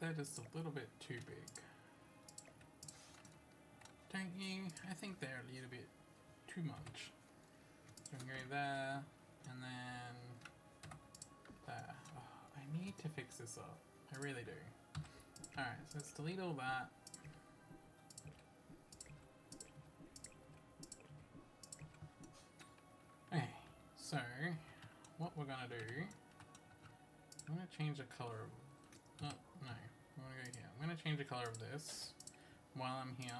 They're just a little bit too big. Don't you? I think they're a little bit too much. So we can go there, and then there. Oh, I need to fix this up. I really do. Alright, so let's delete all that. Okay, so what we're gonna do, I'm gonna change the color of, no, I'm gonna go here. I'm gonna change the color of this while I'm here.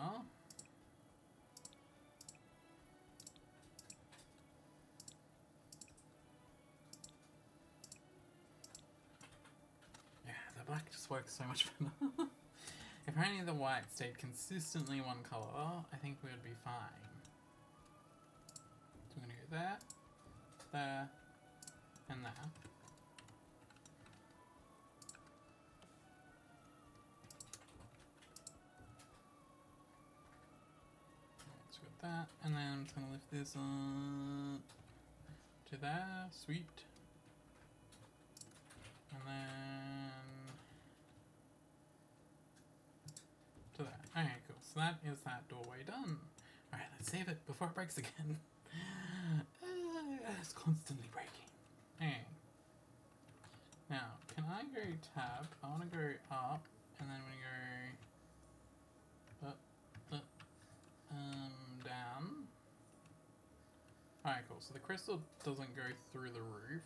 Yeah, the black just works so much better. If only the white stayed consistently one color, I think we would be fine. So I'm gonna go there, there, and there. That, and then I'm just gonna lift this up to there, sweet, and then to there. Okay, cool. So that is that doorway done. Alright, let's save it before it breaks again. It's constantly breaking. Okay. Now, can I go tab? I want to go up, and then we go up, down. Alright, cool. So the crystal doesn't go through the roof.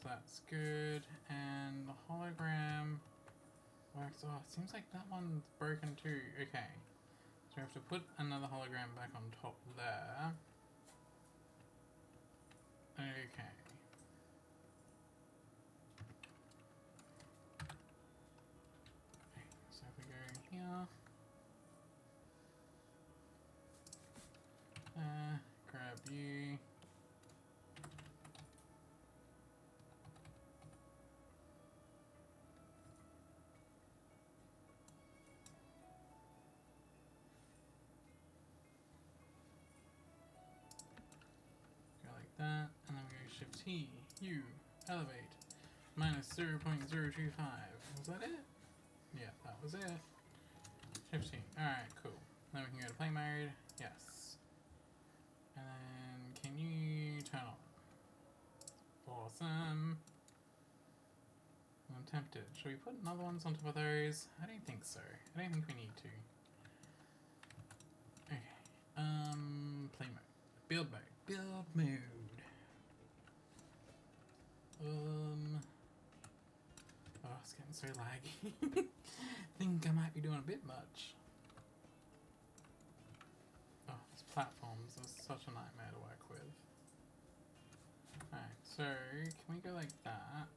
So that's good. And the hologram works. Oh, it seems like that one's broken too. Okay. So we have to put another hologram back on top there. Okay. So if we go here. Grab you. Go like that, and then we go Shift T, U, elevate, minus 0.025. Was that it? Yeah, that was it. Shift T. Alright, cool. Then we can go to play mode. Yes. And then can you turn on? Awesome. I'm tempted. Should we put another ones on top of those? I don't think so. I don't think we need to. Okay. Play mode. Build mode. Build mode. Oh, it's getting so laggy. Think I might be doing a bit much. Oh, these platforms are such a nightmare to work with. Alright, so can we go like that?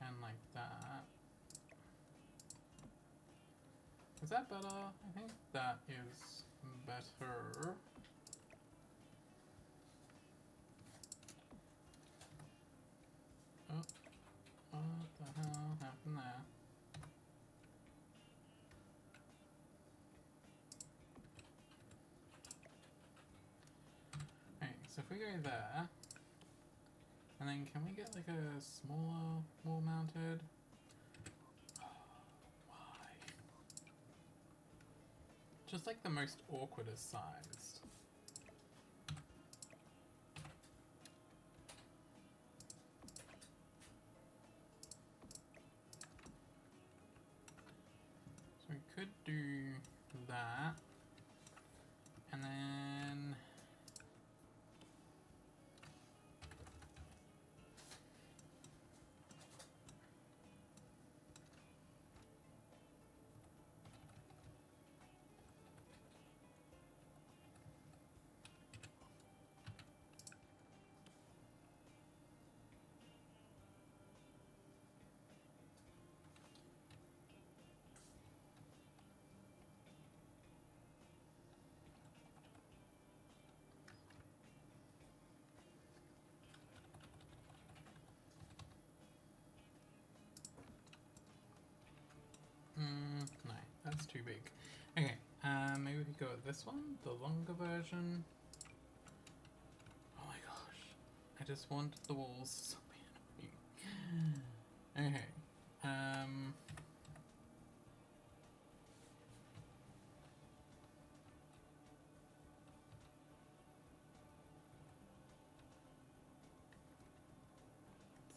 And like that. Is that better? I think that is better. Oh, what the hell happened there? Okay, so if we go there, and then can we get like a smaller wall mounted? Why? Just like the most awkwardest sized. So we could do that, and then no, that's too big. Okay, maybe we could go with this one, the longer version. Oh my gosh, I just want the walls to stop being annoying. Okay,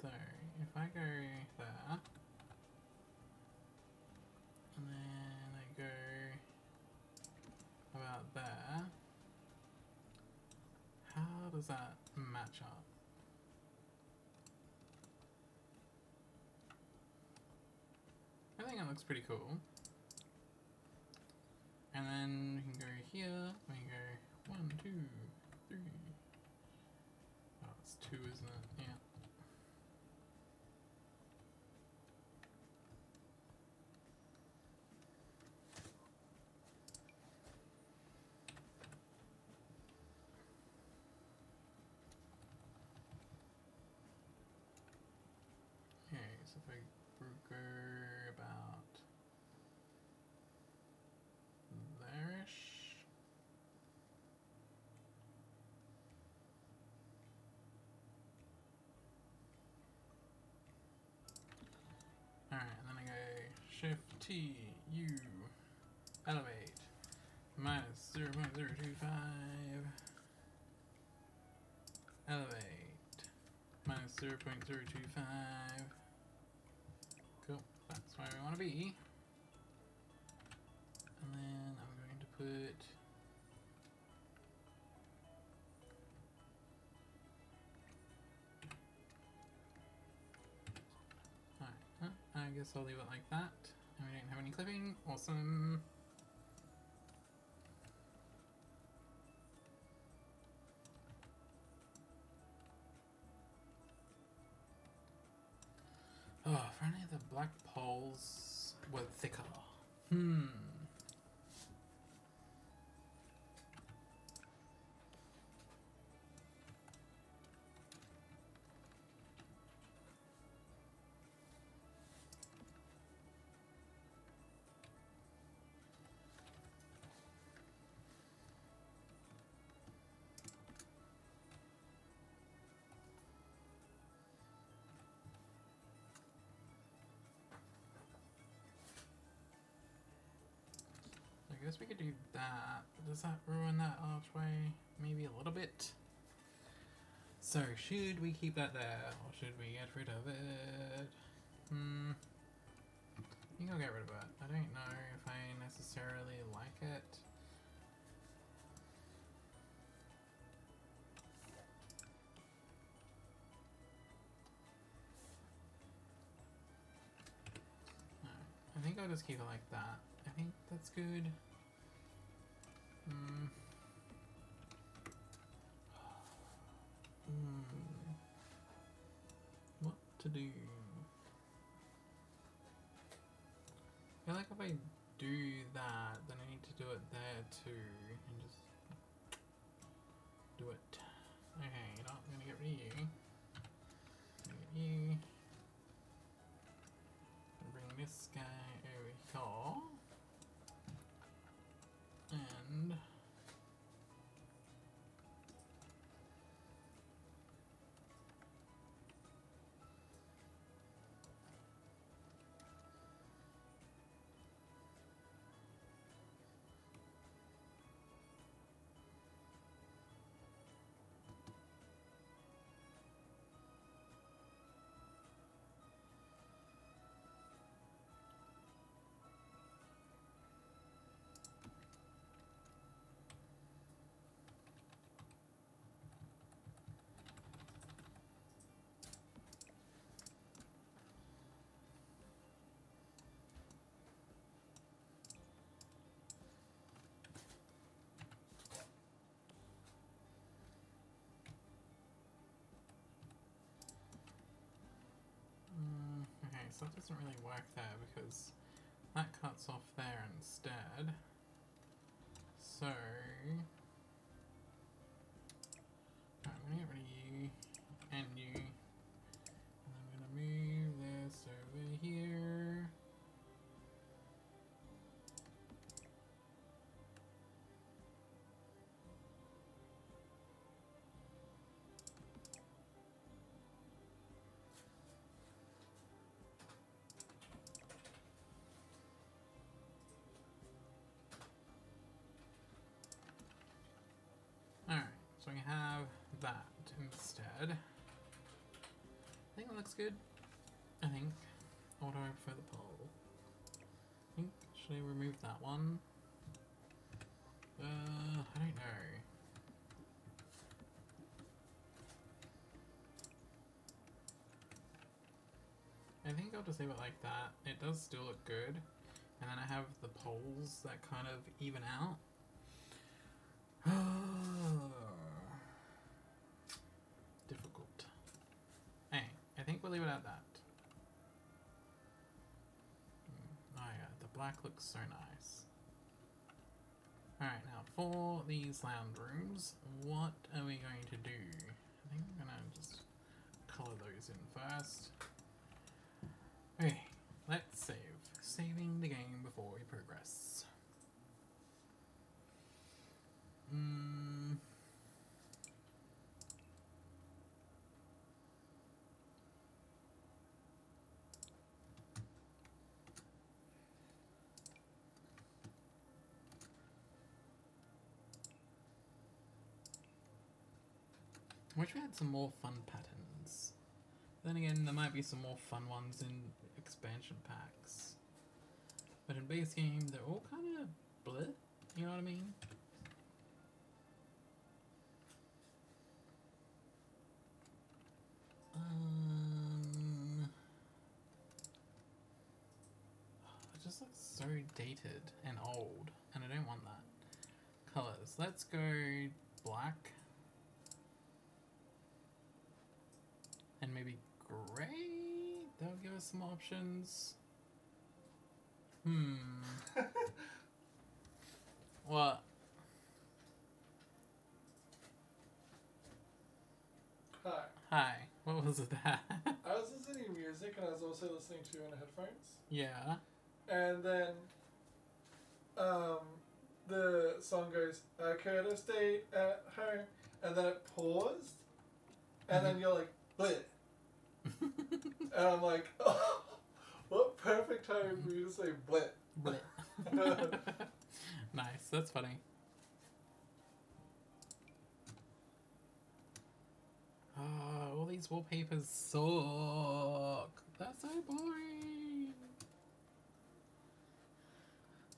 so if I go there, and then I go about there, how does that match up? I think that looks pretty cool. And then we can go here, we can go 1, 2, 3. Oh, it's 2, isn't it? Yeah. Okay, so if I go about there-ish. Alright, and then I go Shift T, U, elevate, minus 0.025, elevate, minus 0.025. Cool, that's where we want to be. And then I'm going to put guess I'll leave it like that. And we don't have any clipping. Awesome. Oh, if only the black poles were thicker. I guess we could do that. Does that ruin that archway? Maybe a little bit. So, should we keep that there, or should we get rid of it? I think I'll get rid of it. I don't know if I necessarily like it. No, I think I'll just keep it like that. I think that's good. What to do? I feel like if I do that, then I need to do it there too, and just do it. Okay, you know, I'm gonna get rid of you. I'm gonna get you. And bring this guy over here. And okay, so that doesn't really work there because that cuts off there instead. So I'm gonna get rid of you and you, and I'm gonna move this over here. Alright, so we have that instead. I think it looks good. I think. Or do I prefer the pole? I think, should I remove that one? I don't know. I think I'll just leave it like that. It does still look good. And then I have the poles that kind of even out. Difficult. Hey, I think we'll leave it at that. Oh yeah, the black looks so nice. Alright, now for these lounge rooms, what are we going to do? I think I'm gonna just colour those in first. Okay, let's save. Saving the game before we progress. I wish we had some more fun patterns. Then again, there might be some more fun ones in expansion packs. But in base game, they're all kind of bleh, you know what I mean? so dated and old, and I don't want that. Colors. Let's go black. And maybe grey? That'll give us some options. What? Hi. Hi. What was that? I was listening to music and I was also listening to you in headphones. Yeah. And then the song goes, I could have stayed at home. And then it paused. And then you're like, bleh. And I'm like, oh, what perfect time for you to say bleh. Bleh. Nice. That's funny. Oh, all these wallpapers suck. That's so boring.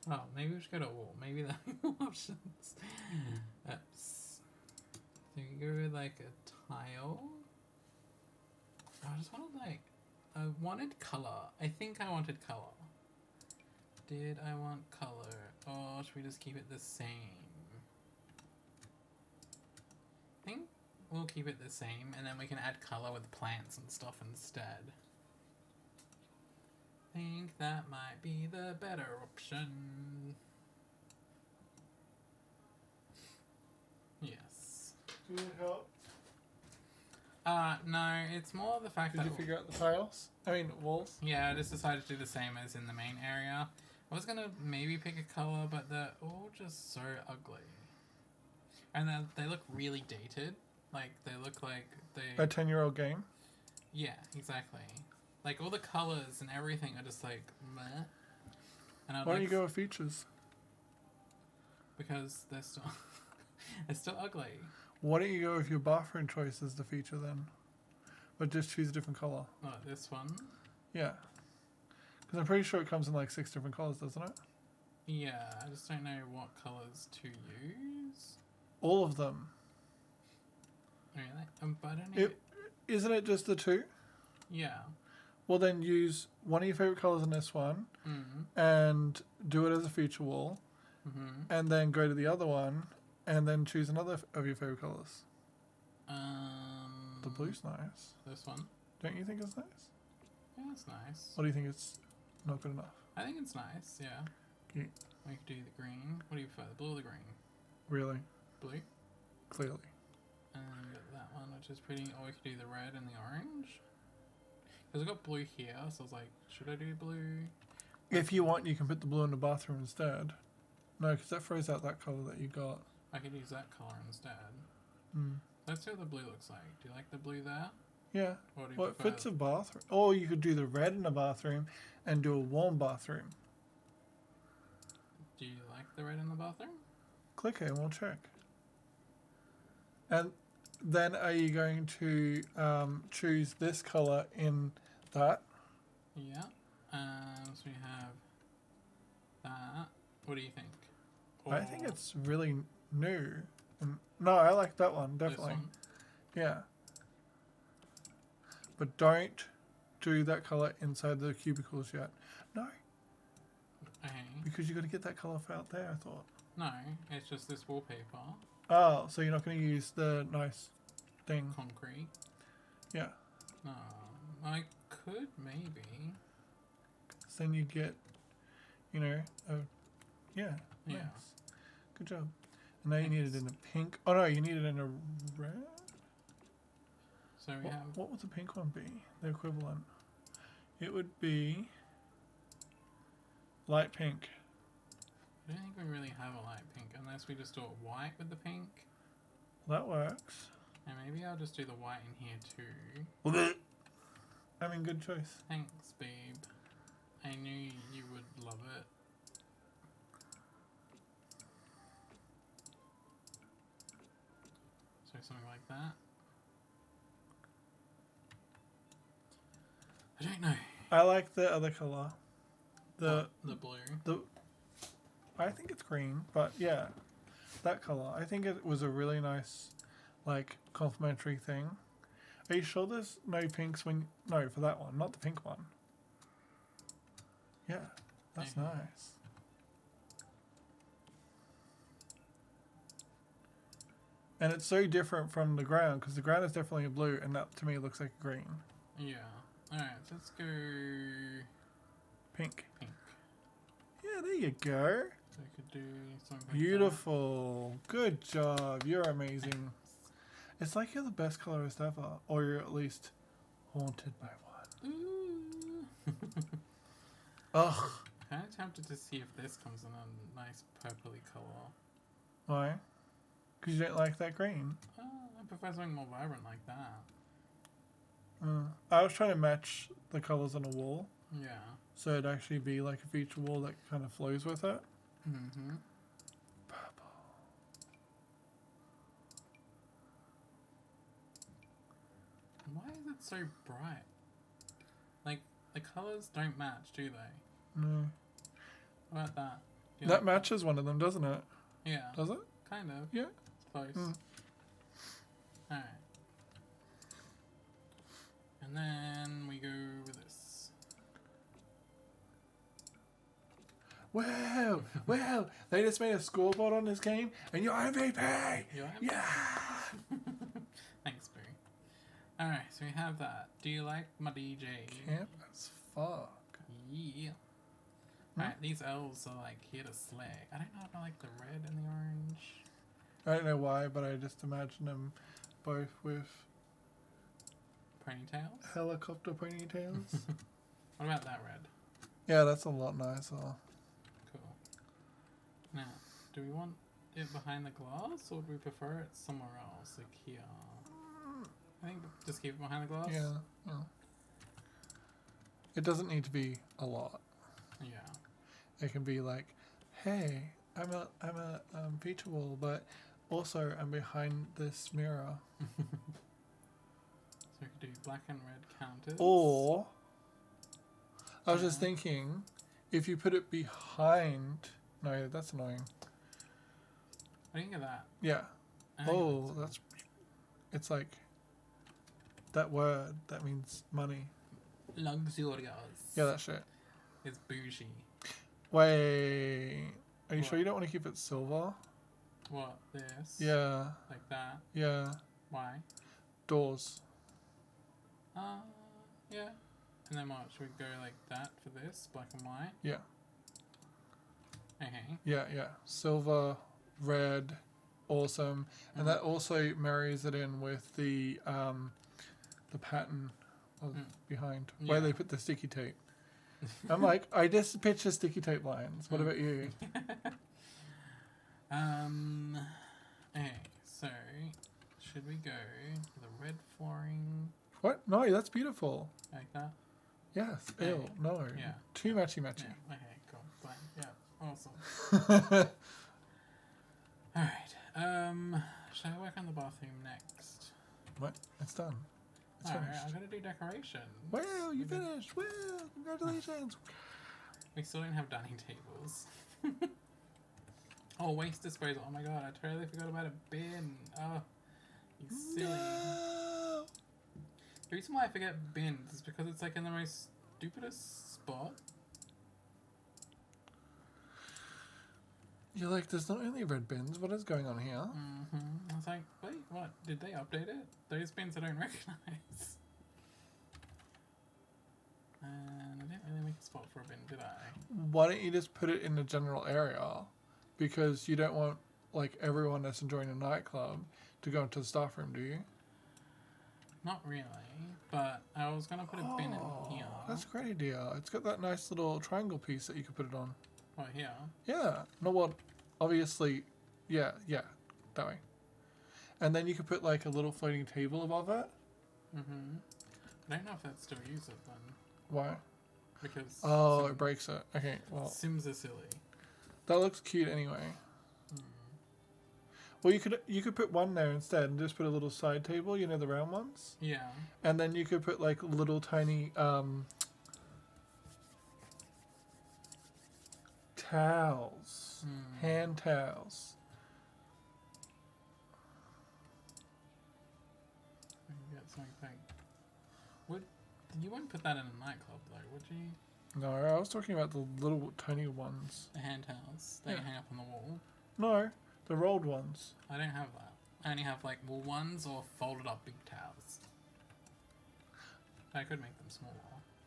Oh, maybe we should go to all. Maybe there are more options. Oops. So you go with like a tile. I just wanted like, I wanted color. I think I wanted color. Did I want color? Or should we just keep it the same? I think we'll keep it the same, and then we can add color with plants and stuff instead. I think that might be the better option. Yes. Do you need help? No, it's more the fact Did that... you figure out the tiles? I mean, walls? Yeah, I just decided to do the same as in the main area. I was gonna maybe pick a color, but they're all just so ugly. And they look really dated. Like, they look like they... A 10-year-old game? Yeah, exactly. Like, all the colors and everything are just like, meh. And Why don't you go with features? Because they're still... they're still ugly. Why don't you go with your bathroom choice as the feature then? But just choose a different colour. Oh, this one? Yeah. Because I'm pretty sure it comes in like 6 different colours, doesn't it? Yeah, I just don't know what colours to use. All of them. Really? But I don't know... Isn't it just the 2? Yeah. Well, then use one of your favourite colours in this one and do it as a feature wall. And then go to the other one and then choose another of your favourite colours. The blue's nice. This one? Don't you think it's nice? Yeah, it's nice. Or do you think it's not good enough? I think it's nice, yeah. Yeah. We could do the green. What do you prefer, the blue or the green? Really? Blue? Clearly. And that one, which is pretty... Or we could do the red and the orange. Because I've got blue here, so I was like, should I do blue? If you want, you can put the blue in the bathroom instead. No, because that throws out that colour that you got. I could use that colour instead. Mm. Let's see what the blue looks like. Do you like the blue there? Yeah. Or do you Well, it prefer... fits a bathroom. Or you could do the red in the bathroom and do a warm bathroom. Do you like the red in the bathroom? Click it and we'll check. And then are you going to choose this colour in that? Yeah. So we have that. What do you think? I think it's really new. No, I like that one, this definitely. one. Yeah. But don't do that colour inside the cubicles yet. No, Okay. because you got to get that colour out there, I thought. No, it's just this wallpaper. Oh, so you're not going to use the nice thing. Concrete. Yeah. No, I could maybe. So then you get, you know, yeah, nice. Yeah. Good job. And now you need it in a pink. Oh no, you need it in a red? So we have... What would the pink one be? The equivalent. It would be light pink. I don't think we really have a light pink unless we just do it white with the pink. That works. And maybe I'll just do the white in here too. I mean, good choice. Thanks, babe. I knew you would love it. So something like that. I don't know. I like the other colour. The blue. I think it's green, but yeah, that colour. I think it was a really nice, like, complimentary thing. Are you sure there's no pinks no, for that one, not the pink one. Yeah, that's nice. And it's so different from the ground, because the ground is definitely a blue, and that to me looks like a green. Yeah. Alright, so let's go Pink. pink. Yeah, there you go. So we could do something Beautiful. Good job. You're amazing. It's like you're the best colorist ever, or you're at least haunted by one. Ooh. Ugh. Kind of tempted to see if this comes in a nice purpley colour. Why? Because you don't like that green. I prefer something more vibrant like that. I was trying to match the colours on a wall, Yeah. so it'd actually be like a feature wall that kind of flows with it. Mm-hmm. Purple. Why is it so bright? Like, the colours don't match, do they? No. What about that? Do you That like matches one of them, doesn't it? Yeah. Does it? Kind of. Yeah. It's close. Mm. Alright. And then we go with this. Wow! Wow! They just made a scoreboard on this game, and you're MVP! You Yeah! Thanks, Boo. Alright, so we have that. Do you like my DJ? Camp as fuck. Yeah. Alright, these elves are like here to slay. I don't know if I like the red and the orange. I don't know why, but I just imagine them both with Ponytails? helicopter ponytails. What about that red? Yeah, that's a lot nicer. Cool. Now, do we want it behind the glass, or do we prefer it somewhere else, like here? I think just keep it behind the glass. Yeah, yeah. It doesn't need to be a lot. Yeah. It can be like, hey, I'm a feature wall, but also I'm behind this mirror. So we could do black and red counters. Or I was just thinking, if you put it behind, no, that's annoying. I didn't get that. Yeah. I think Oh, that's. It's like that word that means money. luxurious. Yeah, that shit. It's bougie. Wait, are you What? sure you don't want to keep it silver? What, this? Yeah, Like that? yeah. Why? Doors. Yeah. And then what? Should we go like that for this? Black and white? Yeah, Okay. yeah, yeah. Silver, red, awesome, and that also marries it in with the pattern of behind where they Yeah. put the sticky tape. I'm like, I just picture sticky tape lines. What about you? Okay, so should we go for the red flooring What? No, that's beautiful. like that? Yes. Yeah. Ew. No. Yeah. Too matchy matchy. Yeah. Okay, cool. Fine. Yeah. Awesome. Alright. Should I work on the bathroom next? What? It's done. It's Alright, finished. I'm gonna do decoration. Wow, you finished. Wow, congratulations. We still don't have dining tables. Oh, waste disposal. Oh my god, I totally forgot about a bin. Oh, you silly. No. The reason why I forget bins is because it's like in the most stupidest spot. You're like, there's not only red bins. What is going on here? I was like, wait, what? Did they update it? Those bins I don't recognize. And I didn't really make a spot for a bin, did I? Why don't you just put it in the general area? Because you don't want like everyone that's enjoying a nightclub to go into the staff room, do you? Not really, but I was gonna put a bin in here. That's a great idea. It's got that nice little triangle piece that you could put it on. What, here? Yeah. No, well, obviously, yeah, that way. And then you could put like a little floating table above it. I don't know if that still use it then. Why? Because Oh, it breaks it. Okay, well, Sims are silly. that looks cute anyway. Well, you could put one there instead and just put a little side table, you know, the round ones. Yeah. And then you could put like little tiny towels, hand towels. We can get something like. Would you wouldn't put that in a nightclub though, would you? No, I was talking about the little tiny ones. The hand towels that you Yeah. hang up on the wall. No, the rolled ones. I don't have that. I only have like wool ones or folded up big towels. I could make them smaller.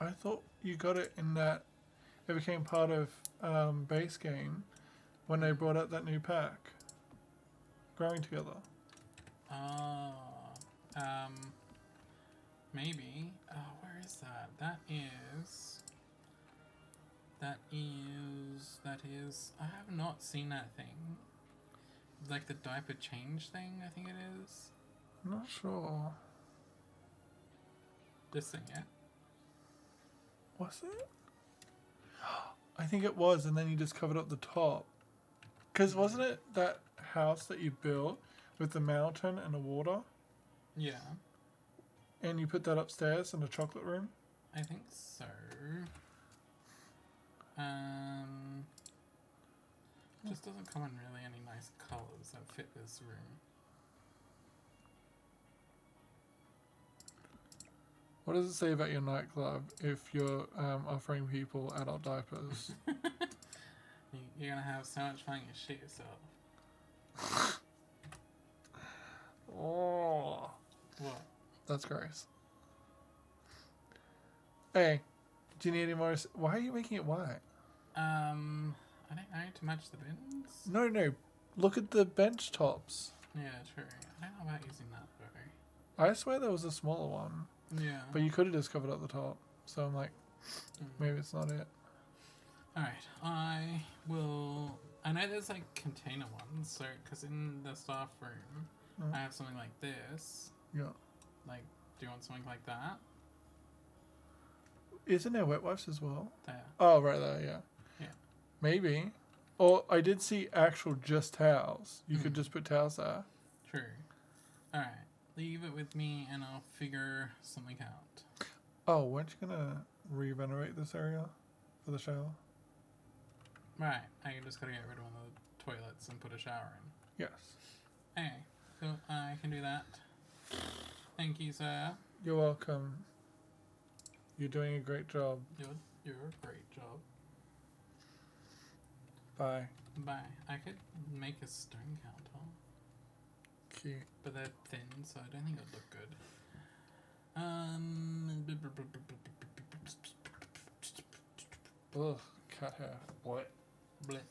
I thought you got it in that it became part of base game when they brought out that new pack. Growing Together. Oh, maybe. Oh, where is that? That is. I have not seen that thing. Like the diaper change thing, I think it is. I'm not sure. This thing, yeah? Was it? I think it was, and then you just covered up the top. Because wasn't it that house that you built with the mountain and the water? Yeah. And you put that upstairs in the chocolate room? I think so. Just doesn't come in really any nice colours that fit this room. What does it say about your nightclub if you're offering people adult diapers? You're gonna have so much fun you shit yourself. Oh. What? That's gross. Hey, do you need any more? Why are you making it white? I don't know, to match the bins? No. Look at the bench tops. Yeah, true. I don't know about using that though. I swear there was a smaller one. Yeah. But you could have just covered up the top. So I'm like, maybe it's not it. Alright, I will... I know there's like container ones, so... Because in the staff room, I have something like this. Yeah. Like, do you want something like that? Isn't there wet wipes as well? There. Oh, right there, yeah. Yeah. Maybe. Or I did see actual just towels. You could just put towels there. True. Alright, leave it with me and I'll figure something out. Oh, weren't you going to re-renovate this area for the shower? Right, I just gotta get rid of one of the toilets and put a shower in. Yes. Okay, so I can do that. Thank you, sir. You're welcome. You're doing a great job. You're a great job. Bye. Bye. I could make a stone counter, Cute. but they're thin, so I don't think it would look good. Ugh, cat hair. What? Bleh.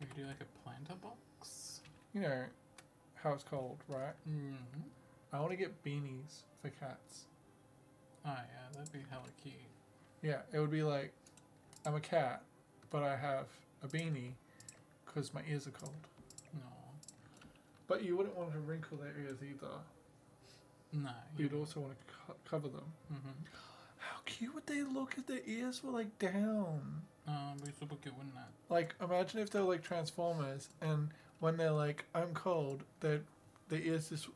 We could do like a planter box. You know how it's cold, right? Mm-hmm. I want to get beanies for cats. Oh yeah, that'd be hella cute. Yeah, it would be like, I'm a cat, but I have a beanie because my ears are cold. No. But you wouldn't want to wrinkle their ears either. No. You'd also want to cover them. Mm-hmm. How cute would they look if their ears were like down? It'd be super cute, wouldn't it? Like, imagine if they're like Transformers and when they're like, I'm cold, their ears just...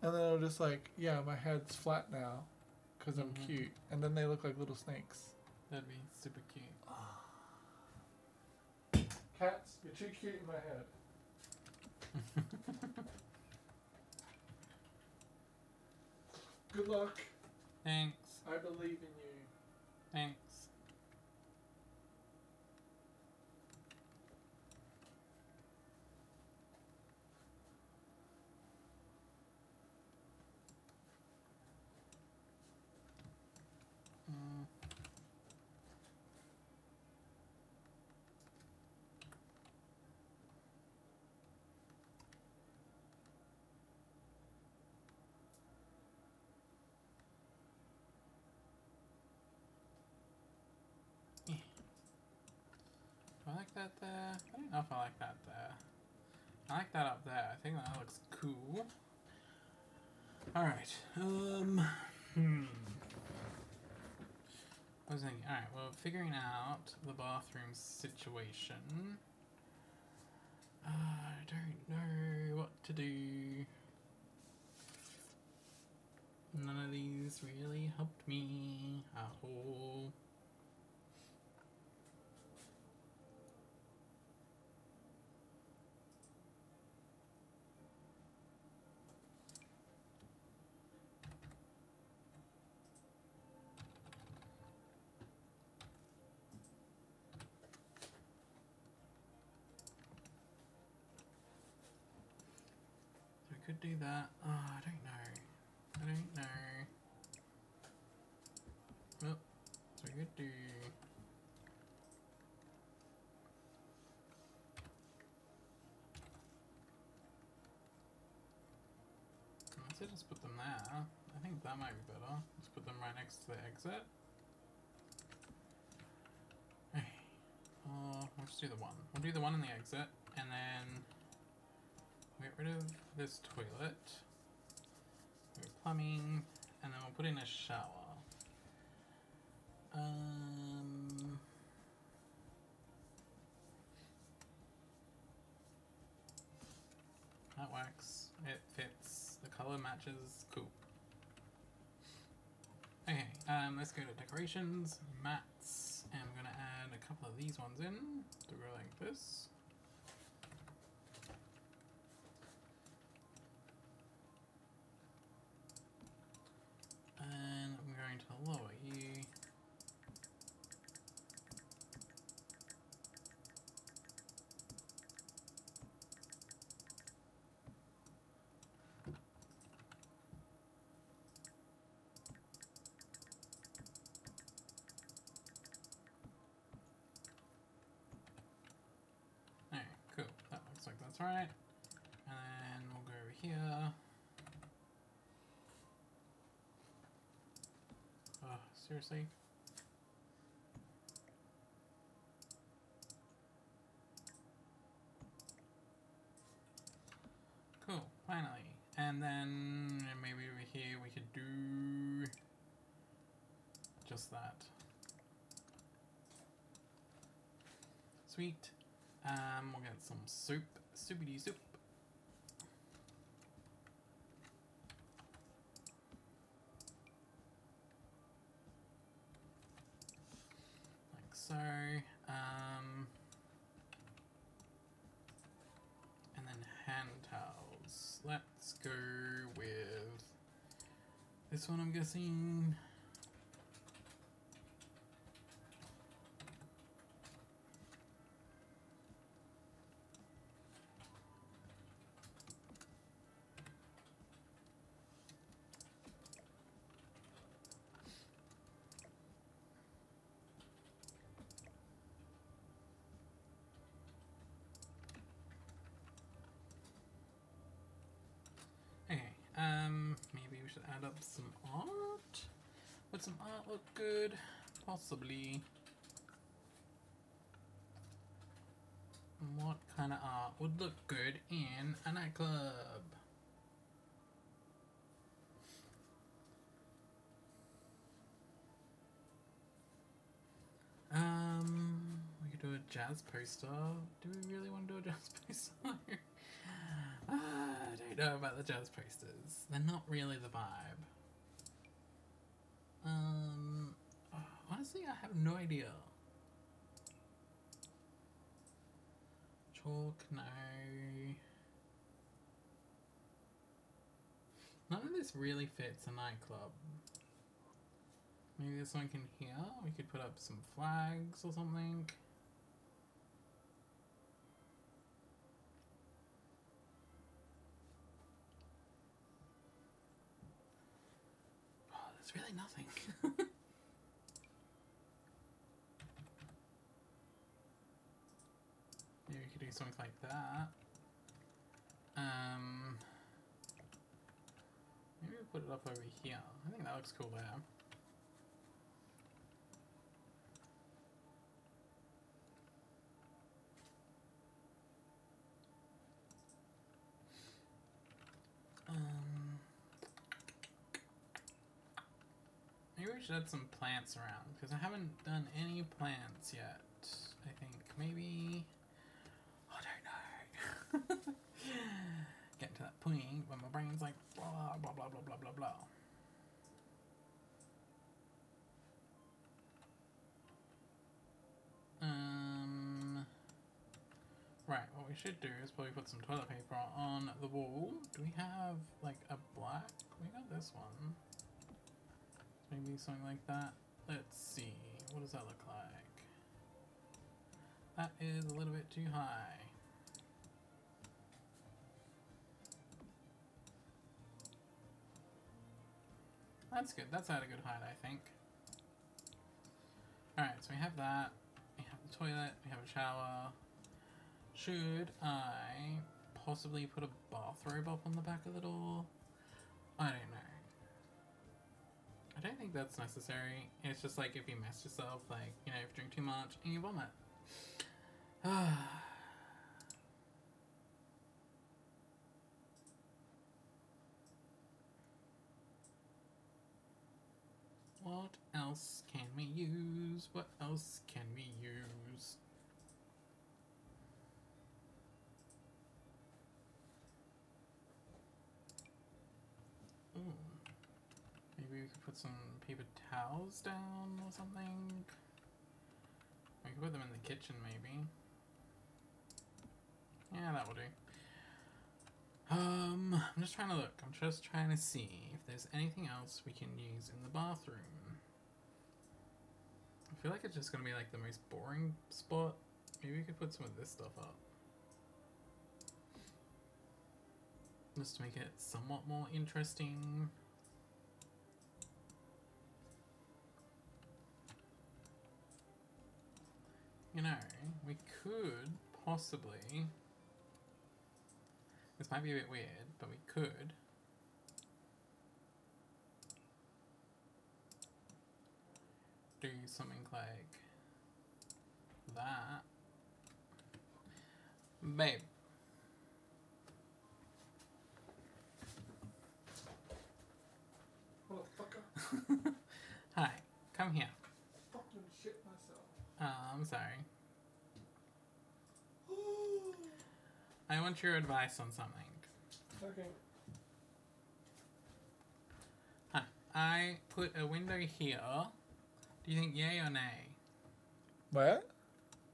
and then they're just like, yeah, my head's flat now because I'm cute. And then they look like little snakes. That'd be super cute. Cats, you're too cute in my head. Good luck. Thanks. I believe in you. Thanks. Do I like that there? I don't know if I like that there. I like that up there. I think that looks cool. Alright. I was thinking, alright, well, figuring out the bathroom situation. I don't know what to do. None of these really helped me at all. could do that. Oh, I don't know. I don't know. Well, so we could do... Let's just put them there. I think that might be better. Let's put them right next to the exit. Okay. We'll just do the one. We'll do the one in the exit, and then we'll get rid of this toilet. We'll plumbing, and then we'll put in a shower. That works. It fits. The color matches. Cool. Okay, let's go to decorations, mats, and I'm gonna add a couple of these ones in to go like this. And I'm going to lower you. Alright, cool. That looks like that's right. And then we'll go over here. Oh, seriously? Cool, finally. And then maybe over here we could do just that. Sweet. We'll get some soup. Soupy soup. Like so. And then hand towels. Let's go with this one, I'm guessing. Maybe we should add up some art? Would some art look good? Possibly. What kind of art would look good in a nightclub? We could do a jazz poster. Do we really want to do a jazz poster? I don't know about the jazz posters. They're not really the vibe. Honestly, I have no idea. Chalk, no. None of this really fits a nightclub. Maybe there's something in here. We could put up some flags or something. There's really nothing. Maybe we could do something like that. Maybe we'll put it up over here. I think that looks cool there. Maybe we should add some plants around, because I haven't done any plants yet. I think maybe... I don't know. Getting to that point when my brain's like blah blah blah blah blah blah blah. Right, what we should do is probably put some toilet paper on the wall. Do we have like a black? We got this one. Maybe something like that. Let's see. What does that look like? That is a little bit too high. That's good. That's at a good height, I think. Alright, so we have that. We have the toilet. We have a shower. Should I possibly put a bathrobe up on the back of the door? I don't know. I don't think that's necessary. It's just like if you mess yourself, like, you know, if you drink too much and you vomit. What else can we use? What else can we use? Ooh. Maybe we could put some paper towels down or something. We could put them in the kitchen, maybe. Yeah, that will do. I'm just trying to look. I'm just trying to see if there's anything else we can use in the bathroom. I feel like it's just gonna be like the most boring spot. Maybe we could put some of this stuff up. Just to make it somewhat more interesting. You know, we could possibly... This might be a bit weird, but we could do something like that. Babe. Motherfucker. Hi, come here. Fucking shit myself. I'm sorry. I want your advice on something. Okay. Hi, I put a window here. Do you think yay or nay? Where?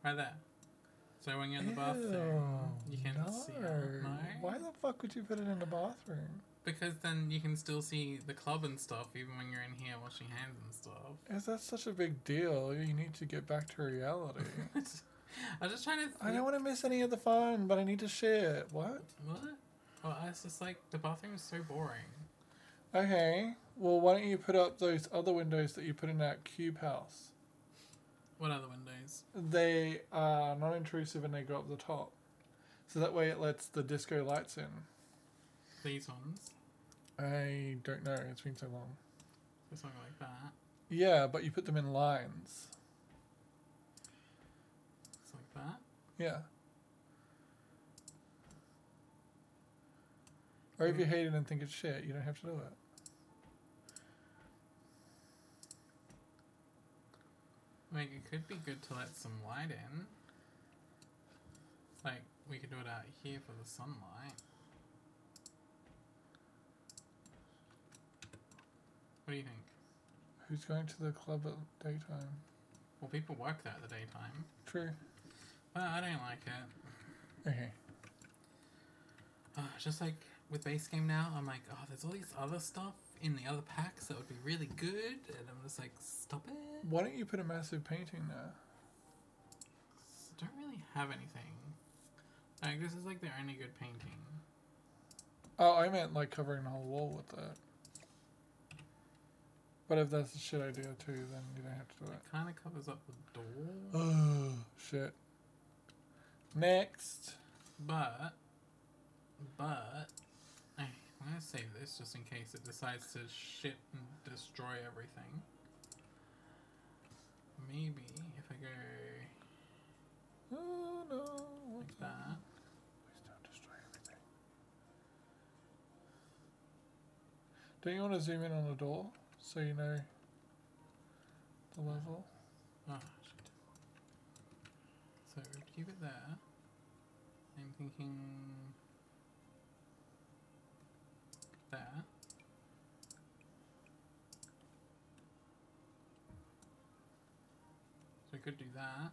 Right there. So when you're in the bathroom, you can see it. No? Why the fuck would you put it in the bathroom? Because then you can still see the club and stuff even when you're in here washing hands and stuff. Is that such a big deal? You need to get back to reality. I was just trying to... I don't want to miss any of the fun, but I need to share. What? What? Oh, it's just like, the bathroom is so boring. Okay. Well, why don't you put up those other windows that you put in that cube house? What other windows? They are non-intrusive and they go up the top. So that way it lets the disco lights in. These ones? I don't know. It's been so long. So something like that. Yeah, but you put them in lines. It's like that? Yeah. Or if you hate it and think it's shit, you don't have to do it. Like, it could be good to let some light in. Like, we could do it out here for the sunlight. What do you think? Who's going to the club at daytime? Well, people work there at the daytime. True. But I don't like it. Okay. Just like with base game now, I'm like, oh, there's all these other stuff in the other packs that would be really good, and I'm just like, stop it. Why don't you put a massive painting there? Don't really have anything. Like, this is like their only good painting. Oh, I meant like covering the whole wall with it. But if that's a shit idea too, then you don't have to do it. It kind of covers up the door. Oh, shit. Next. But, I'm gonna save this just in case it decides to shit and destroy everything. Maybe if I go Oh no. like that. Please don't destroy everything. Don't you want to zoom in on the door so you know the level? Oh, shit. So keep it there. I'm thinking there. So we could do that.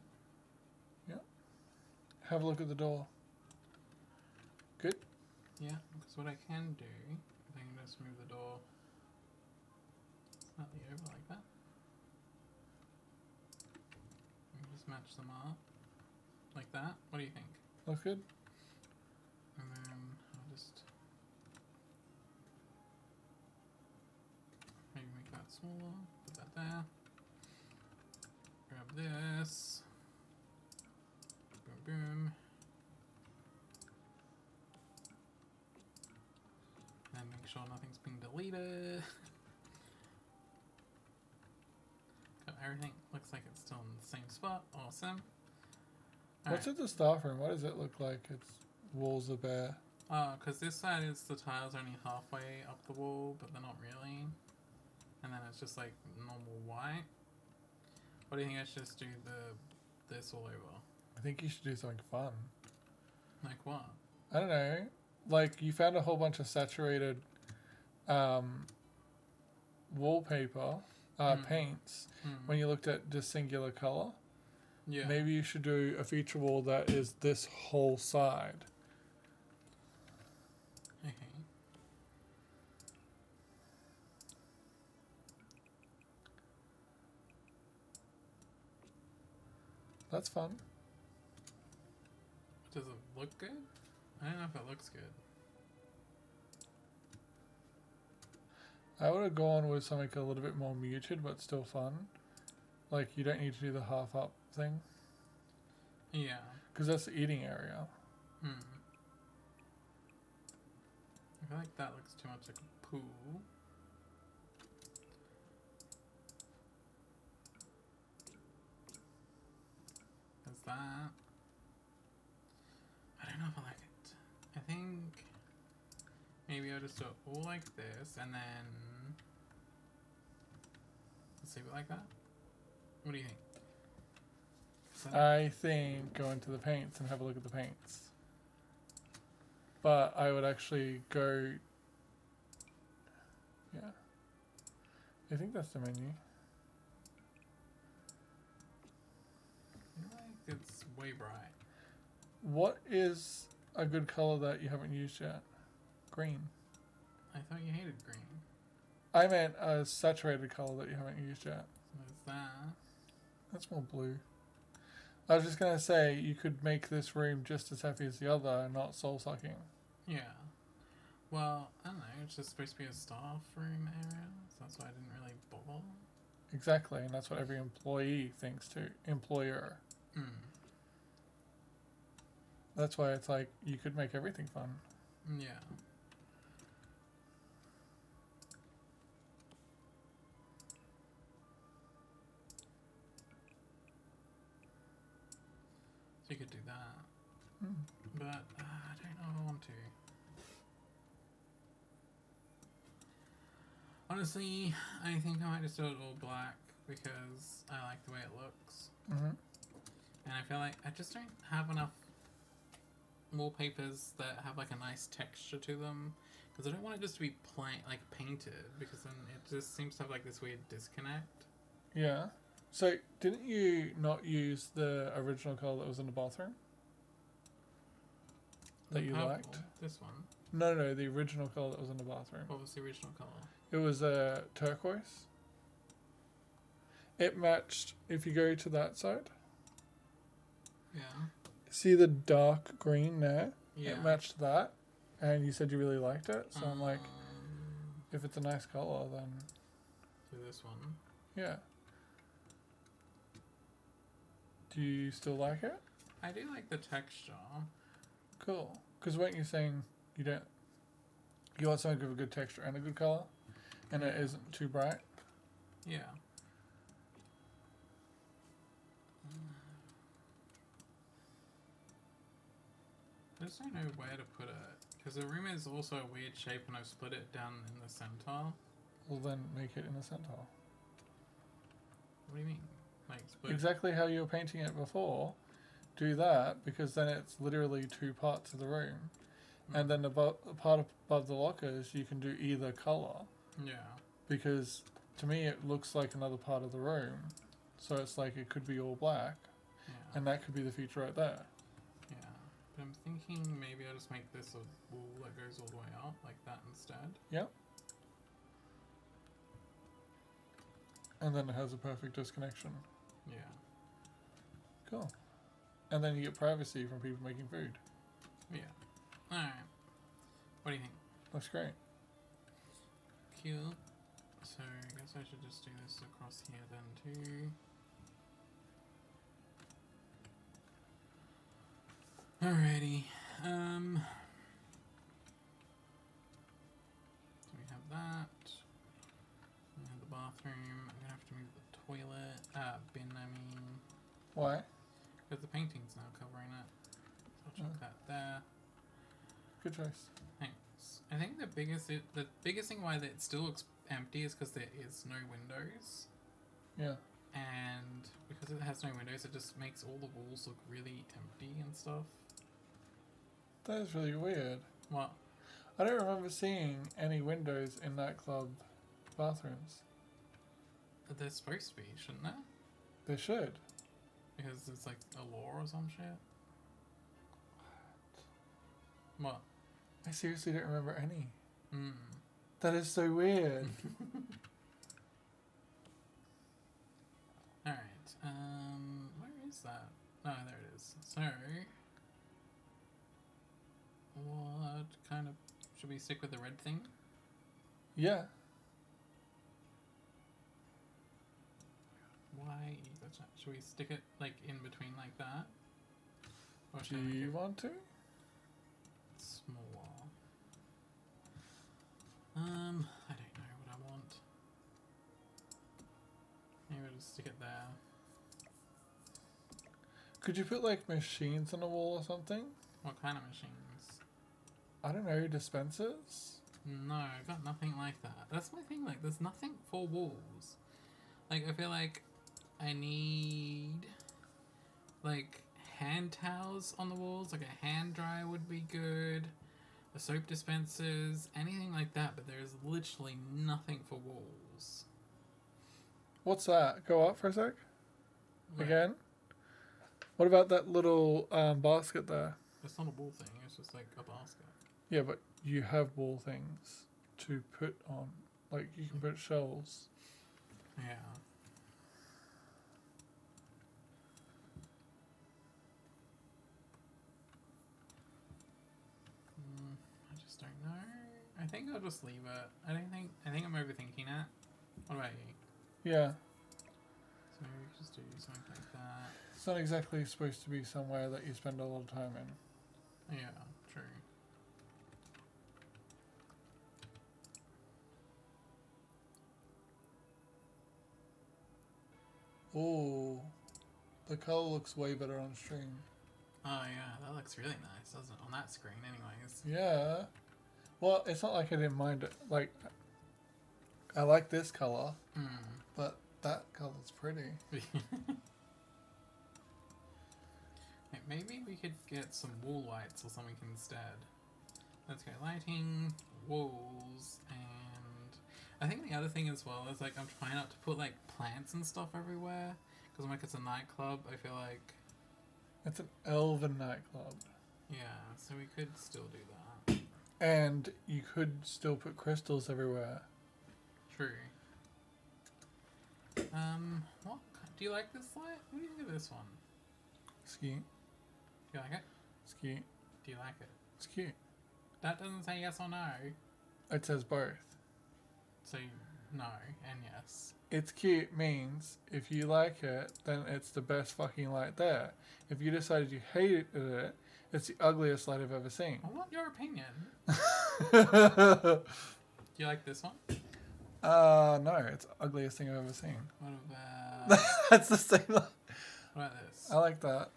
Yep. Have a look at the door. Good? Yeah, because what I can do is I can just move the door slightly over like that. We can just match them up like that. What do you think? Looks good? And then I'll just maybe make smaller. Put that there. Grab this. Boom, boom. And make sure nothing's been deleted. Got everything. Looks like it's still in the same spot. Awesome. What's at the staff room? What does it look like? Its walls are bare. Because this side is the tiles only halfway up the wall, but they're not really. And then it's just like normal white. What do you think I should just do this all over? I think you should do something fun. Like what? I don't know. Like, you found a whole bunch of saturated wallpaper, paints, when you looked at just singular color. Yeah. Maybe you should do a feature wall that is this whole side. Okay. That's fun. Does it look good? I don't know if it looks good. I would have gone with something a little bit more muted, but still fun. Like, you don't need to do the half up thing. Yeah. Because that's the eating area. I feel like that looks too much like a pool. There's that. I don't know if I like it. I think maybe I'll just do it all like this and then let's leave it like that. What do you think? I think go into the paints and have a look at the paints. But I would actually go... Yeah. I think that's the menu. I feel like it's way bright. What is a good color that you haven't used yet? Green. I thought you hated green. I meant a saturated color that you haven't used yet. So there's that. That's more blue. I was just going to say, you could make this room just as happy as the other and not soul-sucking. Yeah. Well, I don't know, it's just supposed to be a staff room area, so that's why I didn't really bother. Exactly, and that's what every employee thinks too. Employer. That's why it's like, you could make everything fun. Yeah. So you could do that. But I don't know if I want to. Honestly, I think I might just do it all black because I like the way it looks. And I feel like I just don't have enough wallpapers that have like a nice texture to them. Because I don't want it just to be plain, like painted, because then it just seems to have like this weird disconnect. Yeah. So, didn't you not use the original colour that was in the bathroom? That you Purple, liked? This one. No, the original colour that was in the bathroom. What was the original colour? It was turquoise. It matched, if you go to that side, Yeah. see the dark green there? Yeah. It matched that, and you said you really liked it, so I'm like, if it's a nice colour, then... So this one. Yeah. Do you still like it? I do like the texture. Cool. Because weren't you saying you don't... You want something with a good texture and a good colour? And it isn't too bright? Yeah. I just don't know where to put it. Because the room is also a weird shape and I've split it down in the center. Well, then make it in the centre. What do you mean? Like split Exactly how you were painting it before. Do that, because then it's literally two parts of the room. And then the part above the lockers, you can do either colour. Yeah. Because to me, it looks like another part of the room. So it's like it could be all black. Yeah. And that could be the feature right there. Yeah. But I'm thinking maybe I'll just make this a wall that goes all the way up, like that instead. Yep. And then it has a perfect disconnection. Yeah. Cool. And then you get privacy from people making food. Yeah. Alright. What do you think? Looks great. Cute. So I guess I should just do this across here then too. Alrighty. So we have that. We have the bathroom. I'm gonna have to move the toilet. Bin, I mean. Why? Because the painting's now covering it. So I'll chuck that there. Good choice. Thanks. I think the biggest thing why it still looks empty is because there is no windows. Yeah. And because it has no windows, it just makes all the walls look really empty and stuff. That is really weird. What? I don't remember seeing any windows in nightclub bathrooms. But they're supposed to be, shouldn't they? They should. Because it's like a law or some shit. What? I seriously don't remember any. Hmm. That is so weird. Alright. Where is that? Oh, there it is. So, what kind of... Should we stick with the red thing? Yeah. Why? Should we stick it, like, in between like that? Or Do should I make you it want to? smaller? I don't know what I want. Maybe we'll just stick it there. Could you put like machines on the wall or something? What kind of machines? I don't know, dispensers? No, I've got nothing like that. That's my thing, like, there's nothing for walls. Like, I feel like I need, like, hand towels on the walls, like a hand dryer would be good, the soap dispensers, anything like that, but there's literally nothing for walls. What's that? Go up for a sec? Wait, Again? What about that little basket there? it's not a wall thing, it's just like a basket. Yeah, but you have wall things to put on. Like, you can put shelves. Yeah. I just don't know. I think I'll just leave it. I think I'm overthinking it. What about you? Yeah. So maybe we just do something like that. It's not exactly supposed to be somewhere that you spend a lot of time in. Yeah, true. Oh, the color looks way better on stream. Oh yeah, that looks really nice, doesn't it? On that screen anyways. Yeah. Well, it's not like I didn't mind it. Like, I like this color, but that color's pretty. Maybe we could get some wall lights or something instead. Let's go lighting, walls, and I think the other thing as well is like I'm trying not to put like plants and stuff everywhere because like it's a nightclub. I feel like It's an Elven nightclub. yeah, so we could still do that. And you could still put crystals everywhere. True. What do you like this light? What do you think of this one? It's cute. Do you like it? It's cute. Do you like it? It's cute. That doesn't say yes or no. It says both. So no and yes. It's cute means if you like it, then it's the best fucking light there. If you decided you hated it, it's the ugliest light I've ever seen. I want your opinion. Do you like this one? No, it's the ugliest thing I've ever seen. What about That's the same light. what about this? I like that.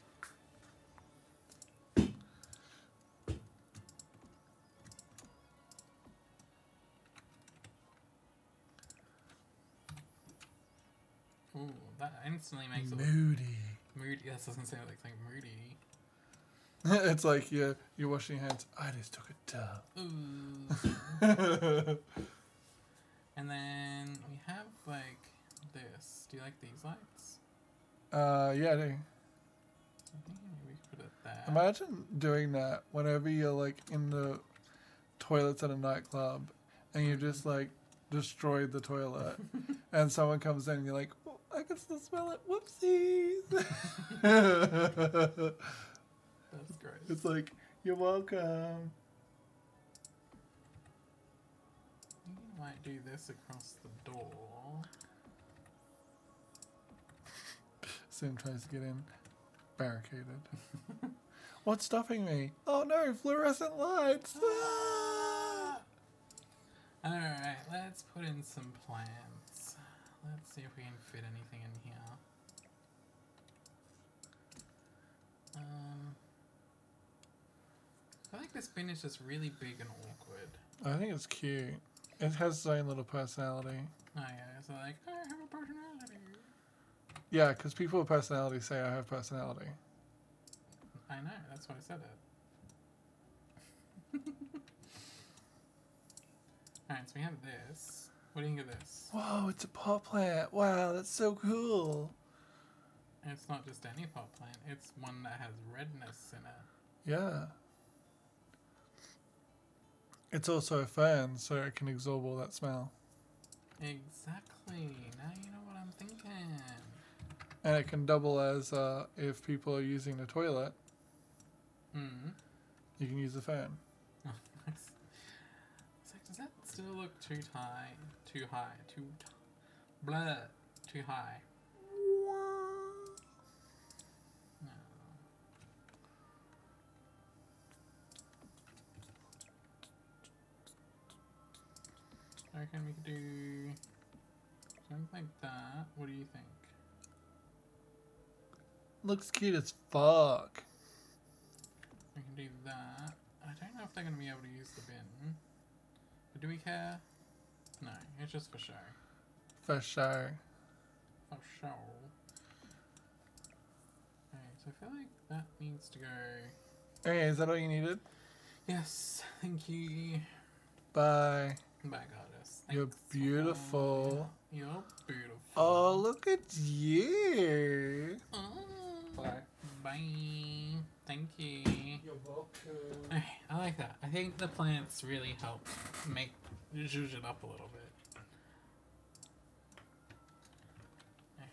Ooh, that instantly makes it look Moody. moody. That doesn't sound like moody. It's like you're washing your hands. I just took a Ooh. And then we have like this. Do you like these lights? Yeah, I do. I think maybe we could put it there. Imagine doing that whenever you're like in the toilets at a nightclub and you just like destroyed the toilet and someone comes in and you're like, oh, I can still smell it. Whoopsies. That's great. It's like, you're welcome. might do this across the door. Sim tries to get in. Barricaded. What's stopping me? Oh no, fluorescent lights! Alright, let's put in some plants. Let's see if we can fit anything in here. I feel like this bin is just really big and awkward. I think it's cute. It has its own little personality. Oh yeah, so like, I have a personality. Yeah, because people with personality say I have personality. I know, that's why I said it. Alright, so we have this. What do you think of this? Whoa, it's a pot plant. Wow, that's so cool. And it's not just any pot plant, it's one that has redness in it. Yeah. It's also a fan, so it can absorb all that smell. Exactly. Now you know what I'm thinking. And it can double as if people are using the toilet, you can use the fan. Oh, nice. It's like, does that still look too high? Too high? Blah. Too high. No. I reckon we could do something like that. What do you think? Looks cute as fuck. We can do that. I don't know if they're going to be able to use the bin. But do we care? No, it's just for show. For sure. For show. Okay, so I feel like that needs to go. Okay, is that all you needed? Yes, thank you. Bye. Bye, goddess. You're Thanks. beautiful. You're beautiful. Oh, look at you. Oh. Bye. Bye. Thank you. You're welcome. Okay, I like that. I think the plants really help make zhuzh it up a little bit. Okay.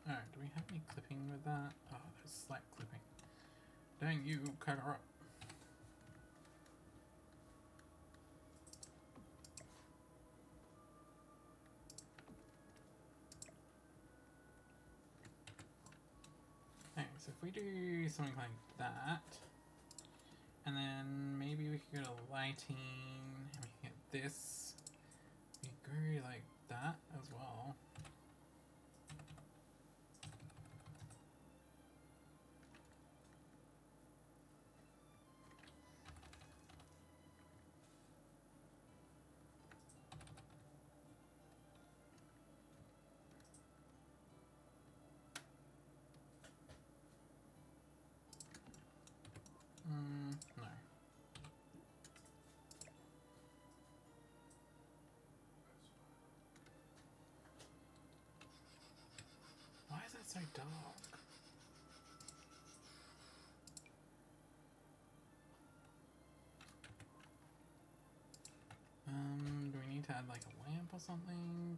Alright, do we have any clipping with that? Oh, there's slight clipping. Dang you, cover up. Okay, so if we do something like that, and then maybe we could go to lighting, and we can get this. We could go like that as well. No. Why is that so dark? Do we need to add like a lamp or something?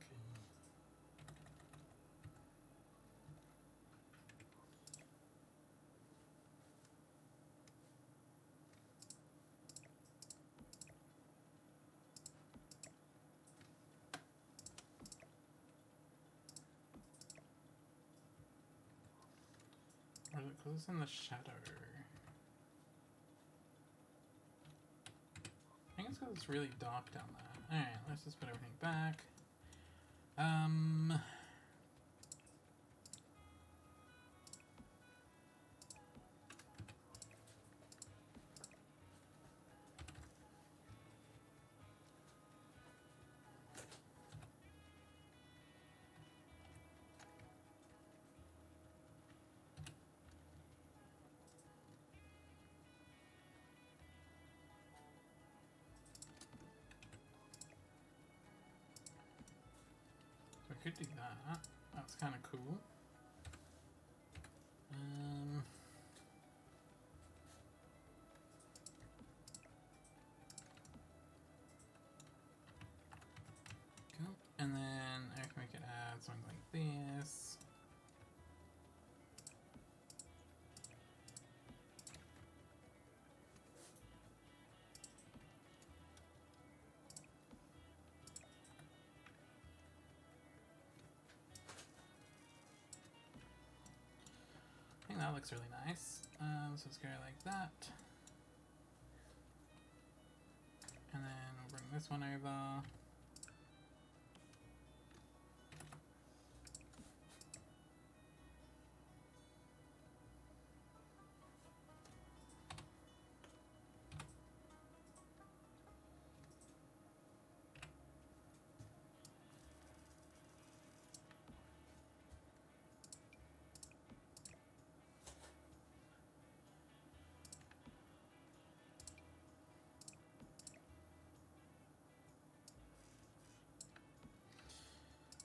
Or is it because it's in the shadow? I think it's because it's really dark down there. Alright, let's just put everything back. We could do that. That's kind of cool. And then I reckon we could add something like this. I think that looks really nice. So let's go like that. And then we'll bring this one over.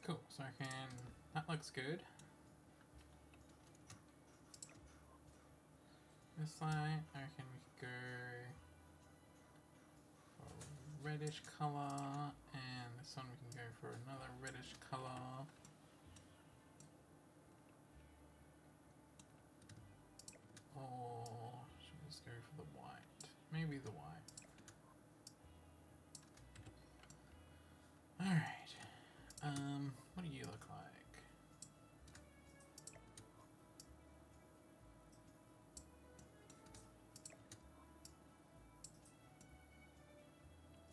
Cool, so I can, that looks good. This side, I reckon we could go for a reddish colour, and this one we can go for another reddish colour. Or should we just go for the white? Maybe the white. Alright. What do you look like?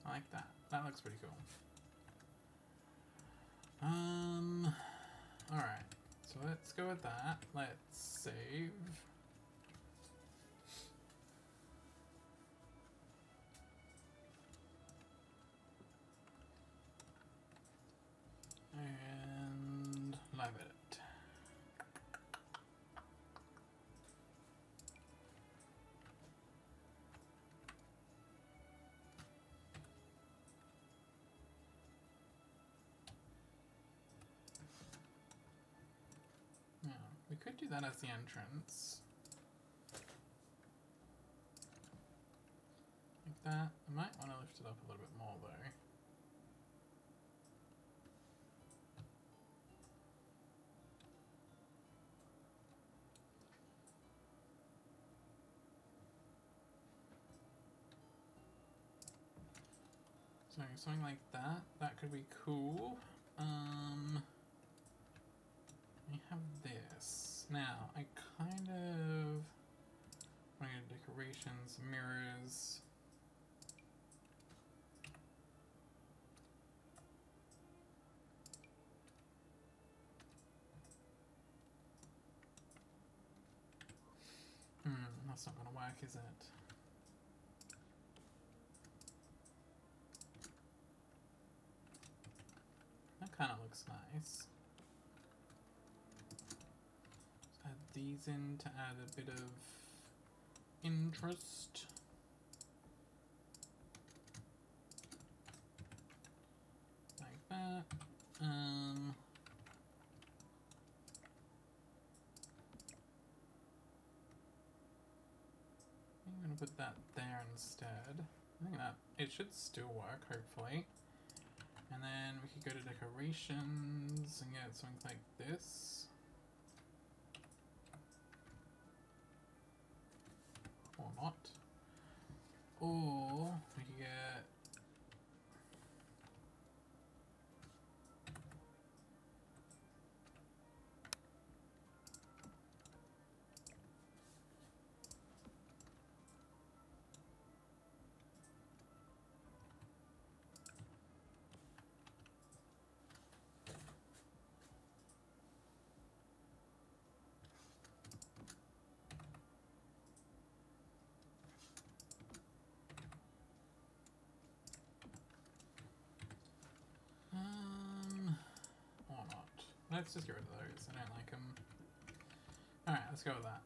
I like that. That looks pretty cool. Alright. So let's go with that. Let's save. And live edit. Yeah, we could do that as the entrance. Like that. I might want to lift it up a little bit more though. So something like that. That could be cool. We have this. Now, I kind of want to go decorations, mirrors. That's not gonna work, is it? That kind of looks nice. Let's add these in to add a bit of interest. Like that. I'm gonna put that there instead. I think that it should still work, hopefully. And then we could go to decorations and get something like this. Or not. Or we could get or not. Let's just get rid of those. I don't like them. Alright, let's go with that.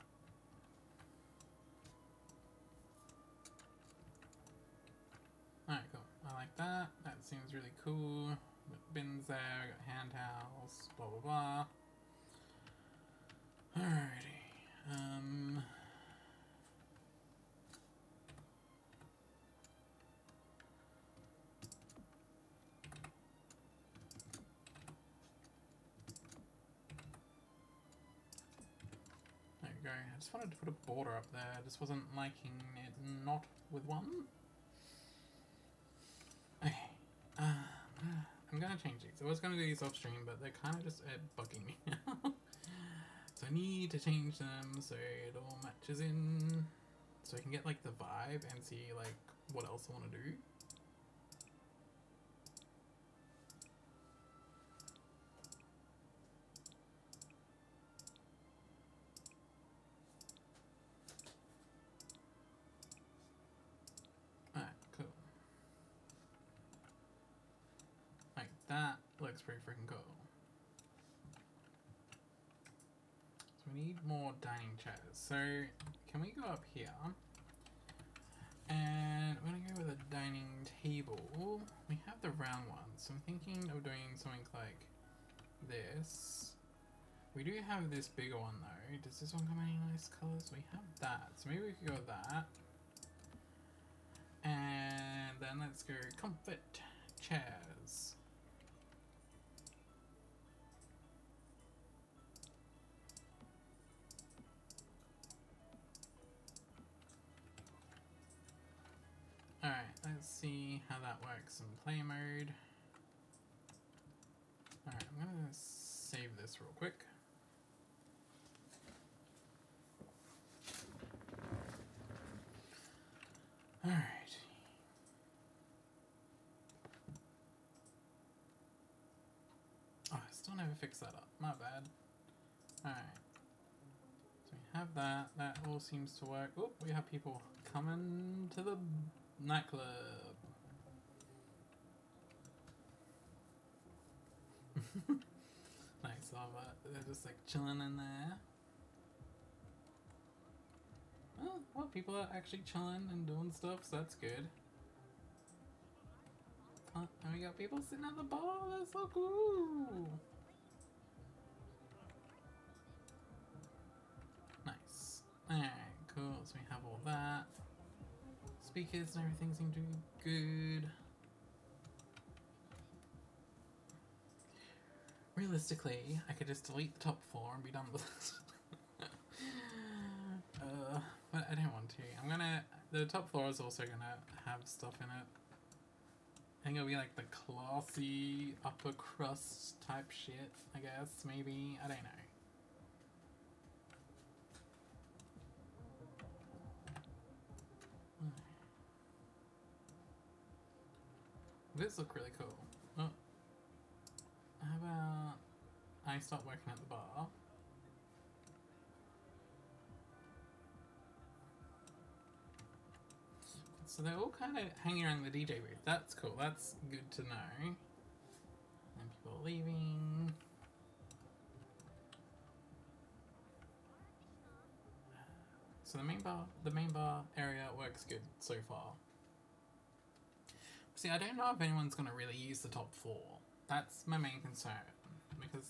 Alright, cool. I like that. That seems really cool. Got bins there, got hand towels, blah blah blah. Alrighty. we go. I just wanted to put a border up there. I just wasn't liking it not with one. Okay. I'm gonna change these. I was gonna do these off stream, but they're kind of just bugging me now. So I need to change them so it all matches in. So I can get like the vibe and see like what else I want to do. Alright, cool. Like that looks pretty freaking cool. So we need more dining chairs. So can we go up here? And I'm gonna go with a dining table. We have the round one, so I'm thinking of doing something like this. We do have this bigger one though. Does this one come in any nice colours? We have that, so maybe we could go with that. And then let's go comfort chairs. Alright, let's see how that works in play mode. Alright, I'm gonna save this real quick. Alright. Oh, I still never fixed that up. My bad. Alright. So we have that. That all seems to work. Oh, we have people coming to the nightclub. Nice, love it. They're just like chilling in there. Oh, well, people are actually chilling and doing stuff, so that's good. And we got people sitting at the bar. That's so cool. Nice. Alright, cool. So we have all that. Speakers and everything seem to be good. Realistically, I could just delete the top floor and be done with it. But I don't want to. I'm gonna... The top floor is also gonna have stuff in it. I think it'll be like the classy upper crust type shit, I guess, maybe. I don't know. This look really cool. Oh. How about I start working at the bar? So they're all kind of hanging around the DJ booth. That's cool. That's good to know. And people are leaving. So the main bar area works good so far. See, I don't know if anyone's gonna really use the top floor. That's my main concern because,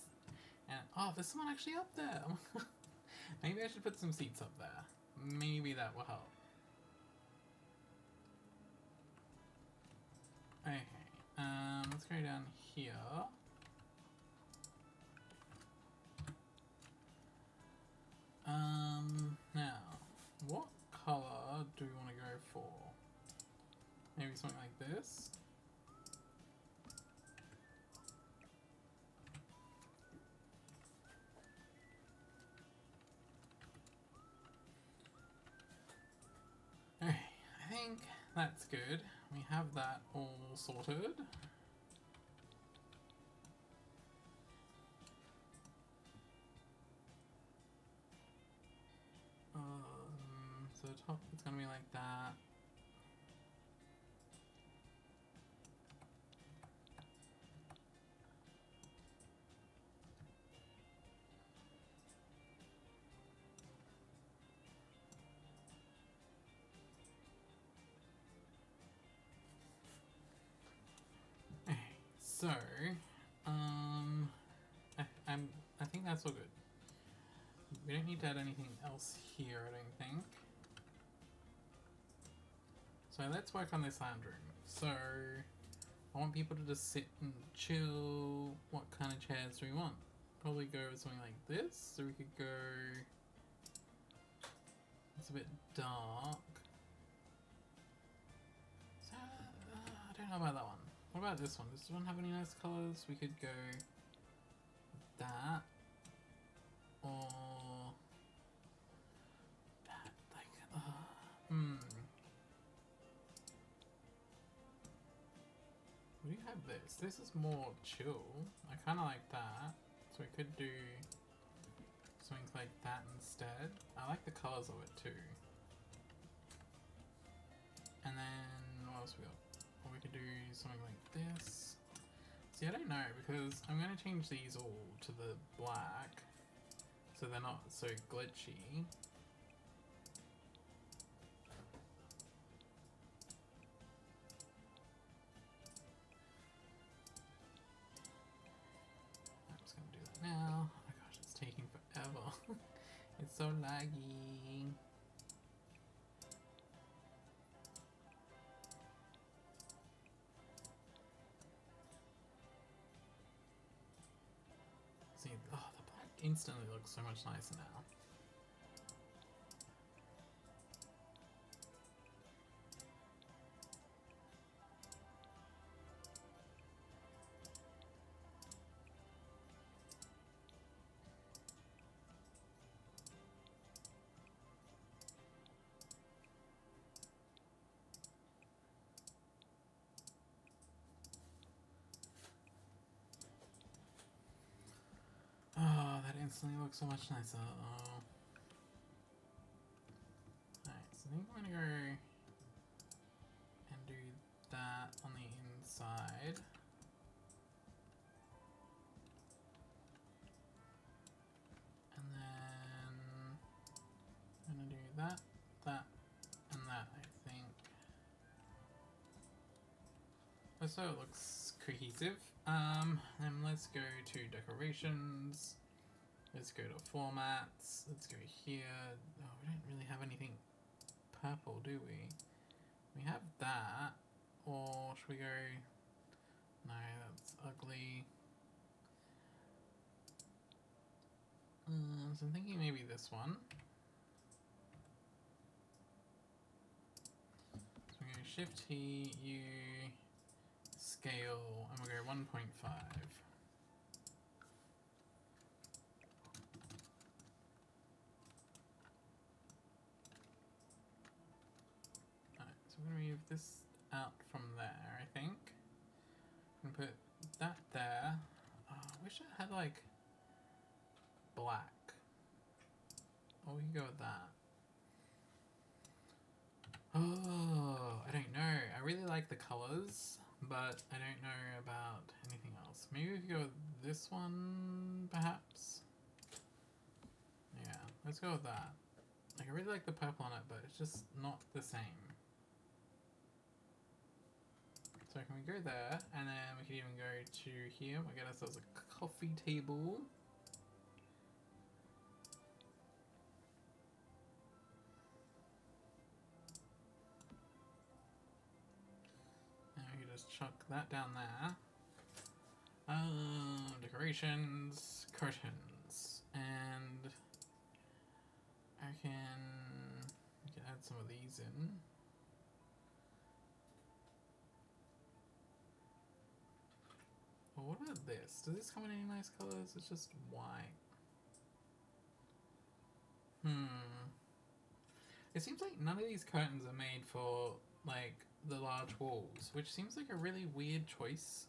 and oh, there's someone actually up there. Maybe I should put some seats up there. Maybe that will help. Okay, let's go down here. Now, what color do we want to go for? Maybe something like this. Okay, I think that's good. We have that all sorted. So the top, it's gonna be like that. Okay, so, I think that's all good. We don't need to add anything else here, I don't think. So let's work on this lounge room. So I want people to just sit and chill. What kind of chairs do we want? Probably go with something like this. So we could go It's a bit dark. So, I don't know about that one. What about this one? Does this one have any nice colours? We could go that. Or that, like, We do have this. This is more chill. I kind of like that. So we could do something like that instead. I like the colours of it too. And then what else we got? Or we could do something like this. See, I don't know because I'm going to change these all to the black so they're not so glitchy. Now, oh my gosh, it's taking forever. It's so laggy. See, oh, the black instantly looks so much nicer now. Oh, that instantly looks so much nicer. Oh. Alright, so I think I'm gonna go and do that on the inside. And then I'm gonna do that, that, and that, I think. Just so it looks cohesive. Then let's go to decorations. Let's go to formats. Let's go here. Oh, we don't really have anything purple, do we? We have that. Or should we go... No, that's ugly. So I'm thinking maybe this one. So we're going to Shift T, U, scale, and we'll go 1.5. Alright, so we're going to move this out from there, I think. And put that there. Oh, I wish I had like black. Oh, we can go with that. Oh, I don't know. I really like the colours, but I don't know about anything else. Maybe we could go with this one, perhaps? Yeah, let's go with that. Like, I really like the purple on it, but it's just not the same. So can we go there, and then we can even go to here. We'll get ourselves a coffee table. And we can just chuck that down there. Decorations, curtains, and I can add some of these in. Well, what about this? Does this come in any nice colors? It's just white. It seems like none of these curtains are made for, like, the large walls, which seems like a really weird choice.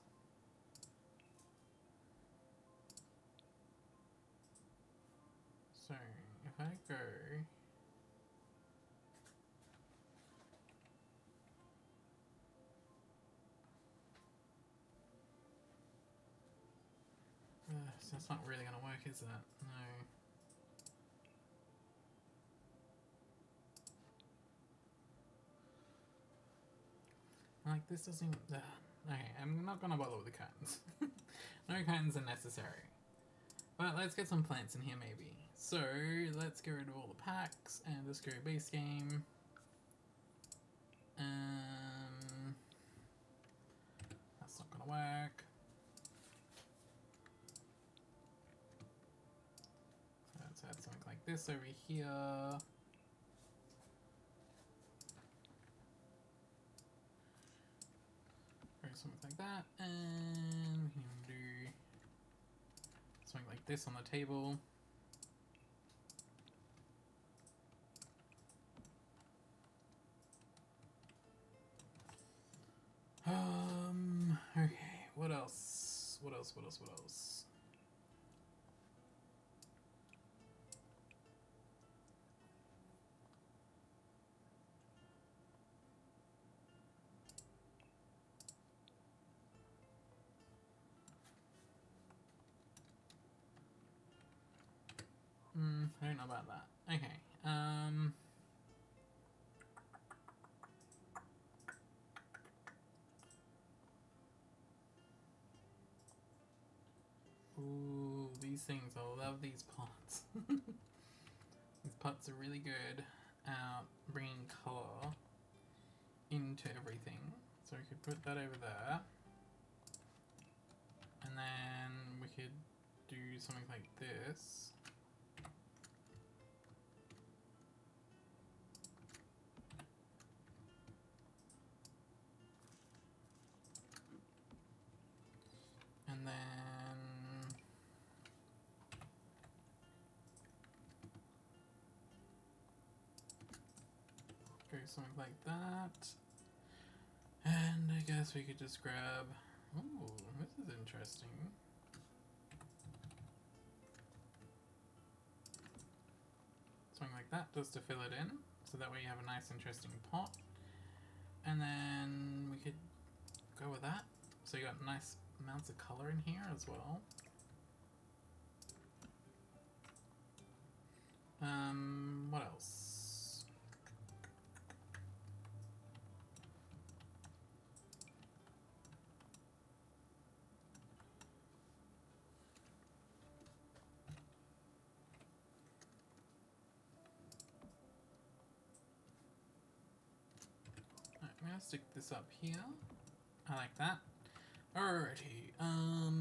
So, if I go... so that's not really going to work, is it? No. Like, this doesn't... okay, I'm not going to bother with the curtains. No curtains are necessary. But let's get some plants in here, maybe. So, let's get rid of all the packs, and just go base game. That's not going to work. Let's add something like this over here. something like that, and we can do something like this on the table. Okay, what else? What else? I don't know about that. Okay, ooh, these things, I love these pots. These pots are really good at bringing colour into everything. So we could put that over there. And then we could do something like this. And then go something like that. And I guess we could just grab... Ooh, this is interesting. Something like that, just to fill it in. So that way you have a nice interesting pot. And then we could go with that. So you got nice amounts of colour in here as well. What else? Right, I'm gonna stick this up here. I like that. Alrighty, oh,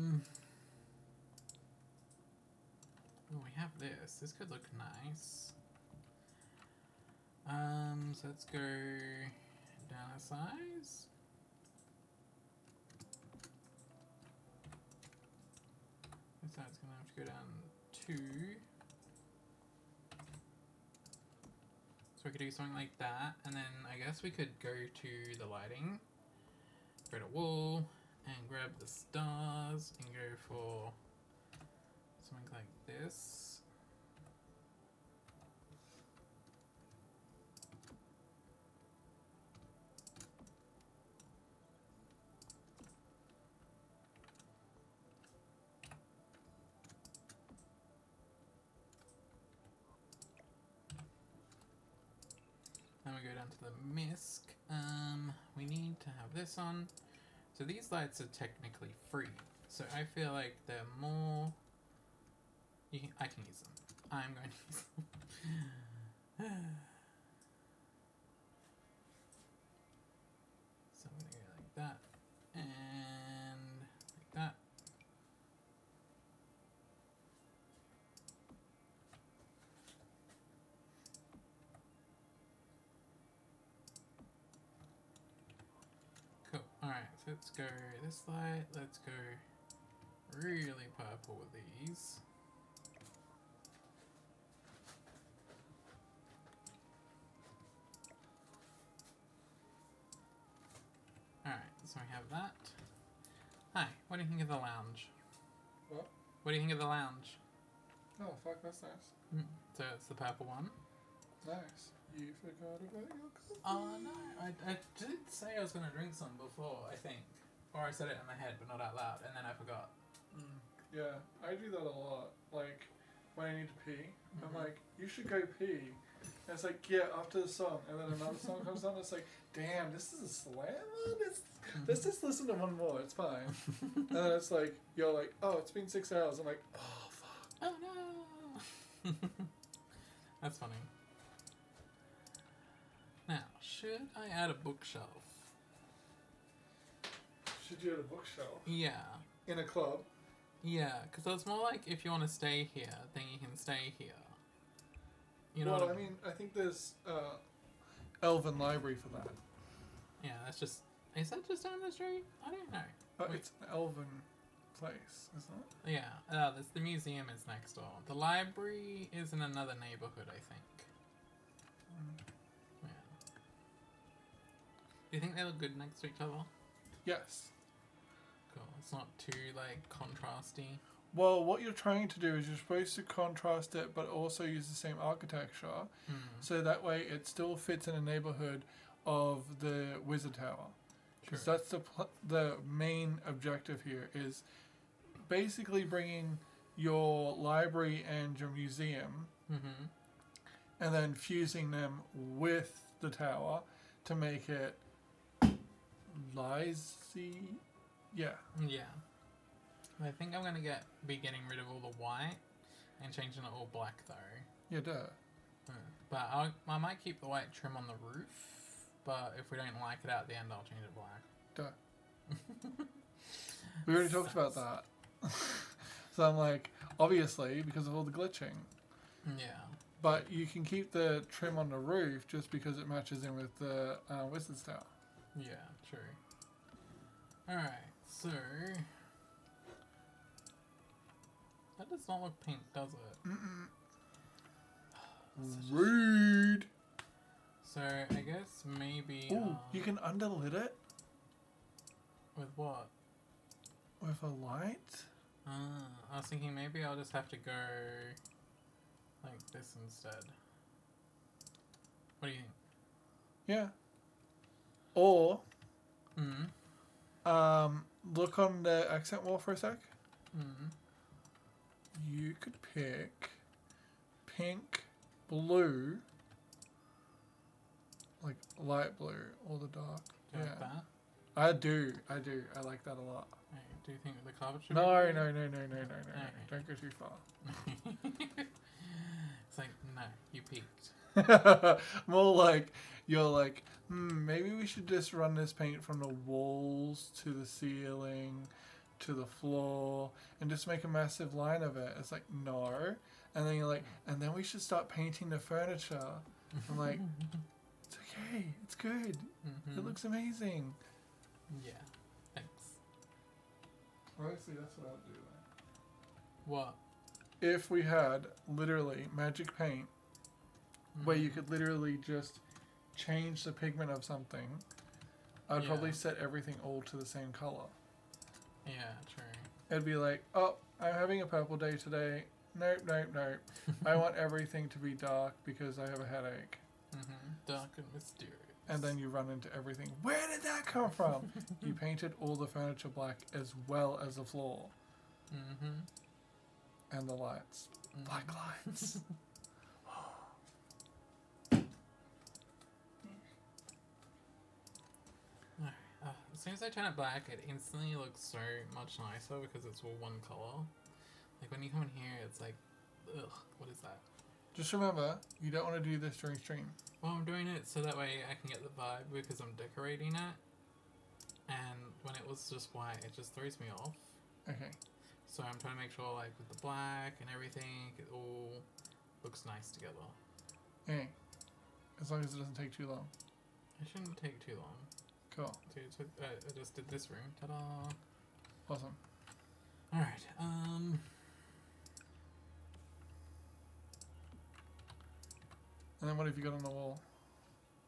we have this. This could look nice. So let's go down a size. This side's gonna have to go down 2. So we could do something like that, and then I guess we could go to the lighting, go to wool, and grab the stars, and go for something like this. Then we go down to the misc. We need to have this on. So these lights are technically free. So I feel like they're more... I can use them. I'm going to use them. So I'm going to go like that. And like that. Cool. Alright, so let's go this light. Let's go really purple with these. Alright, so we have that. Hi, what do you think of the lounge? What? What do you think of the lounge? Oh, fuck, that's nice. So it's the purple one. Nice. You forgot about your coffee. Oh no, I did say I was going to drink some before, I think. Or I said it in my head, but not out loud, and then I forgot. Yeah, I do that a lot. Like, when I need to pee, I'm like, you should go pee. And it's like, yeah, after the song. And then another song comes on, it's like, damn, this is a slam? Let's just listen to one more, it's fine. And then it's like, you're like, oh, it's been 6 hours. I'm like, oh, fuck. Oh no! That's funny. Now, should I add a bookshelf? Should you add a bookshelf? Yeah. In a club? Yeah, because it's more like if you want to stay here, then you can stay here. You know well, what I mean, I think there's Elven Library for that. Yeah, that's just Is that just down the street? I don't know. It's an elven place, isn't it? Yeah. The museum is next door. The library is in another neighborhood, I think. Yeah. Do you think they look good next to each other? Yes. Cool. It's not too like contrasty. Well, what you're trying to do is you're supposed to contrast it, but also use the same architecture, so that way it still fits in a neighborhood of the Wizard Tower. Because that's the main objective here is basically bringing your library and your museum, and then fusing them with the tower to make it Lizy. Yeah. Yeah. I think I'm gonna be getting rid of all the white and changing it all black though. Yeah, duh. But I might keep the white trim on the roof. But if we don't like it at the end, I'll change it black. Duh. We already talked about that. So I'm like, obviously, because of all the glitching. Yeah. But you can keep the trim on the roof just because it matches in with the Wizard's Tower. Yeah, true. Alright, so... That does not look pink, does it? Rude! So, I guess maybe... Ooh, you can underlit it? With what? With a light? I was thinking maybe I'll just have to go like this instead. What do you think? Yeah. Or, Mm-hmm. look on the accent wall for a sec. Mm-hmm. You could pick pink, blue, like light blue, or the dark. Do you like that? I do. I like that a lot. Hey, do you think the carpet should No. be No. blue? Don't go too far. It's like, no, you peaked. More like, you're like, maybe we should just run this paint from the walls to the ceiling to the floor and just make a massive line of it. It's like, no. And then you're like, and then we should start painting the furniture. I'm like, it's okay. It's good. It looks amazing. Yeah, thanks. Honestly, that's what I'd do then. What? If we had literally magic paint where you could literally just change the pigment of something, I'd probably set everything all to the same color. Yeah, true. It'd be like, oh, I'm having a purple day today. Nope. I want everything to be dark because I have a headache. Dark and mysterious. And then you run into everything. Where did that come from? You painted all the furniture black as well as the floor. And the lights. Black lights. As soon as I turn it black, it instantly looks so much nicer because it's all one color. Like when you come in here, it's like, ugh, what is that? Just remember, you don't want to do this during stream. Well, I'm doing it so that way I can get the vibe because I'm decorating it. And when it was just white, it just throws me off. Okay. So I'm trying to make sure, like, with the black and everything, it all looks nice together. Hey, as long as it doesn't take too long. It shouldn't take too long. Cool. So I just did this room. Ta-da! Awesome. Alright, And then what have you got on the wall?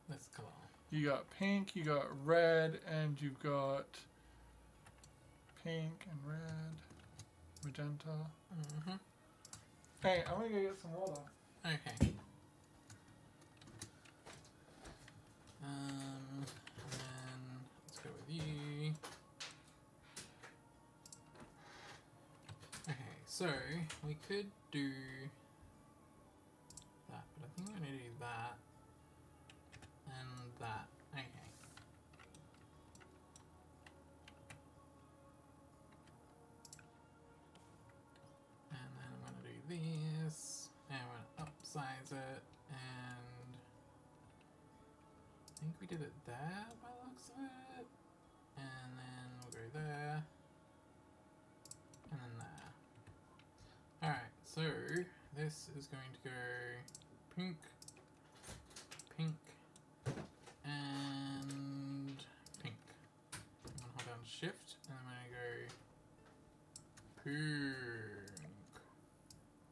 this color. You got pink, you got red, and you've got pink and red, magenta. Hey, I'm gonna go get some water. Okay. And then let's go with you. Okay, so we could do that, but I think I'm gonna do that and that. Okay. And then I'm gonna do this, and I'm gonna upsize it, and I think we did it there by the looks of it, and then we'll go there, and then there. Alright, so this is going to go pink, pink, and pink. shift, and I'm gonna go pink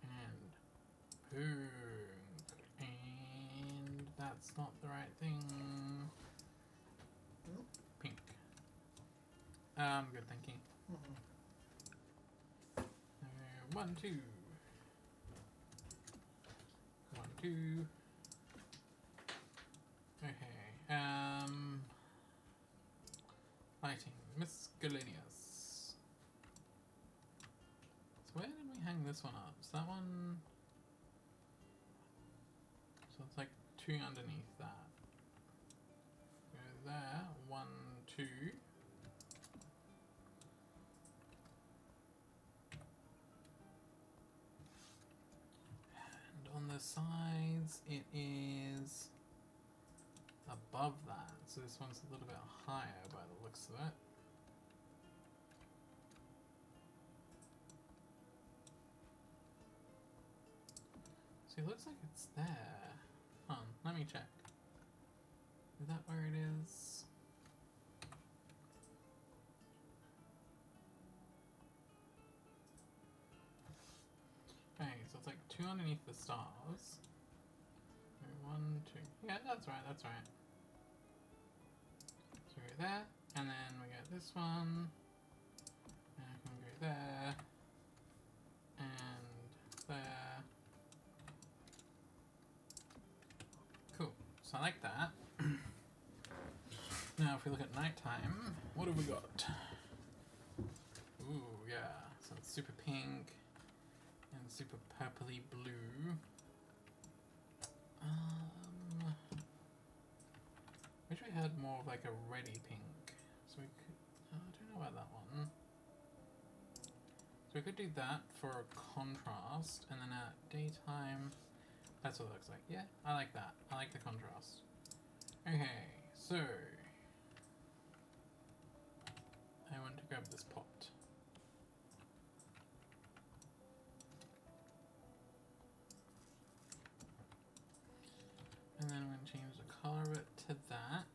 and pink, and that's not the right thing. Nope. Pink. Good thinking. Mm-hmm. 1, 2. 1, 2. Okay. Lighting. Miscellaneous. So where did we hang this one up? Is that one? So it's like 2 underneath that. Go there. 1, 2. And on the sides, it is above that. So this one's a little bit higher by the looks of it. So it looks like it's there. Hold on, let me check. Is that where it is? Okay, so it's like 2 underneath the stars. 1, 2. Yeah, that's right, that's right. So we go there, and then we get this one. And I can go there. And there. Cool. So I like that. Now if we look at nighttime, what have we got? Ooh, yeah. So it's super pink and super purpley blue. Wish we had more of like a reddy pink. So we could, I don't know about that one. So we could do that for a contrast, and then at daytime, that's what it looks like. Yeah, I like that. I like the contrast. Okay, so I want to grab this pot. And then I'm going to change the color of it to that.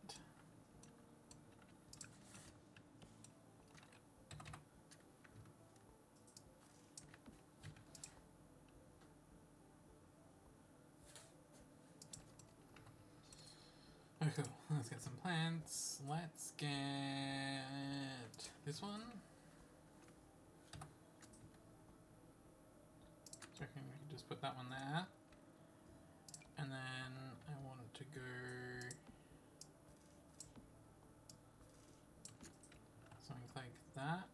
Okay, cool. Let's get some plants. Let's get this one. So I reckon we can just put that one there. And then I want to go something like that.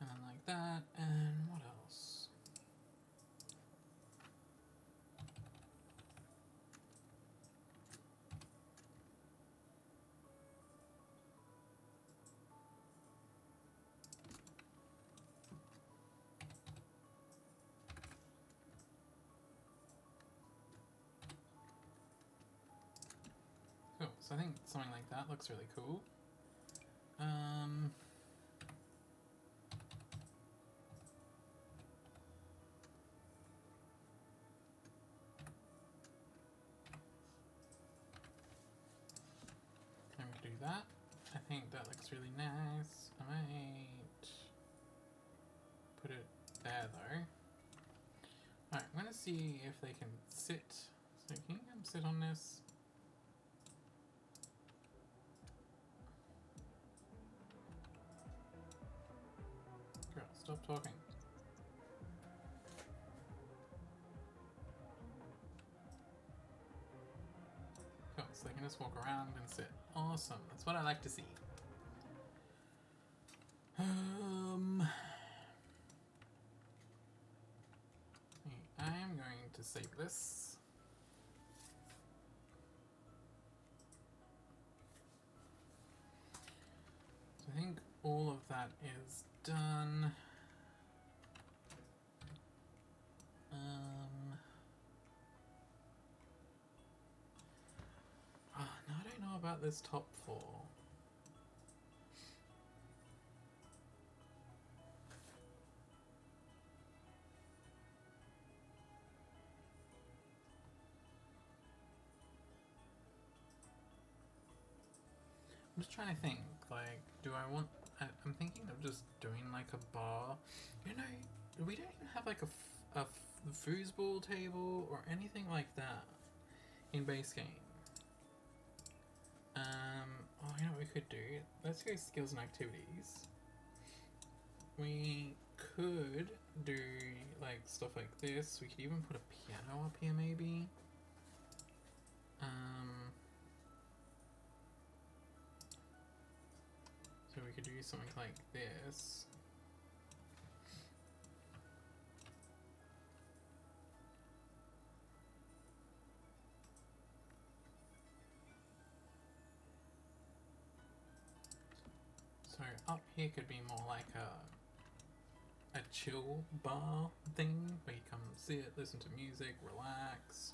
And then like that, and what else? Cool, so I think something like that looks really cool. I'm going to do that. I think that looks really nice. I might put it there though. Alright, I'm going to see if they can sit. So can you come sit on this? Girl, stop talking. Cool, so they can just walk around and sit. Awesome, that's what I like to see. I am going to save this. So I think all of that is done. Now I don't know about this top floor? I'm just trying to think, like, do I want... I'm thinking of just doing, like, a bar. You know, we don't even have, like, a foosball table or anything like that in base game. Oh, you know what we could do? Let's go skills and activities. We could do, like, stuff like this. We could even put a piano up here, maybe. So we could do something like this. So up here could be more like a chill bar thing where you come sit, listen to music, relax.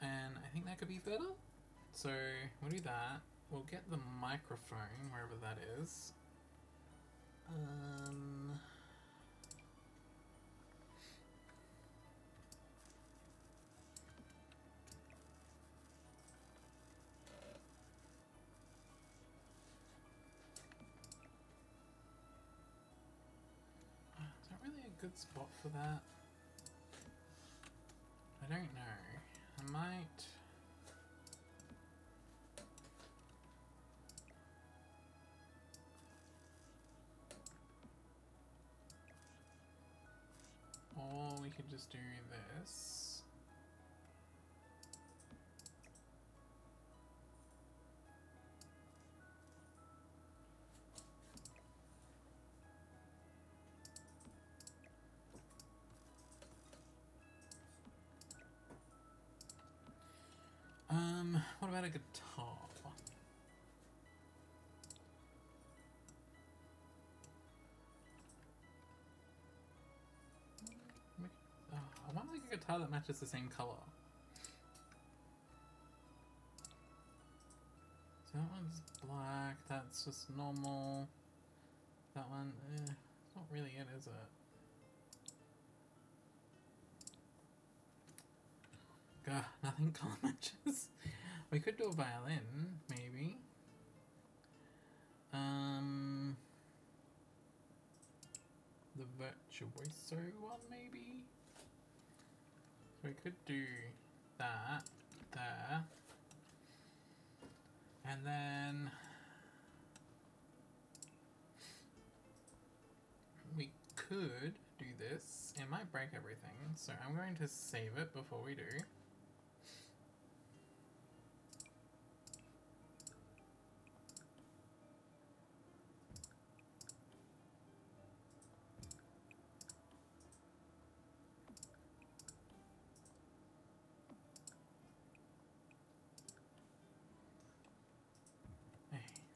And I think that could be better. So we'll do that. We'll get the microphone wherever that is. Is that really a good spot for that? I don't know. I might... Or we could just do this. What about a guitar? I want like a guitar that matches the same color. So that one's black, that's just normal. That one, it's not really it, is it? Gah, nothing color matches. We could do a violin, maybe. The virtuoso one, maybe? So we could do that there. And then we could do this. It might break everything, so I'm going to save it before we do.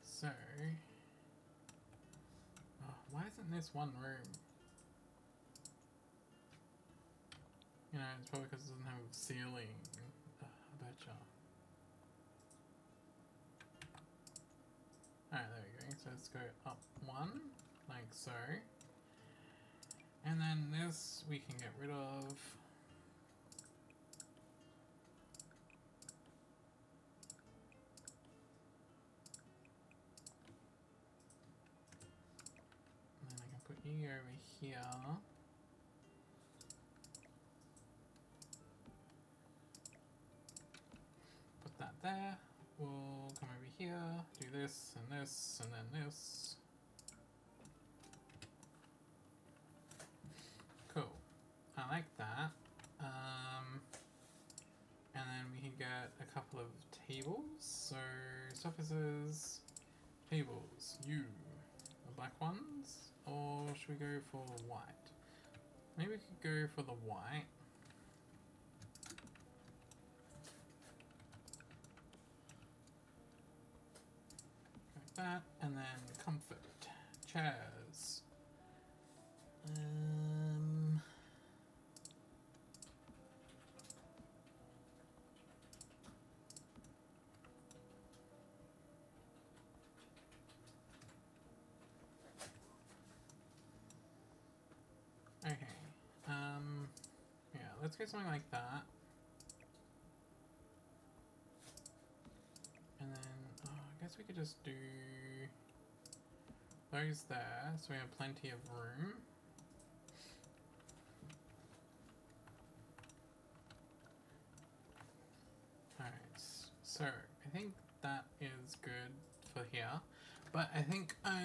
So, why isn't this one room? You know, it's probably because it doesn't have a ceiling. I betcha. Alright, there we go. So let's go up one, like so. And then this we can get rid of. You over here. Put that there. We'll come over here, do this and this and then this. Cool. I like that. And then we can get a couple of tables. So surfaces, tables, the black ones. Or should we go for white? Maybe we could go for the white. Like that, and then comfort. Chairs. let's go something like that. And then, I guess we could just do those there, so we have plenty of room. Alright, so I think that is good for here. But I think I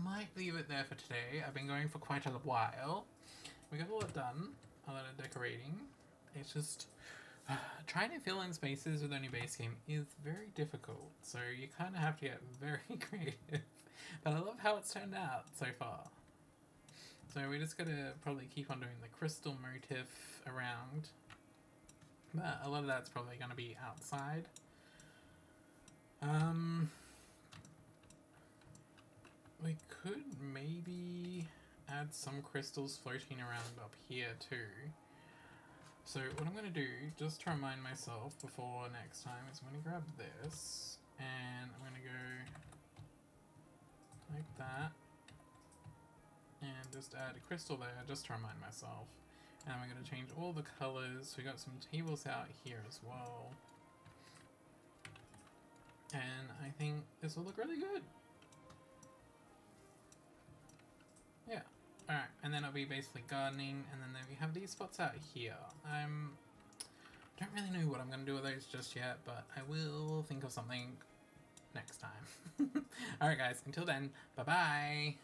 might leave it there for today. I've been going for quite a while. We got a lot done, a lot of decorating. It's just trying to fill in spaces with only base game is very difficult. So you kind of have to get very creative. But I love how it's turned out so far. So we just gotta probably keep on doing the crystal motif around. But a lot of that's probably gonna be outside. We could maybe add some crystals floating around up here too. So what I'm going to do, just to remind myself before next time, is I'm going to grab this and I'm going to go like that and just add a crystal there just to remind myself. And we're going to change all the colors. We got some tables out here as well. And I think this will look really good. Yeah. Alright, and then it'll be basically gardening, and then we have these spots out here. Don't really know what I'm going to do with those just yet, but I will think of something next time. Alright guys, until then, bye-bye!